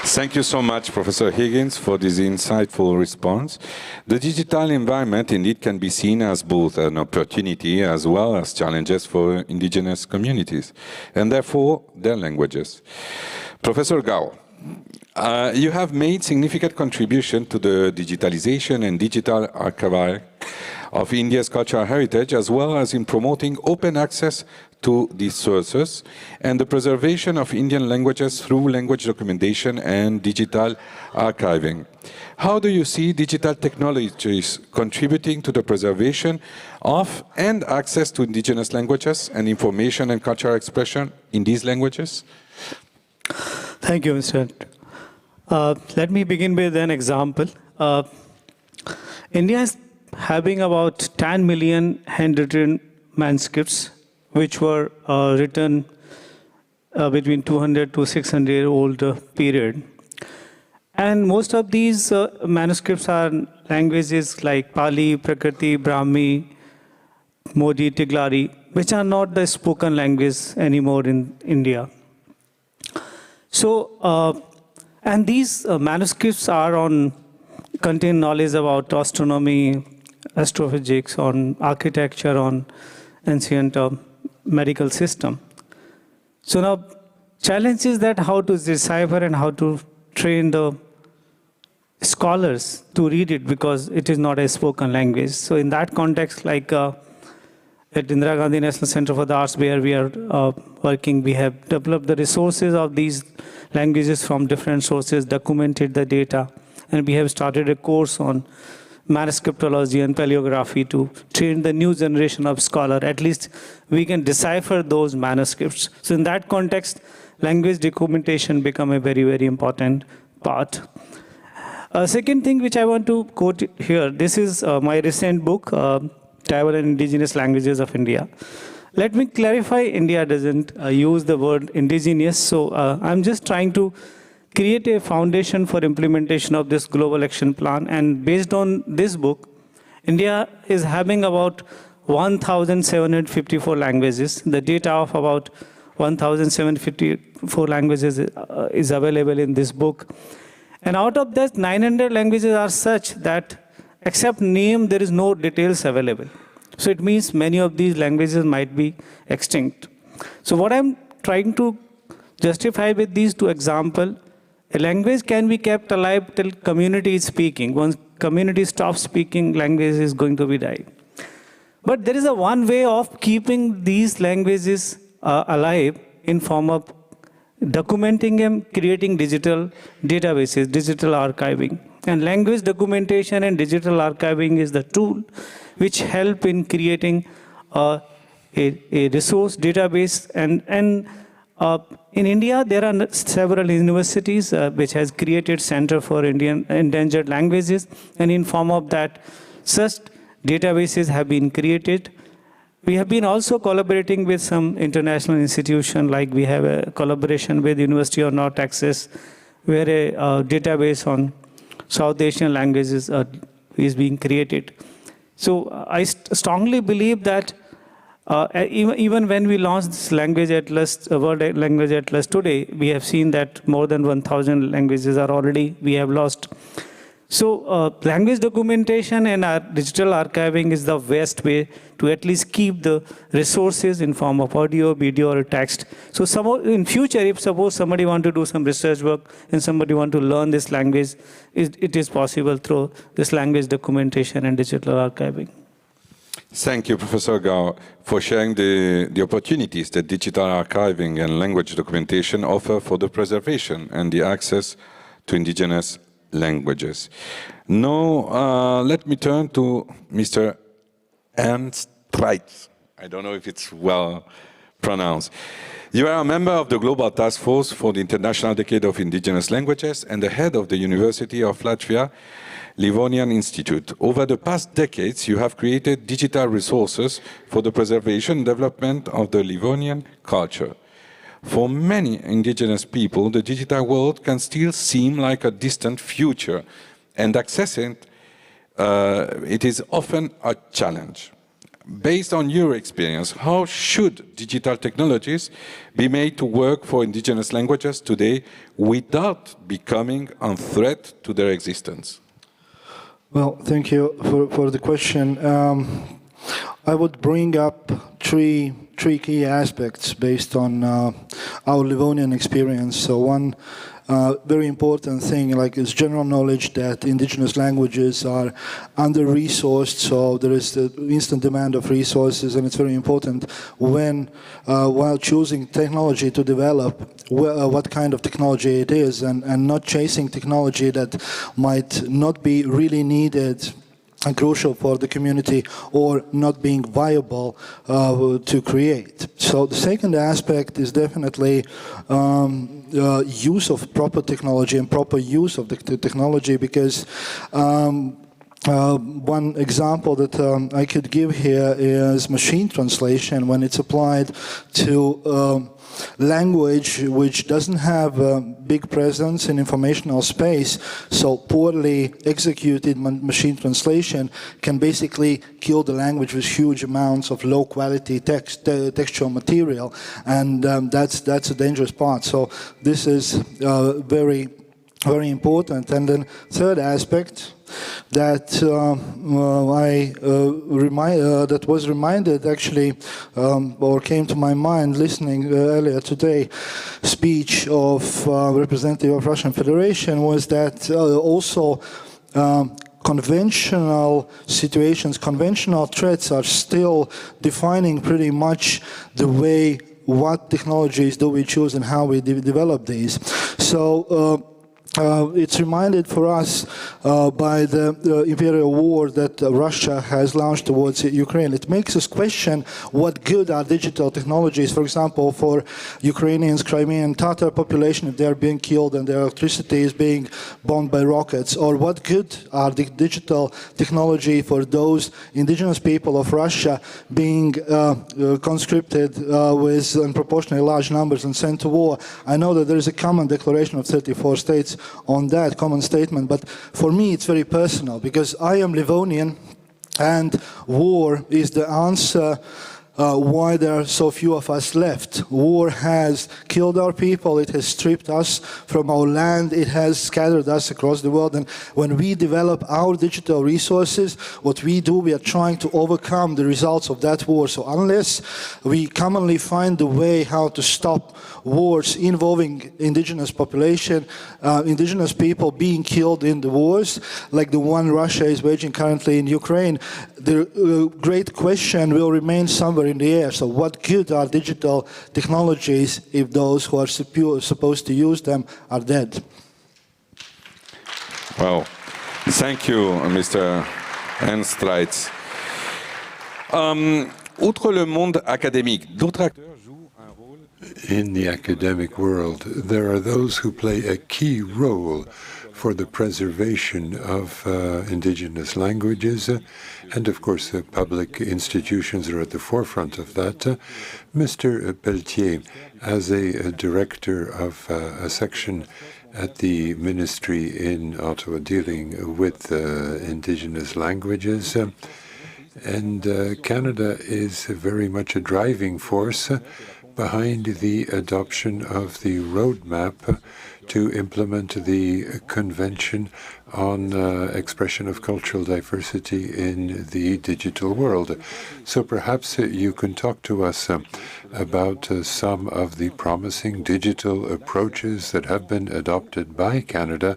Thank you so much, Professor Higgins, for this insightful response. The digital environment indeed can be seen as both an opportunity as well as challenges for Indigenous communities, and therefore their languages. Professor Gao, you have made significant contribution to the digitalization and digital archive of India's cultural heritage, as well as in promoting open access to these sources and the preservation of Indian languages through language documentation and digital archiving. How do you see digital technologies contributing to the preservation of and access to Indigenous languages and information and cultural expression in these languages? Thank you, Mr. Let me begin with an example. India is having about 10 million handwritten manuscripts which were written between 200 to 600 year old period. And most of these manuscripts are languages like Pali, Prakriti, Brahmi, Modi, Tiglari, which are not the spoken language anymore in India. So, and these manuscripts are on contain knowledge about astronomy, astrophysics, on architecture, on ancient medical system. So now, challenge is that how to decipher and how to train the scholars to read it, because it is not a spoken language. So in that context, like at Indira Gandhi National Center for the Arts, where we are working, we have developed the resources of these languages from different sources, documented the data, and we have started a course on manuscriptology and paleography to train the new generation of scholar. At least we can decipher those manuscripts. So in that context, language documentation become a very, very important part. Second thing which I want to quote here, this is my recent book, Tribal and Indigenous Languages of India. Let me clarify, India doesn't use the word indigenous, so I'm just trying to create a foundation for implementation of this global action plan. And based on this book, India is having about 1,754 languages. The data of about 1,754 languages is available in this book. And out of that, 900 languages are such that except name, there is no details available. So it means many of these languages might be extinct. So what I'm trying to justify with these two examples, a language can be kept alive till community is speaking. Once community stops speaking, language is going to be dying. But there is a one way of keeping these languages alive in form of documenting them, creating digital databases, digital archiving. And language documentation and digital archiving is the tool which help in creating a resource database. And in India, there are several universities which has created Center for Indian Endangered Languages. And in form of that, such databases have been created. We have been also collaborating with some international institution, like we have a collaboration with University of North Texas, where a database on South Asian languages is being created. So I strongly believe that even when we launched this language atlas, World Language Atlas today, we have seen that more than 1,000 languages are already we have lost. So language documentation and our digital archiving is the best way to at least keep the resources in form of audio, video, or text. So in future, if suppose somebody want to do some research work and somebody want to learn this language, it is possible through this language documentation and digital archiving. Thank you, Professor Gao, for sharing the opportunities that digital archiving and language documentation offer for the preservation and the access to indigenous languages. Now, let me turn to Mr. Ernst Treitz. I don't know if it's well pronounced. You are a member of the Global Task Force for the International Decade of Indigenous Languages and the head of the University of Latvia Livonian Institute. Over the past decades, you have created digital resources for the preservation and development of the Livonian culture. For many indigenous people, the digital world can still seem like a distant future, and accessing it is often a challenge. Based on your experience, how should digital technologies be made to work for indigenous languages today without becoming a threat to their existence? Well, thank you for the question. I would bring up three key aspects based on our Livonian experience. So one very important thing, like, is general knowledge that indigenous languages are under-resourced, so there is the instant demand of resources, and it's very important when, while choosing technology to develop, what kind of technology it is, and not chasing technology that might not be really needed and crucial for the community or not being viable to create. So the second aspect is definitely use of proper technology and proper use of the technology, because one example that I could give here is machine translation when it's applied to language which doesn't have a big presence in informational space, so poorly executed machine translation can basically kill the language with huge amounts of low quality textual material, and that's a dangerous part. So this is very very important. And then third aspect that that was reminded actually, or came to my mind listening earlier today, speech of representative of Russian Federation, was that also conventional situations, conventional threats are still defining pretty much the way what technologies do we choose and how we develop these. So it's reminded for us by the imperial war that Russia has launched towards Ukraine. It makes us question what good are digital technologies, for example, for Ukrainians, Crimean Tatar population if they are being killed and their electricity is being bombed by rockets, or what good are the digital technology for those indigenous people of Russia being conscripted with unproportionately large numbers and sent to war. I know that there is a common declaration of 34 states on that common statement, but for me it's very personal because I am Livonian and war is the answer why there are so few of us left. War has killed our people, it has stripped us from our land, it has scattered us across the world, and when we develop our digital resources, what we do, we are trying to overcome the results of that war. So unless we commonly find a way how to stop wars involving indigenous population, indigenous people being killed in the wars, like the one Russia is waging currently in Ukraine, the great question will remain somewhere in the air. So what good are digital technologies if those who are supposed to use them are dead? Well, thank you, Mr. Enstreitz. Outre le monde académique, d'autres acteurs jouent un rôle. In the academic world, there are those who play a key role for the preservation of indigenous languages, and of course the public institutions are at the forefront of that. Mr. Pelletier, as a director of a section at the ministry in Ottawa dealing with indigenous languages, and Canada is very much a driving force behind the adoption of the roadmap to implement the Convention on Expression of Cultural Diversity in the Digital World. So perhaps you can talk to us about some of the promising digital approaches that have been adopted by Canada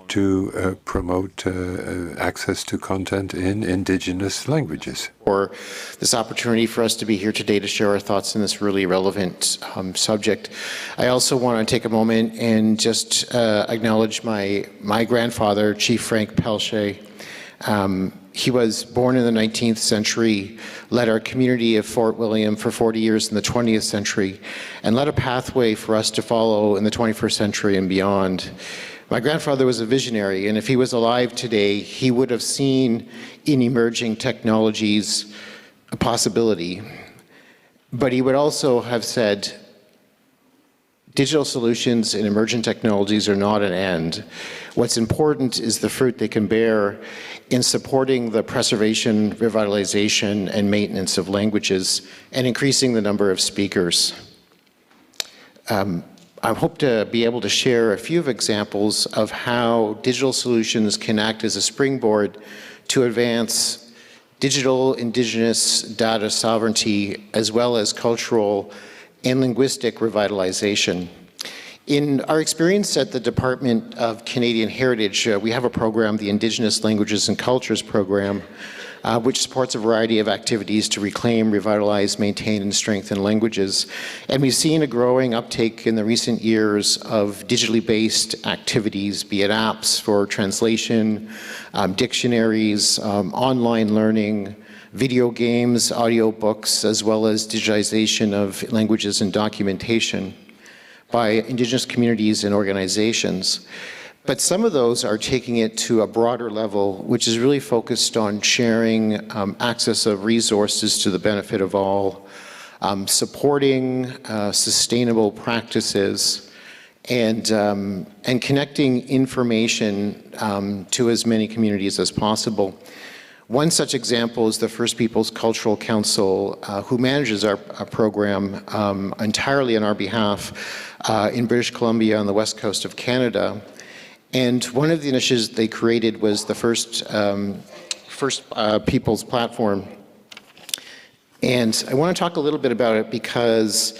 to promote access to content in Indigenous languages. For this opportunity for us to be here today to share our thoughts on this really relevant subject. I also want to take a moment and just acknowledge my grandfather, Chief Frank Pelche. He was born in the 19th century, led our community of Fort William for 40 years in the 20th century, and led a pathway for us to follow in the 21st century and beyond. My grandfather was a visionary, and if he was alive today, he would have seen in emerging technologies a possibility. But he would also have said, digital solutions and emergent technologies are not an end. What's important is the fruit they can bear in supporting the preservation, revitalization, and maintenance of languages and increasing the number of speakers. I hope to be able to share a few examples of how digital solutions can act as a springboard to advance digital indigenous data sovereignty as well as cultural and linguistic revitalization. In our experience at the Department of Canadian Heritage, we have a program, the Indigenous Languages and Cultures Program, which supports a variety of activities to reclaim, revitalize, maintain, and strengthen languages. And we've seen a growing uptake in the recent years of digitally based activities, be it apps for translation, dictionaries, online learning, video games, audiobooks, as well as digitization of languages and documentation by Indigenous communities and organizations. But some of those are taking it to a broader level, which is really focused on sharing access of resources to the benefit of all, supporting sustainable practices, and connecting information to as many communities as possible. One such example is the First Peoples Cultural Council, who manages our program entirely on our behalf in British Columbia on the west coast of Canada. And one of the initiatives they created was the first People's Platform. And I want to talk a little bit about it because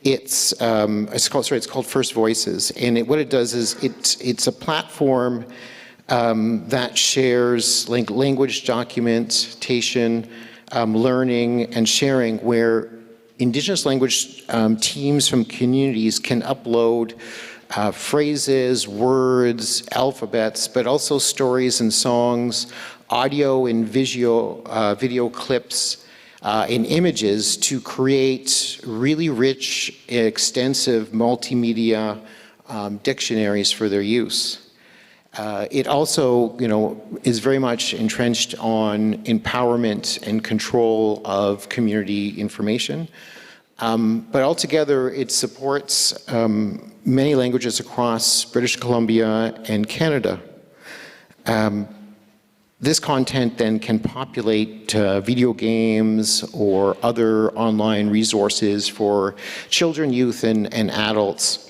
it's called First Voices. And what it does is it's a platform that shares language documentation, learning, and sharing, where Indigenous language teams from communities can upload phrases, words, alphabets, but also stories and songs, audio and video clips, and images to create really rich, extensive multimedia dictionaries for their use. It also, is very much entrenched on empowerment and control of community information. But altogether, it supports many languages across British Columbia and Canada. This content then can populate video games or other online resources for children, youth, and adults.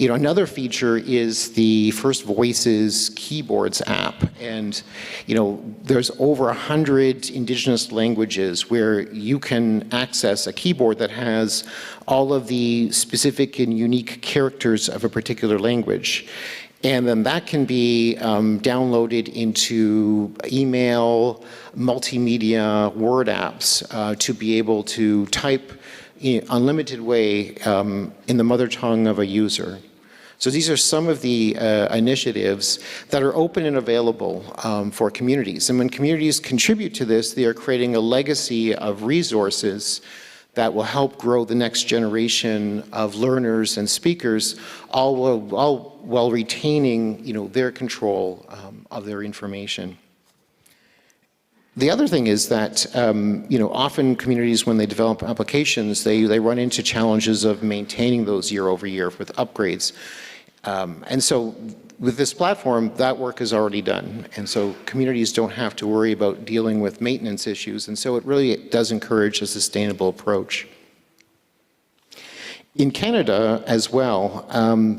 Another feature is the First Voices Keyboards app. And, there's over 100 Indigenous languages where you can access a keyboard that has all of the specific and unique characters of a particular language. And then that can be downloaded into email, multimedia, word apps to be able to type in unlimited way in the mother tongue of a user. So these are some of the initiatives that are open and available for communities. And when communities contribute to this, they are creating a legacy of resources that will help grow the next generation of learners and speakers, all while retaining, their control of their information. The other thing is that, often communities, when they develop applications, they run into challenges of maintaining those year over year with upgrades. And so with this platform, that work is already done. And so communities don't have to worry about dealing with maintenance issues. And so it really does encourage a sustainable approach. In Canada as well,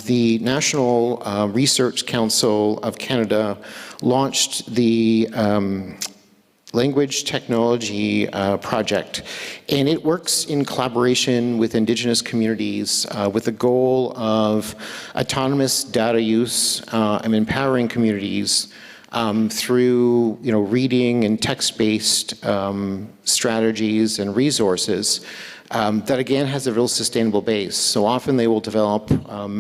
the National Research Council of Canada launched the Language Technology Project, and it works in collaboration with Indigenous communities with the goal of autonomous data use and empowering communities through reading and text-based strategies and resources that again has a real sustainable base. So often they will develop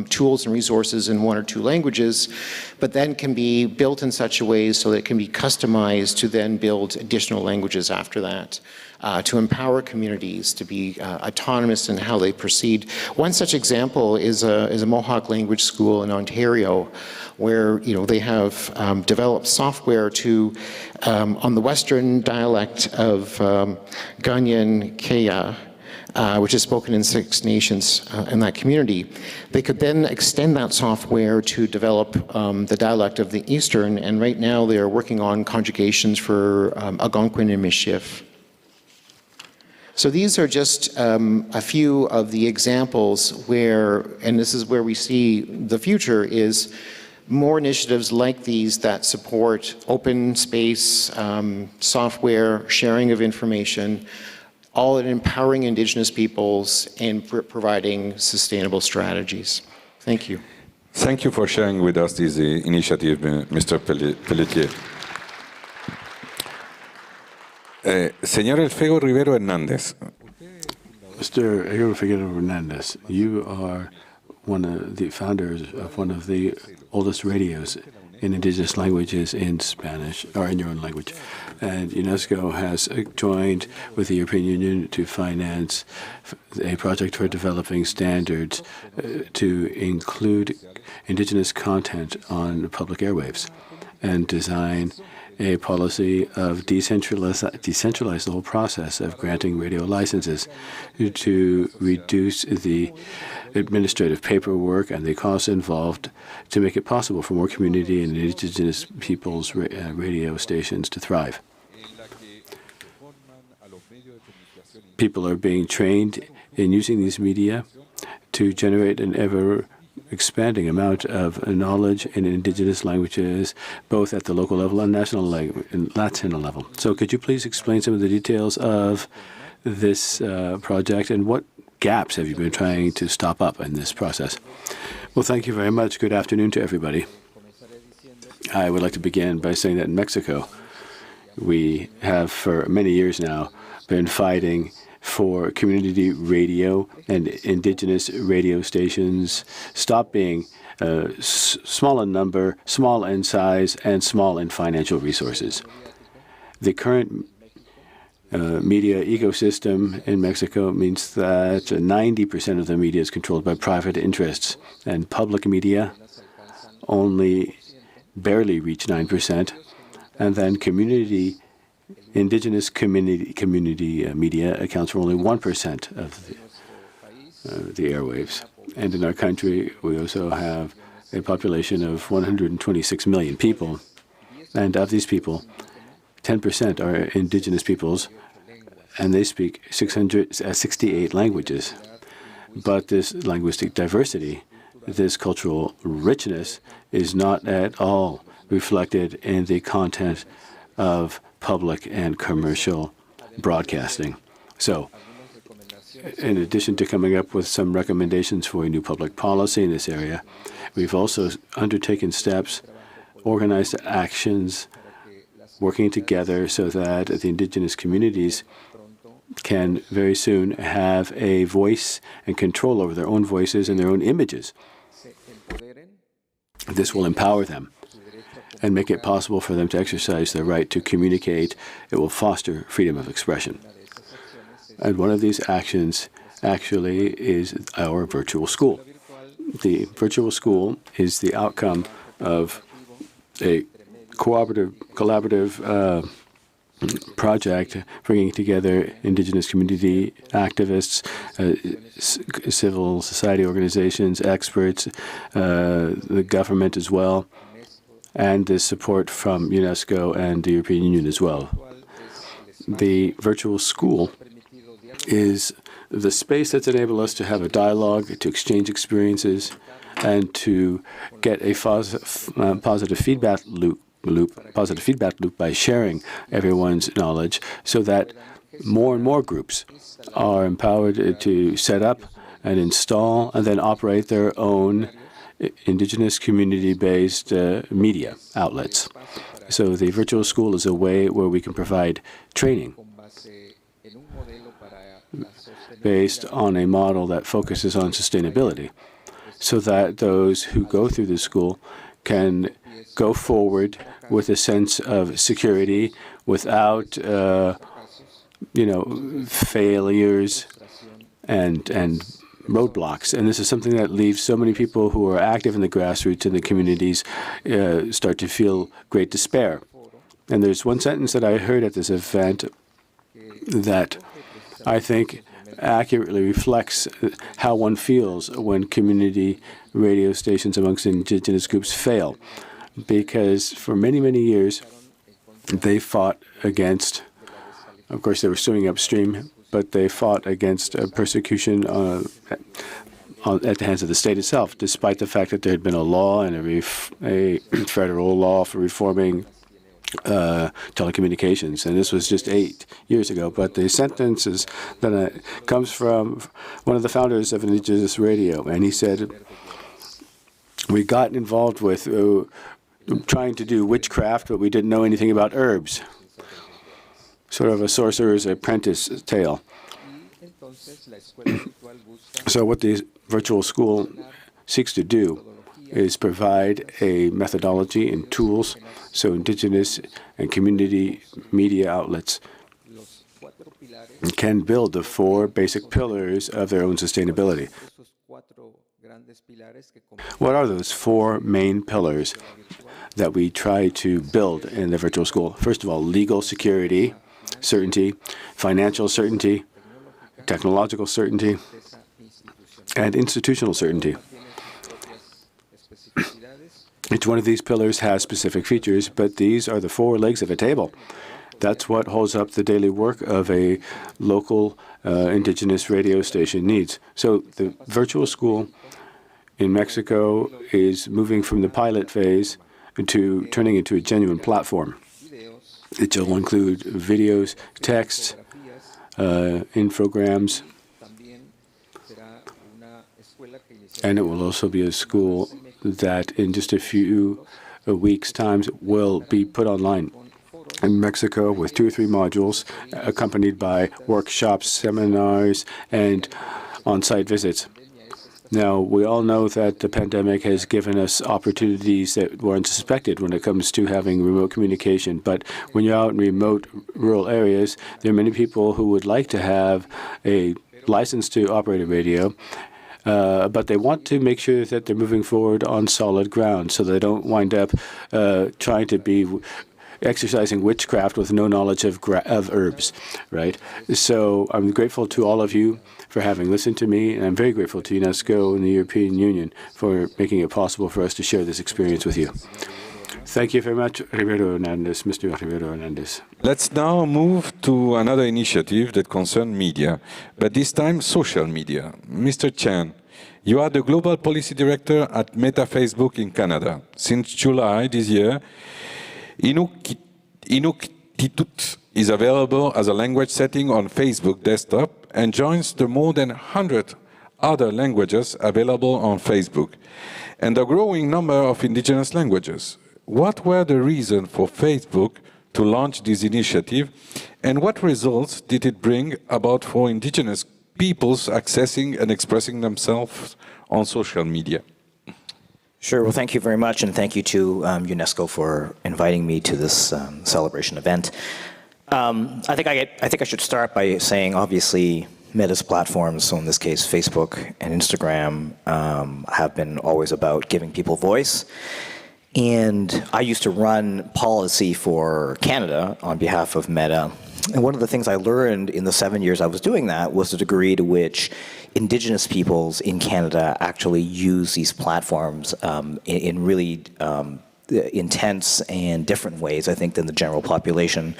tools and resources in one or two languages, but then can be built in such a way so that it can be customized to then build additional languages after that, to empower communities to be autonomous in how they proceed. One such example is a Mohawk language school in Ontario, where they have developed software to, on the Western dialect of Ganyan Kea, which is spoken in 6 nations in that community. They could then extend that software to develop the dialect of the Eastern, and right now they are working on conjugations for Algonquin and Michif. So these are just a few of the examples where, and this is where we see the future, is more initiatives like these that support open space, software, sharing of information, all in empowering Indigenous peoples and providing sustainable strategies. Thank you. Thank you for sharing with us this initiative, Mr. Pelletier. Señor Elfego Rivero Hernández. Mr. Elfego Rivero Hernández, you are one of the founders of one of the oldest radios in Indigenous languages in Spanish, or in your own language. And UNESCO has joined with the European Union to finance a project for developing standards to include Indigenous content on public airwaves and design a policy of decentralize the whole process of granting radio licenses to reduce the administrative paperwork and the costs involved to make it possible for more community and Indigenous peoples' radio stations to thrive. People are being trained in using these media to generate an ever expanding amount of knowledge in indigenous languages, both at the local level and national and Latino level. So could you please explain some of the details of this project, and what gaps have you been trying to stop up in this process? Well, thank you very much. Good afternoon to everybody. I would like to begin by saying that in Mexico, we have for many years now been fighting for community radio and indigenous radio stations stop being small in number, small in size, and small in financial resources. The current media ecosystem in Mexico means that 90% of the media is controlled by private interests, and public media only barely reach 9%, and then indigenous community media accounts for only 1% of the airwaves. And in our country, we also have a population of 126 million people, and of these people, 10% are indigenous peoples, and they speak 668 languages. But this linguistic diversity, this cultural richness, is not at all reflected in the content of public and commercial broadcasting. So, in addition to coming up with some recommendations for a new public policy in this area, we've also undertaken steps, organized actions, working together so that the indigenous communities can very soon have a voice and control over their own voices and their own images. This will empower them and make it possible for them to exercise their right to communicate. It will foster freedom of expression. And one of these actions actually is our virtual school. The virtual school is the outcome of a collaborative project bringing together indigenous community activists, civil society organizations, experts, the government as well, and the support from UNESCO and the European Union as well. The virtual school is the space that's enabled us to have a dialogue, to exchange experiences, and to get a positive feedback loop by sharing everyone's knowledge, so that more and more groups are empowered to set up and install and then operate their own indigenous community-based media outlets. So the virtual school is a way where we can provide training based on a model that focuses on sustainability, so that those who go through the school can go forward with a sense of security without, failures and roadblocks. And this is something that leaves so many people who are active in the grassroots in the communities start to feel great despair. And there's one sentence that I heard at this event that I think accurately reflects how one feels when community radio stations amongst indigenous groups fail. Because for many, many years, they fought against, of course, they were swimming upstream, but they fought against persecution at the hands of the state itself, despite the fact that there had been a law and a federal law for reforming telecommunications, and this was just 8 years ago. But the sentences that comes from one of the founders of Indigenous Radio, and he said, "We got involved with trying to do witchcraft, but we didn't know anything about herbs." Sort of a sorcerer's apprentice tale. So what the virtual school seeks to do is provide a methodology and tools so indigenous and community media outlets can build the 4 basic pillars of their own sustainability. What are those 4 main pillars that we try to build in the virtual school? First of all, legal security, certainty, financial certainty, technological certainty, and institutional certainty. Each one of these pillars has specific features, but these are the 4 legs of a table. That's what holds up the daily work of a local indigenous radio station needs. So the virtual school in Mexico is moving from the pilot phase to turning into a genuine platform. It will include videos, texts, infograms, and it will also be a school that in just a few weeks' time will be put online in Mexico with 2 or 3 modules accompanied by workshops, seminars, and on-site visits. Now, we all know that the pandemic has given us opportunities that were unsuspected when it comes to having remote communication. But when you're out in remote rural areas, there are many people who would like to have a license to operate a radio, but they want to make sure that they're moving forward on solid ground so they don't wind up trying to be exercising witchcraft with no knowledge of herbs, right? So I'm grateful to all of you for having listened to me, and I'm very grateful to UNESCO and the European Union for making it possible for us to share this experience with you. Thank you very much, Rivero Hernandez, Mr. Rivero Hernandez. Let's now move to another initiative that concerns media, but this time social media. Mr. Chen, you are the Global Policy Director at Meta Facebook in Canada. Since July this year, Inuktitut is available as a language setting on Facebook desktop and joins the more than 100 other languages available on Facebook and a growing number of indigenous languages. What were the reasons for Facebook to launch this initiative, and what results did it bring about for indigenous peoples accessing and expressing themselves on social media? Sure. Well, thank you very much, and thank you to UNESCO for inviting me to this celebration event. I think I should start by saying, obviously, Meta's platforms, so in this case, Facebook and Instagram, have been always about giving people voice. And I used to run policy for Canada on behalf of Meta. And one of the things I learned in the 7 years I was doing that was the degree to which Indigenous peoples in Canada actually use these platforms in really intense and different ways, I think, than the general population.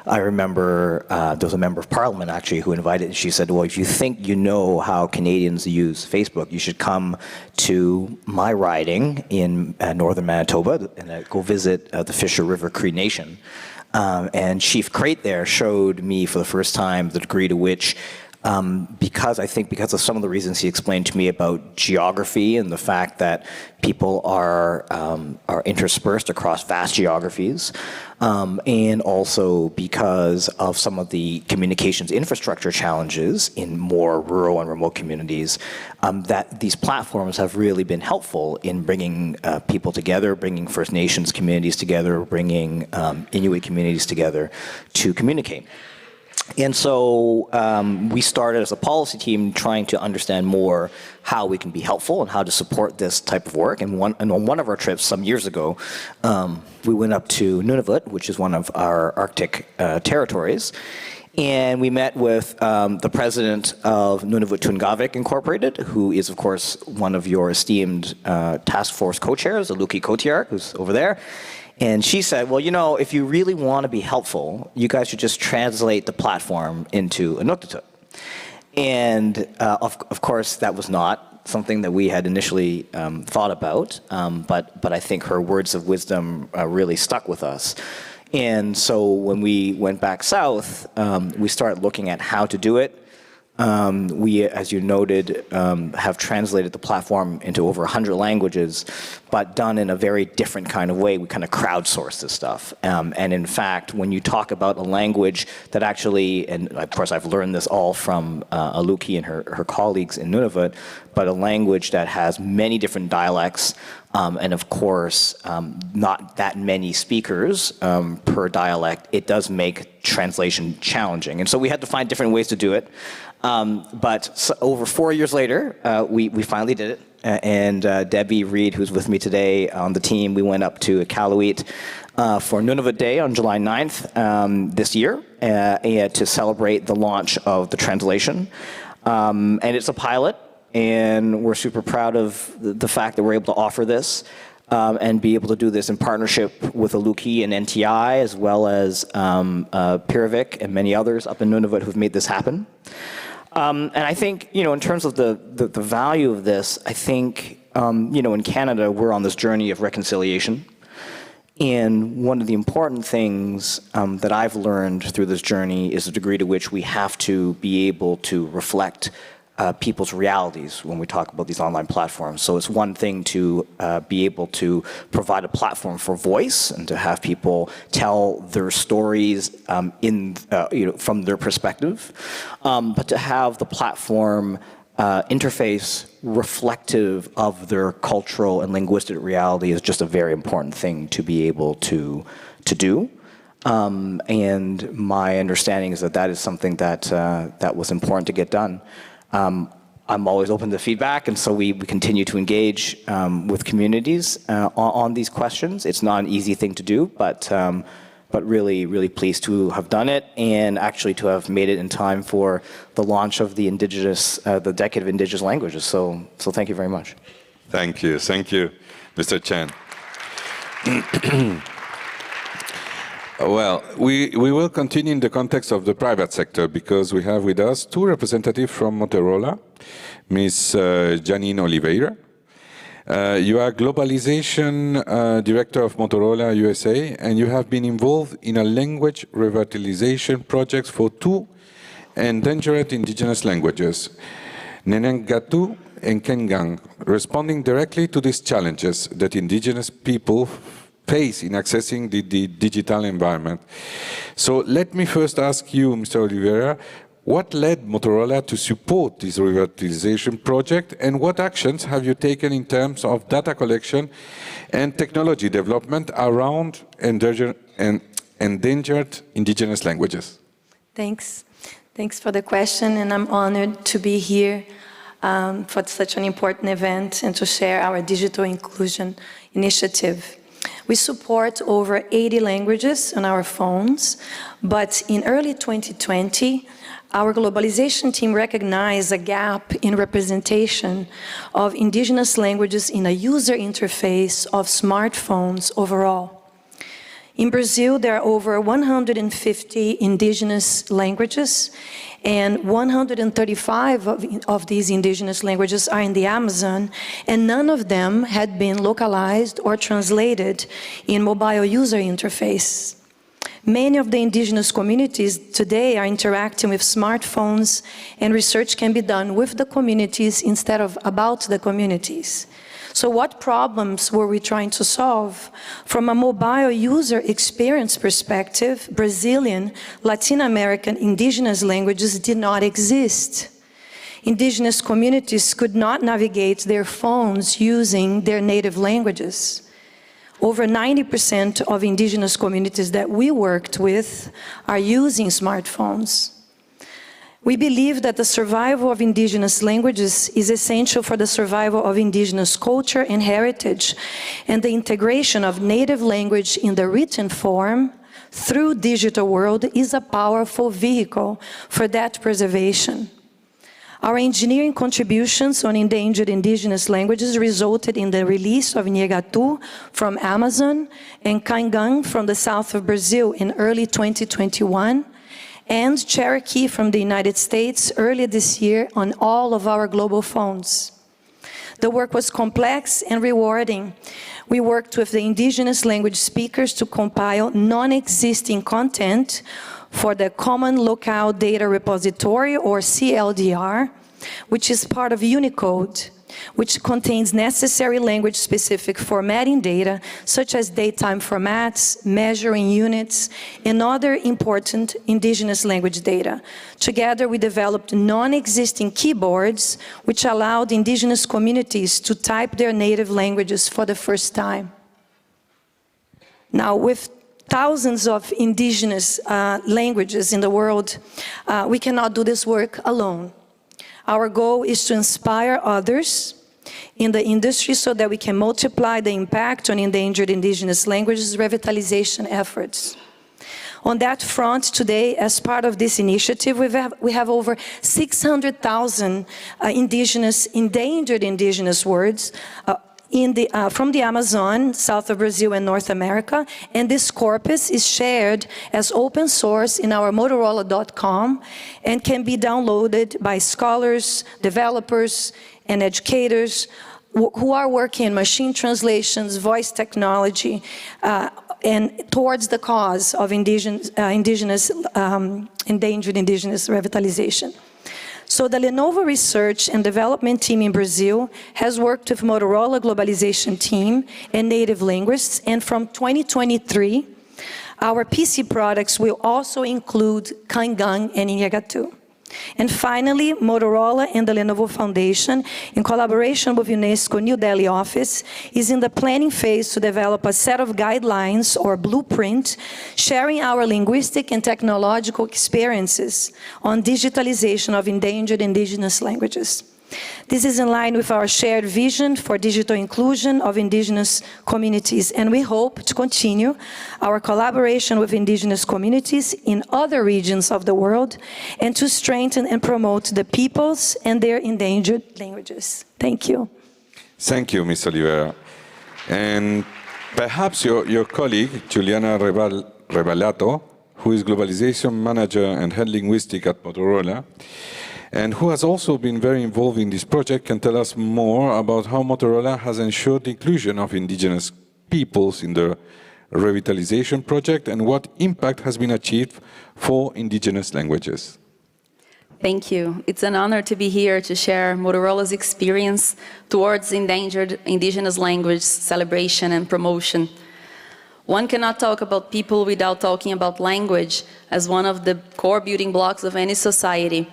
I remember there was a member of parliament actually who invited, and she said, well, if you think you know how Canadians use Facebook, you should come to my riding in northern Manitoba and go visit the Fisher River Cree Nation. And Chief Crate there showed me for the first time the degree to which, because of some of the reasons he explained to me about geography and the fact that people are interspersed across vast geographies, and also because of some of the communications infrastructure challenges in more rural and remote communities, that these platforms have really been helpful in bringing people together, bringing First Nations communities together, bringing Inuit communities together to communicate. And so we started as a policy team trying to understand more how we can be helpful and how to support this type of work. And on one of our trips some years ago, we went up to Nunavut, which is one of our Arctic territories. And we met with the president of Nunavut Tungavik Incorporated, who is, of course, one of your esteemed task force co-chairs, Aluki Kotiark, who's over there. And she said, well, you know, if you really want to be helpful, you guys should just translate the platform into Inuktitut. And of course, that was not something that we had initially thought about, but I think her words of wisdom really stuck with us. And so when we went back south, we started looking at how to do it. We, as you noted, have translated the platform into over 100 languages, but done in a very different kind of way. We kind of crowdsource this stuff. And in fact, when you talk about a language that actually, and of course I've learned this all from Aluki and her colleagues in Nunavut, but a language that has many different dialects, and of course, not that many speakers per dialect, it does make translation challenging. And so we had to find different ways to do it. But over 4 years later, we finally did it. And Debbie Reed, who's with me today on the team, we went up to Iqaluit for Nunavut Day on July 9th this year to celebrate the launch of the translation. And it's a pilot, and we're super proud of the fact that we're able to offer this and be able to do this in partnership with Aluki and NTI, as well as Piravik and many others up in Nunavut who've made this happen. And I think, you know, in terms of the value of this, I think in Canada, we're on this journey of reconciliation. And one of the important things that I've learned through this journey is the degree to which we have to be able to reflect people's realities when we talk about these online platforms. So it's one thing to be able to provide a platform for voice and to have people tell their stories from their perspective, but to have the platform interface reflective of their cultural and linguistic reality is just a very important thing to be able to do. And my understanding is that that is something that that was important to get done. I'm always open to feedback, and so we continue to engage with communities on these questions. It's not an easy thing to do, but really, really pleased to have done it and actually to have made it in time for the launch of the Decade of Indigenous Languages. So thank you very much. Thank you, Mr. Chen. Well, we will continue in the context of the private sector because we have with us two representatives from Motorola, Ms. Janine Oliveira. You are Globalization Director of Motorola USA, and you have been involved in a language revitalization project for two endangered indigenous languages, Nenengatu and Kengang, responding directly to these challenges that indigenous people face in accessing the digital environment. So let me first ask you, Mr. Oliveira, what led Motorola to support this revitalization project, and what actions have you taken in terms of data collection and technology development around endangered indigenous languages? Thanks for the question, and I'm honored to be here for such an important event and to share our digital inclusion initiative. We support over 80 languages on our phones, but in early 2020, our globalization team recognized a gap in representation of indigenous languages in a user interface of smartphones overall. In Brazil, there are over 150 indigenous languages, and 135 of these indigenous languages are in the Amazon, and none of them had been localized or translated in mobile user interface. Many of the indigenous communities today are interacting with smartphones, and research can be done with the communities instead of about the communities. So what problems were we trying to solve? From a mobile user experience perspective, Brazilian, Latin American indigenous languages did not exist. Indigenous communities could not navigate their phones using their native languages. Over 90% of indigenous communities that we worked with are using smartphones. We believe that the survival of indigenous languages is essential for the survival of indigenous culture and heritage, and the integration of native language in the written form through digital world is a powerful vehicle for that preservation. Our engineering contributions on endangered indigenous languages resulted in the release of Nhegatu from Amazon and Kangang from the south of Brazil in early 2021, and Cherokee from the United States earlier this year on all of our global phones. The work was complex and rewarding. We worked with the indigenous language speakers to compile non-existing content for the Common Locale Data Repository, or CLDR, which is part of Unicode, which contains necessary language-specific formatting data, such as datetime formats, measuring units, and other important indigenous language data. Together, we developed non-existing keyboards, which allowed indigenous communities to type their native languages for the first time. Now, with thousands of indigenous languages in the world, we cannot do this work alone. Our goal is to inspire others in the industry so that we can multiply the impact on endangered indigenous languages revitalization efforts. On that front, today, as part of this initiative, we have over 600,000 endangered indigenous words from the Amazon, south of Brazil and North America, and this corpus is shared as open source in our Motorola.com and can be downloaded by scholars, developers, and educators who are working in machine translations, voice technology, and towards the cause of endangered indigenous revitalization. So the Lenovo Research and Development Team in Brazil has worked with Motorola Globalization Team and native linguists, and from 2023, our PC products will also include Kangang and Ingagatu. And finally, Motorola and the Lenovo Foundation, in collaboration with UNESCO New Delhi office, is in the planning phase to develop a set of guidelines or blueprint, sharing our linguistic and technological experiences on digitalization of endangered indigenous languages. This is in line with our shared vision for digital inclusion of indigenous communities, and we hope to continue our collaboration with indigenous communities in other regions of the world and to strengthen and promote the peoples and their endangered languages. Thank you. Thank you, Ms. Oliveira. And perhaps your colleague, Juliana Revalato, who is Globalization Manager and Head Linguistic at Motorola, and who has also been very involved in this project, can tell us more about how Motorola has ensured the inclusion of indigenous peoples in the revitalization project and what impact has been achieved for indigenous languages. Thank you. It's an honor to be here to share Motorola's experience towards endangered indigenous language celebration and promotion. One cannot talk about people without talking about language as one of the core building blocks of any society.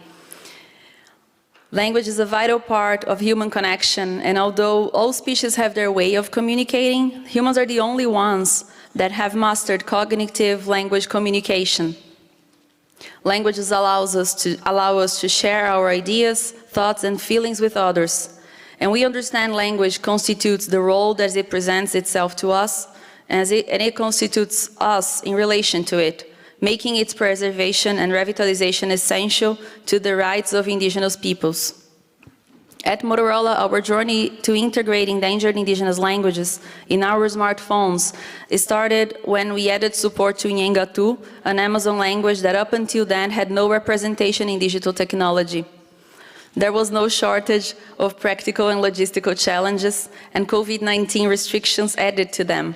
Language is a vital part of human connection, and although all species have their way of communicating, humans are the only ones that have mastered cognitive language communication. Languages allow us to share our ideas, thoughts, and feelings with others. And we understand language constitutes the role that it presents itself to us, and it constitutes us in relation to it, making its preservation and revitalization essential to the rights of indigenous peoples. At Motorola, our journey to integrate endangered indigenous languages in our smartphones started when we added support to Ingagatu, an Amazon language that up until then had no representation in digital technology. There was no shortage of practical and logistical challenges, and COVID-19 restrictions added to them.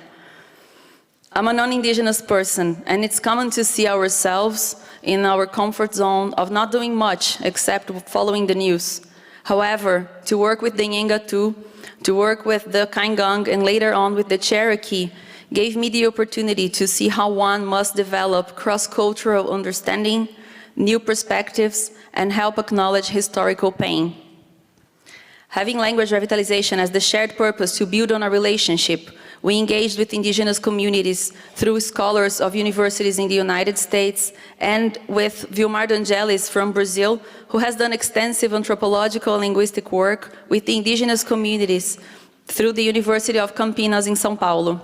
I'm a non-indigenous person, and it's common to see ourselves in our comfort zone of not doing much except following the news. However, to work with the Ingagatu, to work with the Kangang, and later on with the Cherokee, gave me the opportunity to see how one must develop cross-cultural understanding, new perspectives, and help acknowledge historical pain. Having language revitalization as the shared purpose to build on a relationship, we engaged with indigenous communities through scholars of universities in the United States and with Vilmar D'Angelis from Brazil, who has done extensive anthropological and linguistic work with the indigenous communities through the University of Campinas in São Paulo.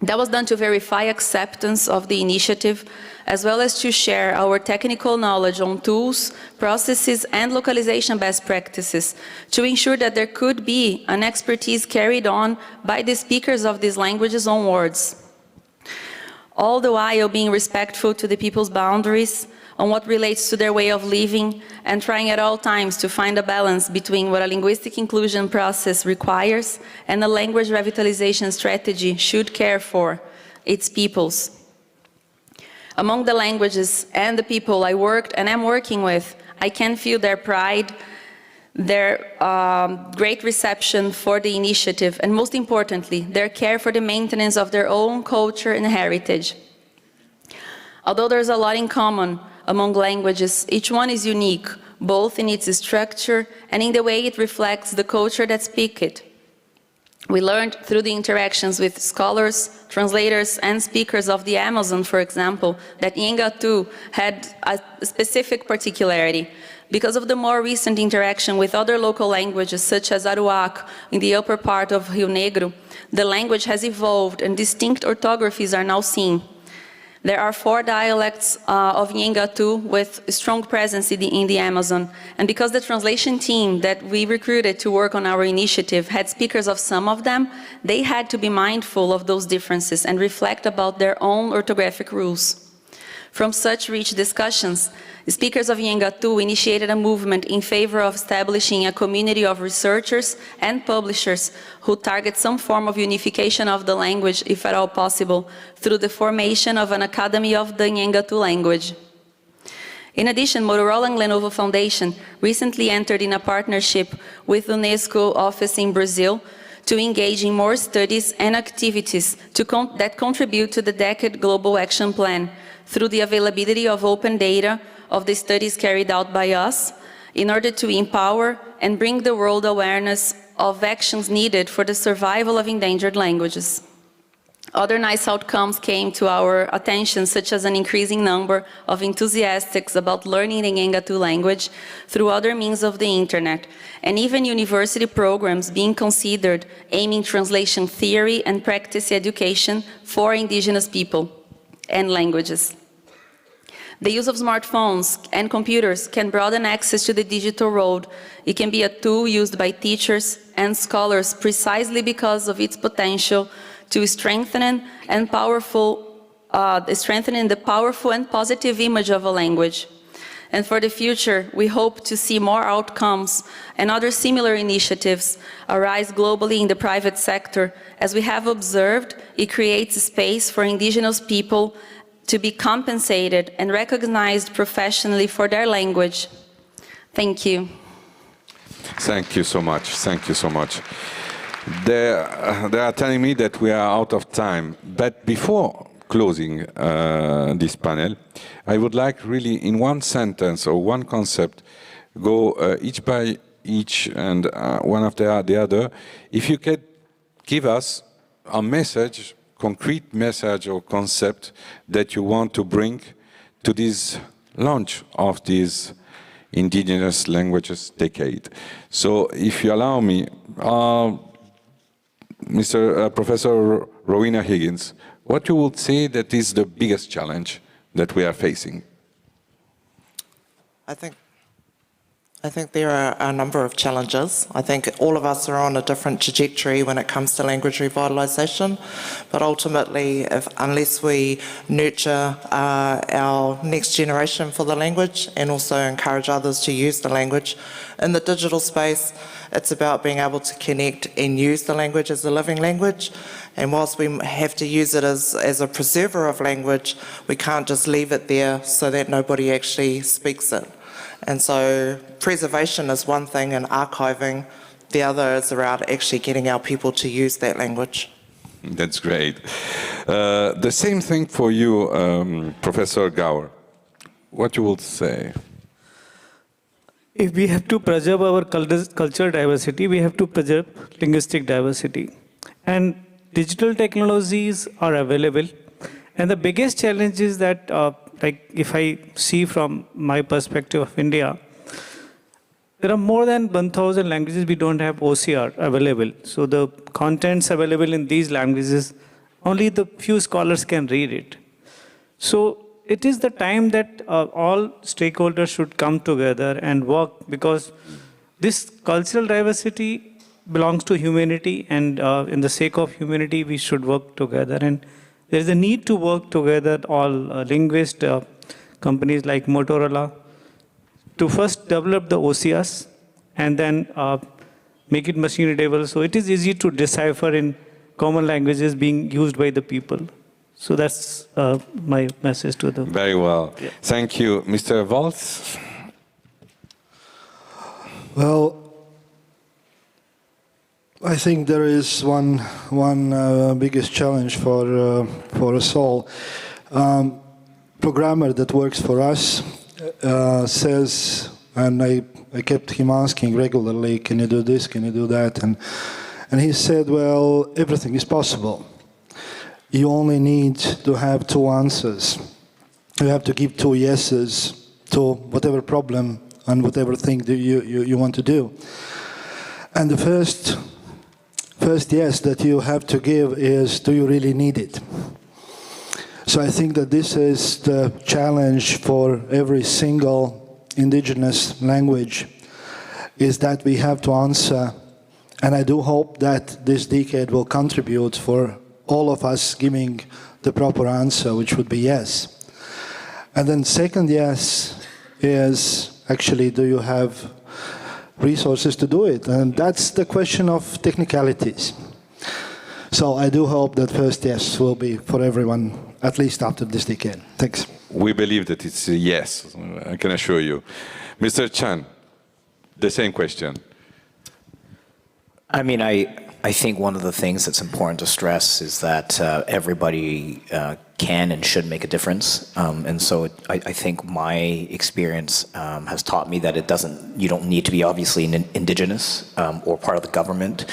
That was done to verify acceptance of the initiative, as well as to share our technical knowledge on tools, processes, and localization best practices to ensure that there could be an expertise carried on by the speakers of these languages onwards. All the while being respectful to the people's boundaries on what relates to their way of living and trying at all times to find a balance between what a linguistic inclusion process requires and a language revitalization strategy should care for its peoples. Among the languages and the people I worked and am working with, I can feel their pride, their great reception for the initiative, and most importantly, their care for the maintenance of their own culture and heritage. Although there's a lot in common among languages, each one is unique, both in its structure and in the way it reflects the culture that speaks it. We learned through the interactions with scholars, translators, and speakers of the Amazon, for example, that Ingagatu had a specific particularity. Because of the more recent interaction with other local languages, such as Aruac in the upper part of Rio Negro, the language has evolved and distinct orthographies are now seen. There are 4 dialects of Ingagatu with strong presence in the Amazon. And because the translation team that we recruited to work on our initiative had speakers of some of them, they had to be mindful of those differences and reflect about their own orthographic rules. From such rich discussions, speakers of Nhangatu initiated a movement in favor of establishing a community of researchers and publishers who target some form of unification of the language, if at all possible, through the formation of an Academy of the Nhangatu language. In addition, Motorola and Lenovo Foundation recently entered in a partnership with UNESCO office in Brazil to engage in more studies and activities that contribute to the Decade Global Action Plan through the availability of open data of the studies carried out by us in order to empower and bring the world awareness of actions needed for the survival of endangered languages. Other nice outcomes came to our attention, such as an increasing number of enthusiasts about learning the Nhangatu language through other means of the internet, and even university programs being considered aiming translation theory and practice education for indigenous people and languages. The use of smartphones and computers can broaden access to the digital world. It can be a tool used by teachers and scholars precisely because of its potential to strengthening the powerful and positive image of a language. And for the future, we hope to see more outcomes and other similar initiatives arise globally in the private sector. As we have observed, it creates space for indigenous people to be compensated and recognized professionally for their language. Thank you. Thank you so much. Thank you so much. They are telling me that we are out of time. But before closing this panel, I would like really in one sentence or one concept, go each by each and one after the other. If you could give us a message, concrete message or concept that you want to bring to this launch of this Indigenous Languages Decade. So if you allow me, Professor Rowena Higgins, what you would say that is the biggest challenge that we are facing? I think there are a number of challenges. I think all of us are on a different trajectory when it comes to language revitalisation, but ultimately, unless we nurture our next generation for the language and also encourage others to use the language, in the digital space, it's about being able to connect and use the language as a living language. And whilst we have to use it as a preserver of language, we can't just leave it there so that nobody actually speaks it. And so preservation is one thing and archiving, the other is around actually getting our people to use that language. That's great. The same thing for you, Professor Gower. What you would say? If we have to preserve our cultural diversity, we have to preserve linguistic diversity. And digital technologies are available. And the biggest challenge is that like if I see from my perspective of India, there are more than 1,000 languages we don't have OCR available. So the contents available in these languages, only the few scholars can read it. So it is the time that all stakeholders should come together and work, because this cultural diversity belongs to humanity, and in the sake of humanity, we should work together. And there is a need to work together, all linguists, companies like Motorola, to first develop the OCRs and then make it machine readable. So it is easy to decipher in common languages being used by the people. So that's my message to them. Very well. Yeah. Thank you. Mr. Waltz? Well, I think there is one biggest challenge for us all. Programmer that works for us says, and I kept him asking regularly, can you do this, can you do that? And he said, well, everything is possible. You only need to have two answers. You have to give two yeses to whatever problem and whatever thing that you want to do. And the first yes that you have to give is, do you really need it? So I think that this is the challenge for every single indigenous language, is that we have to answer. And I do hope that this decade will contribute for all of us giving the proper answer, which would be yes. And then second yes is actually, do you have resources to do it? And that's the question of technicalities. So I do hope that first yes will be for everyone, at least after this decade. Thanks. We believe that it's a yes, I can assure you. Mr. Chan, the same question. I mean, I think one of the things that's important to stress is that everybody can and should make a difference. And so I think my experience has taught me that you don't need to be obviously an indigenous or part of the government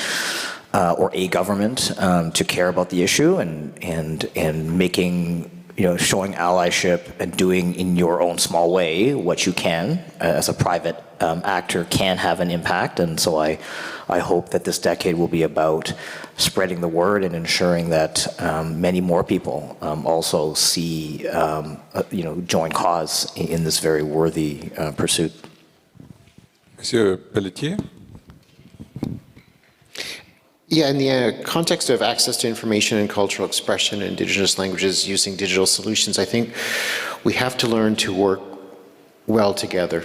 or a government to care about the issue and making, showing allyship and doing in your own small way what you can as a private actor can have an impact. And so I hope that this decade will be about spreading the word and ensuring that many more people also see, join cause in this very worthy pursuit. Monsieur Pelletier? Yeah, in the context of access to information and cultural expression in indigenous languages using digital solutions, I think we have to learn to work well together.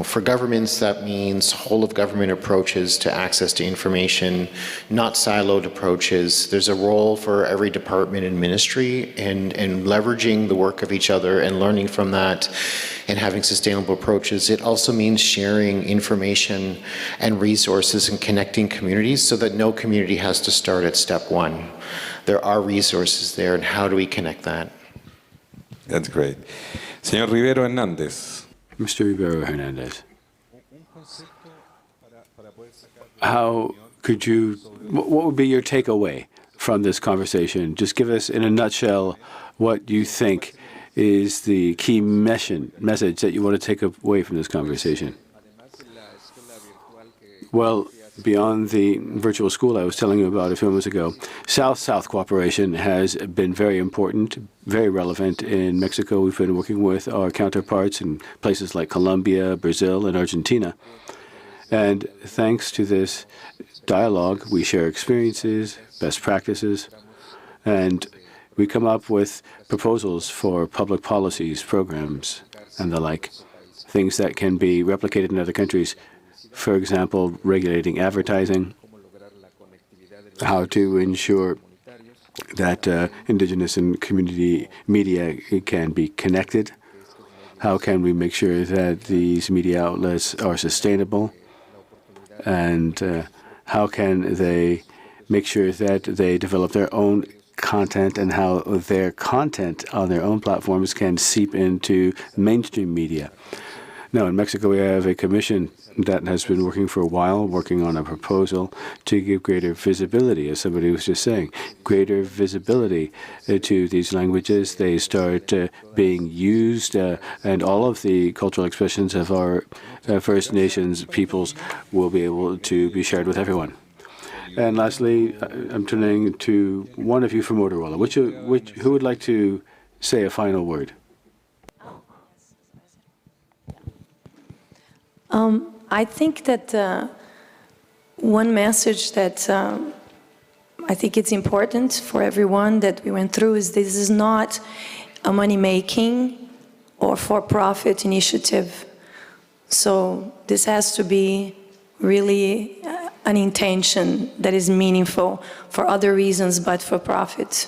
For governments, that means whole of government approaches to access to information, not siloed approaches. There's a role for every department and ministry and leveraging the work of each other and learning from that and having sustainable approaches. It also means sharing information and resources and connecting communities so that no community has to start at step one. There are resources there, and how do we connect that? That's great. Señor Rivero Hernández. Mr. Rivero Hernandez, how could you, what would be your takeaway from this conversation? Just give us in a nutshell what you think is the key message that you want to take away from this conversation. Well, beyond the virtual school I was telling you about a few moments ago, South-South cooperation has been very important, very relevant in Mexico. We've been working with our counterparts in places like Colombia, Brazil, and Argentina. And thanks to this dialogue, we share experiences, best practices, and we come up with proposals for public policies, programs, and the like, things that can be replicated in other countries. For example, regulating advertising, how to ensure that indigenous and community media can be connected, how can we make sure that these media outlets are sustainable, and how can they make sure that they develop their own content and how their content on their own platforms can seep into mainstream media. Now, in Mexico, we have a commission that has been working for a while, working on a proposal to give greater visibility, as somebody was just saying, greater visibility to these languages. They start being used, and all of the cultural expressions of our First Nations peoples will be able to be shared with everyone. And lastly, I'm turning to one of you from Motorola. Who would like to say a final word? I think that one message that I think it's important for everyone that we went through is this is not a money-making or for-profit initiative. So this has to be really an intention that is meaningful for other reasons but for profit.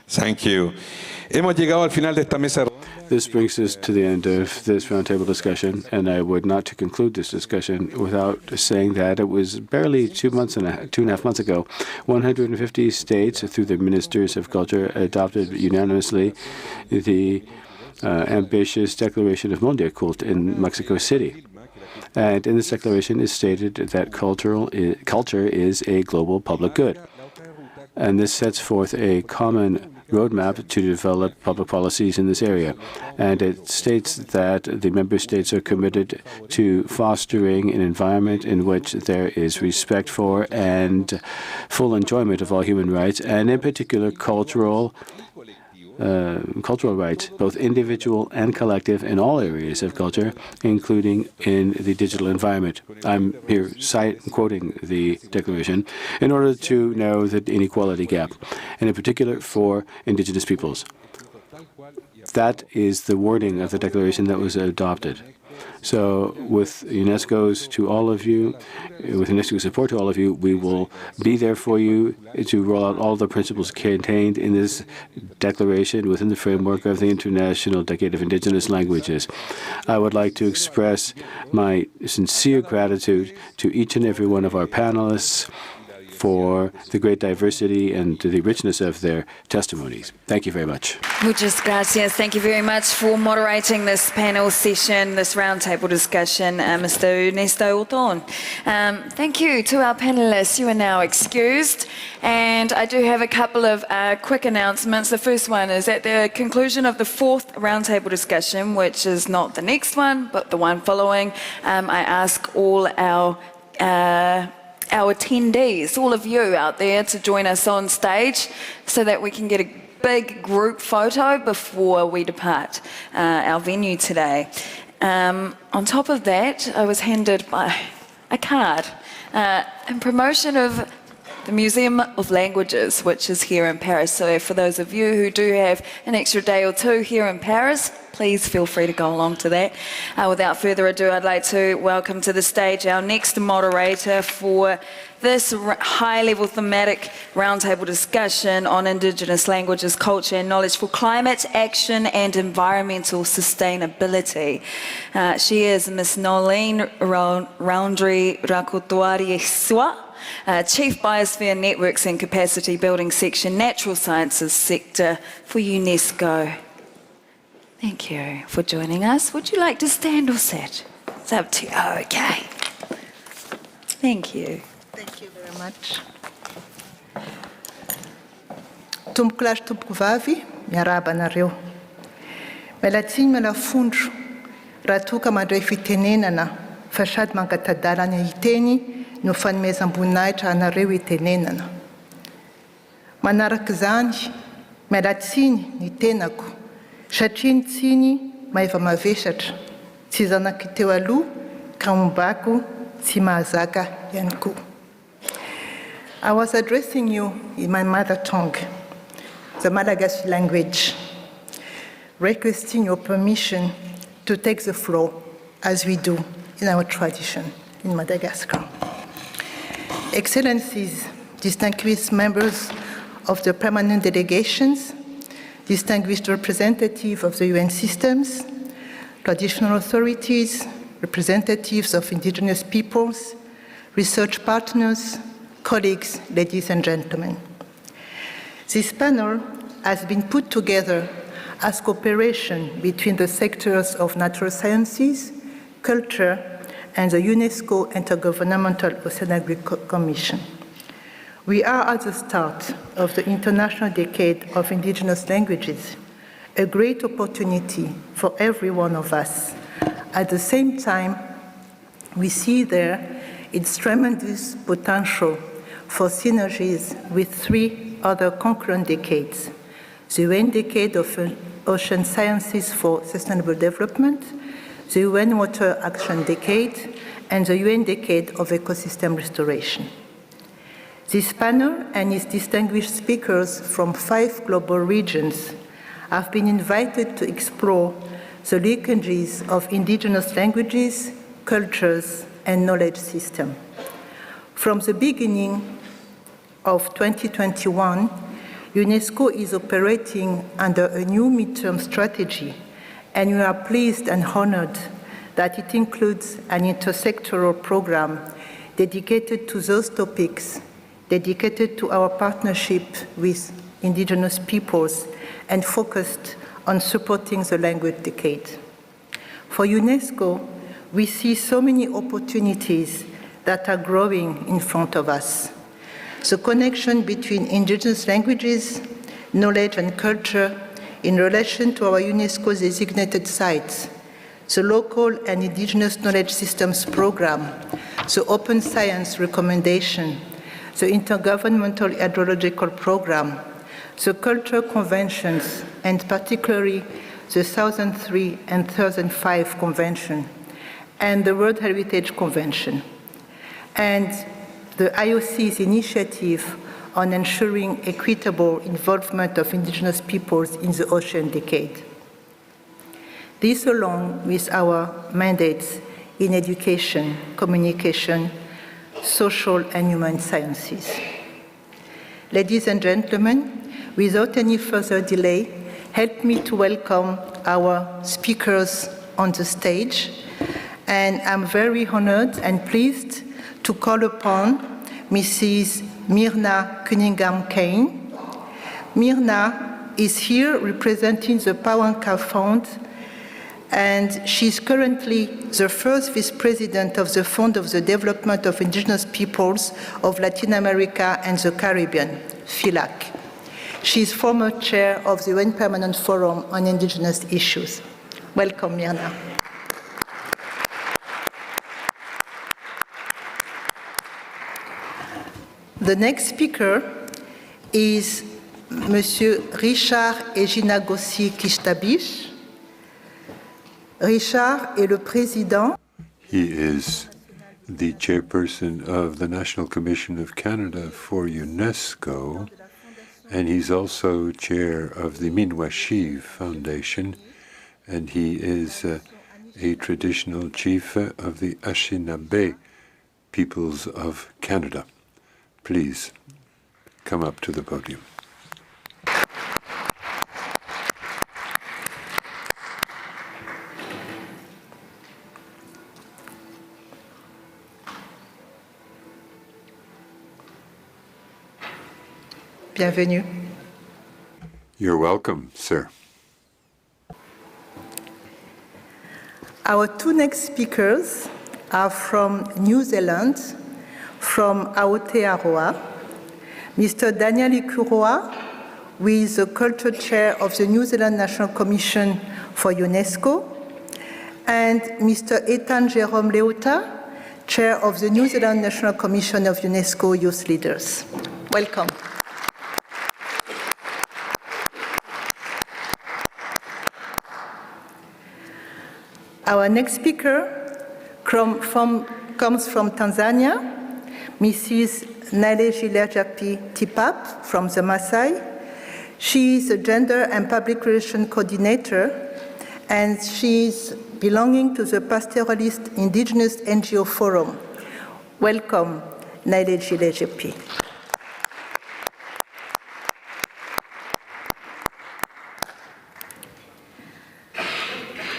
Thank you. Hemos llegado al final de esta mesa. This brings us to the end of this roundtable discussion, and I would not to conclude this discussion without saying that it was barely 2.5 months ago, 150 states, through the ministers of culture, adopted unanimously the ambitious Declaration of Mondiacult in Mexico City. And in this declaration is stated that culture is a global public good. And this sets forth a common roadmap to develop public policies in this area. And it states that the member states are committed to fostering an environment in which there is respect for and full enjoyment of all human rights, and in particular cultural rights, both individual and collective, in all areas of culture, including in the digital environment. I'm here quoting the declaration in order to narrow the inequality gap, and in particular for indigenous peoples. That is the wording of the declaration that was adopted. So with UNESCO's to all of you, with UNESCO's support to all of you, we will be there for you to roll out all the principles contained in this declaration within the framework of the International Decade of Indigenous Languages. I would like to express my sincere gratitude to each and every one of our panelists for the great diversity and the richness of their testimonies. Thank you very much. Muchas gracias. Thank you very much for moderating this panel session, this roundtable discussion, Mr. Ernesto Orton. Thank you to our panelists. You are now excused. And I do have a couple of quick announcements. The first one is at the conclusion of the fourth roundtable discussion, which is not the next one, but the one following, I ask all our attendees, all of you out there, to join us on stage so that we can get a big group photo before we depart our venue today. On top of that, I was handed a card in promotion of the Museum of Languages, which is here in Paris. So for those of you who do have an extra day or two here in Paris, please feel free to go along to that. Without further ado, I'd like to welcome to the stage our next moderator for this high-level thematic roundtable discussion on Indigenous languages, culture and knowledge for climate action and environmental sustainability. She is Ms. Nolene Roundry Rakotoari-Swa, Chief Biosphere Networks and Capacity Building Section, Natural Sciences Sector for UNESCO. Thank you for joining us. Would you like to stand or sit? It's up to you. Oh, okay. Thank you. Thank you very much. Tombokolazo tombokivavy, miarahaba anareo. Miala tsiny miala fondro raha toa ka mandray fitenenana fa sady mangatadalana hiteny no fanomezam-boninahitra anareo hitenenana. Manaraka izany, miala tsiny ny tenako satria ny tsiny mahefa mavesatra, tsy zanaky teo aloha ka ombako tsy mahazaka ihany koa. I was addressing you in my mother tongue, the Malagasy language, requesting your permission to take the floor as we do in our tradition in Madagascar. Excellencies, distinguished members of the permanent delegations, distinguished representatives of the UN systems, traditional authorities, representatives of indigenous peoples, research partners, colleagues, ladies and gentlemen. This panel has been put together as cooperation between the sectors of natural sciences, culture, and the UNESCO Intergovernmental Oceanographic Commission. We are at the start of the International Decade of Indigenous Languages, a great opportunity for every one of us. At the same time, we see there its tremendous potential for synergies with three other concurrent decades: the UN Decade of Ocean Sciences for Sustainable Development, the UN Water Action Decade, and the UN Decade of Ecosystem Restoration. This panel and its distinguished speakers from 5 global regions have been invited to explore the linkages of indigenous languages, cultures, and knowledge systems. From the beginning of 2021, UNESCO is operating under a new midterm strategy, and we are pleased and honored that it includes an intersectoral program dedicated to those topics, dedicated to our partnership with indigenous peoples, and focused on supporting the language decade. For UNESCO, we see so many opportunities that are growing in front of us. The connection between indigenous languages, knowledge, and culture in relation to our UNESCO designated sites, the local and indigenous knowledge systems program, the open science recommendation, the intergovernmental hydrological program, the cultural conventions, and particularly the 2003 and 2005 convention, and the World Heritage Convention, and the IOC's initiative on ensuring equitable involvement of indigenous peoples in the ocean decade. This along with our mandates in education, communication, social and human sciences. Ladies and gentlemen, without any further delay, help me to welcome our speakers on the stage. And I'm very honored and pleased to call upon Mrs. Myrna Cunningham-Kane. Myrna is here representing the Pawanka Fund, and she's currently the first Vice President of the Fund of the Development of Indigenous Peoples of Latin America and the Caribbean, FILAC. She is former chair of the UN Permanent Forum on Indigenous Issues. Welcome, Myrna. The next speaker is Monsieur Richard Ejinagossi Kishtabish. Richard est le président. He is the chairperson of the National Commission of Canada for UNESCO, and he's also chair of the Minwashiv Foundation, and he is a traditional chief of the Anishinaabe peoples of Canada. Please come up to the podium. Bienvenue. You're welcome, sir. Our two next speakers are from New Zealand, from Aotearoa. Mr. Daniel Ikuroa, who is the Culture Chair of the New Zealand National Commission for UNESCO, and Mr. Ethan Jerome Leota, Chair of the New Zealand National Commission of UNESCO Youth Leaders. Welcome. Our next speaker comes from Tanzania, Mrs. Nailejilejapi Tipap from the Maasai. She is a gender and public relations coordinator, and she is belonging to the Pastoralist Indigenous NGO Forum. Welcome, Nailejilejapi.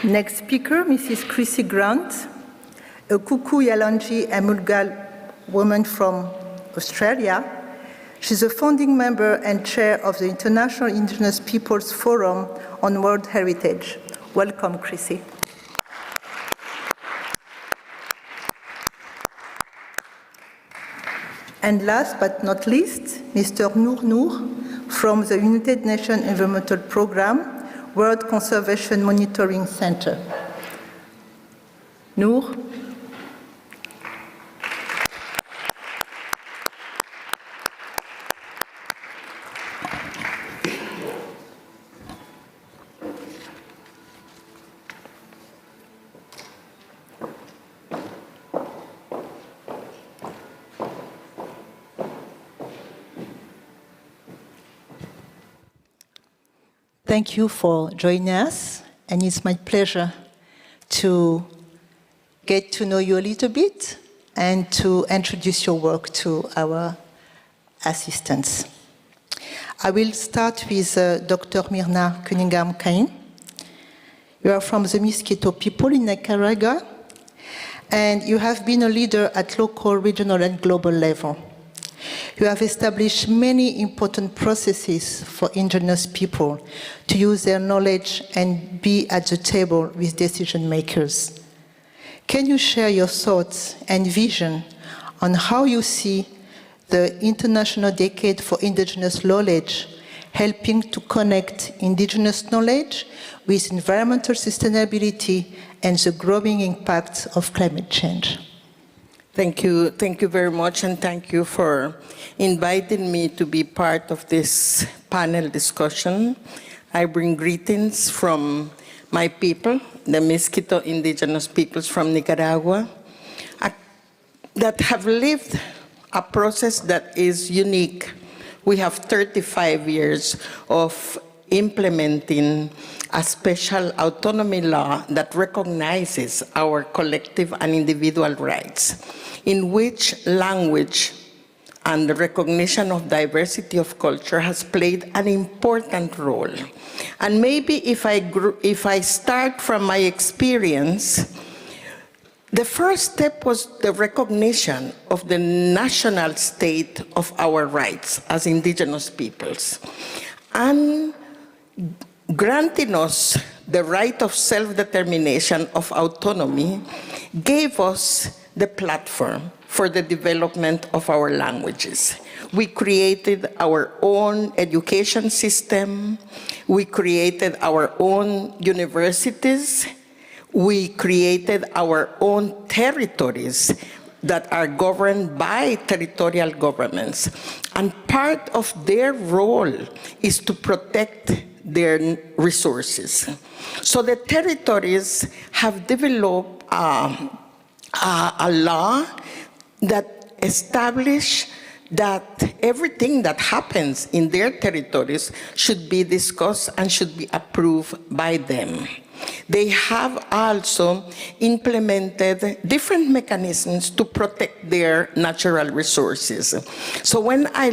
Next speaker, Mrs. Chrissy Grant, a Kuku Yalanji and Mulgal woman from Australia. She's a founding member and chair of the International Indigenous Peoples Forum on World Heritage. Welcome, Chrissy. And last but not least, Mr. Noor from the United Nations Environmental Programme, World Conservation Monitoring Center. Noor. Thank you for joining us, and it's my pleasure to get to know you a little bit and to introduce your work to our assistants. I will start with Dr. Myrna Cunningham-Kane. You are from the Mosquito people in Nicaragua, and you have been a leader at local, regional, and global level. You have established many important processes for indigenous people to use their knowledge and be at the table with decision makers. Can you share your thoughts and vision on how you see the International Decade for Indigenous Knowledge helping to connect indigenous knowledge with environmental sustainability and the growing impacts of climate change? Thank you very much, and thank you for inviting me to be part of this panel discussion. I bring greetings from my people, the Mosquito indigenous peoples from Nicaragua, that have lived a process that is unique. We have 35 years of implementing a special autonomy law that recognizes our collective and individual rights, in which language and the recognition of diversity of culture has played an important role. And maybe if I start from my experience, the first step was the recognition of the national state of our rights as indigenous peoples. And granting us the right of self-determination, of autonomy, gave us the platform for the development of our languages. We created our own education system. We created our own universities. We created our own territories that are governed by territorial governments. And part of their role is to protect their resources. So the territories have developed a law that establishes that everything that happens in their territories should be discussed and should be approved by them. They have also implemented different mechanisms to protect their natural resources. So when I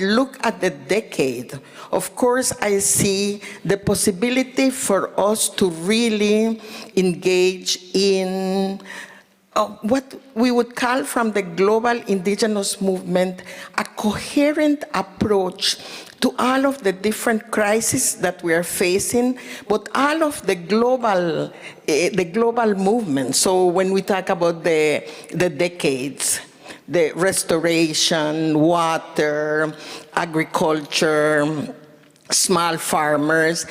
look at the decade, of course, I see the possibility for us to really engage in what we would call from the global indigenous movement a coherent approach to all of the different crises that we are facing, but all of the global movement. So when we talk about the decades, the restoration, water, agriculture, small farmers,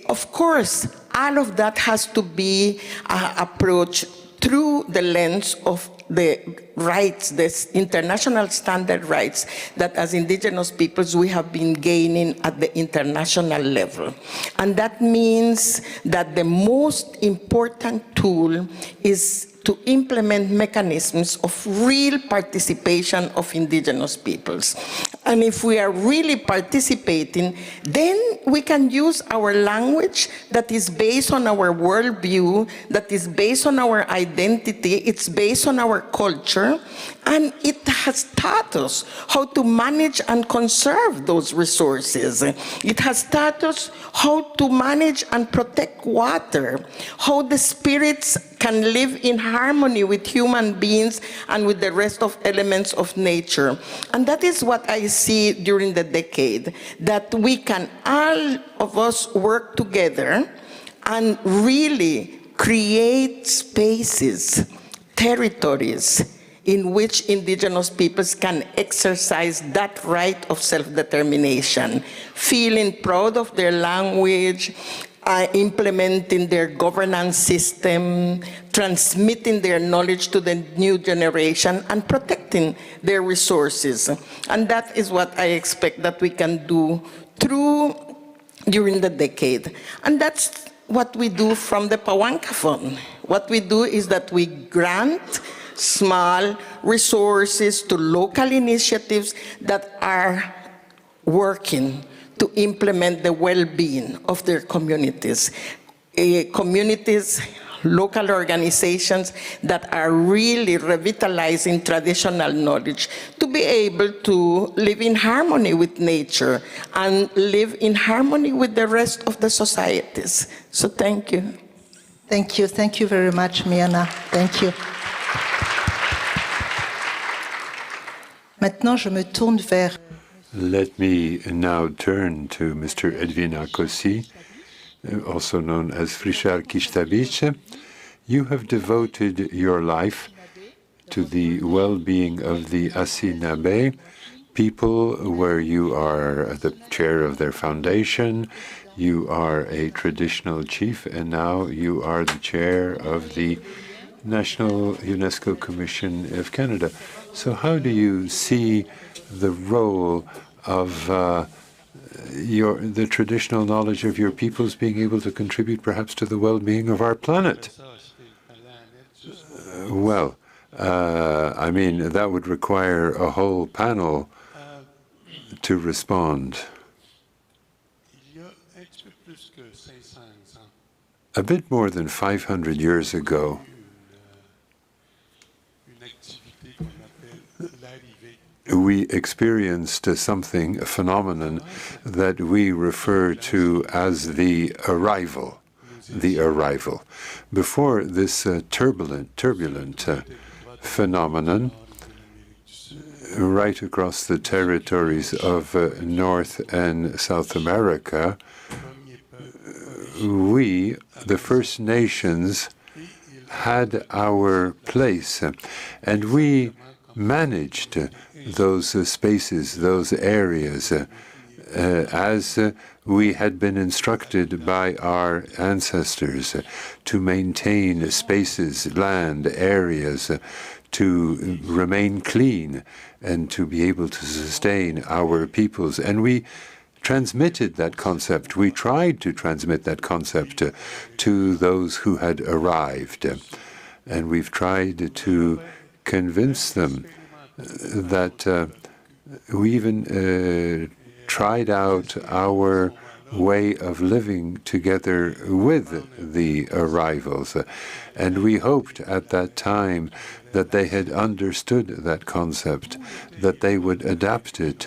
of course, all of that has to be approached through the lens of the rights, the international standard rights that as indigenous peoples we have been gaining at the international level. And that means that the most important tool is to implement mechanisms of real participation of indigenous peoples. And if we are really participating, then we can use our language that is based on our worldview, that is based on our identity, it's based on our culture, and it has taught us how to manage and conserve those resources. It has taught us how to manage and protect water, how the spirits can live in harmony with human beings and with the rest of elements of nature. And that is what I see during the decade, that we can all of us work together and really create spaces, territories, in which indigenous peoples can exercise that right of self-determination, feeling proud of their language, implementing their governance system, transmitting their knowledge to the new generation, and protecting their resources. And that is what I expect that we can do during the decade. And that's what we do from the Pawanka Fund. What we do is that we grant small resources to local initiatives that are working to implement the well-being of their communities. Local organizations that are really revitalizing traditional knowledge to be able to live in harmony with nature and live in harmony with the rest of the societies. So thank you. Thank you. Thank you very much, Miana. Thank you. Maintenant, je me tourne vers... Let me now turn to Mr. Edwin Akosi, also known as Frishar Kishtabich. You have devoted your life to the well-being of the Asinabe people, where you are the chair of their foundation, you are a traditional chief, and now you are the chair of the National UNESCO Commission of Canada. So how do you see the role of the traditional knowledge of your peoples being able to contribute perhaps to the well-being of our planet? Well, I mean, that would require a whole panel to respond. A bit more than 500 years ago, we experienced something, a phenomenon that we refer to as the arrival. The arrival. Before this turbulent phenomenon, right across the territories of North and South America, we, the First Nations, had our place, and we managed those spaces, those areas, as we had been instructed by our ancestors to maintain spaces, land, areas, to remain clean and to be able to sustain our peoples. And we transmitted that concept. We tried to transmit that concept to those who had arrived. And we've tried to convince them that we even tried out our way of living together with the arrivals. And we hoped at that time that they had understood that concept, that they would adapt it,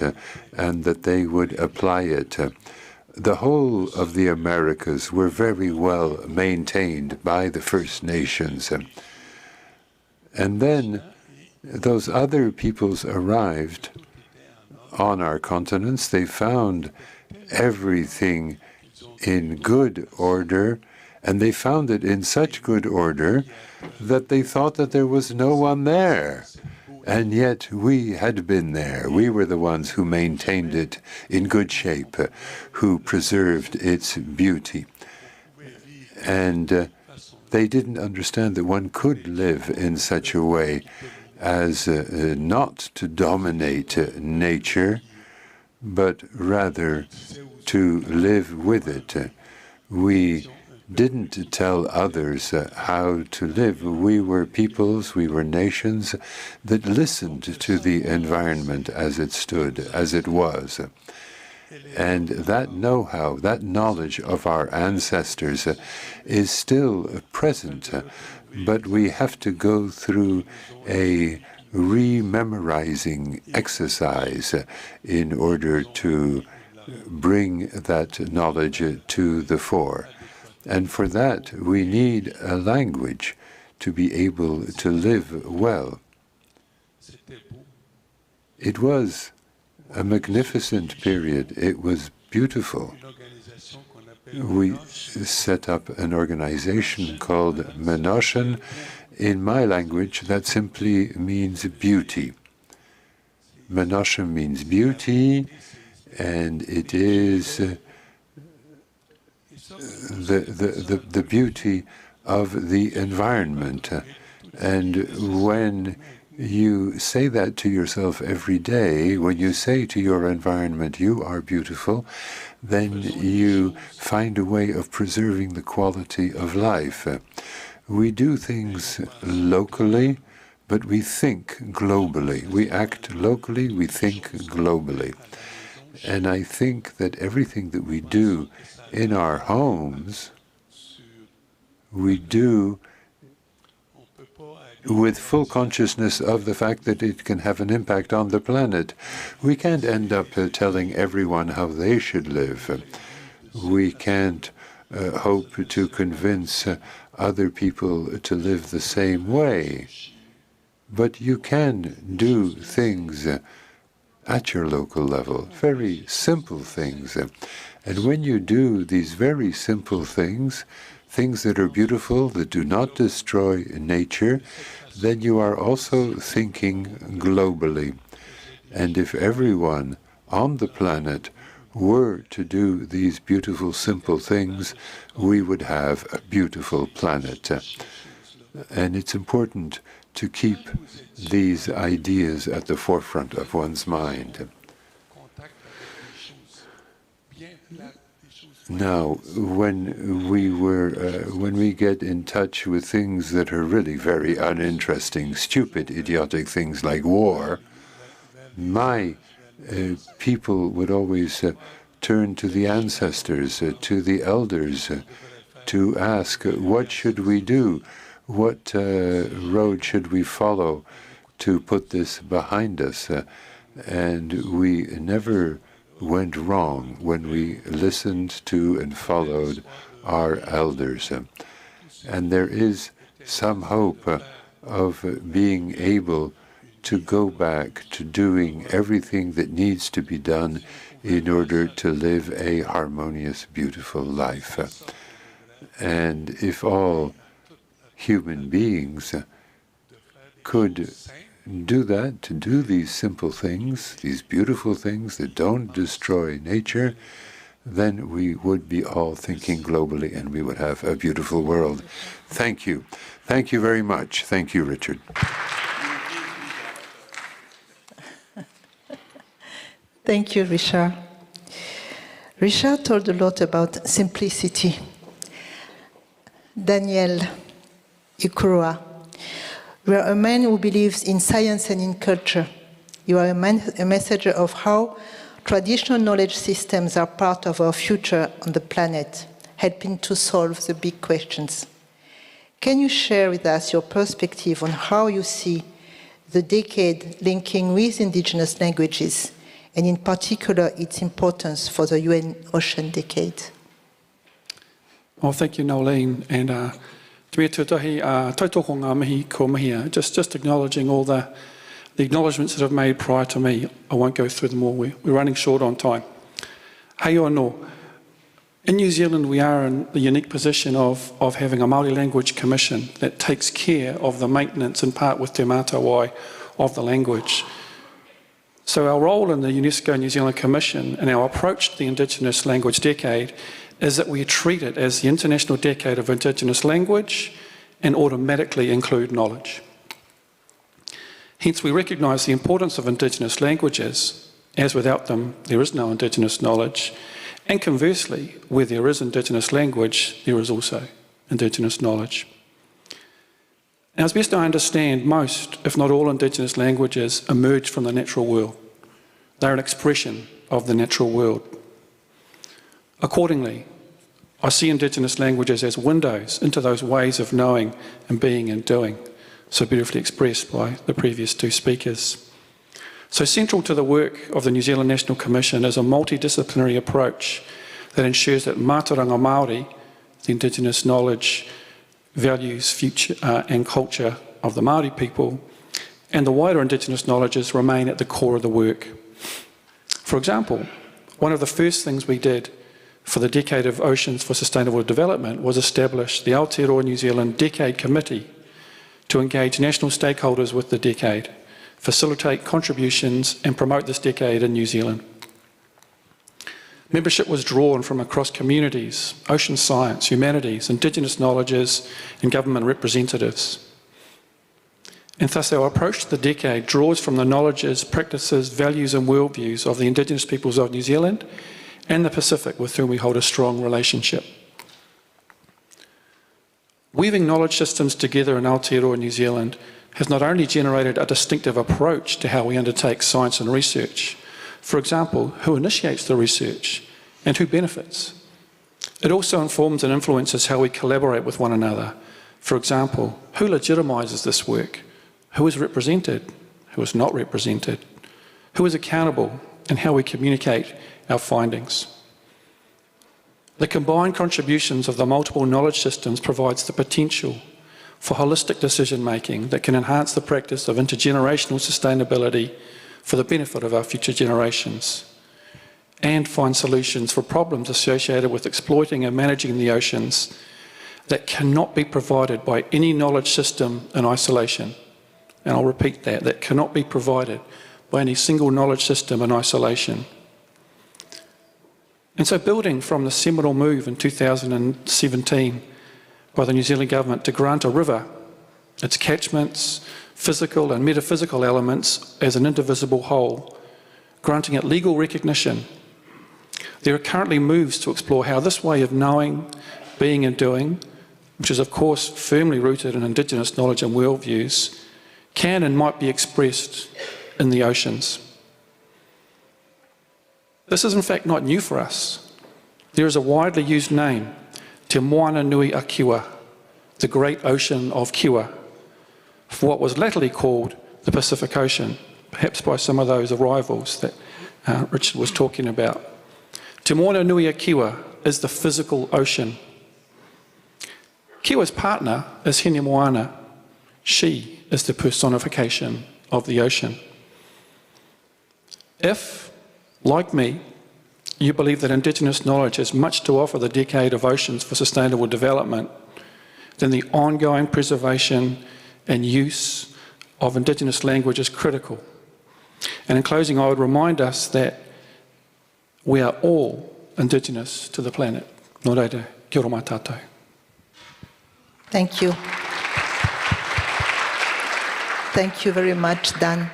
and that they would apply it. The whole of the Americas were very well maintained by the First Nations. And then those other peoples arrived on our continents. They found everything in good order, and they found it in such good order that they thought that there was no one there. And yet we had been there. We were the ones who maintained it in good shape, who preserved its beauty. And they didn't understand that one could live in such a way as not to dominate nature, but rather to live with it. We didn't tell others how to live. We were peoples, we were nations that listened to the environment as it stood, as it was. And that know-how, that knowledge of our ancestors is still present, but we have to go through a rememorizing exercise in order to bring that knowledge to the fore. And for that, we need a language to be able to live well. It was a magnificent period. It was beautiful. We set up an organization called Menoshan. In my language, that simply means beauty. Menoshan means beauty, and it is the beauty of the environment. And when you say that to yourself every day, when you say to your environment, you are beautiful, then you find a way of preserving the quality of life. We do things locally, but we think globally. We act locally, we think globally. And I think that everything that we do in our homes, we do with full consciousness of the fact that it can have an impact on the planet. We can't end up telling everyone how they should live. We can't hope to convince other people to live the same way. But you can do things at your local level, very simple things. And when you do these very simple things, things that are beautiful, that do not destroy nature, then you are also thinking globally. And if everyone on the planet were to do these beautiful, simple things, we would have a beautiful planet. And it's important to keep these ideas at the forefront of one's mind. Now, when we get in touch with things that are really very uninteresting, stupid, idiotic things like war, my people would always turn to the ancestors, to the elders, to ask, what should we do? What road should we follow to put this behind us? And we never went wrong when we listened to and followed our elders. And there is some hope of being able to go back to doing everything that needs to be done in order to live a harmonious, beautiful life. And if all human beings could do that, to do these simple things, these beautiful things that don't destroy nature, then we would be all thinking globally and we would have a beautiful world. Thank you. Thank you very much. Thank you, Richard. Thank you, Richard. Richard told a lot about simplicity. Daniel Ikurua, you are a man who believes in science and in culture. You are a messenger of how traditional knowledge systems are part of our future on the planet, helping to solve the big questions. Can you share with us your perspective on how you see the decade linking with indigenous languages, and in particular its importance for the UN Ocean Decade? Well, thank you, Nolene, and te mea tūtahi, tautoko ngā mihi ko mihia. Just acknowledging all the acknowledgements that I've made prior to me. I won't go through them all. We're running short on time. Hei anō. In New Zealand, we are in the unique position of having a Māori Language Commission that takes care of the maintenance, in part with Te Mātāwai, of the language. So our role in the UNESCO New Zealand Commission and our approach to the Indigenous Language Decade is that we treat it as the International Decade of Indigenous Language and automatically include knowledge. Hence, we recognise the importance of Indigenous languages, as without them there is no Indigenous knowledge, and conversely, where there is Indigenous language, there is also Indigenous knowledge. Now, as best I understand, most, if not all, Indigenous languages emerge from the natural world. They're an expression of the natural world. Accordingly, I see Indigenous languages as windows into those ways of knowing and being and doing, so beautifully expressed by the previous two speakers. So central to the work of the New Zealand National Commission is a multidisciplinary approach that ensures that mātauranga Māori, the Indigenous knowledge, values, future and culture of the Māori people, and the wider Indigenous knowledges remain at the core of the work. For example, one of the first things we did for the Decade of Oceans for Sustainable Development was establish the Aotearoa New Zealand Decade Committee to engage national stakeholders with the decade, facilitate contributions and promote this decade in New Zealand. Membership was drawn from across communities, ocean science, humanities, Indigenous knowledges and government representatives. And thus our approach to the decade draws from the knowledges, practices, values and worldviews of the Indigenous peoples of New Zealand and the Pacific, with whom we hold a strong relationship. Weaving knowledge systems together in Aotearoa New Zealand has not only generated a distinctive approach to how we undertake science and research, for example, who initiates the research and who benefits. It also informs and influences how we collaborate with one another. For example, who legitimises this work, who is represented, who is not represented, who is accountable, and how we communicate our findings. The combined contributions of the multiple knowledge systems provides the potential for holistic decision-making that can enhance the practice of intergenerational sustainability for the benefit of our future generations, and find solutions for problems associated with exploiting and managing the oceans that cannot be provided by any knowledge system in isolation. And I'll repeat that, that cannot be provided by any single knowledge system in isolation. And so building from the seminal move in 2017 by the New Zealand Government to grant a river, its catchments, physical and metaphysical elements as an indivisible whole, granting it legal recognition, there are currently moves to explore how this way of knowing, being and doing, which is of course firmly rooted in Indigenous knowledge and worldviews, can and might be expressed in the oceans. This is in fact not new for us. There is a widely used name, Te Moana Nui a Kiwa, the Great Ocean of Kiwa, for what was latterly called the Pacific Ocean, perhaps by some of those arrivals that Richard was talking about. Te Moana Nui a Kiwa is the physical ocean. Kiwa's partner is Hine Moana. She is the personification of the ocean. If, like me, you believe that Indigenous knowledge has much to offer the decade of oceans for sustainable development, then the ongoing preservation and use of Indigenous language is critical. And in closing, I would remind us that we are all Indigenous to the planet. Nō reira, kia ora mai tātou. Thank you. Thank you very much, Dan.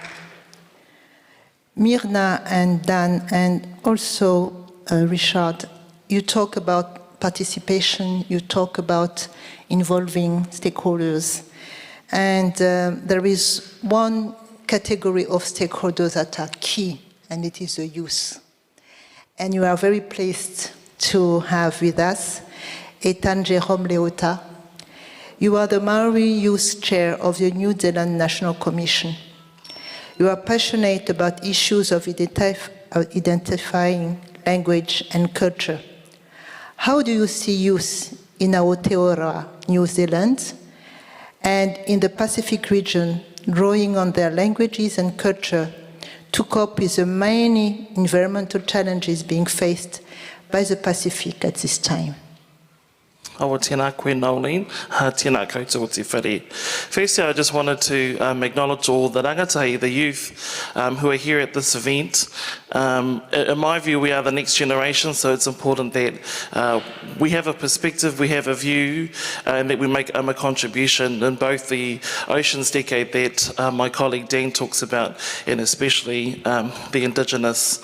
Myrna and Dan, and also Richard, you talk about participation, you talk about involving stakeholders. And there is one category of stakeholders that are key, and it is the youth. And you are very pleased to have with us Etan Jerome Leota. You are the Maori Youth Chair of the New Zealand National Commission. You are passionate about issues of identifying language and culture. How do you see youth in Aotearoa, New Zealand, and in the Pacific region, drawing on their languages and culture to cope with the many environmental challenges being faced by the Pacific at this time? Awa tēnā koe Nolene, tēnā koutou o te whare. Firstly, I just wanted to acknowledge all the rangatahi, the youth who are here at this event. In my view, we are the next generation, so it's important that we have a perspective, we have a view, and that we make a contribution in both the Oceans Decade that my colleague Dan talks about, and especially the Indigenous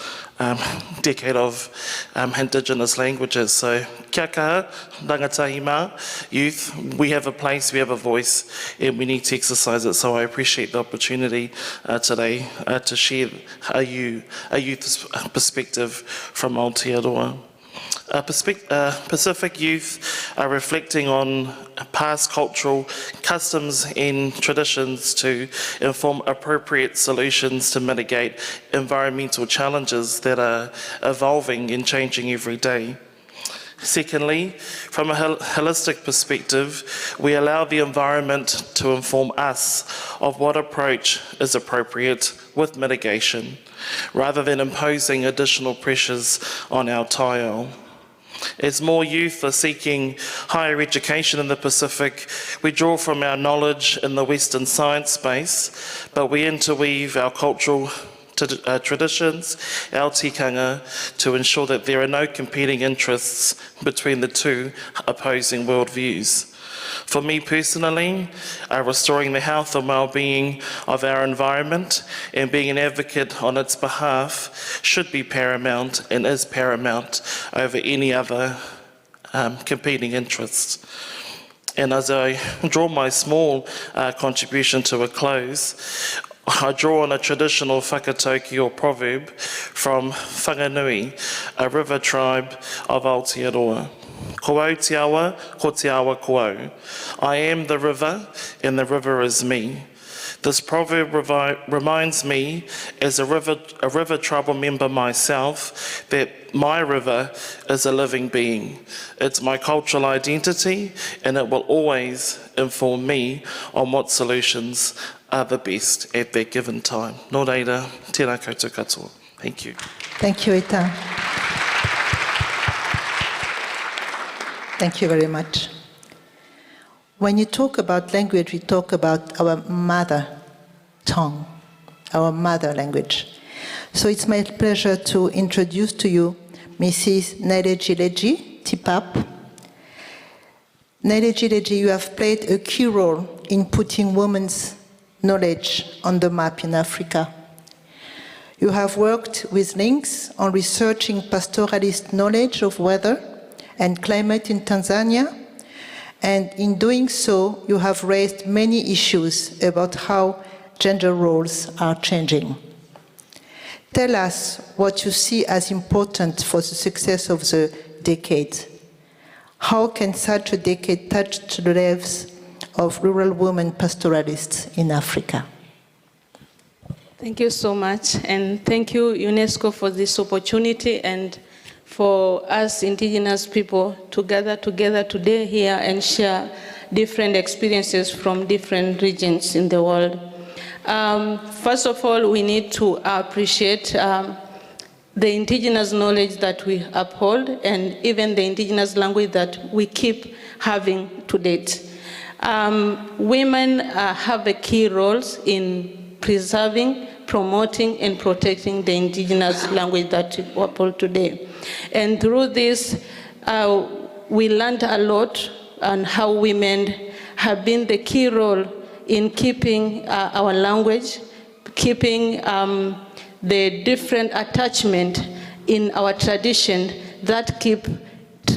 decade of Indigenous languages. So kia kaha, rangatahi mā, youth, we have a place, we have a voice, and we need to exercise it. So I appreciate the opportunity today to share a youth perspective from Aotearoa. Pacific youth are reflecting on past cultural customs and traditions to inform appropriate solutions to mitigate environmental challenges that are evolving and changing every day. Secondly, from a holistic perspective, we allow the environment to inform us of what approach is appropriate with mitigation, rather than imposing additional pressures on our taiao. As more youth are seeking higher education in the Pacific, we draw from our knowledge in the Western science space, but we interweave our cultural traditions, our tikanga, to ensure that there are no competing interests between the two opposing worldviews. For me personally, restoring the health and well-being of our environment and being an advocate on its behalf should be paramount and is paramount over any other competing interests. And as I draw my small contribution to a close, I draw on a traditional whakatauki or proverb from Whanganui, a river tribe of Aotearoa. Ko au te awa, ko te awa ko au. I am the river, and the river is me. This proverb reminds me, as a river tribal member myself, that my river is a living being. It's my cultural identity, and it will always inform me on what solutions are the best at that given time. Nō reira, tēnā koutou katoa. Thank you. Thank you, Eta. Thank you very much. When you talk about language, we talk about our mother tongue, our mother language. So it's my pleasure to introduce to you Mrs. Nailejileji Tipap. Nailejileji, you have played a key role in putting women's knowledge on the map in Africa. You have worked with links on researching pastoralist knowledge of weather and climate in Tanzania, and in doing so, you have raised many issues about how gender roles are changing. tell us what you see as important for the success of the decade. How can such a decade touch the lives of rural women pastoralists in Africa? Thank you so much, and thank you, UNESCO, for this opportunity and for us indigenous people to gather together today here and share different experiences from different regions in the world. First of all, we need to appreciate the indigenous knowledge that we uphold and even the indigenous language that we keep having to date. Women have a key roles in preserving, promoting, and protecting the indigenous language that we uphold today. And through this, we learned a lot on how women have been the key role in keeping our language, keeping the different attachment in our tradition that keep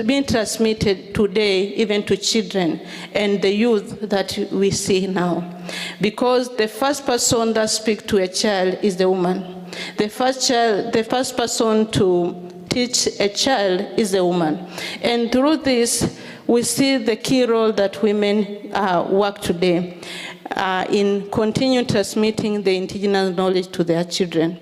being transmitted today even to children and the youth that we see now. Because the first person that speaks to a child is the woman. The first person to teach a child is the woman. And through this, we see the key role that women work today in continuing transmitting the indigenous knowledge to their children.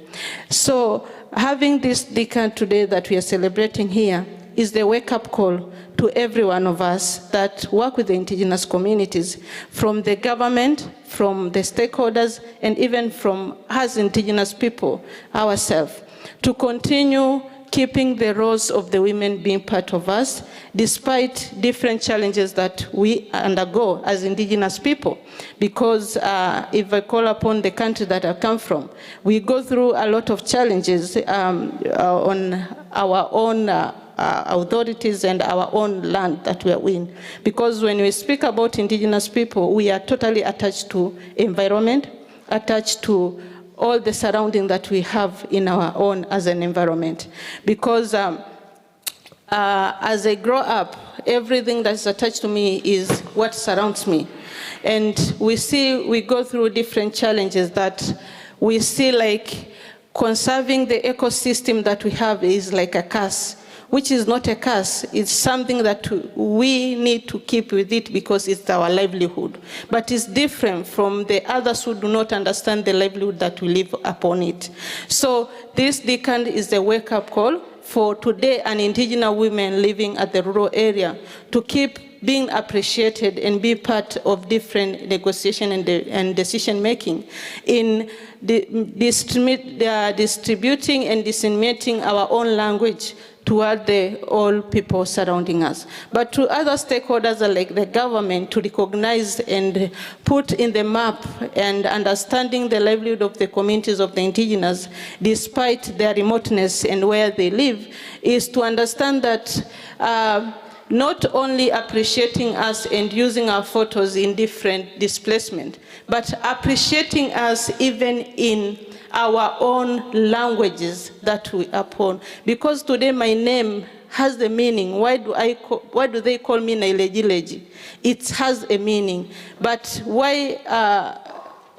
So having this decade today that we are celebrating here is the wake-up call to every one of us that work with the indigenous communities, from the government, from the stakeholders, and even from us indigenous people ourselves, to continue keeping the roles of the women being part of us, despite different challenges that we undergo as indigenous people. Because if I call upon the country that I come from, we go through a lot of challenges on our own authorities and our own land that we are in. Because when we speak about indigenous people, we are totally attached to environment, attached to all the surrounding that we have in our own as an environment. Because as I grow up, everything that's attached to me is what surrounds me. And we go through different challenges that we see, like conserving the ecosystem that we have is like a curse, which is not a curse. It's something that we need to keep with it because it's our livelihood. But it's different from the others who do not understand the livelihood that we live upon it. So this decade is a wake-up call for today an indigenous women living at the rural area to keep being appreciated and be part of different negotiation and decision making in distributing and disseminating our own language toward all people surrounding us. But to other stakeholders like the government to recognize and put in the map and understanding the livelihood of the communities of the indigenous, despite their remoteness and where they live, is to understand that not only appreciating us and using our photos in different displacement, but appreciating us even in our own languages that we uphold. Because today my name has the meaning. Why do they call me Nailejileji? It has a meaning. But why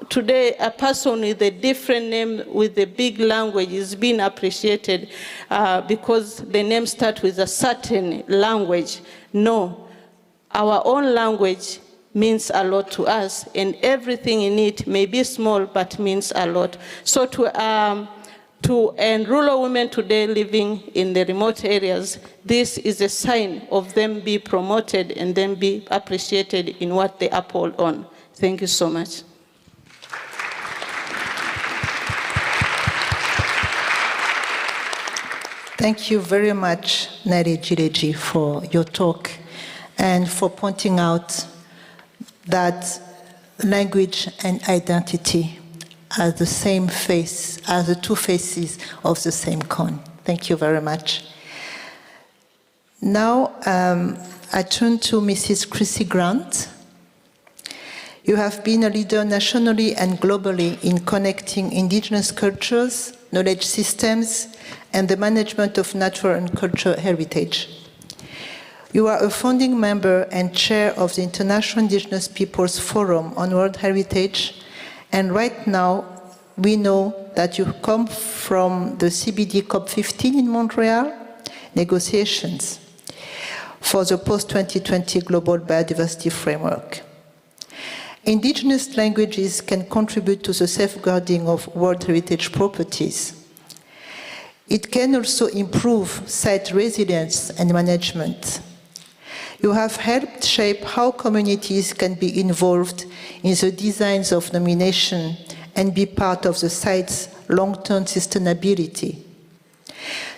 today a person with a different name with a big language is being appreciated because the name starts with a certain language? No, our own language means a lot to us, and everything in it may be small but means a lot. So and rural women today living in the remote areas, this is a sign of them be promoted and then be appreciated in what they uphold on. Thank you so much. Thank you very much, Nailejileji, for your talk and for pointing out that language and identity are the same face, are the two faces of the same coin. Thank you very much. Now, I turn to Mrs. Chrissy Grant. You have been a leader nationally and globally in connecting indigenous cultures, knowledge systems, and the management of natural and cultural heritage. You are a founding member and chair of the International Indigenous Peoples Forum on World Heritage, and right now we know that you come from the CBD COP15 in Montreal negotiations for the post-2020 Global Biodiversity Framework. Indigenous languages can contribute to the safeguarding of World Heritage properties. It can also improve site resilience and management. You have helped shape how communities can be involved in the designs of nomination and be part of the site's long-term sustainability.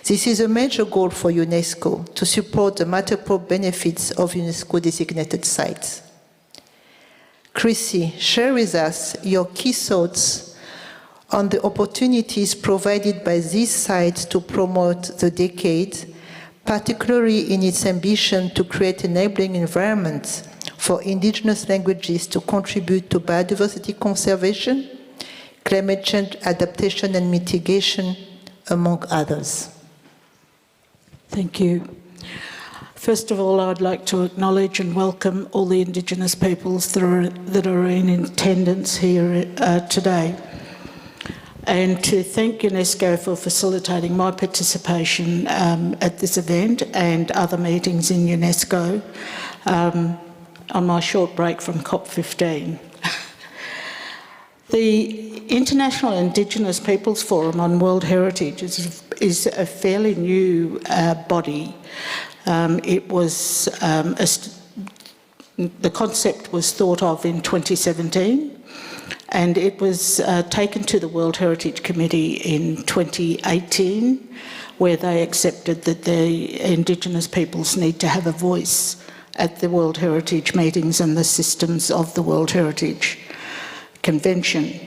This is a major goal for UNESCO, to support the multiple benefits of UNESCO-designated sites. Chrissy, share with us your key thoughts on the opportunities provided by these sites to promote the decade, particularly in its ambition to create enabling environments for indigenous languages to contribute to biodiversity conservation, climate change adaptation and mitigation, among others. Thank you. First of all, I'd like to acknowledge and welcome all the Indigenous peoples that are in attendance here today, and to thank UNESCO for facilitating my participation at this event and other meetings in UNESCO on my short break from COP15. The International Indigenous Peoples Forum on World Heritage is a fairly new body. The concept was thought of in 2017, and it was taken to the World Heritage Committee in 2018, where they accepted that the Indigenous peoples need to have a voice at the World Heritage meetings and the systems of the World Heritage Convention.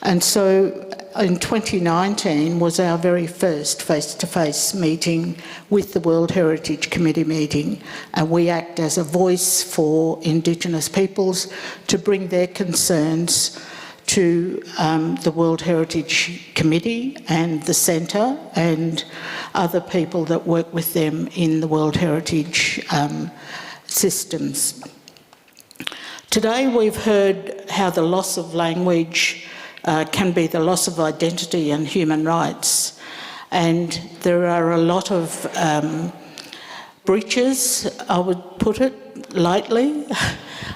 And so in 2019 was our very first face-to-face meeting with the World Heritage Committee meeting, and we act as a voice for Indigenous peoples to bring their concerns to the World Heritage Committee and the Centre and other people that work with them in the World Heritage systems. Today we've heard how the loss of language can be the loss of identity and human rights. And there are a lot of breaches, I would put it lightly,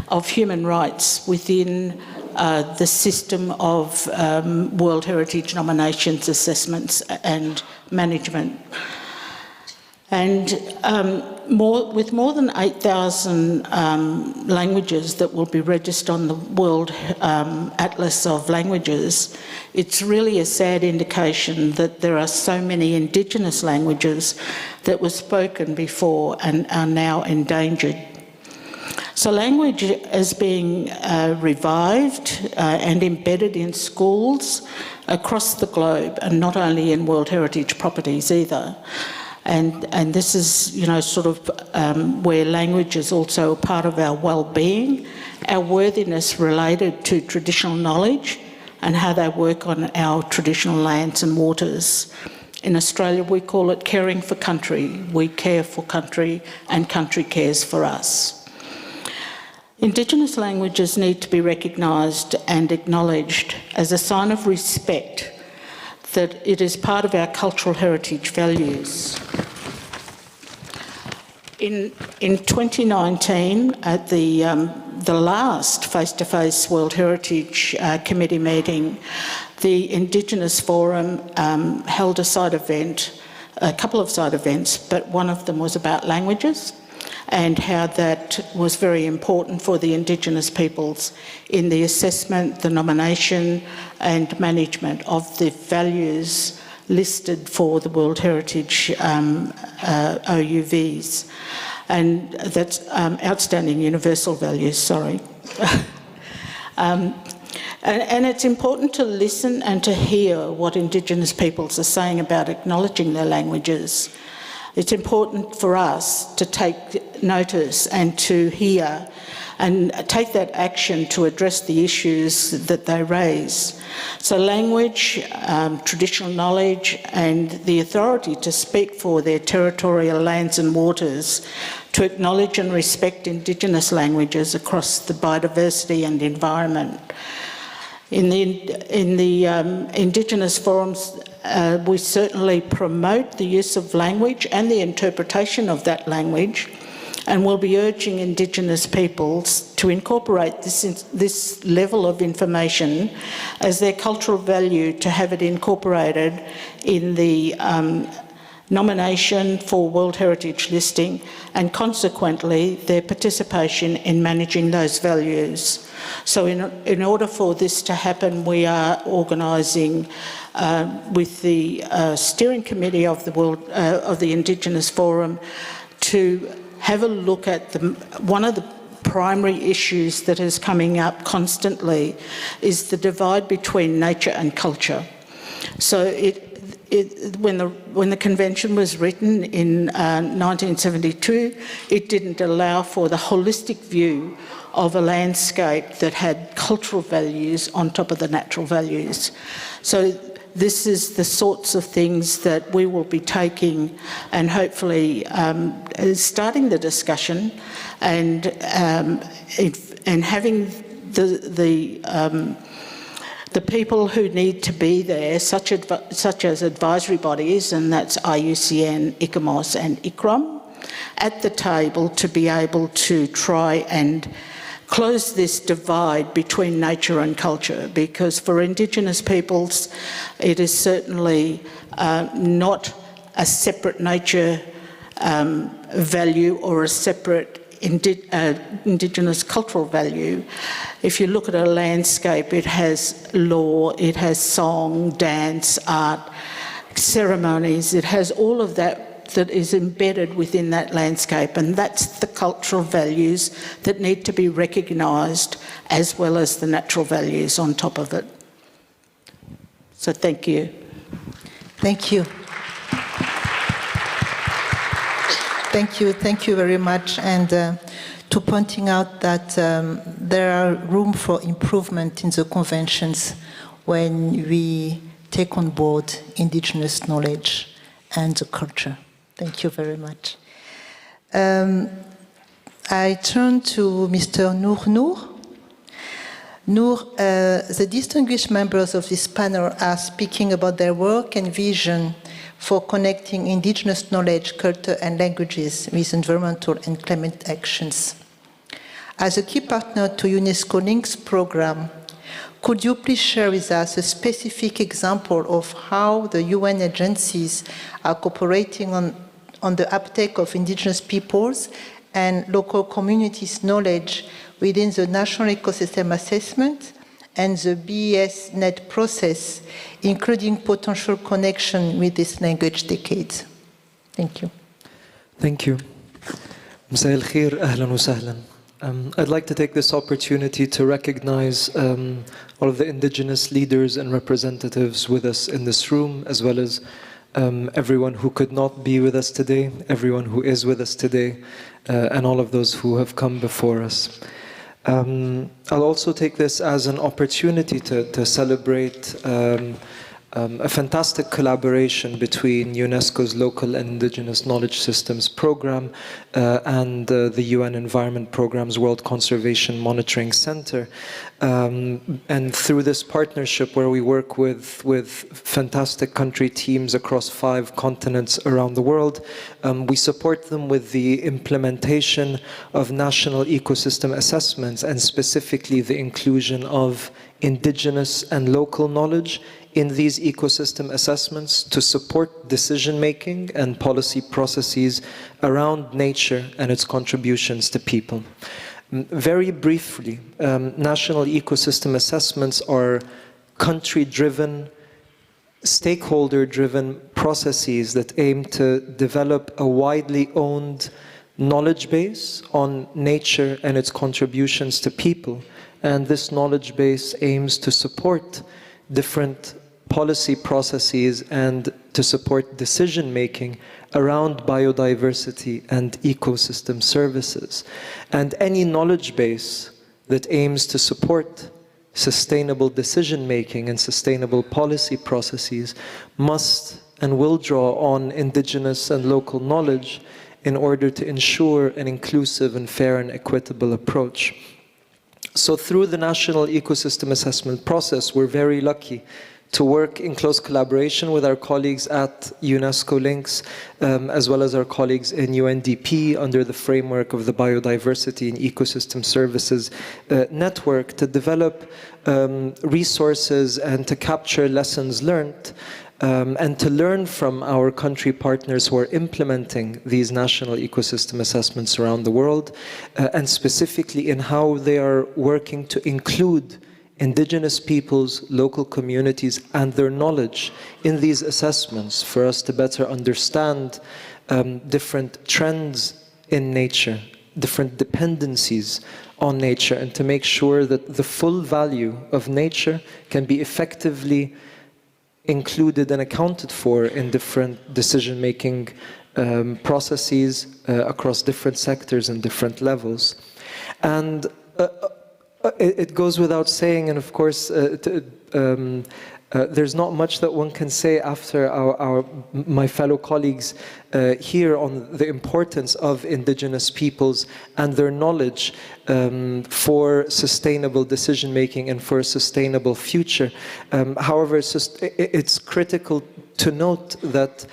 of human rights within the system of World Heritage nominations, assessments and management. And with more than 8,000 languages that will be registered on the World Atlas of Languages, it's really a sad indication that there are so many Indigenous languages that were spoken before and are now endangered. So language is being revived and embedded in schools across the globe, and not only in World Heritage properties either. And this is, you know, sort of where language is also a part of our well-being, our worthiness related to traditional knowledge and how they work on our traditional lands and waters. In Australia, we call it caring for country. We care for country and country cares for us. Indigenous languages need to be recognised and acknowledged as a sign of respect that it is part of our cultural heritage values. In 2019, at the last face-to-face World Heritage Committee meeting, the Indigenous Forum held a side event, a couple of side events, but one of them was about languages and how that was very important for the Indigenous peoples in the assessment, the nomination and management of the values listed for the World Heritage OUVs. And that's outstanding universal values, sorry. And it's important to listen and to hear what Indigenous peoples are saying about acknowledging their languages. It's important for us to take notice and to hear and take that action to address the issues that they raise. So language, traditional knowledge and the authority to speak for their territorial lands and waters, to acknowledge and respect Indigenous languages across the biodiversity and environment. In the Indigenous forums, we certainly promote the use of language and the interpretation of that language, and we'll be urging Indigenous peoples to incorporate this level of information as their cultural value, to have it incorporated in the nomination for World Heritage listing, and consequently their participation in managing those values. So in order for this to happen, we are organising with the steering committee of the Indigenous Forum to have a look at one of the primary issues that is coming up constantly is the divide between nature and culture. So when the convention was written in 1972, it didn't allow for the holistic view of a landscape that had cultural values on top of the natural values. So this is the sorts of things that we will be taking and hopefully starting the discussion and having the people who need to be there, such as advisory bodies, and that's IUCN, ICOMOS and ICROM, at the table to be able to try and close this divide between nature and culture, because for Indigenous peoples it is certainly not a separate nature value or a separate Indigenous cultural value. If you look at a landscape, it has law, it has song, dance, art, ceremonies, it has all of that is embedded within that landscape, and that's the cultural values that need to be recognised as well as the natural values on top of it. So thank you. Thank you. Thank you very much, and to pointing out that there are room for improvement in the conventions when we take on board Indigenous knowledge and the culture. Thank you very much. I turn to Mr. Noor. The distinguished members of this panel are speaking about their work and vision for connecting Indigenous knowledge, culture and languages with environmental and climate actions. As a key partner to UNESCO Links program, could you please share with us a specific example of how the UN agencies are cooperating on the uptake of Indigenous peoples and local communities' knowledge within the National Ecosystem Assessment and the BES-NET process, including potential connection with this language decade? Thank you. Thank you. مساء الخير أهلا وسهلا. I'd like to take this opportunity to recognize all of the Indigenous leaders and representatives with us in this room, as well as everyone who could not be with us today, everyone who is with us today, and all of those who have come before us. I'll also take this as an opportunity to celebrate a fantastic collaboration between UNESCO's Local and Indigenous Knowledge Systems Program and the UN Environment Programme's World Conservation Monitoring Center. And through this partnership where we work with fantastic country teams across 5 continents around the world, we support them with the implementation of national ecosystem assessments, and specifically the inclusion of indigenous and local knowledge in these ecosystem assessments to support decision-making and policy processes around nature and its contributions to people. Very briefly, national ecosystem assessments are country-driven, stakeholder-driven processes that aim to develop a widely owned knowledge base on nature and its contributions to people. And this knowledge base aims to support different policy processes and to support decision-making around biodiversity and ecosystem services. And any knowledge base that aims to support sustainable decision-making and sustainable policy processes must and will draw on indigenous and local knowledge in order to ensure an inclusive and fair and equitable approach. So through the National Ecosystem Assessment process, we're very lucky to work in close collaboration with our colleagues at UNESCO Links, as well as our colleagues in UNDP under the framework of the Biodiversity and Ecosystem Services Network to develop resources and to capture lessons learned and to learn from our country partners who are implementing these national ecosystem assessments around the world, and specifically in how they are working to include indigenous peoples, local communities, and their knowledge in these assessments for us to better understand different trends in nature, different dependencies on nature, and to make sure that the full value of nature can be effectively included and accounted for in different decision-making processes across different sectors and different levels. And it goes without saying, and of course, there's not much that one can say after my fellow colleagues here on the importance of indigenous peoples and their knowledge for sustainable decision-making and for a sustainable future. However, it's critical to note that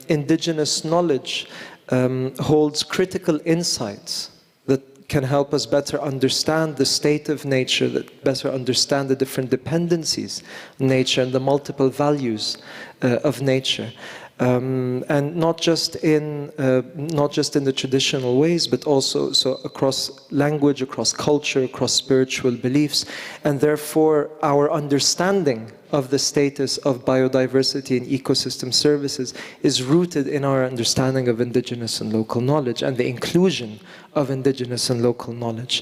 indigenous knowledge holds critical insights that can help us better understand the state of nature, that better understand the different dependencies of nature and the multiple values of nature. And not just in the traditional ways, but also across language, across culture, across spiritual beliefs, and therefore our understanding of the status of biodiversity and ecosystem services is rooted in our understanding of indigenous and local knowledge and the inclusion of indigenous and local knowledge.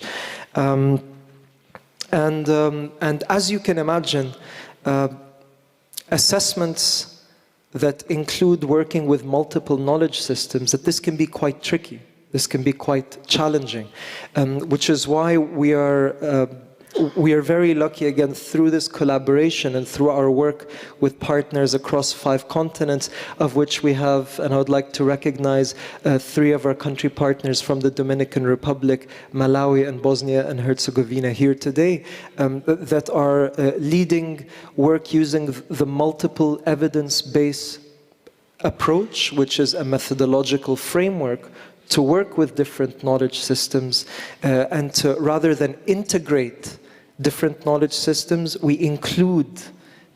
And as you can imagine, assessments that include working with multiple knowledge systems, that this can be quite tricky, this can be quite challenging, which is why we are very lucky, again, through this collaboration and through our work with partners across 5 continents, of which we have, and I would like to recognize 3 of our country partners from the Dominican Republic, Malawi, and Bosnia and Herzegovina here today, that are leading work using the multiple evidence-based approach, which is a methodological framework to work with different knowledge systems and to, rather than integrate different knowledge systems, we include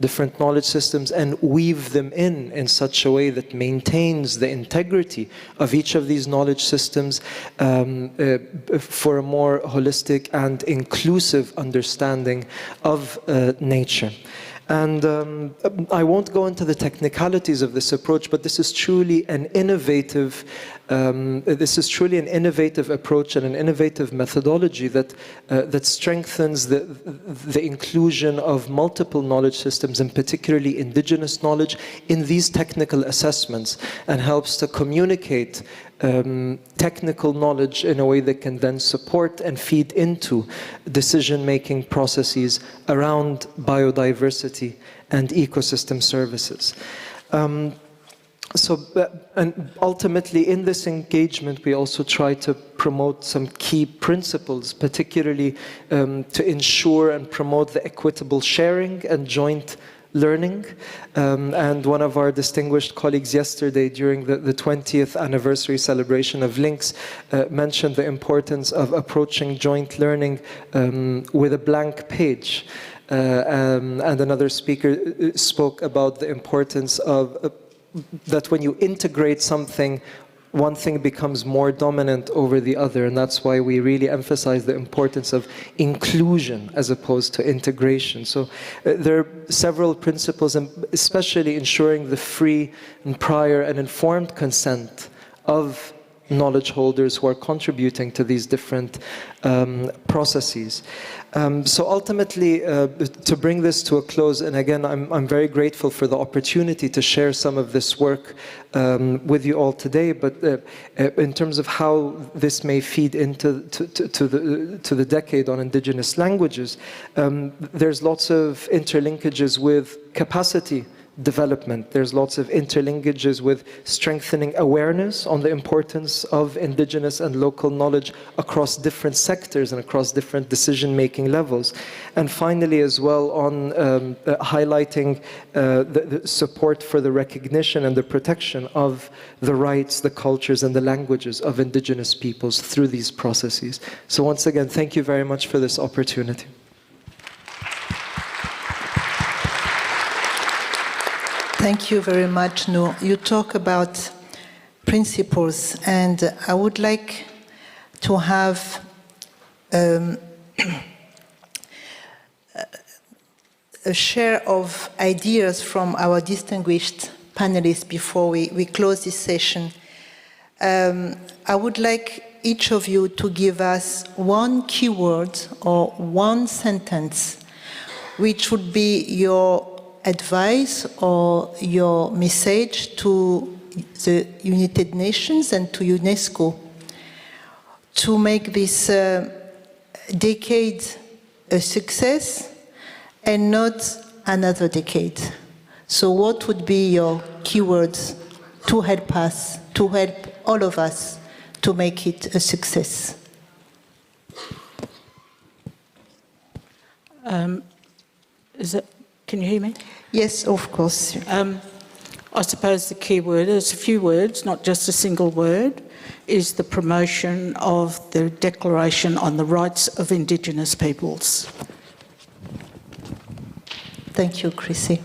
different knowledge systems and weave them in such a way that maintains the integrity of each of these knowledge systems for a more holistic and inclusive understanding of nature. And I won't go into the technicalities of this approach, but this is truly an innovative approach and an innovative methodology that strengthens the inclusion of multiple knowledge systems, and particularly indigenous knowledge, in these technical assessments, and helps to communicate technical knowledge in a way that can then support and feed into decision-making processes around biodiversity and ecosystem services. And ultimately, in this engagement, we also try to promote some key principles, particularly to ensure and promote the equitable sharing and joint learning. And one of our distinguished colleagues yesterday during the 20th anniversary celebration of Links mentioned the importance of approaching joint learning with a blank page. And another speaker spoke about the importance of that when you integrate something, one thing becomes more dominant over the other, and that's why we really emphasize the importance of inclusion as opposed to integration. So there are several principles, and especially ensuring the free and prior and informed consent of knowledge holders who are contributing to these different processes. So ultimately, to bring this to a close, and again, I'm very grateful for the opportunity to share some of this work with you all today, but in terms of how this may feed into the decade on indigenous languages, there's lots of interlinkages with capacity development. There's lots of interlinkages with strengthening awareness on the importance of indigenous and local knowledge across different sectors and across different decision-making levels. And finally, as well, on highlighting the support for the recognition and the protection of the rights, the cultures, and the languages of indigenous peoples through these processes. So once again, thank you very much for this opportunity. Thank you very much, Noor. You talk about principles, and I would like to have a share of ideas from our distinguished panelists before we close this session. I would like each of you to give us one keyword or one sentence which would be your advice or your message to the United Nations and to UNESCO to make this decade a success and not another decade. So what would be your keywords to help us, to help all of us to make it a success? Can you hear me? Yes, of course. I suppose the key word, there's a few words, not just a single word, is the promotion of the Declaration on the Rights of Indigenous Peoples. Thank you, Chrissy.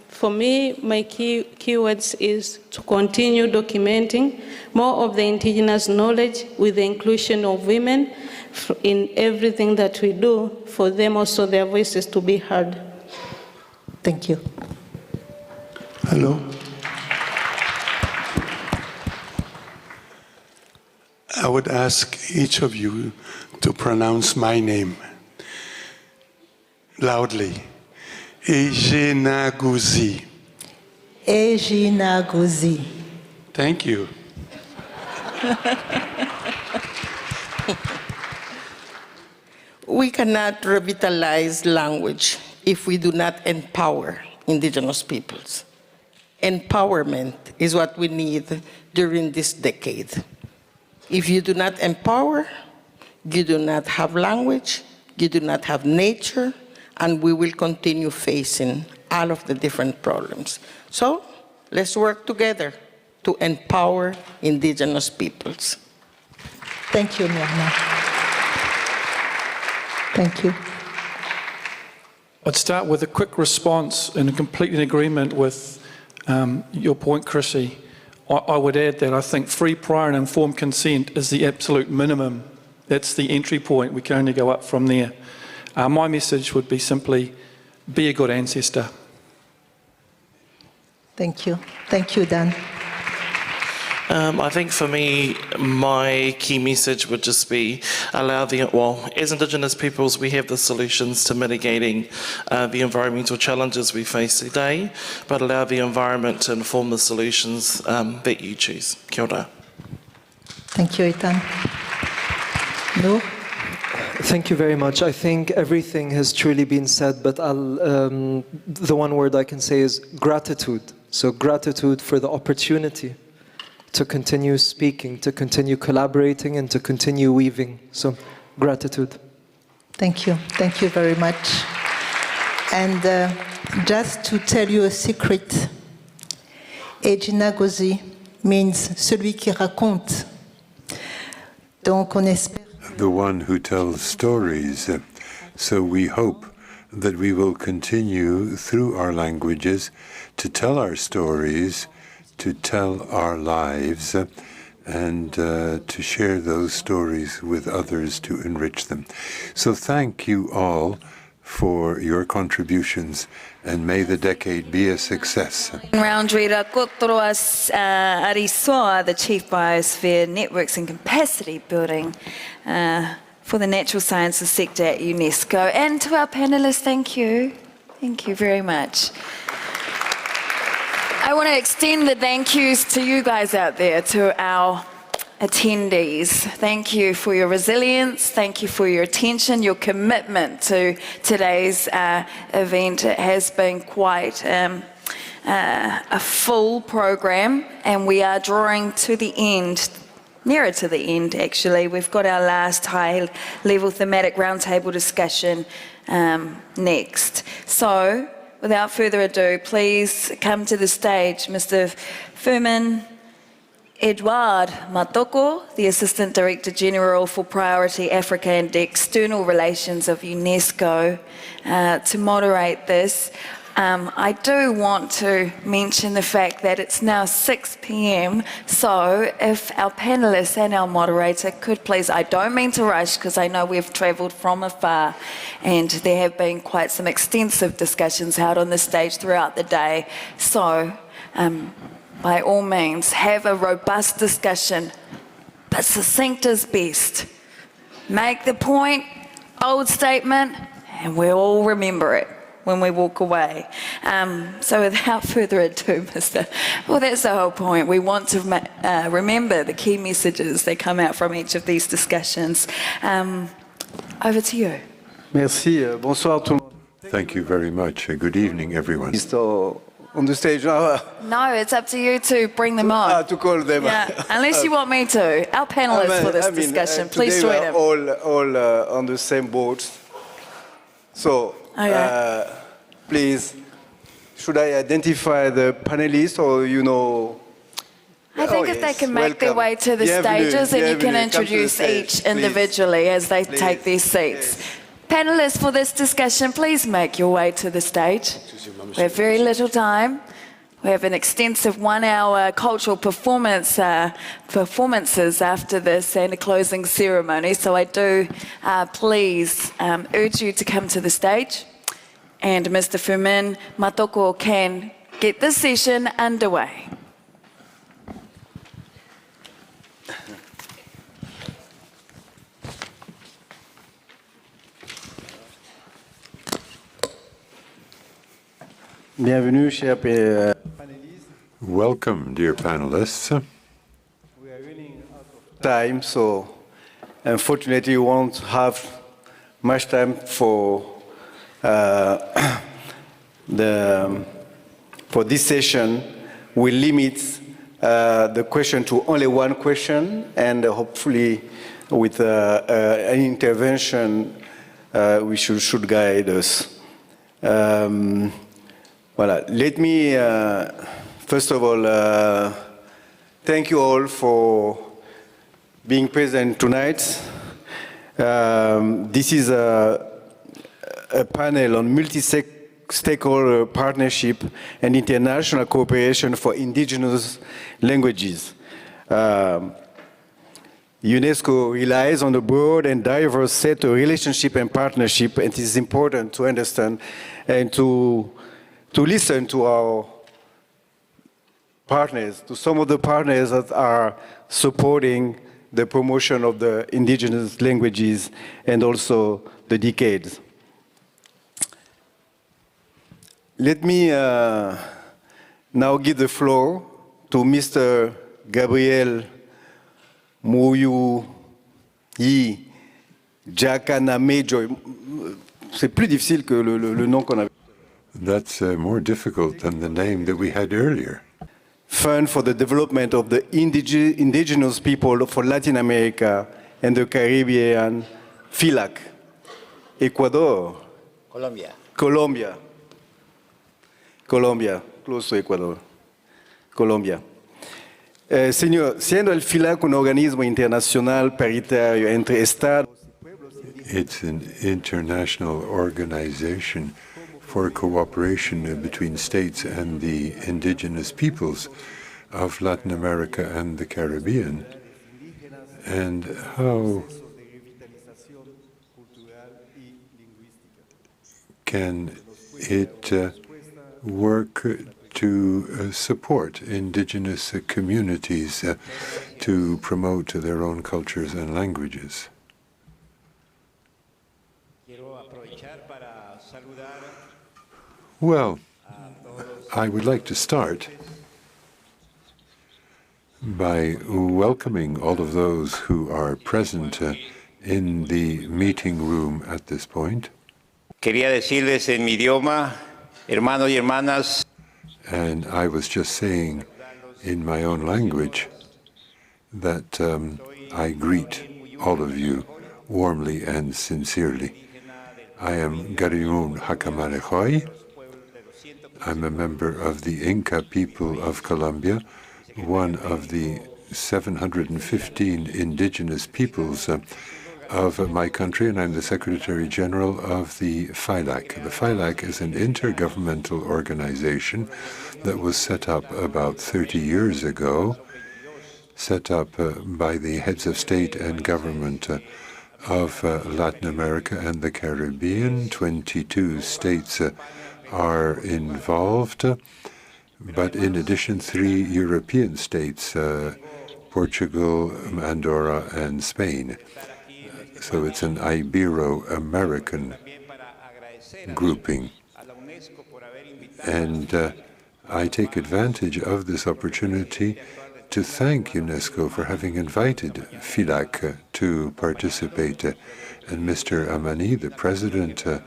For me, my keywords is to continue documenting more of the indigenous knowledge with the inclusion of women in everything that we do, for them also their voices to be heard. Thank you. Hello. I would ask each of you to pronounce my name loudly. Ejinaguzi. Ejinaguzi. Thank you. We cannot revitalize language if we do not empower indigenous peoples. Empowerment is what we need during this decade. If you do not empower, you do not have language, you do not have nature, and we will continue facing all of the different problems. So let's work together to empower indigenous peoples. Thank you, Myrna. Thank you. I'd start with a quick response and completely in agreement with your point, Chrissy. I would add that I think free, prior and informed consent is the absolute minimum. That's the entry point. We can only go up from there. My message would be simply, be a good ancestor. Thank you. Thank you, Dan. I think for me, my key message would just be as Indigenous peoples, we have the solutions to mitigating the environmental challenges we face today, but allow the environment to inform the solutions that you choose. Kia ora. Thank you, Ethan. No? Thank you very much. I think everything has truly been said, but the one word I can say is gratitude. So gratitude for the opportunity to continue speaking, to continue collaborating, and to continue weaving. So gratitude. Thank you. Thank you very much. And just to tell you a secret, Ejinagozi means celui qui raconte. Donc on espère. The one who tells stories. So we hope that we will continue through our languages to tell our stories, to tell our lives, and to share those stories with others to enrich them. So thank you all for your contributions, and may the decade be a success. Roundreader Kotoroas Arisoa, the Chief Biosphere Networks and Capacity Building for the Natural Sciences sector at UNESCO. And to our panelists, thank you. Thank you very much. I want to extend the thank yous to you guys out there, to our attendees, thank you for your resilience, thank you for your attention, your commitment to today's event. It has been quite a full program, and we are drawing to the end, nearer to the end actually. We've got our last high-level thematic roundtable discussion next. So, without further ado, please come to the stage, Mr. Firmin Edouard Matoko, the Assistant Director General for Priority Africa and External Relations of UNESCO, to moderate this. I do want to mention the fact that it's now 6 p.m, so if our panellists and our moderator could please, I don't mean to rush because I know we've travelled from afar and there have been quite some extensive discussions held on the stage throughout the day, so by all means, have a robust discussion, but succinct is best. Make the point, bold statement, and we'll all remember it when we walk away. So without further ado, well, that's the whole point. We want to remember the key messages that come out from each of these discussions. Over to you. Merci. Bonsoir tout le monde. Thank you very much. Good evening, everyone. On the stage now. No, it's up to you to bring them on. To call them. Yeah, unless you want me to. Our panelists for this discussion, please join them. All on the same boat. So, please, should I identify the panelists or I think if they can make their way to the stages, and you can introduce each individually as they take their seats. Panelists for this discussion, please make your way to the stage. We have very little time. We have an extensive 1-hour cultural performances after this and a closing ceremony. So I do please urge you to come to the stage. And Mr. Firmin Matoko can get this session underway. Bienvenue, chers panélistes. Welcome, dear panelists. We are running out of time, so unfortunately we won't have much time for this session. We limit the question to only one question, and hopefully with an intervention we should guide us. Voilà. Let me, first of all, thank you all for being present tonight. This is a panel on multi-stakeholder partnership and international cooperation for indigenous languages. UNESCO relies on a broad and diverse set of relationship and partnership, and it is important to understand and to listen to our partners, to some of the partners that are supporting the promotion of the indigenous languages and also the decades. Let me now give the floor to Mr. Gabriel Mouyouyi Jakanamejo. C'est plus difficile que le nom qu'on avait. That's more difficult than the name that we had earlier. Fund for the development of the indigenous people for Latin America and the Caribbean, FILAC, Ecuador. Colombia, close to Ecuador. Colombia. Siendo el FILAC un organismo internacional paritario entre Estados. It's an international organization for cooperation between states and the indigenous peoples of Latin America and the Caribbean, and how can it work to support indigenous communities to promote their own cultures and languages. Well, I would like to start by welcoming all of those who are present in the meeting room at this point. Quería decirles en mi idioma, hermanos y hermanas. And I was just saying in my own language that I greet all of you warmly and sincerely. I am Garimun Hakamarejoy. I'm a member of the Inca people of Colombia, one of the 715 indigenous peoples of my country, and I'm the Secretary General of the FILAC. The FILAC is an intergovernmental organization that was set up about 30 years ago, set up by the heads of state and government of Latin America and the Caribbean. 22 states are involved, but in addition, 3 European states, Portugal, Andorra, and Spain. So it's an Ibero-American grouping. And I take advantage of this opportunity to thank UNESCO for having invited FILAC to participate. And Mr. Amani, the president of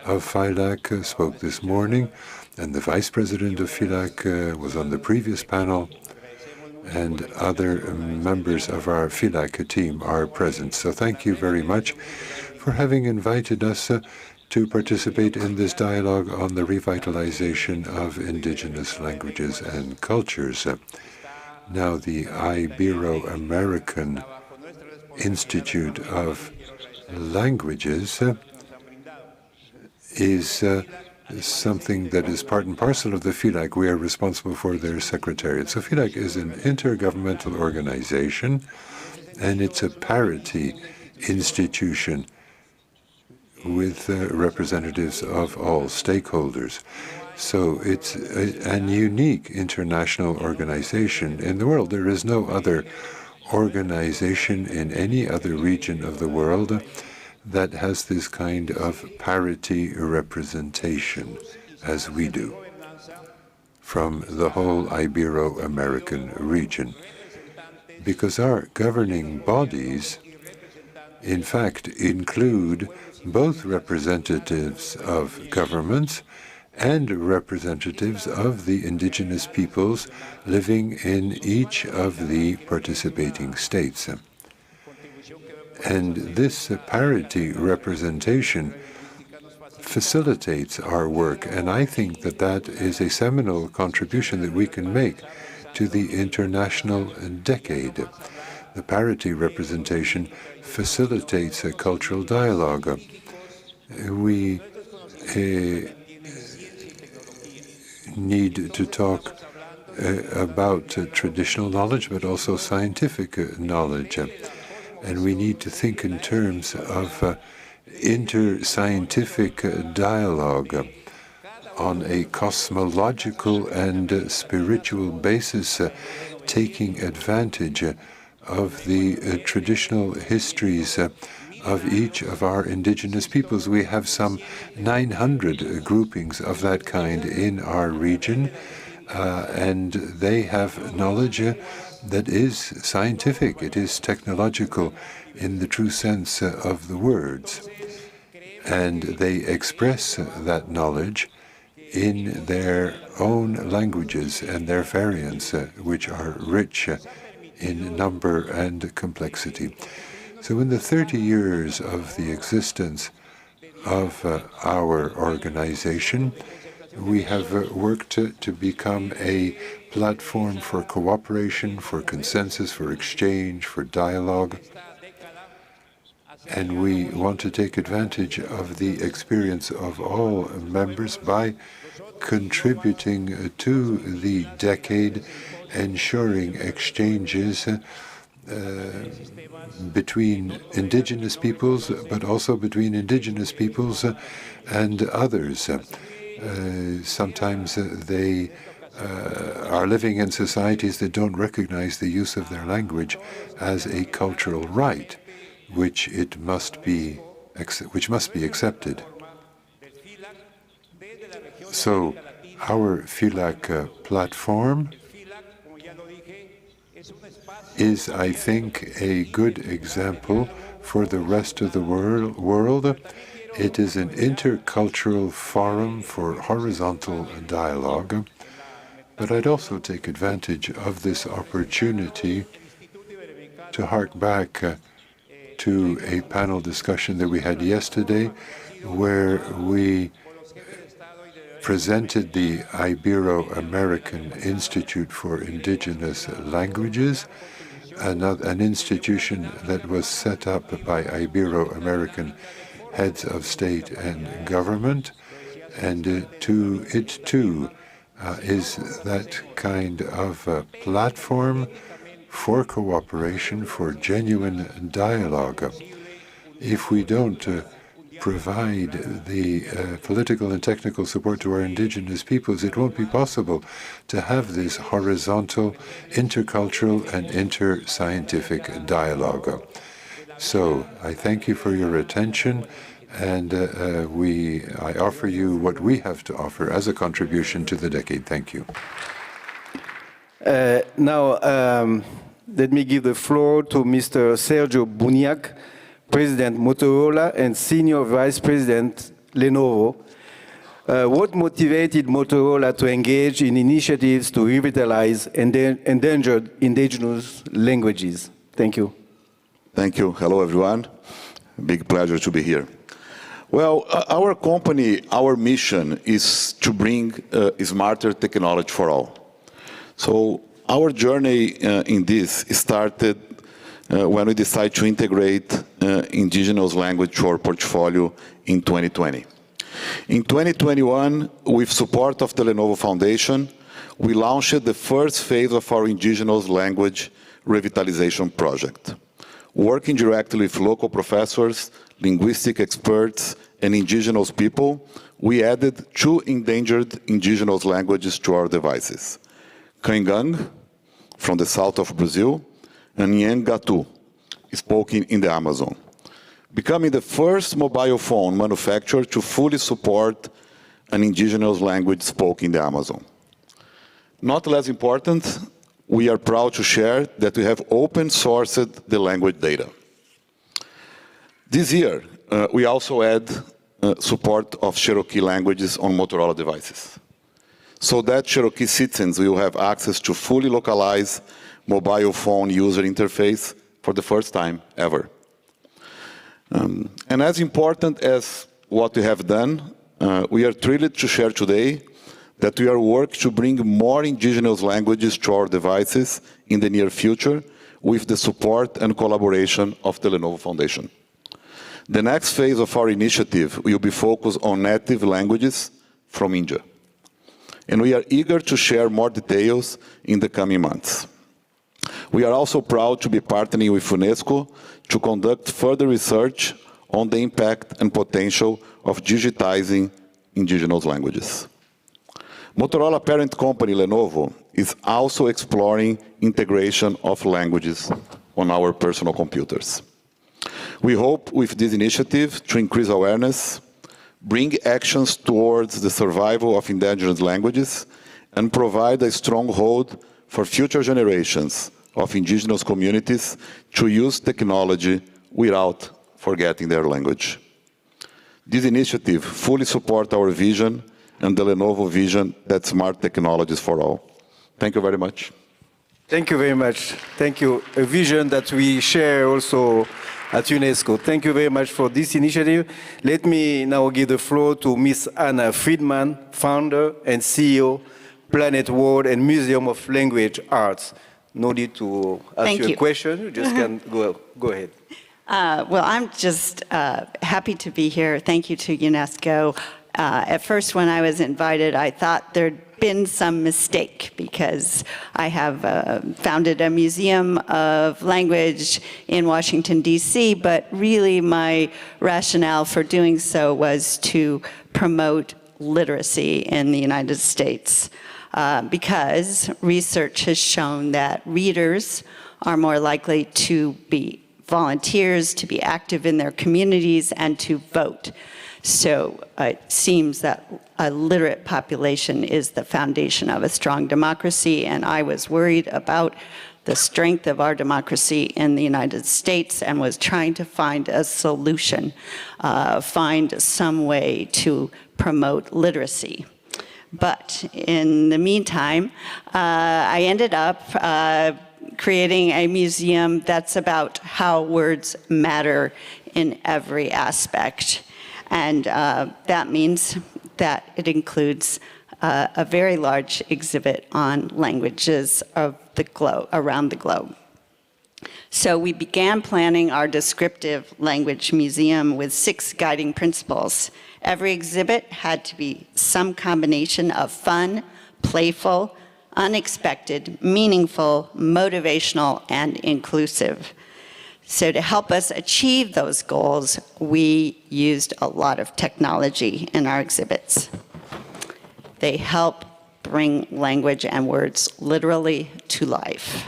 FILAC, spoke this morning, and the vice president of FILAC was on the previous panel, and other members of our FILAC team are present. So thank you very much for having invited us to participate in this dialogue on the revitalization of indigenous languages and cultures. Now, the Ibero-American Institute of Languages is something that is part and parcel of the FILAC. We are responsible for their secretariat. So FILAC is an intergovernmental organization, and it's a parity institution with representatives of all stakeholders. So it's an unique international organization in the world. There is no other organization in any other region of the world that has this kind of parity representation as we do from the whole Ibero-American region. Because our governing bodies, in fact, include both representatives of governments and representatives of the indigenous peoples living in each of the participating states. And this parity representation facilitates our work, and I think that that is a seminal contribution that we can make to the international decade. The parity representation facilitates a cultural dialogue. We need to talk about traditional knowledge, but also scientific knowledge. And we need to think in terms of inter-scientific dialogue on a cosmological and spiritual basis, taking advantage of the traditional histories of each of our indigenous peoples. We have some 900 groupings of that kind in our region, and they have knowledge that is scientific, it is technological in the true sense of the words. And they express that knowledge in their own languages and their variants, which are rich in number and complexity. So in the 30 years of the existence of our organization, we have worked to become a platform for cooperation, for consensus, for exchange, for dialogue. And we want to take advantage of the experience of all members by contributing to the decade, ensuring exchanges between indigenous peoples, but also between indigenous peoples and others. Sometimes they are living in societies that don't recognize the use of their language as a cultural right, which must be accepted. So our FILAC platform is, I think, a good example for the rest of the world. It is an intercultural forum for horizontal dialogue. But I'd also take advantage of this opportunity to hark back to a panel discussion that we had yesterday, where we presented the Ibero-American Institute for Indigenous Languages, an institution that was set up by Ibero-American heads of state and government, and it too is that kind of platform for cooperation, for genuine dialogue. If we don't provide the political and technical support to our indigenous peoples, it won't be possible to have this horizontal, intercultural, and inter-scientific dialogue. So I thank you for your attention, and I offer you what we have to offer as a contribution to the decade. Thank you. Now, let me give the floor to Mr. Sergio Buniac, President Motorola and Senior Vice President Lenovo. What motivated Motorola to engage in initiatives to revitalize endangered indigenous languages? Thank you. Thank you. Hello, everyone. Big pleasure to be here. Well, our company, our mission is to bring smarter technology for all. So our journey in this started when we decided to integrate indigenous language to our portfolio in 2020. In 2021, with support of the Lenovo Foundation, we launched the first phase of our indigenous language revitalization project. Working directly with local professors, linguistic experts, and indigenous people, we added 2 endangered indigenous languages to our devices: Kangang, from the south of Brazil, and Nhangatu, spoken in the Amazon, becoming the first mobile phone manufacturer to fully support an indigenous language spoken in the Amazon. Not less important, we are proud to share that we have open-sourced the language data. This year, we also add support of Cherokee languages on Motorola devices, so that Cherokee citizens will have access to fully localized mobile phone user interface for the first time ever. And as important as what we have done, we are thrilled to share today that we are working to bring more indigenous languages to our devices in the near future with the support and collaboration of the Lenovo Foundation. The next phase of our initiative will be focused on native languages from India. And we are eager to share more details in the coming months. We are also proud to be partnering with UNESCO to conduct further research on the impact and potential of digitizing indigenous languages. Motorola parent company Lenovo is also exploring integration of languages on our personal computers. We hope with this initiative to increase awareness, bring actions towards the survival of endangered languages, and provide a stronghold for future generations of indigenous communities to use technology without forgetting their language. This initiative fully supports our vision and the Lenovo vision that smart technologies for all. Thank you very much. Thank you very much. Thank you. A vision that we share also at UNESCO. Thank you very much for this initiative. Let me now give the floor to Ms. Anna Friedman, founder and CEO, Planet World and Museum of Language Arts. No need to ask you a question. You just can go ahead. Well, I'm just happy to be here. Thank you to UNESCO. At first, when I was invited, I thought there'd been some mistake because I have founded a museum of language in Washington, D.C., but really my rationale for doing so was to promote literacy in the United States. Because research has shown that readers are more likely to be volunteers, to be active in their communities, and to vote. So it seems that a literate population is the foundation of a strong democracy, and I was worried about the strength of our democracy in the United States and was trying to find a solution, find some way to promote literacy. But in the meantime, I ended up creating a museum that's about how words matter in every aspect. And that means that it includes a very large exhibit on languages of the globe, around the globe. So we began planning our descriptive language museum with 6 guiding principles. Every exhibit had to be some combination of fun, playful, unexpected, meaningful, motivational, and inclusive. So to help us achieve those goals, we used a lot of technology in our exhibits. They help bring language and words literally to life.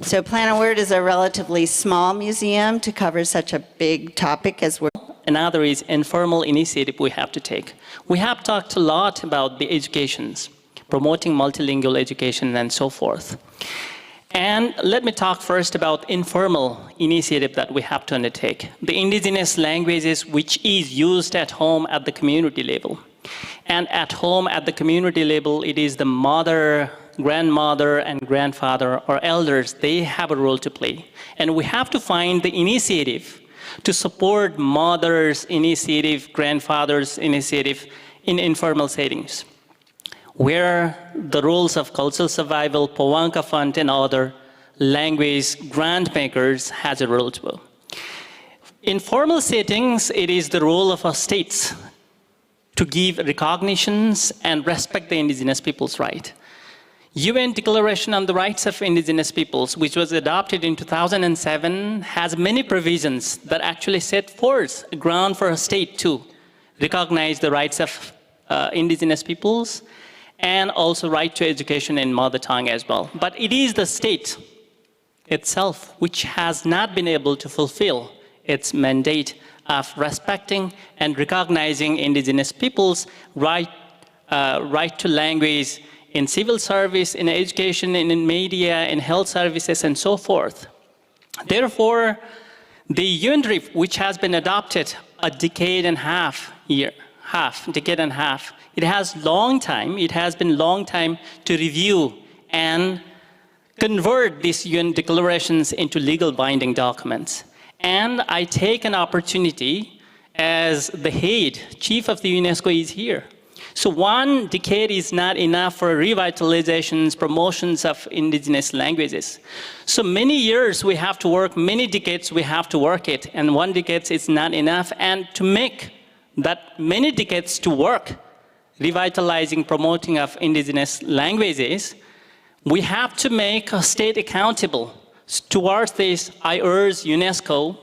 So Plan a Word is a relatively small museum to cover such a big topic as we're. Another is informal initiative we have to take. We have talked a lot about the educations, promoting multilingual education and so forth. And let me talk first about informal initiative that we have to undertake. The indigenous languages which is used at home at the community level. And at home at the community level, it is the mother, grandmother, and grandfather or elders, they have a role to play. And we have to find the initiative to support mothers' initiative, grandfathers' initiative in informal settings, where the roles of cultural survival, Pawanka Fund, and other language grant makers has a role to play. In formal settings, it is the role of our states to give recognitions and respect the indigenous people's right. UN Declaration on the Rights of Indigenous Peoples, which was adopted in 2007, has many provisions that actually set forth a ground for a state to recognize the rights of indigenous peoples and also right to education in mother tongue as well. But it is the state itself which has not been able to fulfill its mandate of respecting and recognizing indigenous peoples' right to language in civil service, in education, in media, in health services, and so forth. Therefore, the UNDRIP, which has been adopted a decade and a half, it has been long time to review and convert these UN declarations into legal binding documents. And I take an opportunity as the head, chief of the UNESCO is here. So 1 decade is not enough for revitalizations, promotions of indigenous languages. So many years we have to work, many decades we have to work it, and 1 decade is not enough. And to make that many decades to work, revitalizing, promoting of indigenous languages, we have to make a state accountable. Towards this, I urge UNESCO,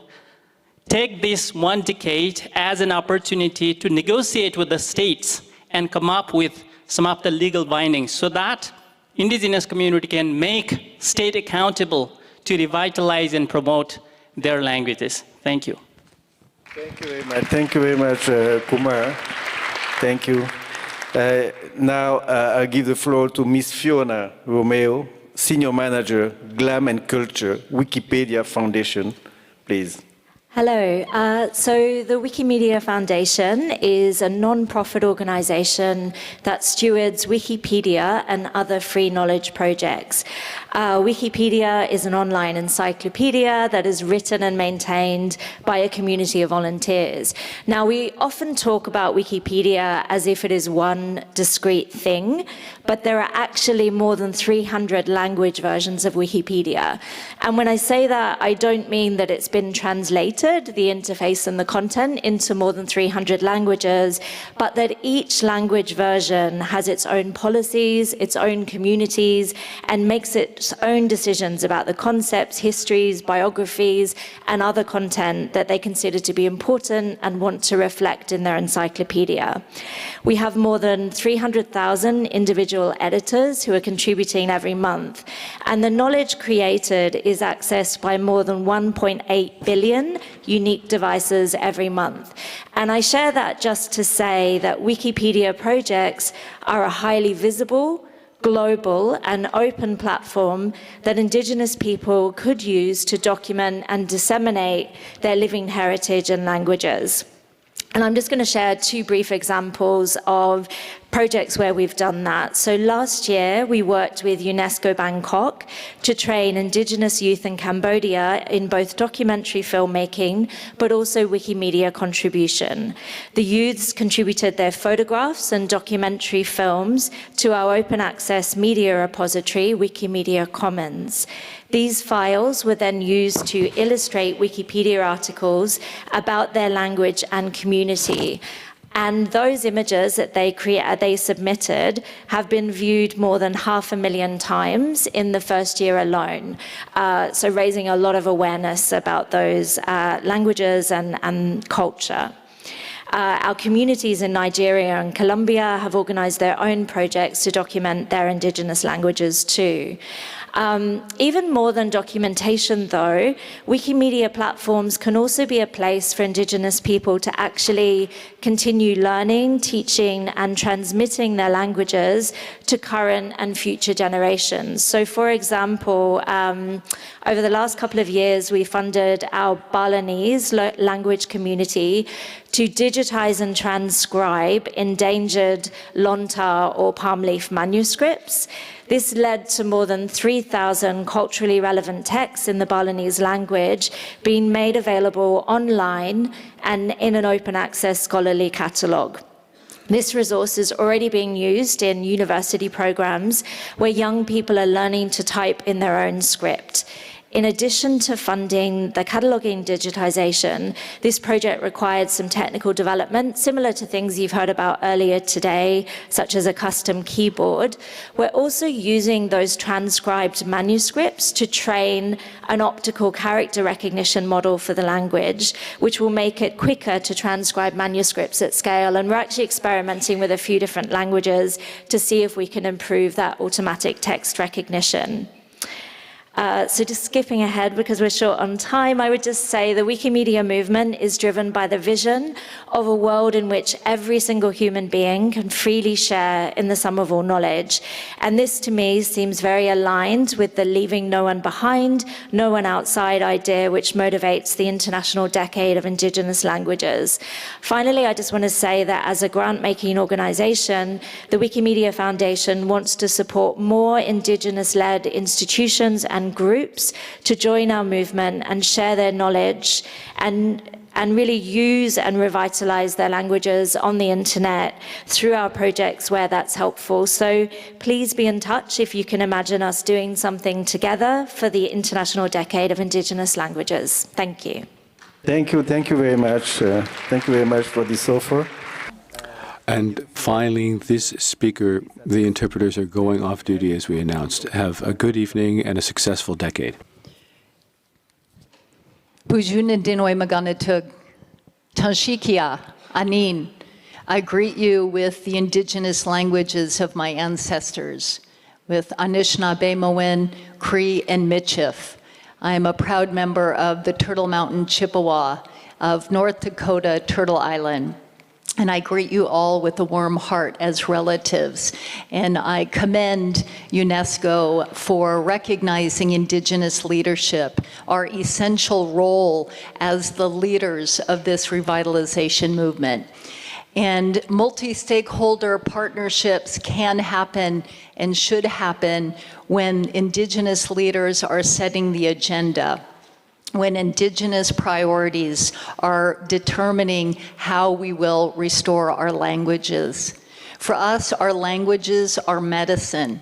take this 1 decade as an opportunity to negotiate with the states and come up with some of the legal bindings so that indigenous community can make state accountable to revitalize and promote their languages. Thank you. Thank you very much. Thank you very much, Kumar. Thank you. Now I'll give the floor to Ms. Fiona Romeo, Senior Manager, GLAM and Culture, Wikipedia Foundation, please. Hello. So the Wikimedia Foundation is a non-profit organization that stewards Wikipedia and other free knowledge projects. Wikipedia is an online encyclopedia that is written and maintained by a community of volunteers. Now, we often talk about Wikipedia as if it is one discrete thing, but there are actually more than 300 language versions of Wikipedia. And when I say that, I don't mean that it's been translated, the interface and the content, into more than 300 languages, but that each language version has its own policies, its own communities, and makes its own decisions about the concepts, histories, biographies, and other content that they consider to be important and want to reflect in their encyclopedia. We have more than 300,000 individual editors who are contributing every month, and the knowledge created is accessed by more than 1.8 billion unique devices every month. And I share that just to say that Wikipedia projects are a highly visible, global and open platform that Indigenous people could use to document and disseminate their living heritage and languages. And I'm just going to share two brief examples of projects where we've done that. So last year, we worked with UNESCO Bangkok to train Indigenous youth in Cambodia in both documentary filmmaking, but also Wikimedia contribution. The youths contributed their photographs and documentary films to our open access media repository, Wikimedia Commons. These files were then used to illustrate Wikipedia articles about their language and community. And those images that they submitted have been viewed more than 500,000 times in the first year alone. So raising a lot of awareness about those languages and culture. Our communities in Nigeria and Colombia have organized their own projects to document their Indigenous languages too. Even more than documentation though, Wikimedia platforms can also be a place for Indigenous people to actually continue learning, teaching and transmitting their languages to current and future generations. So for example, over the last couple of years, we funded our Balinese language community to digitize and transcribe endangered lontar or palm leaf manuscripts. This led to more than 3,000 culturally relevant texts in the Balinese language being made available online and in an open access scholarly catalogue. This resource is already being used in university programs where young people are learning to type in their own script. In addition to funding the cataloguing digitization, this project required some technical development, similar to things you've heard about earlier today, such as a custom keyboard. We're also using those transcribed manuscripts to train an optical character recognition model for the language, which will make it quicker to transcribe manuscripts at scale. And we're actually experimenting with a few different languages to see if we can improve that automatic text recognition. So just skipping ahead because we're short on time, I would just say the Wikimedia movement is driven by the vision of a world in which every single human being can freely share in the sum of all knowledge. And this to me seems very aligned with the leaving no one behind, no one outside idea which motivates the International Decade of Indigenous Languages. Finally, I just want to say that as a grant-making organization, the Wikimedia Foundation wants to support more Indigenous-led institutions and groups to join our movement and share their knowledge and really use and revitalize their languages on the internet through our projects where that's helpful. So please be in touch if you can imagine us doing something together for the International Decade of Indigenous Languages. Thank you. Thank you very much. Thank you very much for this offer. And finally, this speaker, the interpreters are going off duty as we announced. Have a good evening and a successful decade. Bujun Dinoy Maganatug, Tanshikia, Anin. I greet you with the indigenous languages of my ancestors, with Anishinaabe, Cree, and Michif. I am a proud member of the Turtle Mountain Chippewa of North Dakota, Turtle Island. And I greet you all with a warm heart as relatives. And I commend UNESCO for recognizing Indigenous leadership, our essential role as the leaders of this revitalization movement. And multi-stakeholder partnerships can happen and should happen when Indigenous leaders are setting the agenda, when Indigenous priorities are determining how we will restore our languages. For us, our languages are medicine.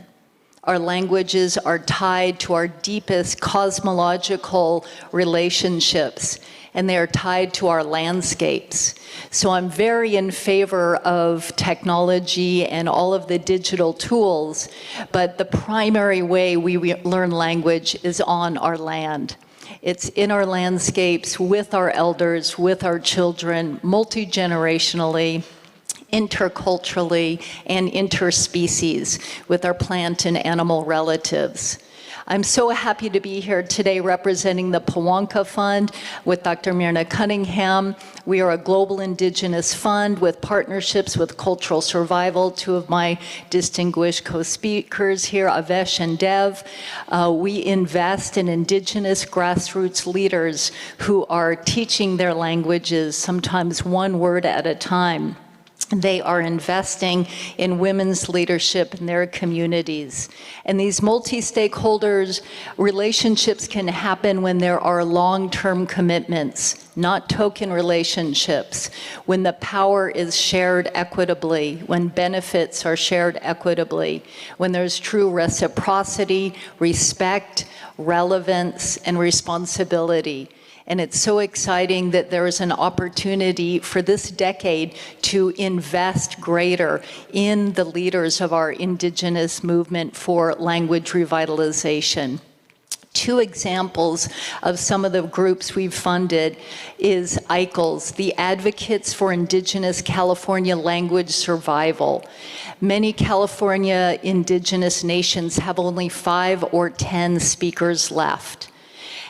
Our languages are tied to our deepest cosmological relationships, and they are tied to our landscapes. So I'm very in favor of technology and all of the digital tools, but the primary way we learn language is on our land. It's in our landscapes, with our elders, with our children, multi-generationally, interculturally, and interspecies with our plant and animal relatives. I'm so happy to be here today representing the Pawanka Fund with Dr. Myrna Cunningham. We are a global indigenous fund with partnerships with Cultural Survival, two of my distinguished co-speakers here, Avesh and Dev. We invest in indigenous grassroots leaders who are teaching their languages, sometimes one word at a time. They are investing in women's leadership in their communities. And these multi-stakeholders relationships can happen when there are long-term commitments, not token relationships, when the power is shared equitably, when benefits are shared equitably, when there's true reciprocity, respect, relevance, and responsibility. And it's so exciting that there is an opportunity for this decade to invest greater in the leaders of our indigenous movement for language revitalization. Two examples of some of the groups we've funded is IDILs, the Advocates for Indigenous California Language Survival. Many California indigenous nations have only 5 or 10 speakers left.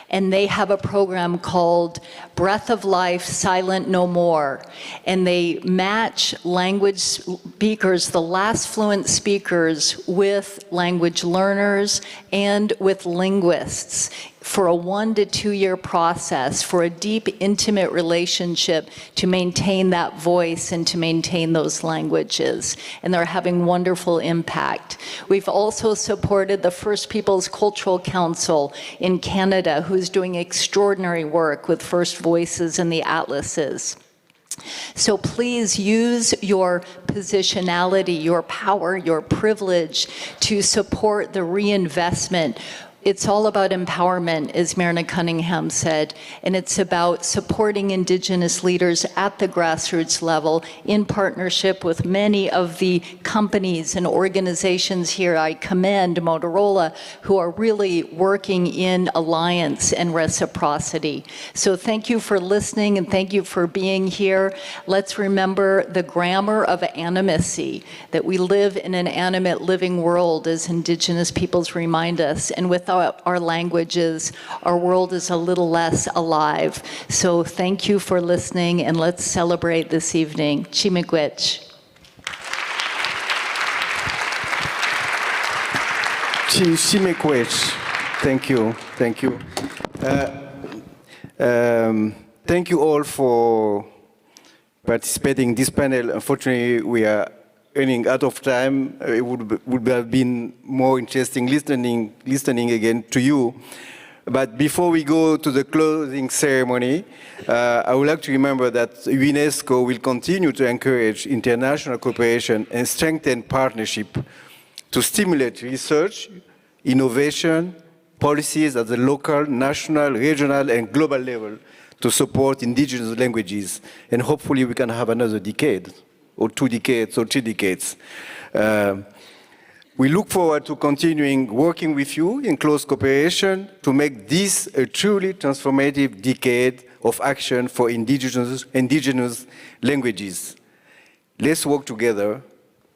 And they have a program called Breath of Life, Silent No More. And they match language speakers, the last fluent speakers, with language learners and with linguists for a 1 to 2 year process, for a deep, intimate relationship to maintain that voice and to maintain those languages. And they're having wonderful impact. We've also supported the First Peoples Cultural Council in Canada, who's doing extraordinary work with First Voices and the Atlases. So please use your positionality, your power, your privilege to support the reinvestment. It's all about empowerment, as Myrna Cunningham said, and it's about supporting indigenous leaders at the grassroots level in partnership with many of the companies and organizations here. I commend Motorola, who are really working in alliance and reciprocity. So thank you for listening and thank you for being here. Let's remember the grammar of animacy, that we live in an animate living world, as indigenous peoples remind us, and with our languages, our world is a little less alive. So thank you for listening, and let's celebrate this evening. Chimigwech. Chimikwech. Thank you. Thank you. Thank you all for participating in this panel. Unfortunately, we are running out of time. It would have been more interesting listening again to you. But before we go to the closing ceremony, I would like to remember that UNESCO will continue to encourage international cooperation and strengthen partnership to stimulate research, innovation, policies at the local, national, regional, and global level to support indigenous languages. And hopefully we can have another decade, or 2 decades, or 3 decades. We look forward to continuing working with you in close cooperation to make this a truly transformative decade of action for indigenous languages. Let's work together.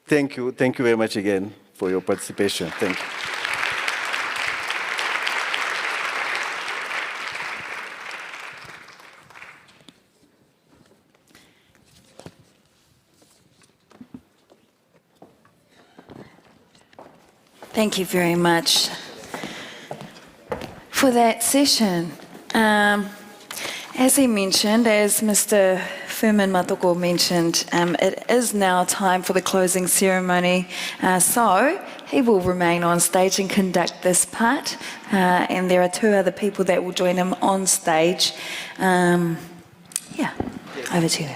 Thank you very much again for your participation. Thank you. Thank you very much for that session. As he mentioned, as Mr. Fuman Matoko mentioned, it is now time for the closing ceremony. So he will remain on stage and conduct this part. And there are 2 other people that will join him on stage. Over to you.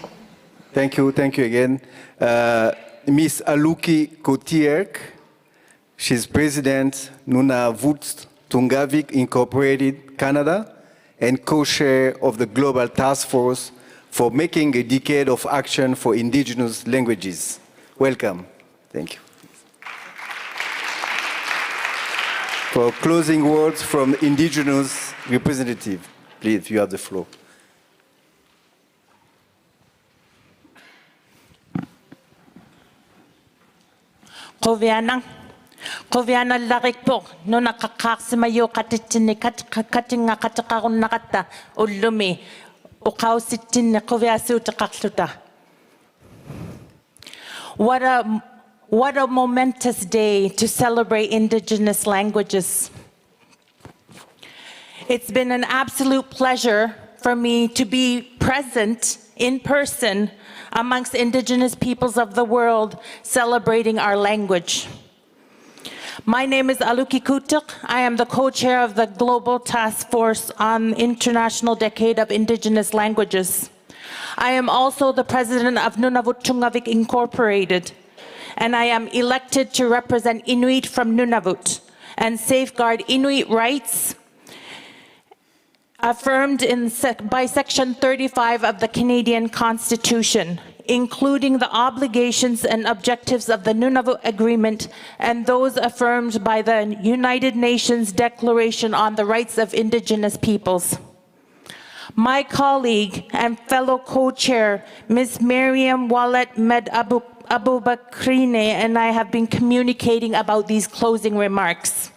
Thank you again. Miss Aluki Kotierk. She's President, Nunavut Tungavik Incorporated, Canada, and co-chair of the Global Task Force for Making a Decade of Action for Indigenous Languages. Welcome. Thank you. For closing words from Indigenous representative, please, you have the floor. Koviana. Koviana larikpo, no nakakaksimayo katitini katinga katakarun nakata, ulumi, ukausitin koviasu takakluta. What a momentous day to celebrate Indigenous languages. It's been an absolute pleasure for me to be present in person amongst Indigenous peoples of the world celebrating our language. My name is Aluki Kutuk. I am the co-chair of the Global Task Force on International Decade of Indigenous Languages. I am also the president of Nunavut Tungavik Incorporated, and I am elected to represent Inuit from Nunavut and safeguard Inuit rights affirmed by Section 35 of the Canadian Constitution, including the obligations and objectives of the Nunavut Agreement and those affirmed by the United Nations Declaration on the Rights of Indigenous Peoples. My colleague and fellow co-chair, Ms. Miriam Walet Med Abubakrine, and I have been communicating about these closing remarks.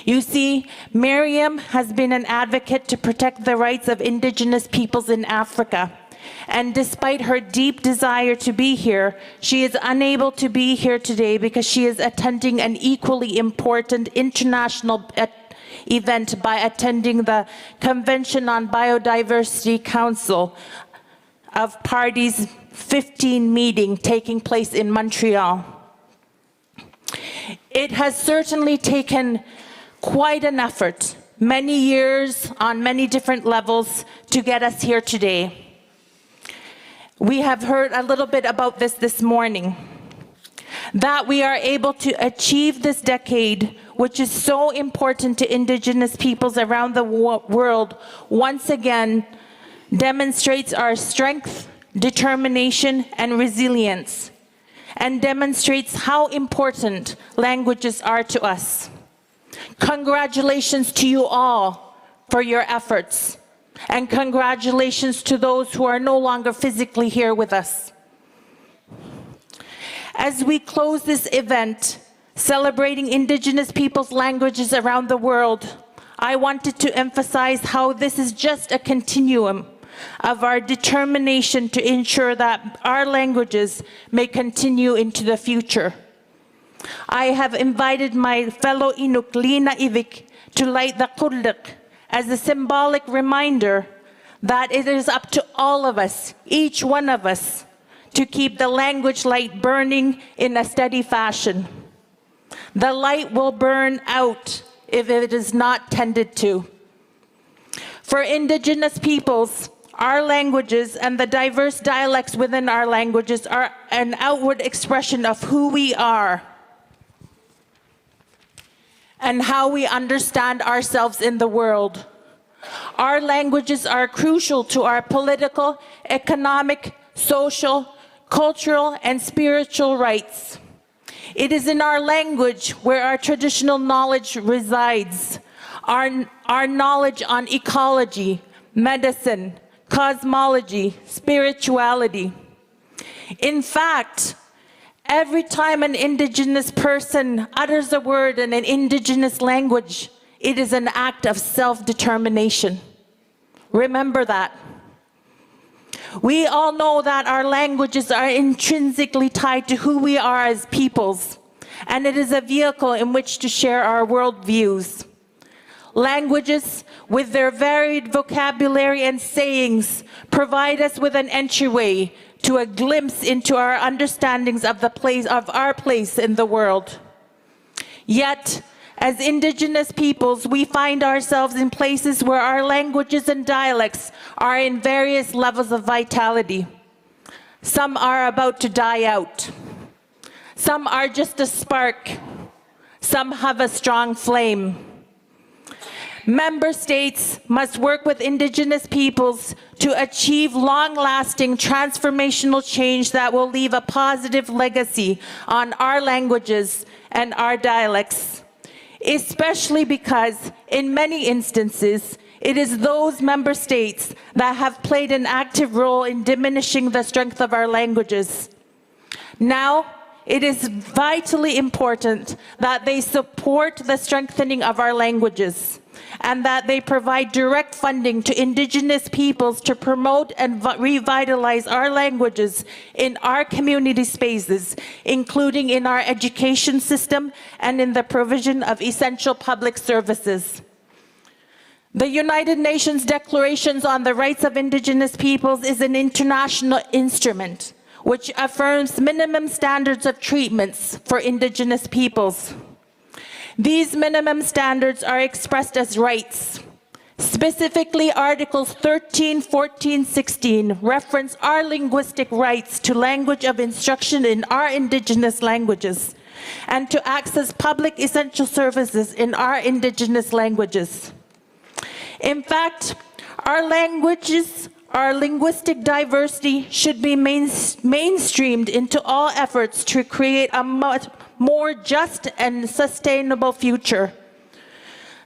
You see, Miriam has been an advocate to protect the rights of Indigenous peoples in Africa. And despite her deep desire to be here, she is unable to be here today because she is attending an equally important international event by attending the Convention on Biodiversity Council of Parties 15 meeting taking place in Montreal. It has certainly taken quite an effort, many years on many different levels to get us here today. We have heard a little bit about this morning, that we are able to achieve this decade, which is so important to Indigenous peoples around the world, once again demonstrates our strength, determination, and resilience, and demonstrates how important languages are to us. Congratulations to you all for your efforts, and congratulations to those who are no longer physically here with us. As we close this event, celebrating Indigenous peoples' languages around the world, I wanted to emphasize how this is just a continuum of our determination to ensure that our languages may continue into the future. I have invited my fellow Inuk Lina Ivik to light the Kullik as a symbolic reminder that it is up to all of us, each one of us, to keep the language light burning in a steady fashion. The light will burn out if it is not tended to. For Indigenous peoples, our languages and the diverse dialects within our languages are an outward expression of who we are and how we understand ourselves in the world. Our languages are crucial to our political, economic, social, cultural, and spiritual rights. It is in our language where our traditional knowledge resides, our knowledge on ecology, medicine, cosmology, spirituality. In fact, every time an Indigenous person utters a word in an Indigenous language, it is an act of self-determination. Remember that. We all know that our languages are intrinsically tied to who we are as peoples, and it is a vehicle in which to share our worldviews. Languages, with their varied vocabulary and sayings, provide us with an entryway to a glimpse into our understandings of our place in the world. Yet, as Indigenous peoples, we find ourselves in places where our languages and dialects are in various levels of vitality. Some are about to die out. Some are just a spark. Some have a strong flame. Member states must work with Indigenous peoples to achieve long-lasting transformational change that will leave a positive legacy on our languages and our dialects, especially because, in many instances, it is those member states that have played an active role in diminishing the strength of our languages. Now, it is vitally important that they support the strengthening of our languages and that they provide direct funding to Indigenous peoples to promote and revitalize our languages in our community spaces, including in our education system and in the provision of essential public services. The United Nations Declarations on the Rights of Indigenous Peoples is an international instrument which affirms minimum standards of treatments for Indigenous peoples. These minimum standards are expressed as rights. Specifically, Articles 13, 14, 16 reference our linguistic rights to language of instruction in our Indigenous languages and to access public essential services in our Indigenous languages. In fact, our languages, our linguistic diversity should be mainstreamed into all efforts to create a more just and sustainable future.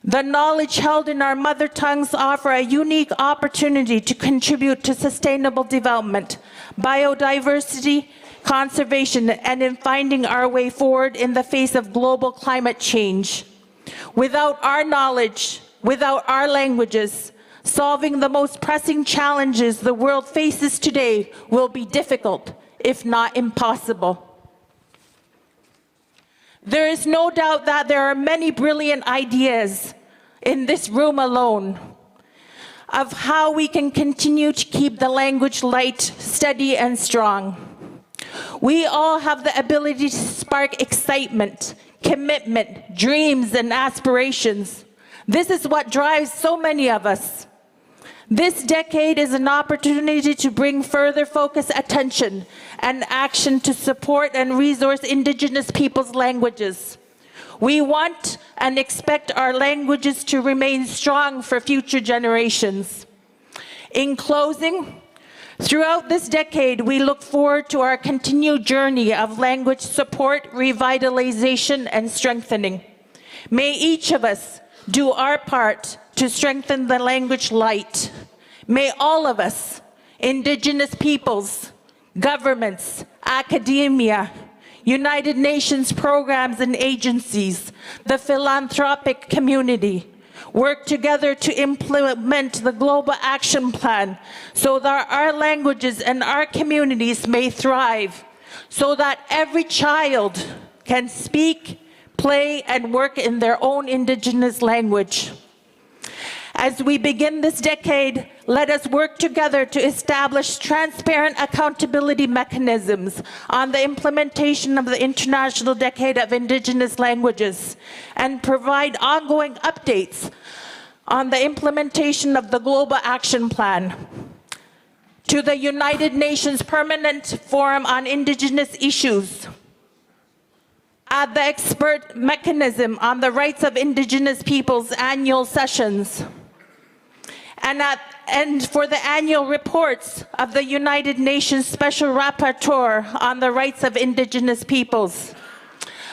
The knowledge held in our mother tongues offer a unique opportunity to contribute to sustainable development, biodiversity, conservation, and in finding our way forward in the face of global climate change. Without our knowledge, without our languages, solving the most pressing challenges the world faces today will be difficult, if not impossible. There is no doubt that there are many brilliant ideas in this room alone of how we can continue to keep the language light, steady, and strong. We all have the ability to spark excitement, commitment, dreams, and aspirations. This is what drives so many of us. This decade is an opportunity to bring further focus, attention, and action to support and resource Indigenous peoples' languages. We want and expect our languages to remain strong for future generations. In closing, throughout this decade, we look forward to our continued journey of language support, revitalization, and strengthening. May each of us do our part to strengthen the language light. May all of us, Indigenous peoples, governments, academia, United Nations programs and agencies, the philanthropic community, work together to implement the Global Action Plan so that our languages and our communities may thrive, so that every child can speak, play, and work in their own Indigenous language. As we begin this decade, let us work together to establish transparent accountability mechanisms on the implementation of the International Decade of Indigenous Languages and provide ongoing updates on the implementation of the Global Action Plan. To the United Nations Permanent Forum on Indigenous Issues, at the expert mechanism on the rights of Indigenous peoples annual sessions, and for the annual reports of the United Nations Special Rapporteur on the rights of Indigenous peoples.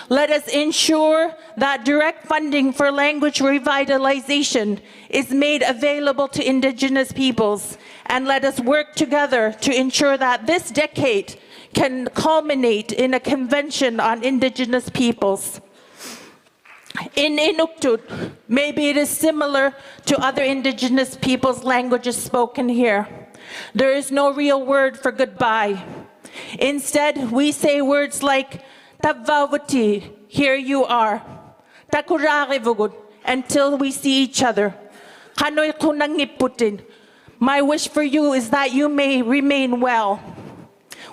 Let us ensure that direct funding for language revitalization is made available to Indigenous peoples, and let us work together to ensure that this decade can culminate in a convention on Indigenous peoples. In Inuktitut, maybe it is similar to other Indigenous peoples' languages spoken here. There is no real word for goodbye. Instead, we say words like Tavawati, here you are. Takurarivugud, until we see each other. Kanoy kunangiputin, my wish for you is that you may remain well.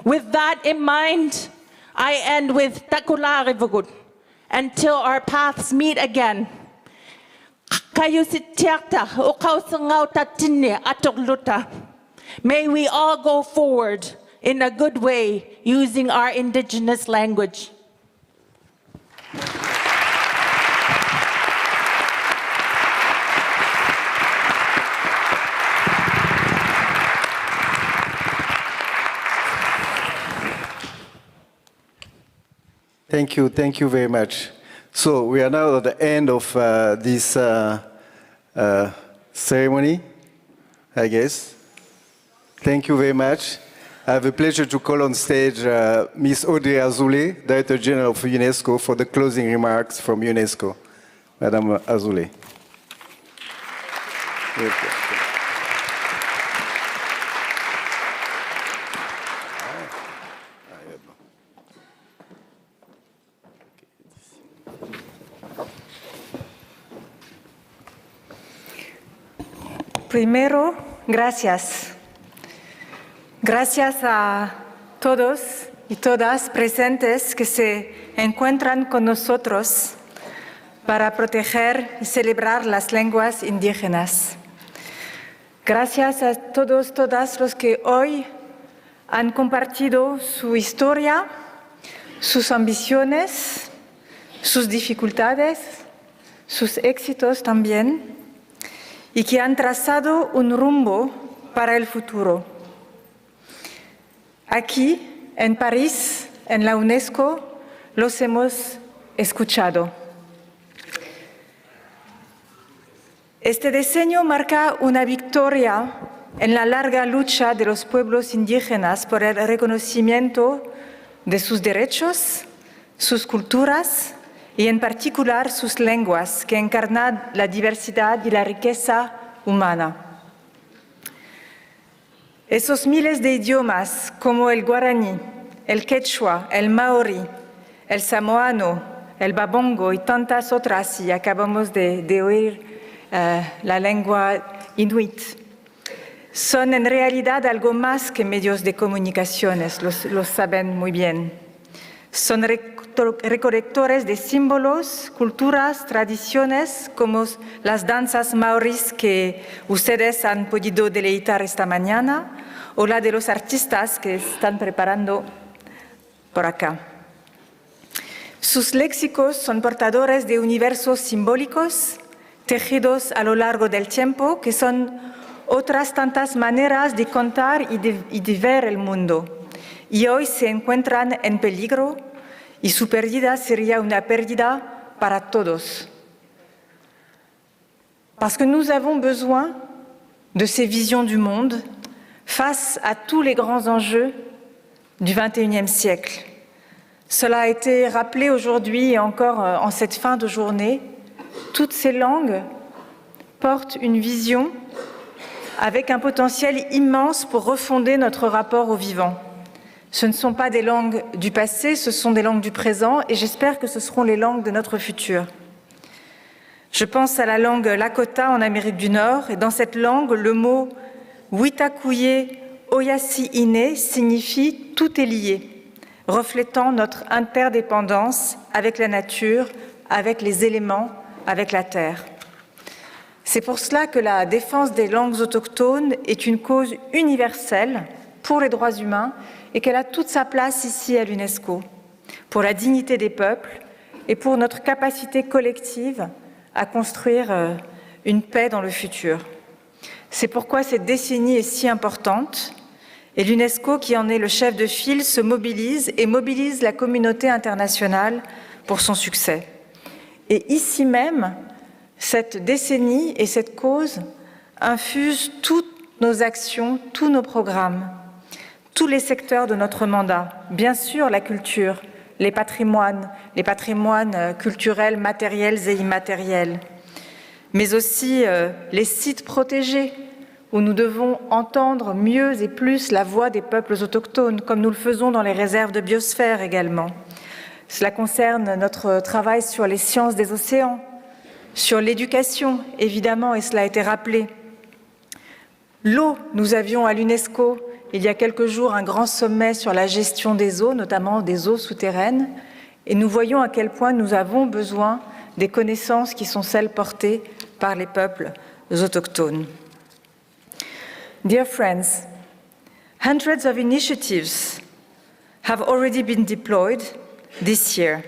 With that in mind, I end with Takurarivugud. Until our paths meet again. May we all go forward in a good way using our Indigenous language. Thank you very much. So we are now at the end of this ceremony, I guess. Thank you very much. I have the pleasure to call on stage Ms. Audrey Azoulay, Director General of UNESCO, for the closing remarks from UNESCO. Madame Azoulay. Primero, gracias. Gracias a todos y todas presentes que se encuentran con nosotros para proteger y celebrar las lenguas indígenas. Gracias a todos, todas los que hoy han compartido su historia, sus ambiciones, sus dificultades, sus éxitos también, y que han trazado un rumbo para el futuro. Aquí, en París, en la UNESCO, los hemos escuchado. Este diseño marca una victoria en la larga lucha de los pueblos indígenas por el reconocimiento de sus derechos, sus culturas y en particular sus lenguas, que encarnan la diversidad y la riqueza humana. Esos miles de idiomas como el guaraní, el quechua, el maorí, el samoano, el babongo y tantas otras, y acabamos de oír la lengua inuit, son en realidad algo más que medios de comunicaciones, lo saben muy bien. Son recolectores de símbolos, culturas, tradiciones, como las danzas maoríes que ustedes han podido deleitar esta mañana, o la de los artistas que están preparando por acá. Sus léxicos son portadores de universos simbólicos, tejidos a lo largo del tiempo, que son otras tantas maneras de contar y de ver el mundo. Y hoy se encuentran en peligro y su pérdida sería una pérdida para todos. Parce que nous avons besoin de ces visions du monde face à tous les grands enjeux du XXIe siècle. Cela a été rappelé aujourd'hui et encore en cette fin de journée. Toutes ces langues portent une vision avec un potentiel immense pour refonder notre rapport au vivant. Ce ne sont pas des langues du passé, ce sont des langues du présent et j'espère que ce seront les langues de notre futur. Je pense à la langue Lakota en Amérique du Nord et dans cette langue, le mot Witakuye Oyasi Ine signifie « tout est lié », reflétant notre interdépendance avec la nature, avec les éléments, avec la terre. C'est pour cela que la défense des langues autochtones est une cause universelle pour les droits humains et qu'elle a toute sa place ici à l'UNESCO, pour la dignité des peuples et pour notre capacité collective à construire une paix dans le futur. C'est pourquoi cette décennie est si importante et l'UNESCO, qui en est le chef de file, se mobilise et mobilise la communauté internationale pour son succès. Et ici même, cette décennie et cette cause infusent toutes nos actions, tous nos programmes, tous les secteurs de notre mandat. Bien sûr, la culture, les patrimoines culturels, matériels et immatériels, mais aussi les sites protégés où nous devons entendre mieux et plus la voix des peuples autochtones, comme nous le faisons dans les réserves de biosphère également. Cela concerne notre travail sur les sciences des océans, sur l'éducation, évidemment, et cela a été rappelé. L'eau, nous avions à l'UNESCO, il y a quelques jours, un grand sommet sur la gestion des eaux, notamment des eaux souterraines, et nous voyons à quel point nous avons besoin des connaissances qui sont celles portées par les peuples autochtones. Dear friends, hundreds of initiatives have already been deployed this year.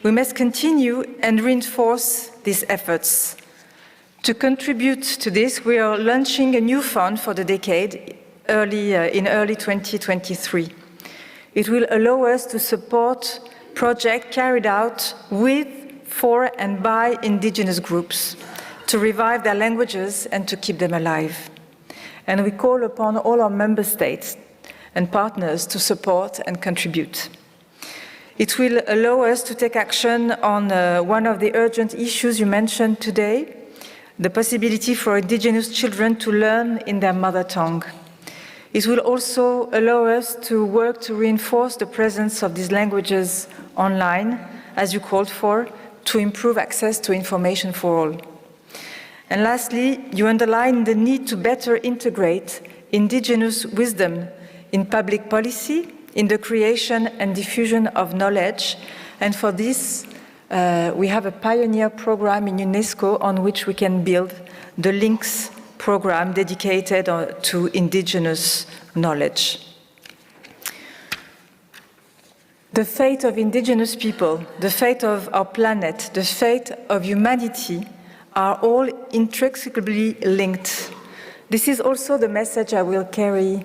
We must continue and reinforce these efforts. To contribute to this, we are launching a new fund for the decade in early 2023. It will allow us to support projects carried out with, for and by indigenous groups to revive their languages and to keep them alive. And we call upon all our member states and partners to support and contribute. It will allow us to take action on one of the urgent issues you mentioned today, the possibility for indigenous children to learn in their mother tongue. It will also allow us to work to reinforce the presence of these languages online, as you called for, to improve access to information for all. And lastly, you underline the need to better integrate indigenous wisdom in public policy, in the creation and diffusion of knowledge. And for this, we have a pioneer program in UNESCO on which we can build, the LINKS program dedicated to indigenous knowledge. The fate of indigenous people, the fate of our planet, the fate of humanity are all intricately linked. This is also the message I will carry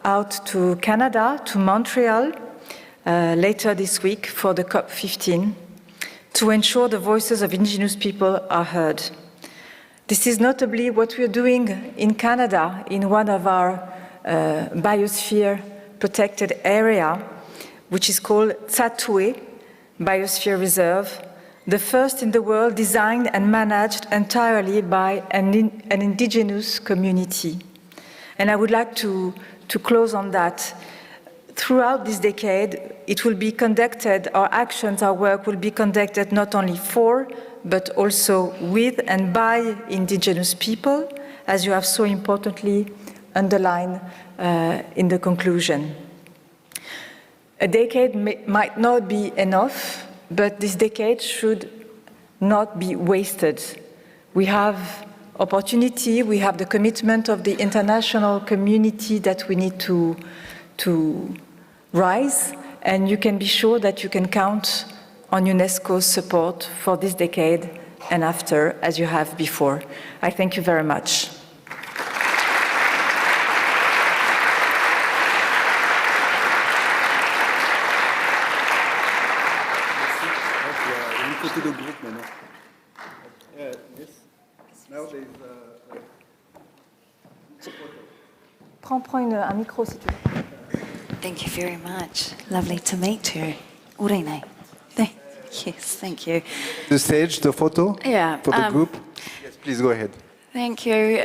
out to Canada, to Montreal, later this week for the COP15, to ensure the voices of indigenous people are heard. This is notably what we're doing in Canada, in one of our biosphere protected area, which is called Tsatoué Biosphere Reserve, the first in the world designed and managed entirely by an indigenous community. And I would like to close on that. Throughout this decade, it will be conducted, our actions, our work will be conducted not only for, but also with and by indigenous people, as you have so importantly underlined in the conclusion. A decade might not be enough, but this decade should not be wasted. We have opportunity, we have the commitment of the international community that we need to rise, and you can be sure that you can count on UNESCO's support for this decade and after, as you have before. I thank you very much. Prends un micro si tu veux. Thank you very much. Lovely to meet you. Urine. Yes, thank you. The stage, the photo Yeah, for the group. Yes, please go ahead. Thank you.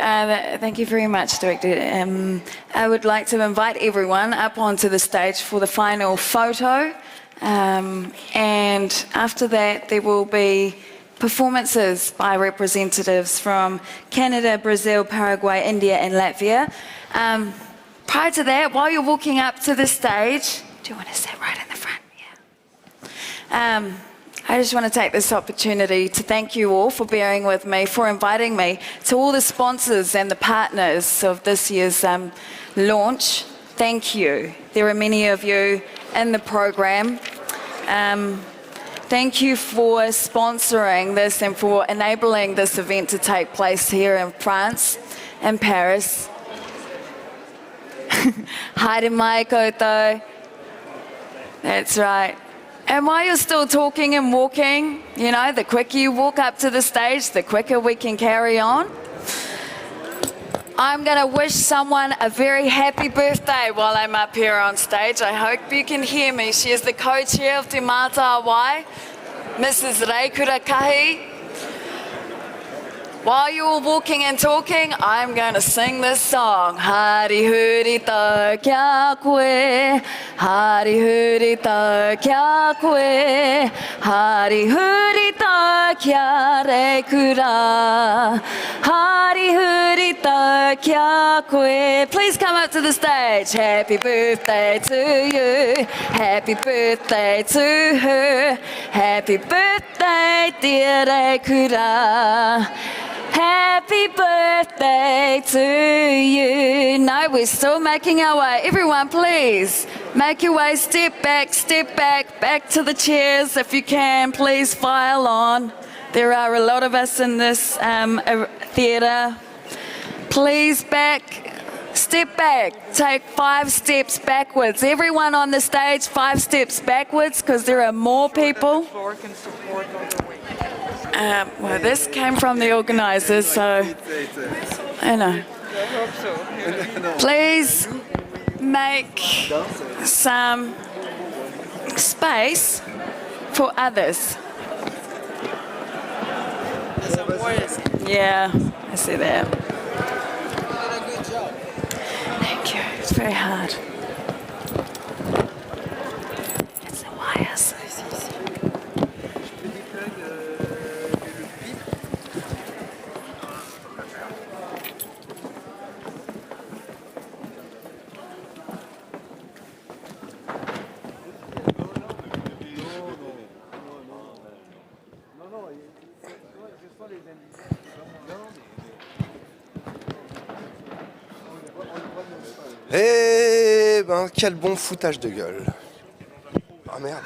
Thank you very much, Director. I would like to invite everyone up onto the stage for the final photo. And after that, there will be performances by representatives from Canada, Brazil, Paraguay, India, and Latvia. Prior to that, while you're walking up to the stage, do you want to sit right in the front? Yeah. I just want to take this opportunity to thank you all for bearing with me, for inviting me, to all the sponsors and the partners of this year's launch. Thank you. There are many of you in the program. Thank you for sponsoring this and for enabling this event to take place here in France, in Paris. Haere mai koutou. That's right. And while you're still talking and walking, you know, the quicker you walk up to the stage, the quicker we can carry on. I'm going to wish someone a very happy birthday while I'm up here on stage. I hope you can hear me. She is the co-chair of Te Mata Awai, Mrs. Reikura Kahi. While you're walking and talking, I'm going to sing this song. Hari huri ta kya koe, hari huri ta kya koe, hari huri ta kya reikura, hari huri ta kya koe. Please come up to the stage. Happy birthday to you, happy birthday to her, happy birthday dear reikura. Happy birthday to you. No, we're still making our way. Everyone, please, make your way. Step back, back to the chairs. If you can, please file on. There are a lot of us in this theatre. Please step back. Take 5 steps backwards. Everyone on the stage, 5 steps backwards, because there are more people. Well, this came from the organisers, so I know. Please make some space for others. Yeah, I see that. Thank you. It's very hard. It's the wires. Eh ben, quel bon foutage de gueule. Ah merde.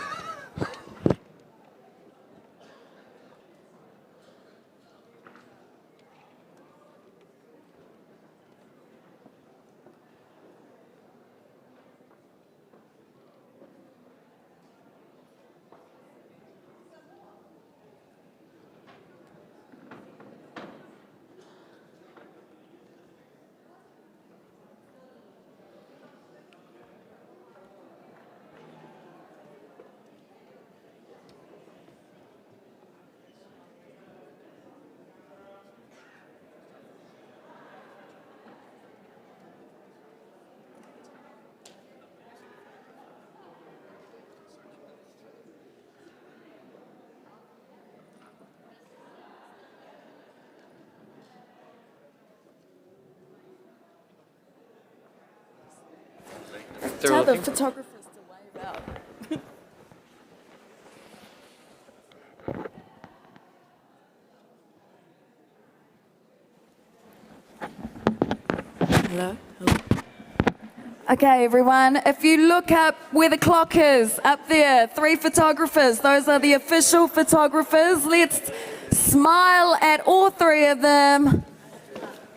Tell the photographers to wave out. Hello? Hello? Okay, everyone, if you look up where the clock is, up there, 3 photographers, those are the official photographers. Let's smile at all 3 of them.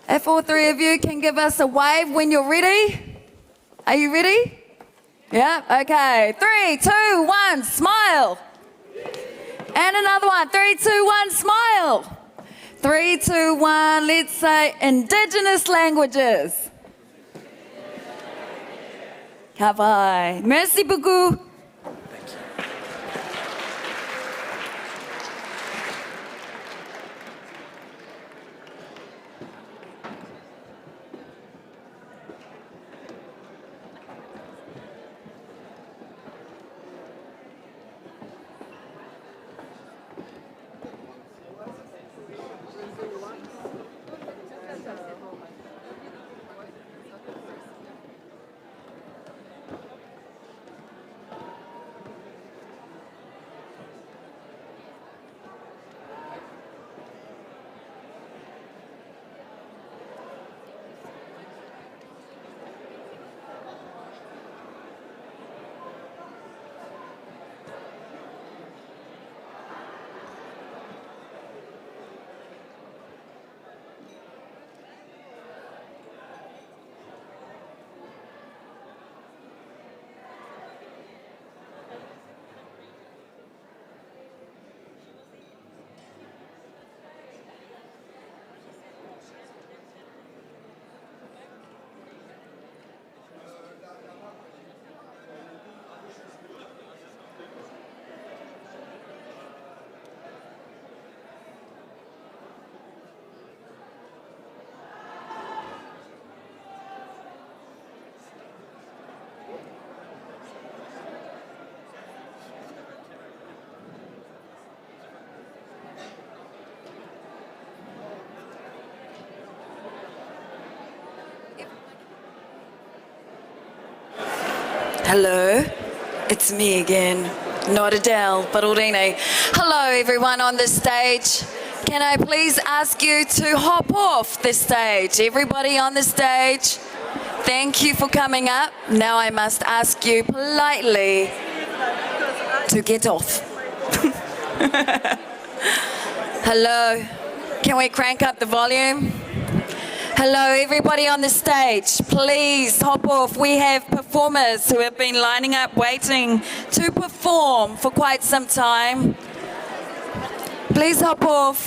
If all 3 of you can give us a wave when you're ready. Are you ready? Yeah, okay. 3, 2, 1, smile. And another one. 3, 2, 1, smile. 3, 2, 1, let's say Indigenous languages. Ka vai. Merci beaucoup. Hello, it's me again. Not Adele, but Aldine. Hello, everyone on the stage. Can I please ask you to hop off the stage? Everybody on the stage, thank you for coming up. Now I must ask you politely to get off. Hello, can we crank up the volume? Hello, everybody on the stage, please hop off. We have performers who have been lining up waiting to perform for quite some time. Please hop off.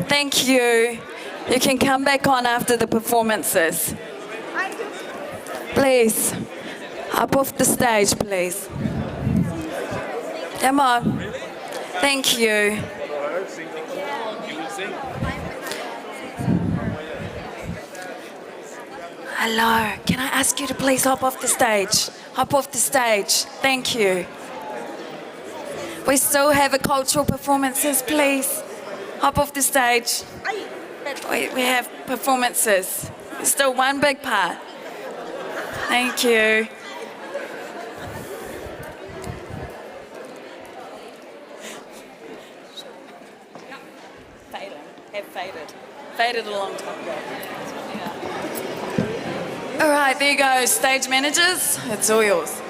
Thank you. You can come back on after the performances. Please. Up off the stage, please. Come on. Thank you. Hello, can I ask you to please hop off the stage? Hop off the stage. Thank you. We still have a cultural performances, please. Hop off the stage. We have performances. It's still one big part. Thank you. Have faded. Faded a long time ago. All right, there you go. Stage managers, it's all yours.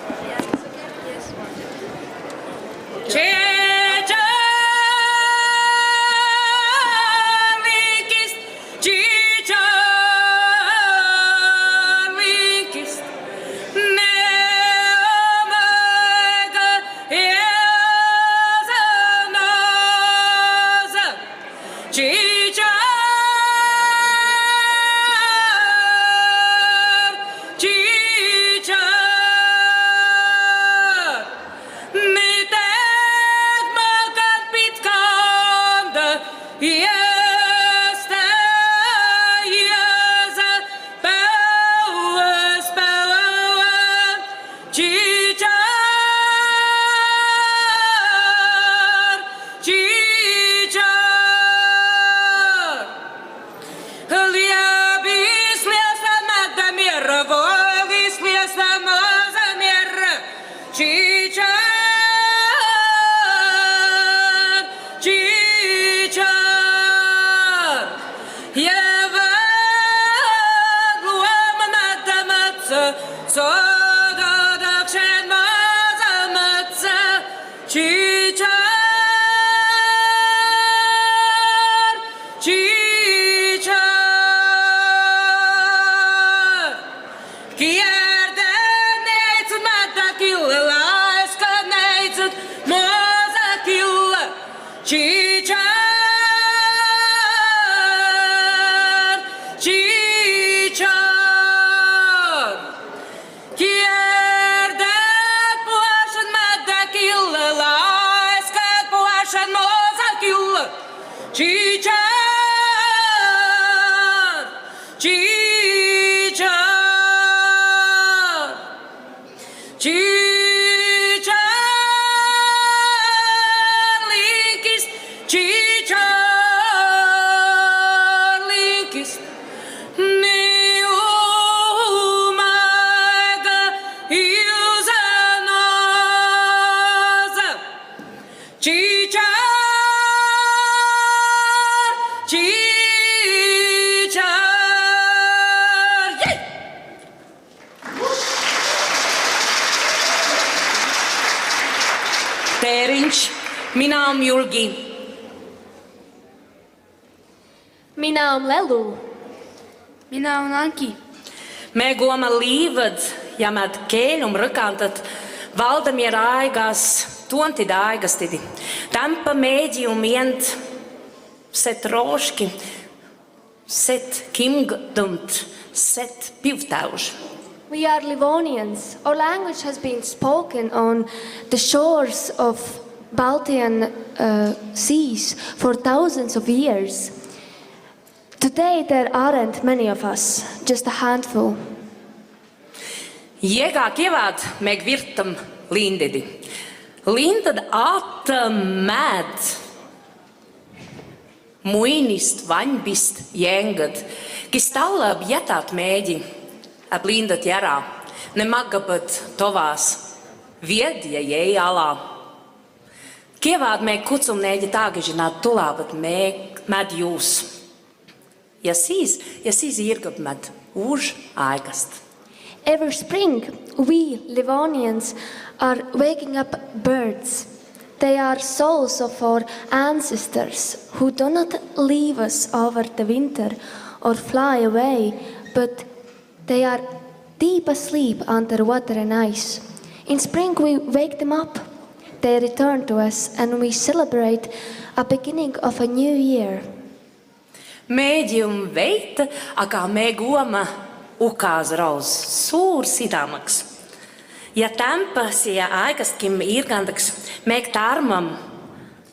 Minä olen Julgi. Minä olen Lelu. Minä olen Anki. Me goama liivad ja mad keelum rõkantat valdamir aigas tuontida aigastidi. Tampa medium ient set roški, set kimgdumt, set pivtauš. We are Livonians. Our language has been spoken on the shores of Baltian seas for thousands of years. Today there aren't many of us, just a handful. Jega kevad meg virtam lindedi. Lindad atamad. Muinist vanbist jengad. Kistallab jätat meedi. Ab lindat järä. Ne magabat tovas. Viedja jäi ala. Kevad meg kutsum needi tagažināt tulāvat med jūs. Ja siis irgab med už aigast. Every spring, we Livonians are waking up birds. They are souls of our ancestors who do not leave us over the winter or fly away, but they are deep asleep under water and ice. In spring, we wake them up. They return to us and we celebrate a beginning of a new year. Mēģim veikt, akā mēgoma ukās rauz sūr sidāmaks. Ja tämpäisiä aikastakin irkandaks meik tarmam,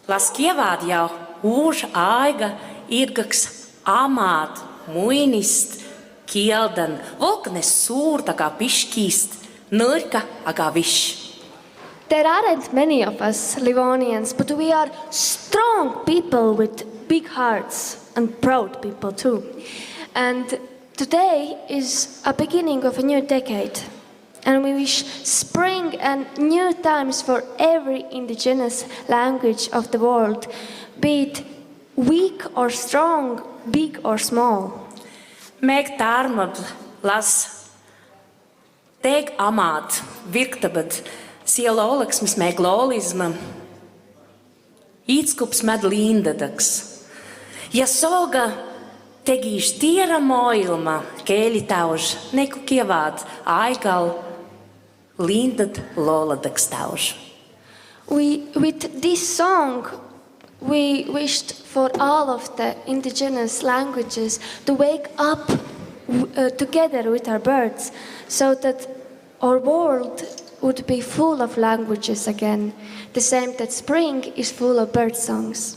las kievad jau uus aika irgaks amat muinist kielden, volknes suurtaga piskist, nõrka aga vish. There aren't many of us Livonians, but we are strong people with big hearts and proud people too. And today is a beginning of a new decade. And we wish spring and new times for every indigenous language of the world, be it weak or strong, big or small. Meik tarmab las teik amat virktabad siela oleks, mis meik loolisma. Iitskups med liindadaks. Ja soga tegīs tiera maailma keelitauž, neku kievad aigal liindad looladaks tauž. With this song, we wished for all of the indigenous languages to wake up together with our birds so that our world would be full of languages again, the same that spring is full of bird songs.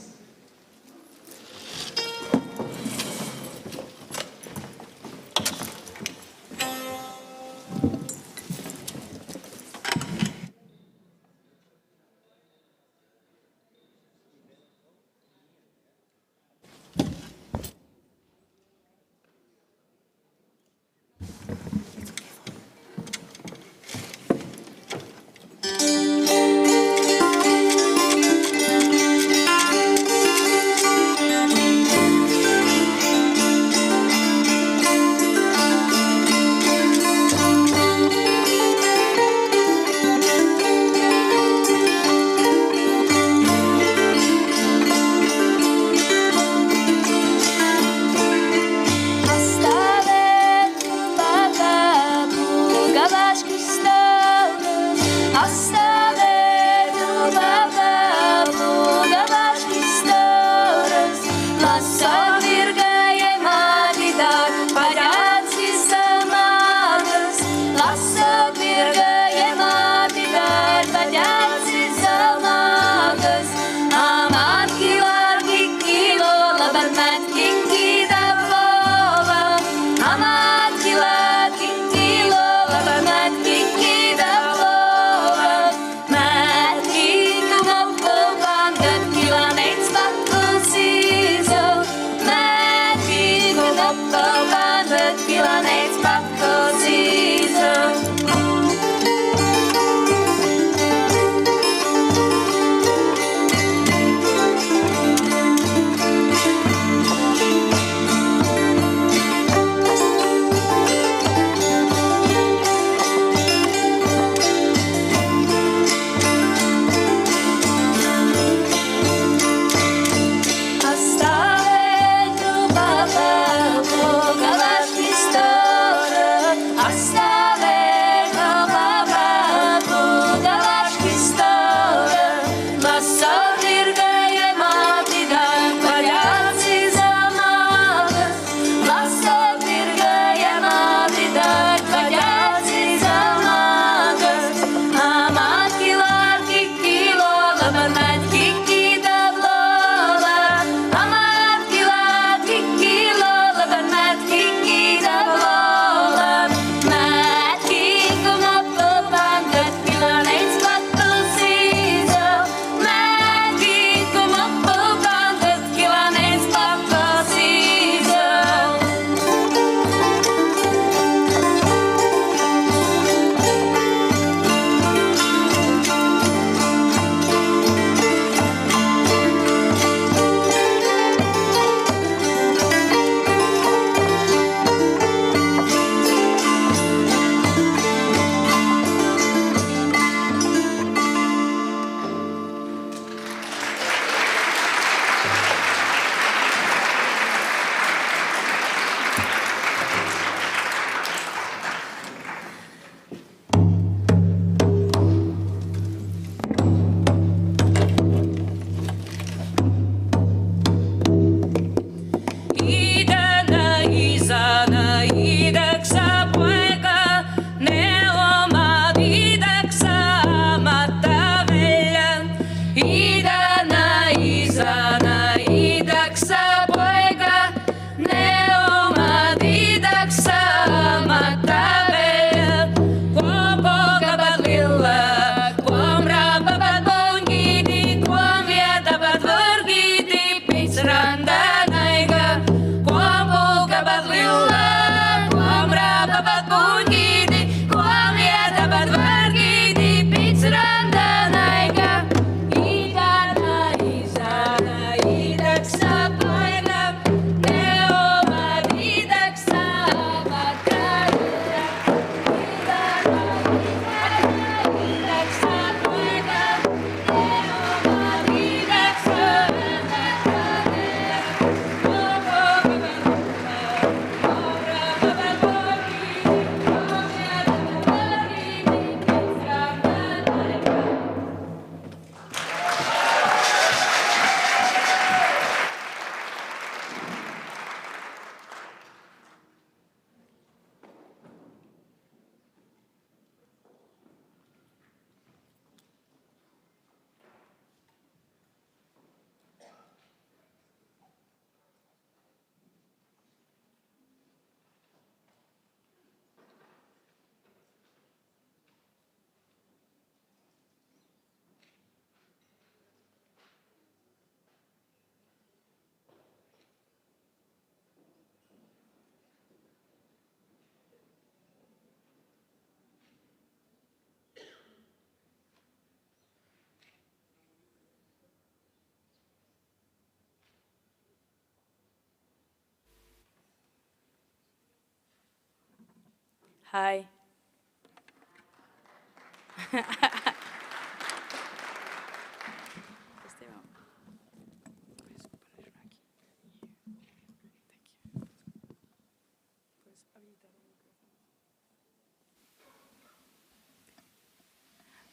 Hi.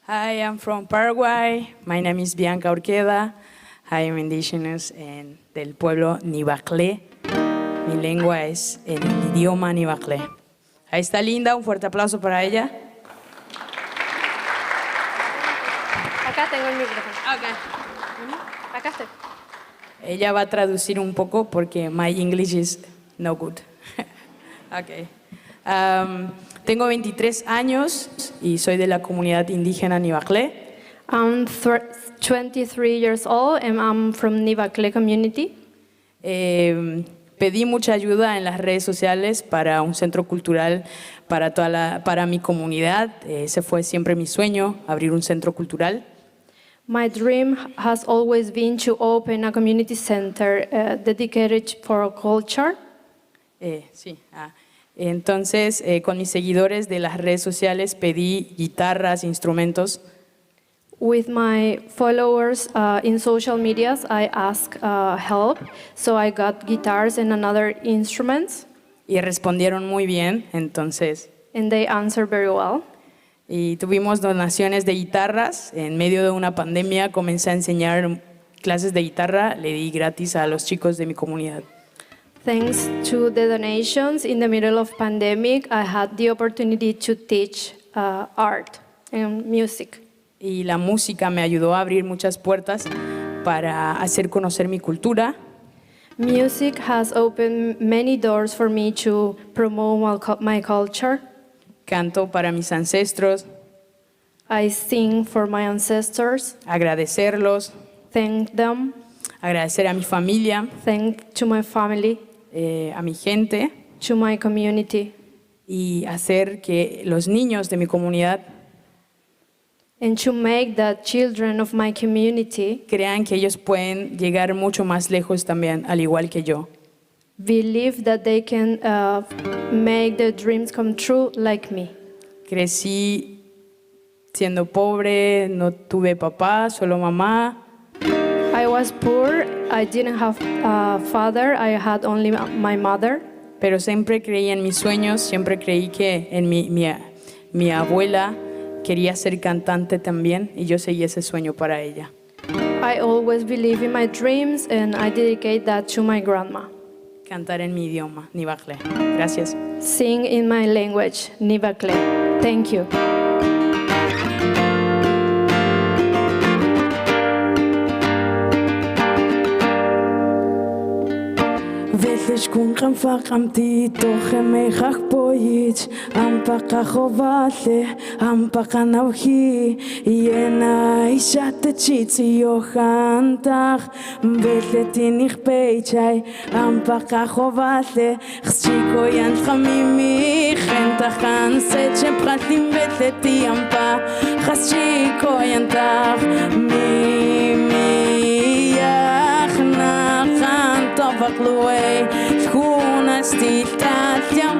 Hi, I'm from Paraguay. My name is Bianca Urqueda. I am indigenous and del pueblo Nivaclé. Mi lengua es el idioma Nivaclé. Ahí está Linda, un fuerte aplauso para ella. Acá tengo el micrófono. Okay. Acá estoy. Ella va a traducir un poco porque my English is no good. Okay. Tengo 23 años y soy de la comunidad indígena Nivaclé. I'm 23 years old and I'm from Nivaclé community. Pedí mucha ayuda en las redes sociales para un centro cultural para mi comunidad. Ese fue siempre mi sueño, abrir un centro cultural. My dream has always been to open a community center dedicated for culture. Sí. Entonces, con mis seguidores de las redes sociales pedí guitarras, instrumentos. With my followers in social medias, I asked help, so I got guitars and another instruments. Y respondieron muy bien, entonces. And they answered very well. Y tuvimos donaciones de guitarras. En medio de una pandemia comencé a enseñar clases de guitarra, le di gratis a los chicos de mi comunidad. Thanks to the donations in the middle of pandemic, I had the opportunity to teach art and music. Y la música me ayudó a abrir muchas puertas para hacer conocer mi cultura. Music has opened many doors for me to promote my culture. Canto para mis ancestros. I sing for my ancestors. Agradecerlos. Thank them. Agradecer a mi familia. Thank to my family. A mi gente. To my community. Y hacer que los niños de mi comunidad and to make the children of my community crean que ellos pueden llegar mucho más lejos también, al igual que yo. Believe that they can make their dreams come true like me. Crecí siendo pobre, no tuve papá, solo mamá. I was poor, I didn't have a father, I had only my mother. Pero siempre creí en mis sueños, siempre creí que en mi abuela quería ser cantante también y yo seguí ese sueño para ella. I always believe in my dreams and I dedicate that to my grandma. Cantar en mi idioma, Nivaclé. Gracias. Sing in my language, Nivaclé. Thank you. Veleshkun qamfaqamti toheme khakpoyich ampaka khobale ampaka nauhi yena ishate chitsi yohantar veletin ikhpeichai ampaka khobale khchiko yan khamimi khenta khan seche pratim veleti ampa khchiko yantar mimi yakhna khan tabaqluay khuna stiltatyam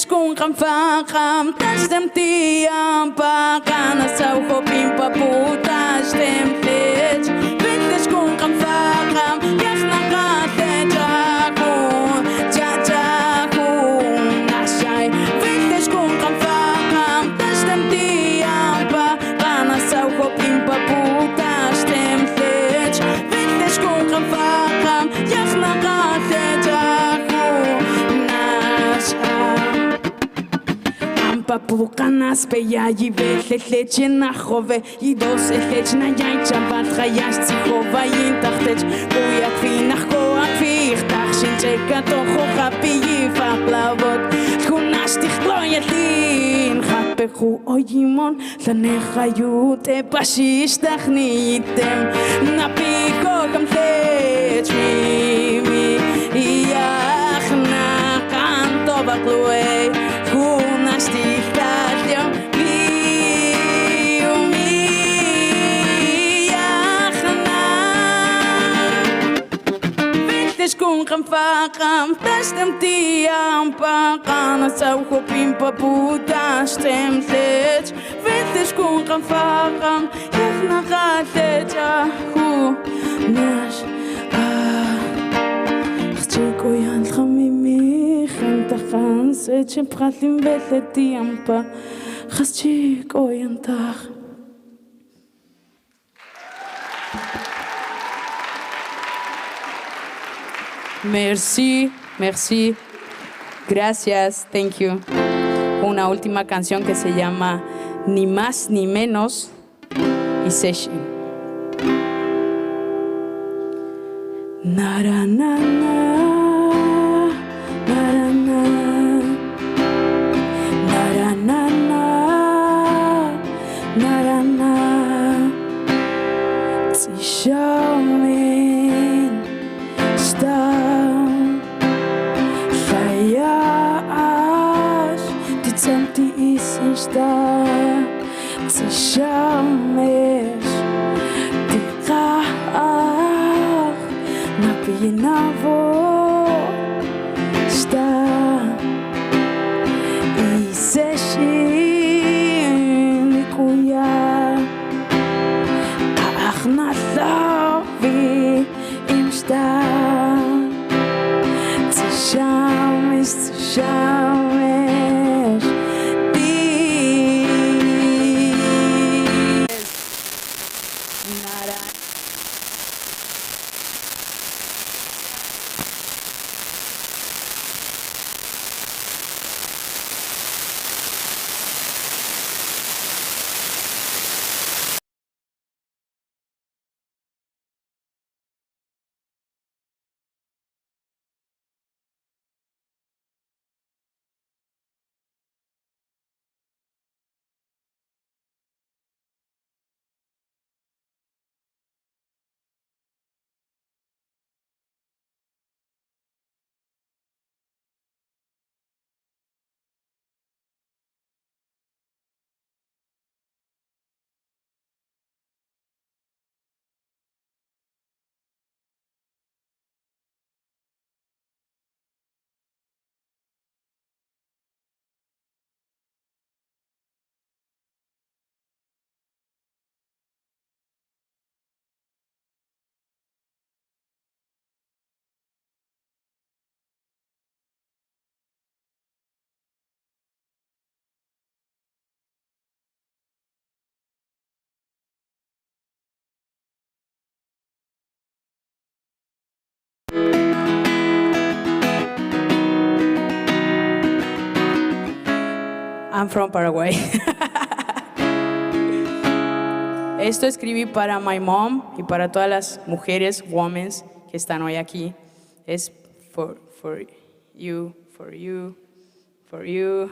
Kun qamfaqam tastamtiam paqana sawko pimpa putas templech Vintesh kun qamfaqam yakhna qatejakun chajakun ashay Vintesh kun qamfaqam tastamtiam paqana sawko pimpa putas templech Vintesh kun qamfaqam yakhna qatejakun ashay Papukanas peyayi velechena jove y dos echna yancha batrayash tsikhova yintachtech buyak finach koak fichtach shincheka tocho happy faqlavot kunash tikhloyatin khapechu oyimon lanechayut e pashish tachnitem napiko kamtech mi yachna kanto baklue kunash fakam Testem tiam pakana Sau hopim paputa Stem sech Vintes kun kan fakam Yach nachaleja Hu Nash Chiko yan khamimi Khanta khan Sech pratim veletiam pa Chiko yan tach Merci, merci, gracias, thank you. Una última canción que se llama Ni Más Ni Menos y Session. Nara na na, nara na, nara na na, nara na. Tishamin sta. Ti isens da Ti shamesh Ti ka'ach Na pinavo Sta Iseshin Kuya Ka'ach na lavi Im sta Ti shamesh Ti shamesh I'm from Paraguay. Esto escribí para my mom y para todas las mujeres, women que están hoy aquí. Es for you, for you, for you.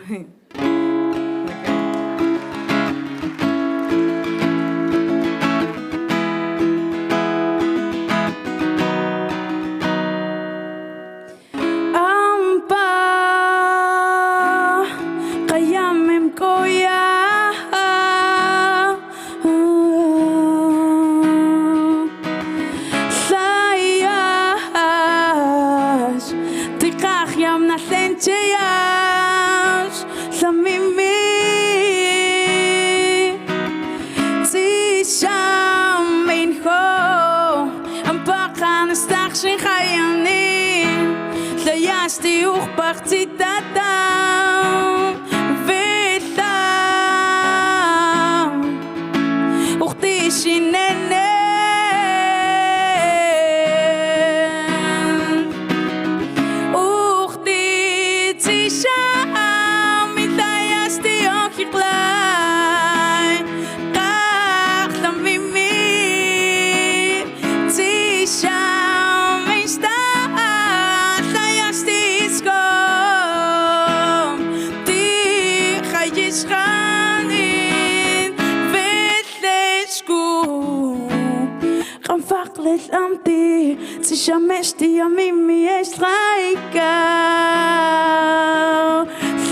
Shameshti amimi esraika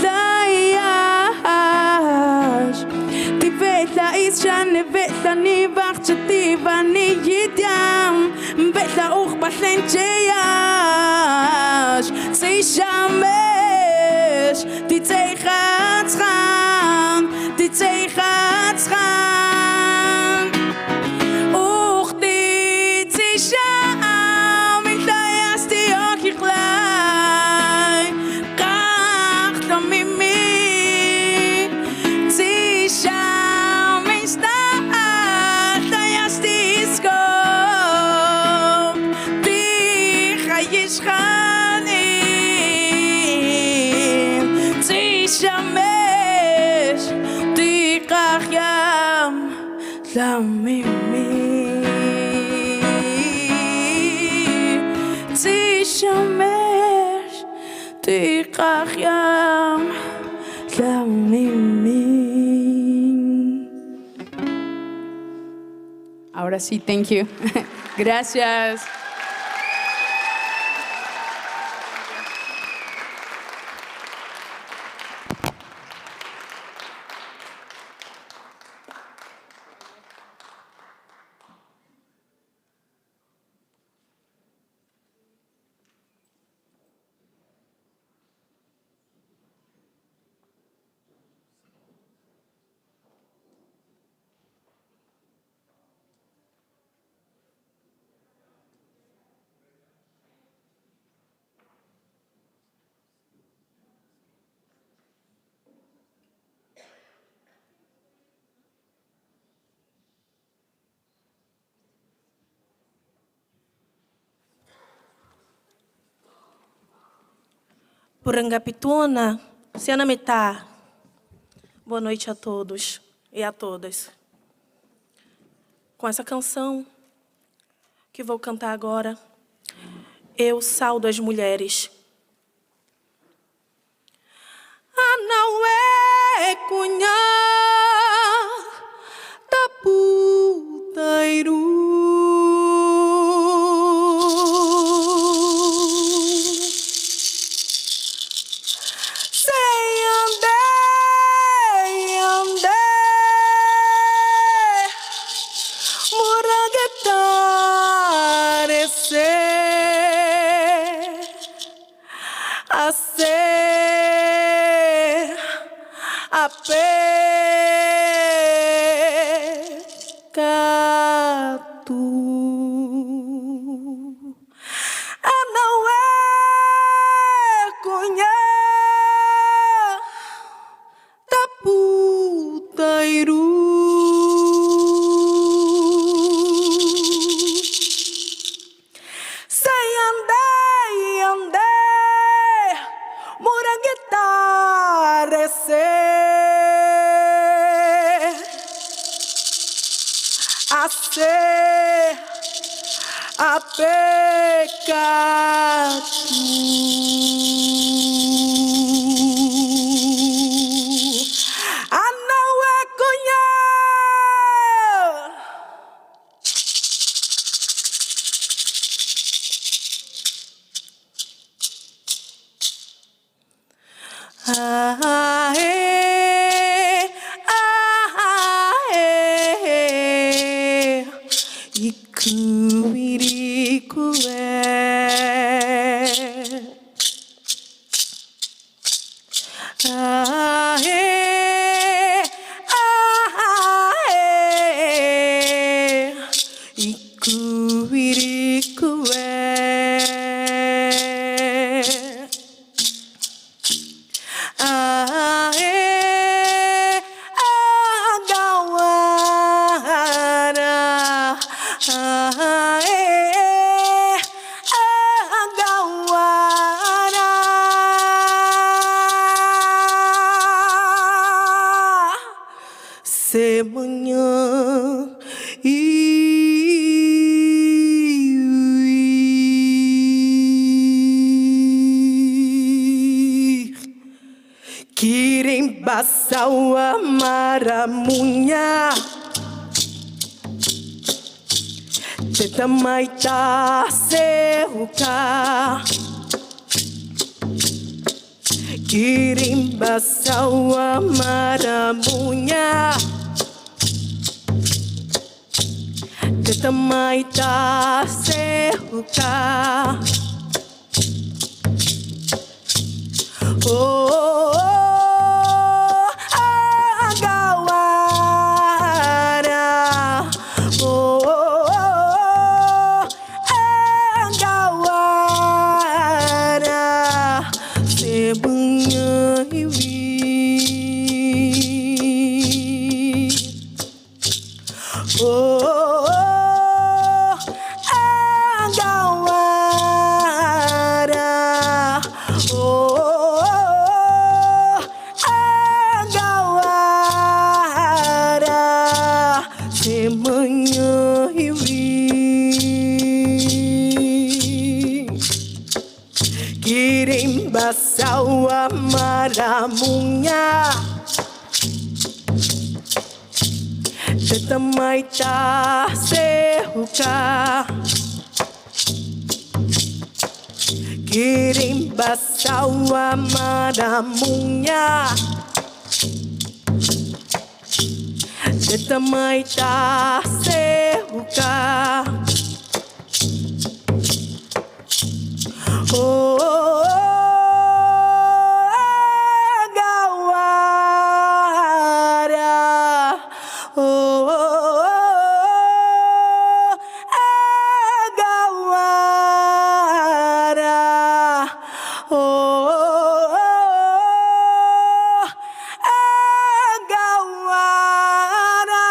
Sayash Tibeta is shane veta ni bachti vani yidam Beta auch pacientias, se chames, die tegen gaan, die tegen gaan. Och dit is jam, ik da erst die ook je klein, kracht dan mimi, ze jam is da erst die scope, die ga je schaan in, ze james, die kracht jam, la mimi. תשמש, תיקח ים למימים. Ahora sí, thank you. Gracias. Porangapituna, Cianamita. Boa noite a todos e a todas. Com essa canção que vou cantar agora, eu saudo as mulheres. Anaué cunhá da putairu. A pecado. Sawa maramunya Teta maita seuka Kirimba sawa maramunya Tamaita sehuka. Oh, agawara. Oh, agawara. Sebunya iwi. Oh, agawara. Oh, agawara. Semuanya iwi. Kirim basawa maramunya. Tetamaita sehuka. Kirim basawa maramunya. Tetamaita sehuka. Oh, agawara. Oh, agawara. Oh, agawara.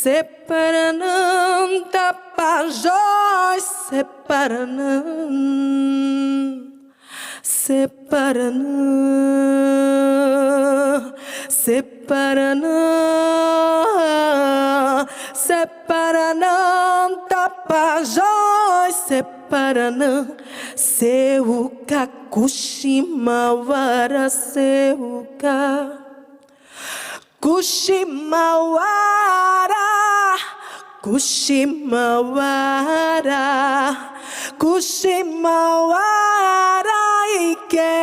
Separanam tapajós, separanam tapajós, separanam seuka kushimawara seuka. Kushimawara, Kushimawara, Kushimawara ike.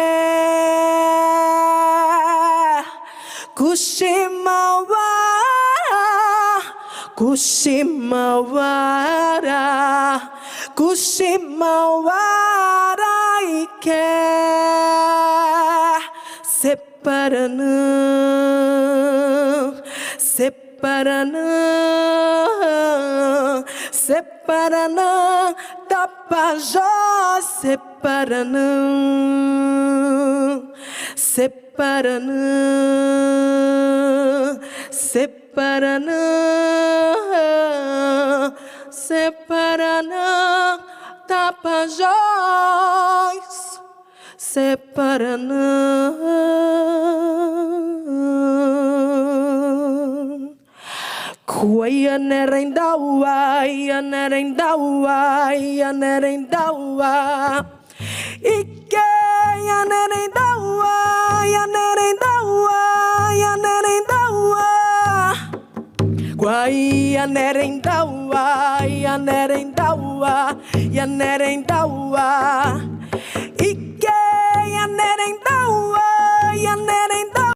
Kushimawara, Kushimawara, Kushimawara ike. Separanam, separanam, separanam, tapajós, separanam, separanam, separanam, separanam, tapajós. Separanam. Kuaya nerendawa, ya nerendawa, ya nerendawa. Ike ya nerendawa, ya nerendawa, ya nerendawa. Guaya nerendawa, ya nerendawa, ya nerendawa. Ike ya nerendawa, ya nerendawa.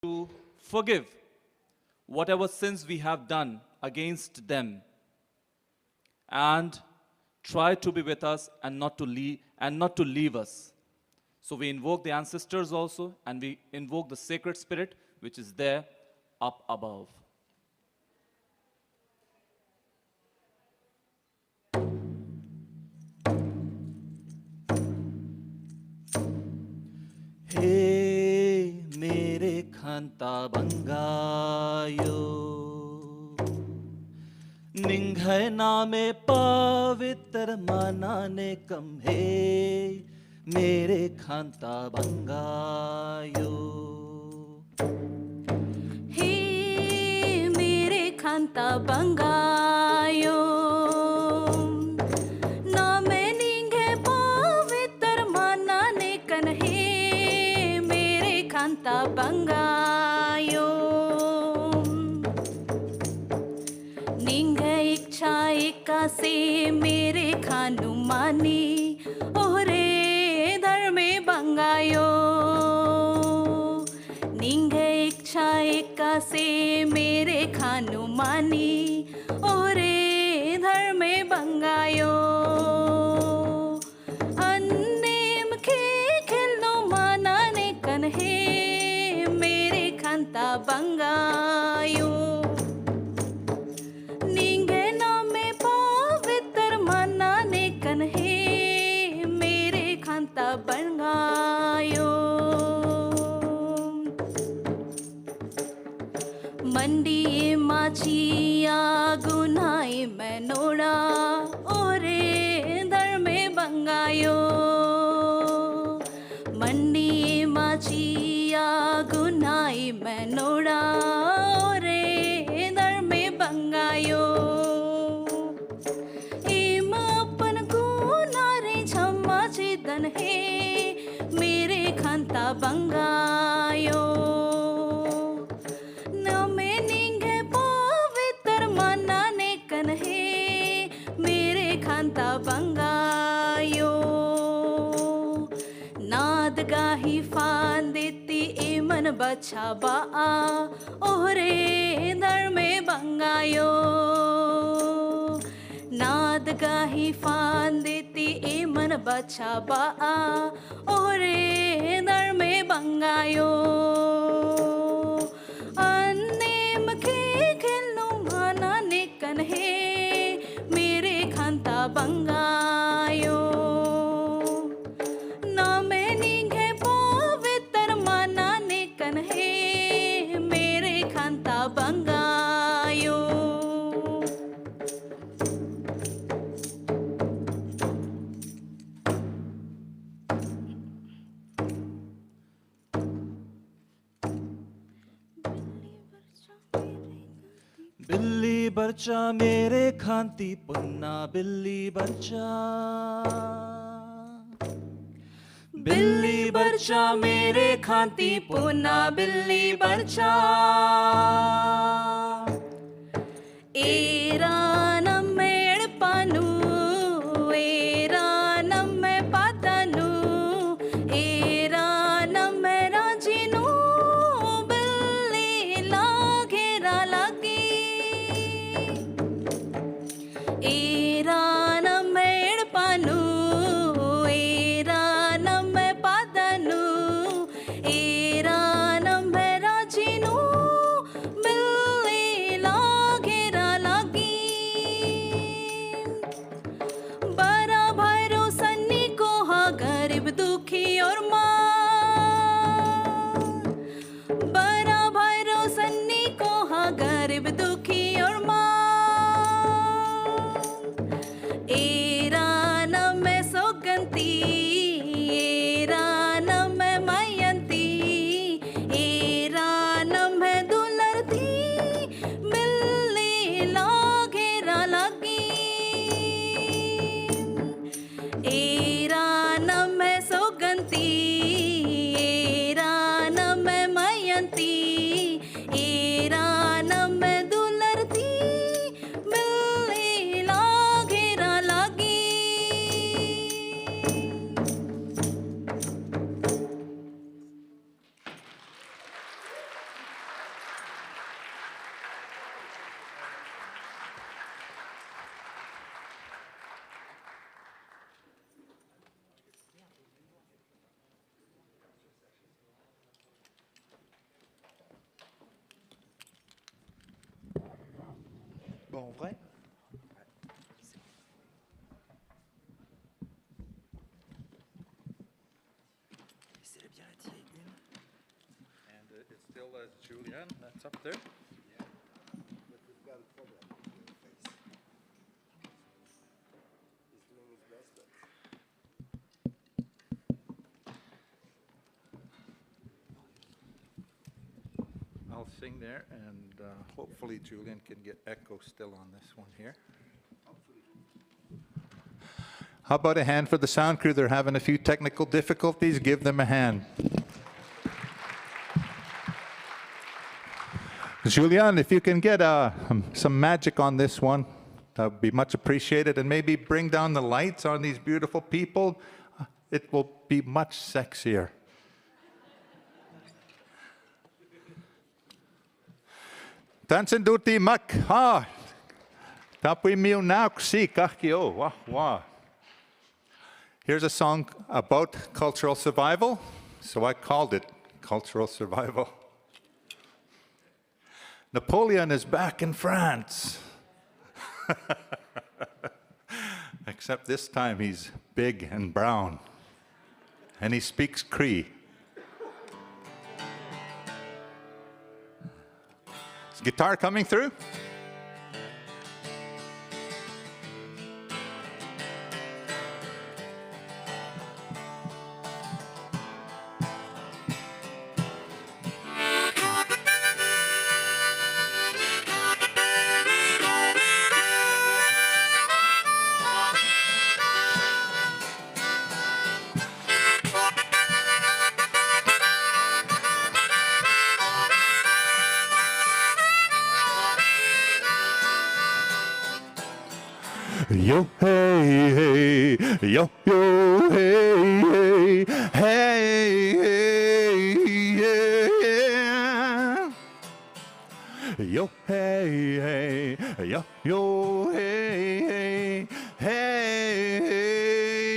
to forgive whatever sins we have done against them, and try to be with us and not to leave us. So we invoke the ancestors also, and we invoke the sacred spirit which is there up above. Hey, mere khanta bangayo, निंघय नामे पवित्र मानाने कम हे मेरे खांता बंगायो. हे मेरे खांता बंगायो, नामे निंघे पवित्र मानाने कन हे मेरे खांता बंगायो. इच्छा एका से मेरे खानु मानी ओरे धर्मे बंगायो. निंगे इच्छा एका से मेरे खानु मानी ओरे धर्मे बंगायो. अन्नेम के खिलनो मानाने कन्हे मेरे खांता बंगायो. कन्हे मेरे खांता बंगायो. मंडी माचिया गुनाई मैनोड़ा ओरे धर्मे बंगायो. मंडी माचिया गुनाई मैनोड़ा ओरे धर्मे बंगायो. दन हे मेरे खांता बंगायो. नमे निंगे पवित्र मानाने कन हे मेरे खांता बंगायो. नाद गाही फान देती एमन बचा बा ओरे धर्मे बंगायो. नाद गाही फान देती ए मन बचा बा ओरे धर्मे बंगायो. अन्नेम के खिलनो मानाने कन्हे मेरे खांता बंगायो. नामे निंघे पवित्र मानाने कन्हे मेरे खांता बंगायो. बिल्ली बर्चा मेरे खांती पुन्ना बिल्ली बर्चा. बिल्ली बर्चा मेरे खांती पुन्ना बिल्ली बर्चा. एरा नम्मे एड़पानु एरा नम्मे पातानु एरा नम्मे राजिनु बिल्ली लागेरा लागी. एरा नम्मे एड़पानु एरा नम्मे पातानु एरा नम्मे राजिनु बिल्ली लागेरा लागी. Bon, vrai? And it's still Julian, that's up there. I'll sing there, and hopefully Julian can get echo still on this one here. How about a hand for the sound crew? They're having a few technical difficulties. Give them a hand. Julian, if you can get some magic on this one, that would be much appreciated. And maybe bring down the lights on these beautiful people. It will be much sexier. Tansen duti mak ha. Tapui miu nauk si kahkio. Wah wah. Here's a song about cultural survival, so I called it Cultural Survival. Napoleon is back in France. Except this time he's big and brown, and he speaks Cree. Is guitar coming through? Yo hey hey, yo yo hey hey, hey hey yeah. Yo hey hey, yo yo hey hey,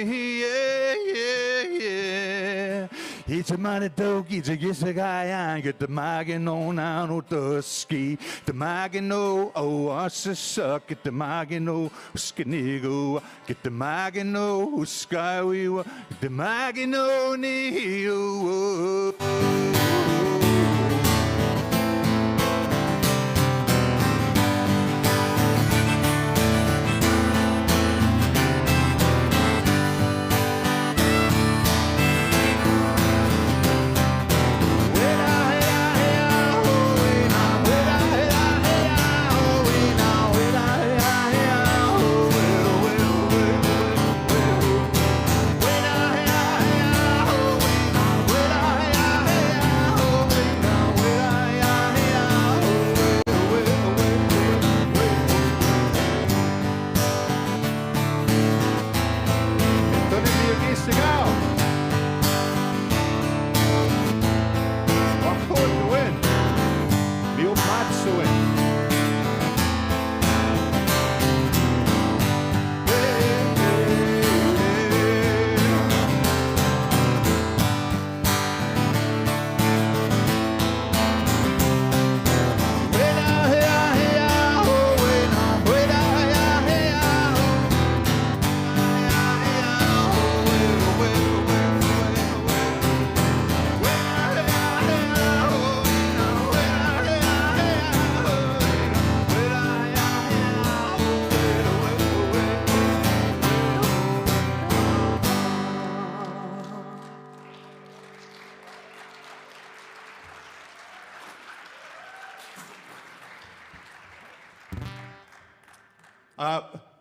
hey yeah yeah yeah. It's a mighty dog, it's a yes a guy, I get the maggin on out the ski. The magino, oh, us a suck, get the magino, skinigo, get the magino, sky we were, the magino, neo.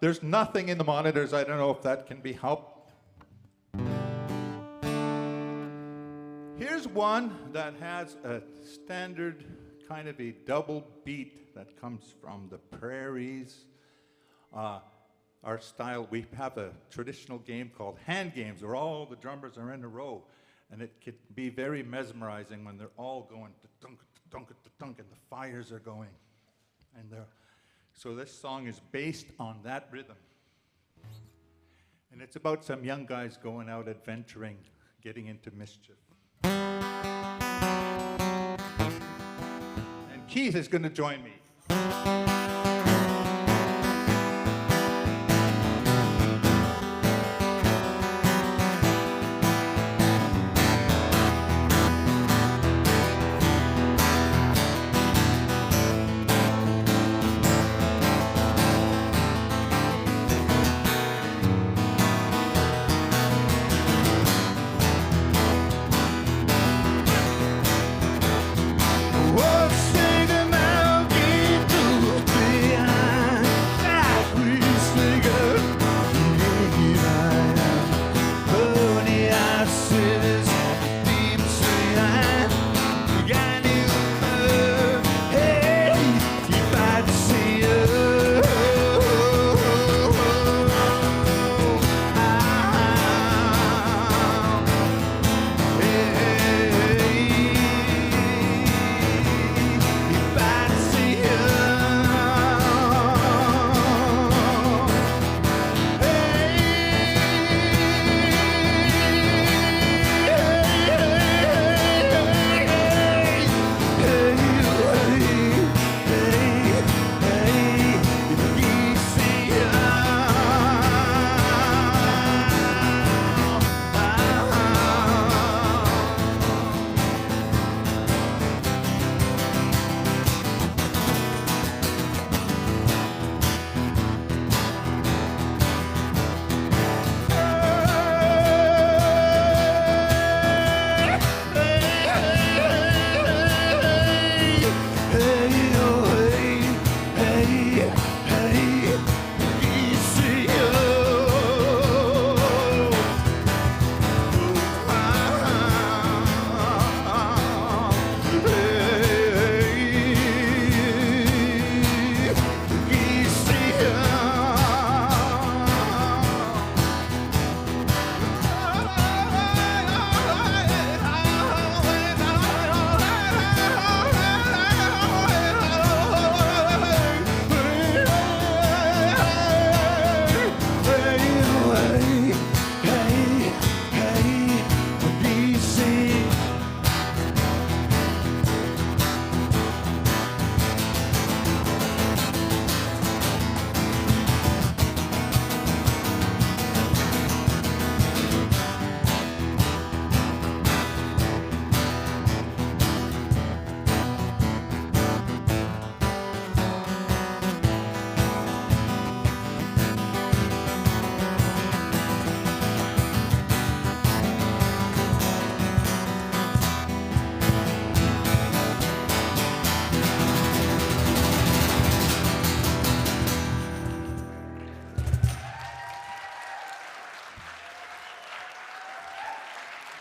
There's nothing in the monitors. I don't know if that can be helped. Here's one that has a standard kind of a double beat that comes from the prairies. Our style, we have a traditional game called hand games where all the drummers are in a row. And it can be very mesmerizing when they're all going ta-dunk, ta-dunk, ta-dunk, and the fires are going. And so this song is based on that rhythm. And it's about some young guys going out adventuring, getting into mischief. And Keith is going to join me.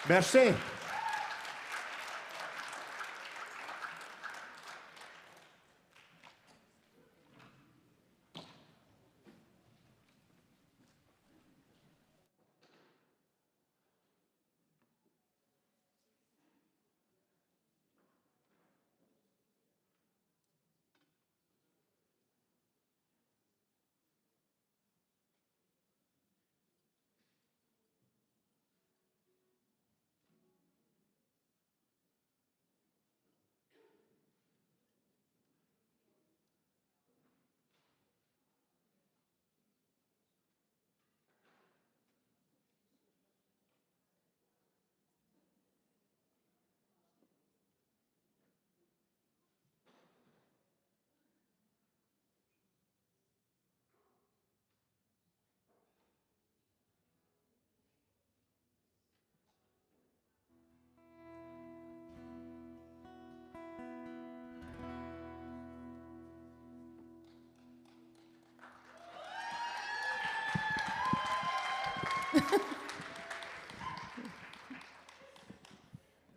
Merci.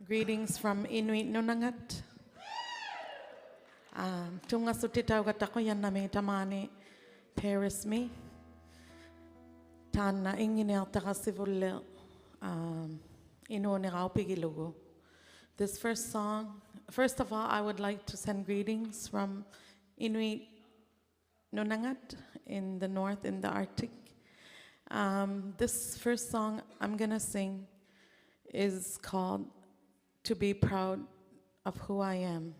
Greetings from Inuit Nunangat. Tunga sutitaw katako yan nami tamani Paris me. Tana ingine taka sivulle inone rao pigilugo. This first song, first of all, I would like to send greetings from Inuit Nunangat in the north, in the Arctic. This first song I'm gonna sing is called To Be Proud of Who I Am.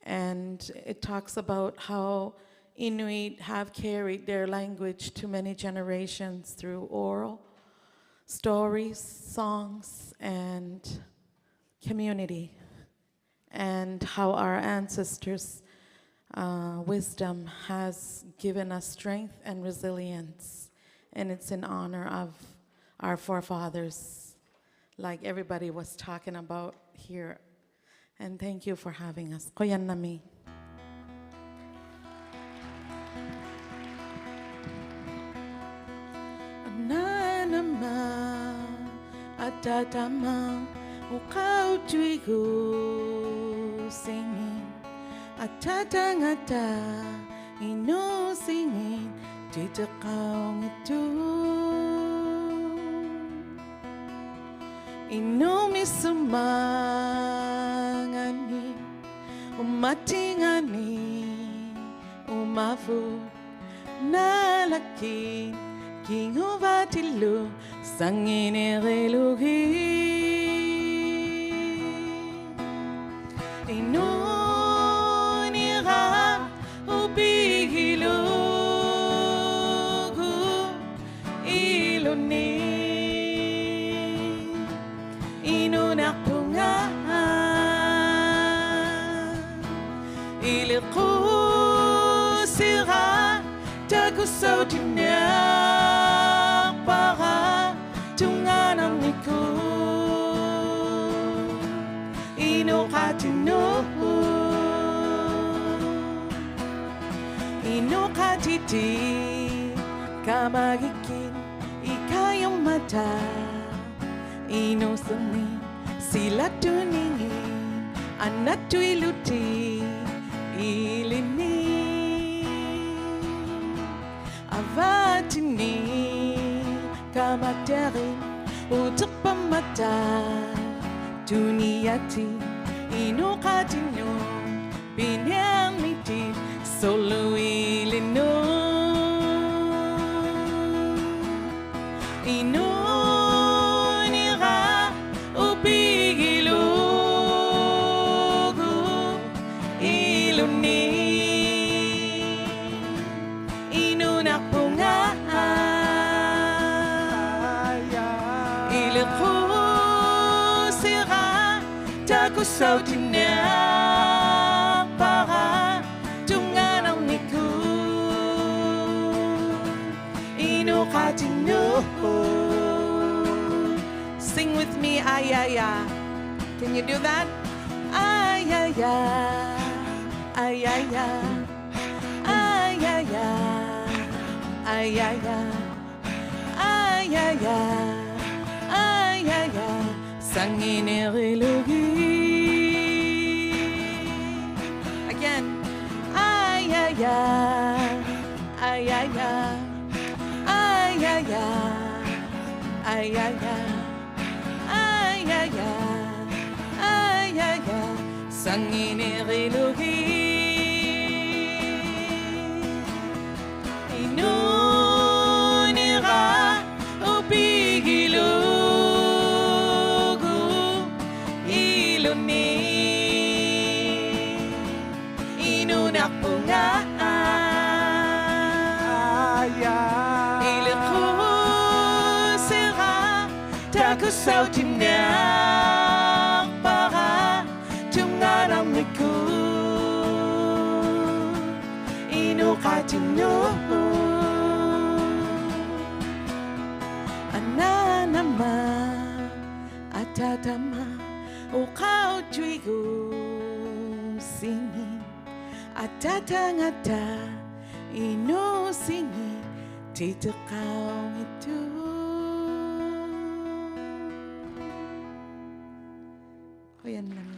And it talks about how Inuit have carried their language to many generations through oral stories, songs, and community. And how our ancestors' wisdom has given us strength and resilience. And it's in honor of our forefathers, like everybody was talking about here. And thank you for having us. Koyan nami. Nanama atatama ukau tuigu singing atatangata ino singing titakau itu. Inumi sumangani, umatingani, umafu, nalaki, kinguvatilu, sanginerelugi. Inunira, ubigilugu, iluni. Inunakunga ilikusira tagusotinya para tunganamiku inukatinu inukatiti kamagikin ikayong mata inosumi sila tuningin anatuiluti ilini avatini kamateri utapamata tuniyati inukatino binyamiti solo ilino inunira ubigilugu iluni inunapunga ilikusira takusautina para tunganamiku inukatino. Sing with me, ayaya. Can you do that? Ayaya, ayaya, ayaya, ayaya, ayaya, ayaya. Sanginerilugi. Again. Ay, ay, ay. Ay, ay, ay. Ay, ay, ay. Ay, ay, ay. Ay, ay, ay. Ay, ay, ay. Sanginerilugi. Inunira upigilugu iluni inunapunga iliku sera takusaw tinak para tungaramiku inukatinu ananama atatama ukau juigu singing atatangata inu singing titakau itu. Oh, yan lang.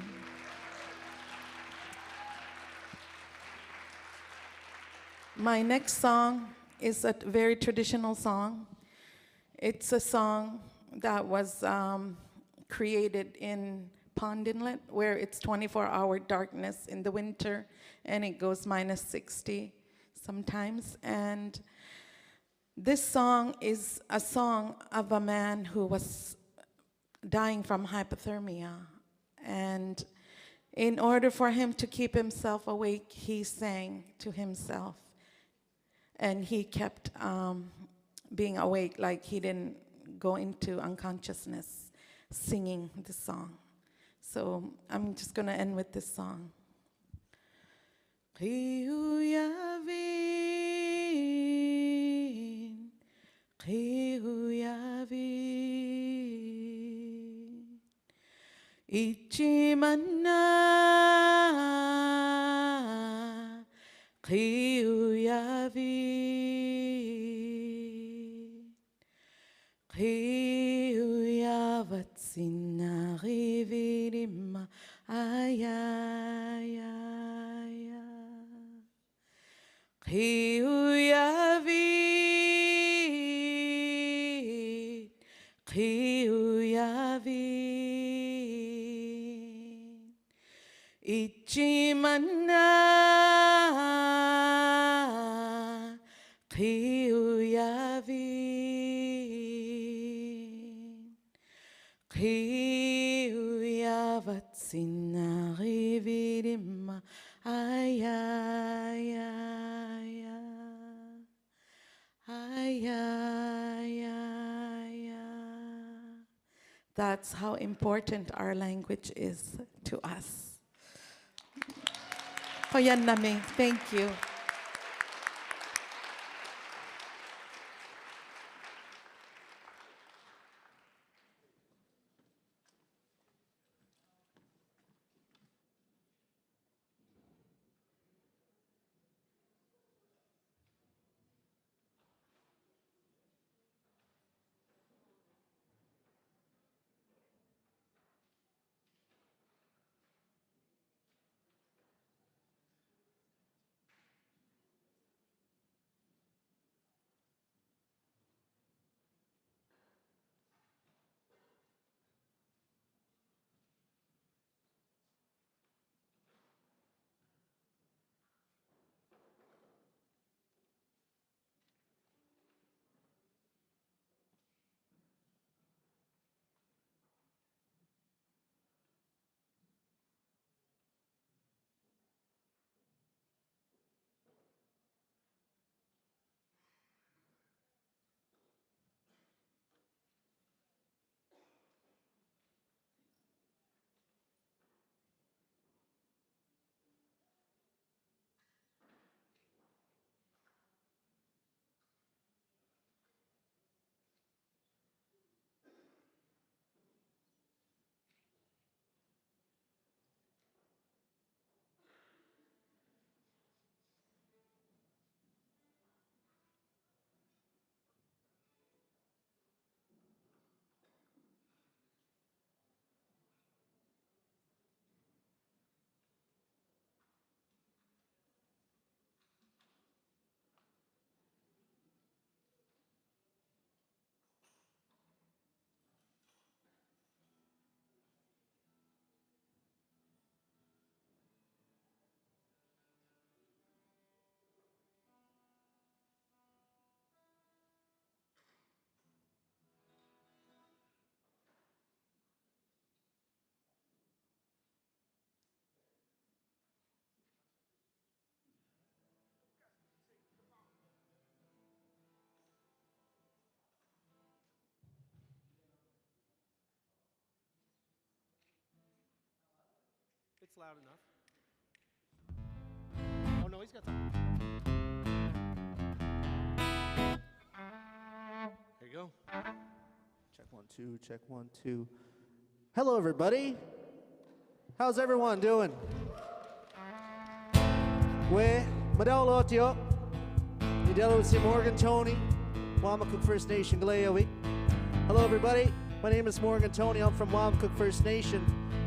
My next song is a very traditional song. It's a song that was created in Pond Inlet, where it's 24-hour darkness in the winter, and it goes -60 sometimes. And this song is a song of a man who was dying from hypothermia. And in order for him to keep himself awake, he sang to himself. And he kept being awake, like he didn't go into unconsciousness singing the song. So I'm just going to end with this song. Khiyuyavin, khiyuyavin, ichimana, khiyuyavin, khiyuyavatsinarivirima, ayayaya. Khiyuyavin, khiyuyavin, ichimana, khiyuyavin, khiyuyavatsinarivirima, ayayaya. That's how important our language is to us. Hoyan namin. Thank you. it's loud enough. Oh no, he's got time. There you go. Check 1, 2, check 1, 2. Hello, everybody. How's everyone doing? We, Madel Otio, IDIL Morgan Tony, Wamacook First Nation Galeowi. Hello, everybody. My name is Morgan Tony. I'm from Wamacook First Nation,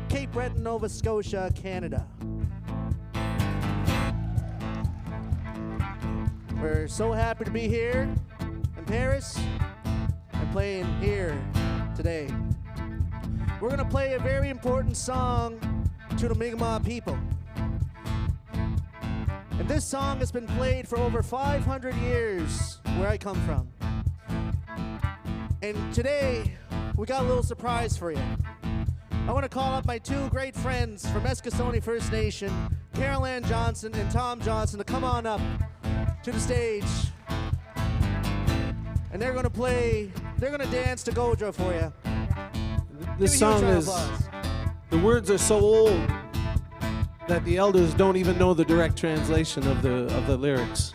Cape Breton, Nova Scotia, Canada. We're so happy to be here in Paris and playing here today. We're going to play a very important song to the Mi'kmaq people. And this song has been played for over 500 years where I come from. And today, we got a little surprise for you. I want to call up my two great friends from Eskasoni First Nation, Carol Ann Johnson and Tom Johnson, to come on up to the stage. And they're going to dance to Gojo for you. This song is, the words are so old that the elders don't even know the direct translation of the lyrics.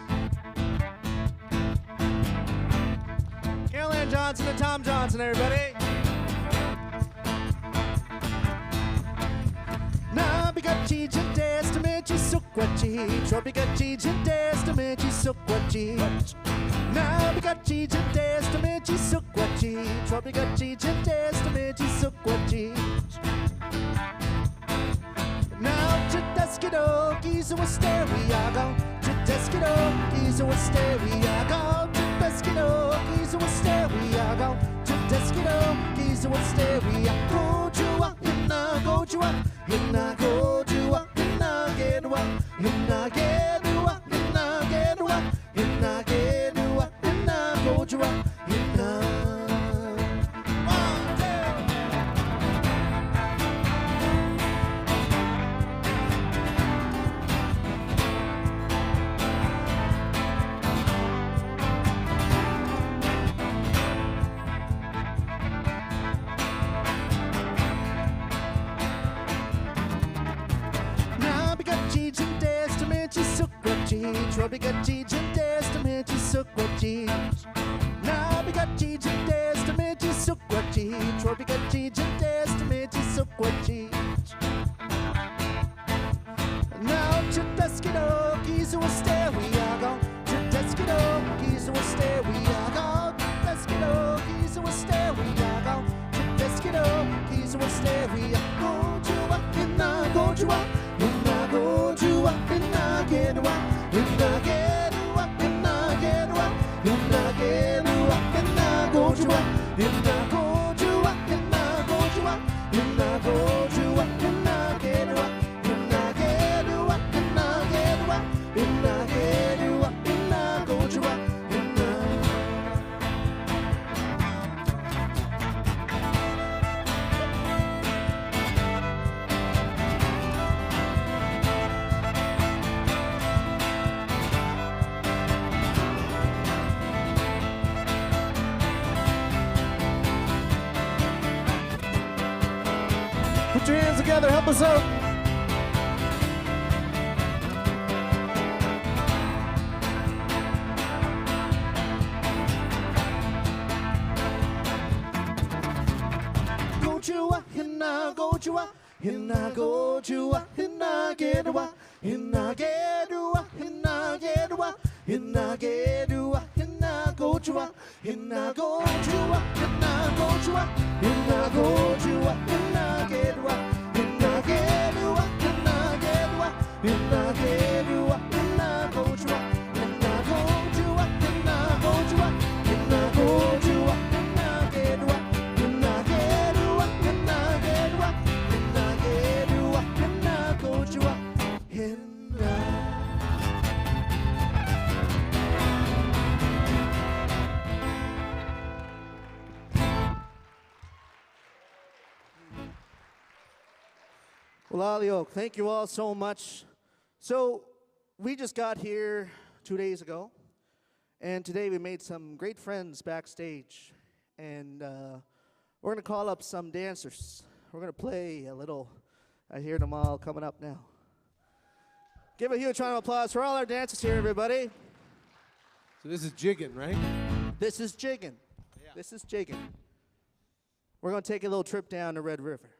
Carol Ann Johnson and Tom Johnson, everybody. Nabigachi testament sukwachi, trobigachi testament sukwachi. Nabigachi testament sukwachi, trobigachi testament sukwachi. Now Chitaskido, Giza was stereo, Chitaskido, Giza was stereo, Chitaskido, Giza was stereo, Chitaskido, Giza was stereo. Go Jua, Hina, go Jua, Hina, go Jua, Hina, get one, Hina, get one, Hina, get one, Hina, get one, Hina, go Jua, Hina. Trobigachi testament sukwachi. Nabigachi testament sukwachi. Trobigachi testament sukwachi. Now Chitaskido, Giza was stereo. Chitaskido, Giza was stereo. Chitaskido, Giza was stereo. Chitaskido, Giza was stereo. Go Jua, Hina, go Jua, Hina, go Jua, Hina, get one. Hina, get one, Hina, get one. Hina, get one, Hina, go Jua, Hina, go Jua, Hina, go Jua, Hina, go Jua, Hina, get one. Hina, get one, Hina, get one. Hina, get one, Hina, go Jua, Hina. Put your hands together, help us out. Go Jua, Hina, go Jua, Hina, go Jua, Hina, get wa, Hina, get wa, Hina, get wa, Hina, get wa, Hina, go Jua, Hina, go Jua, Hina, go Jua, Hina, go Jua, Hina, get wa, Hina, get wa, Hina, get wa, Hina, get wa, Hina, go Jua, Hina, go Jua, Hina, go Jua, Hina, go Jua, Hina, get wa, Hina, get wa, Hina, get wa, Hina, get wa, Hina, go Jua, Hina. Well, Aliok, thank you all so much. So, we just got here 2 days ago, and today we made some great friends backstage. And we're going to call up some dancers. We're going to play a little I hear them all coming up now. Give a huge round of applause for all our dancers here, everybody. So this is jigging, right? This is jigging. This is jigging. We're going to take a little trip down the Red River.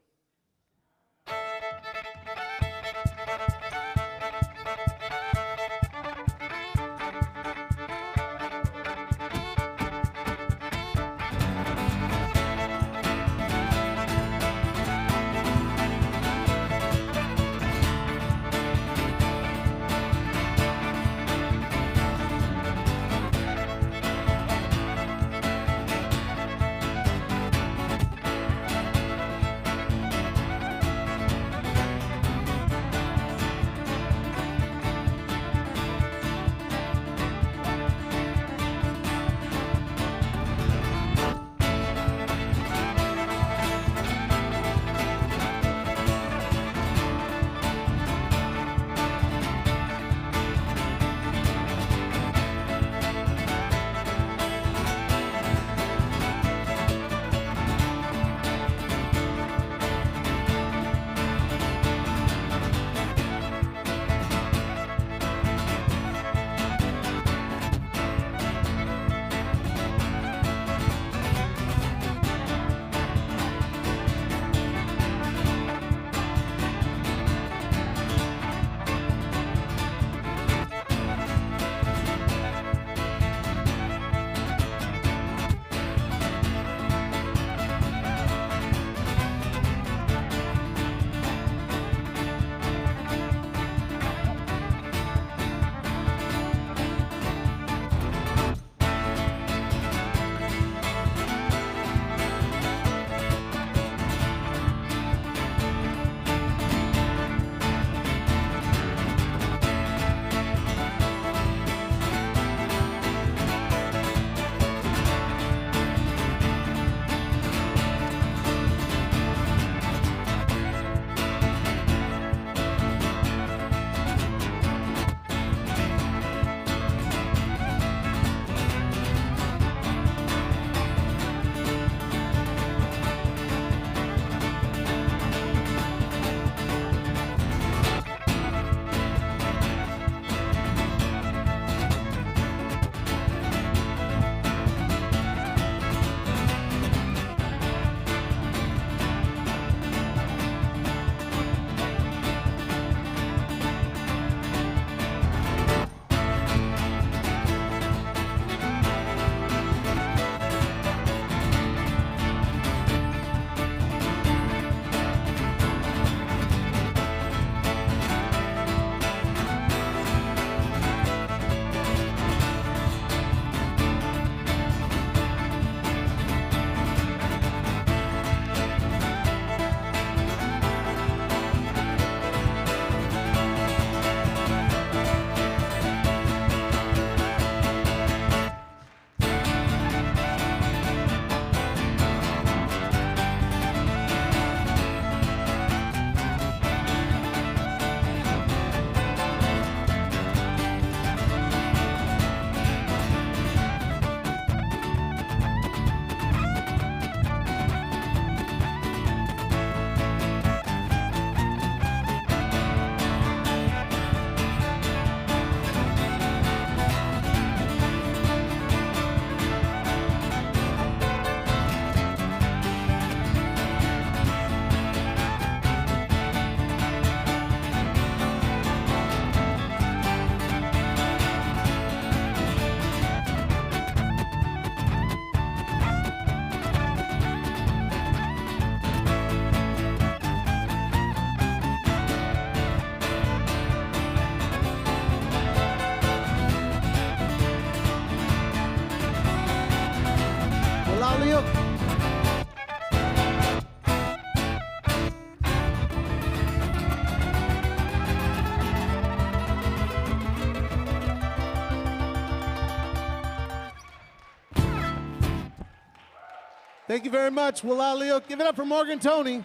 Thank you very much, Walalio. Give it up for Morgan Tony.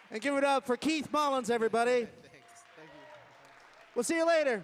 And give it up for Keith Mullins, everybody. We'll see you later.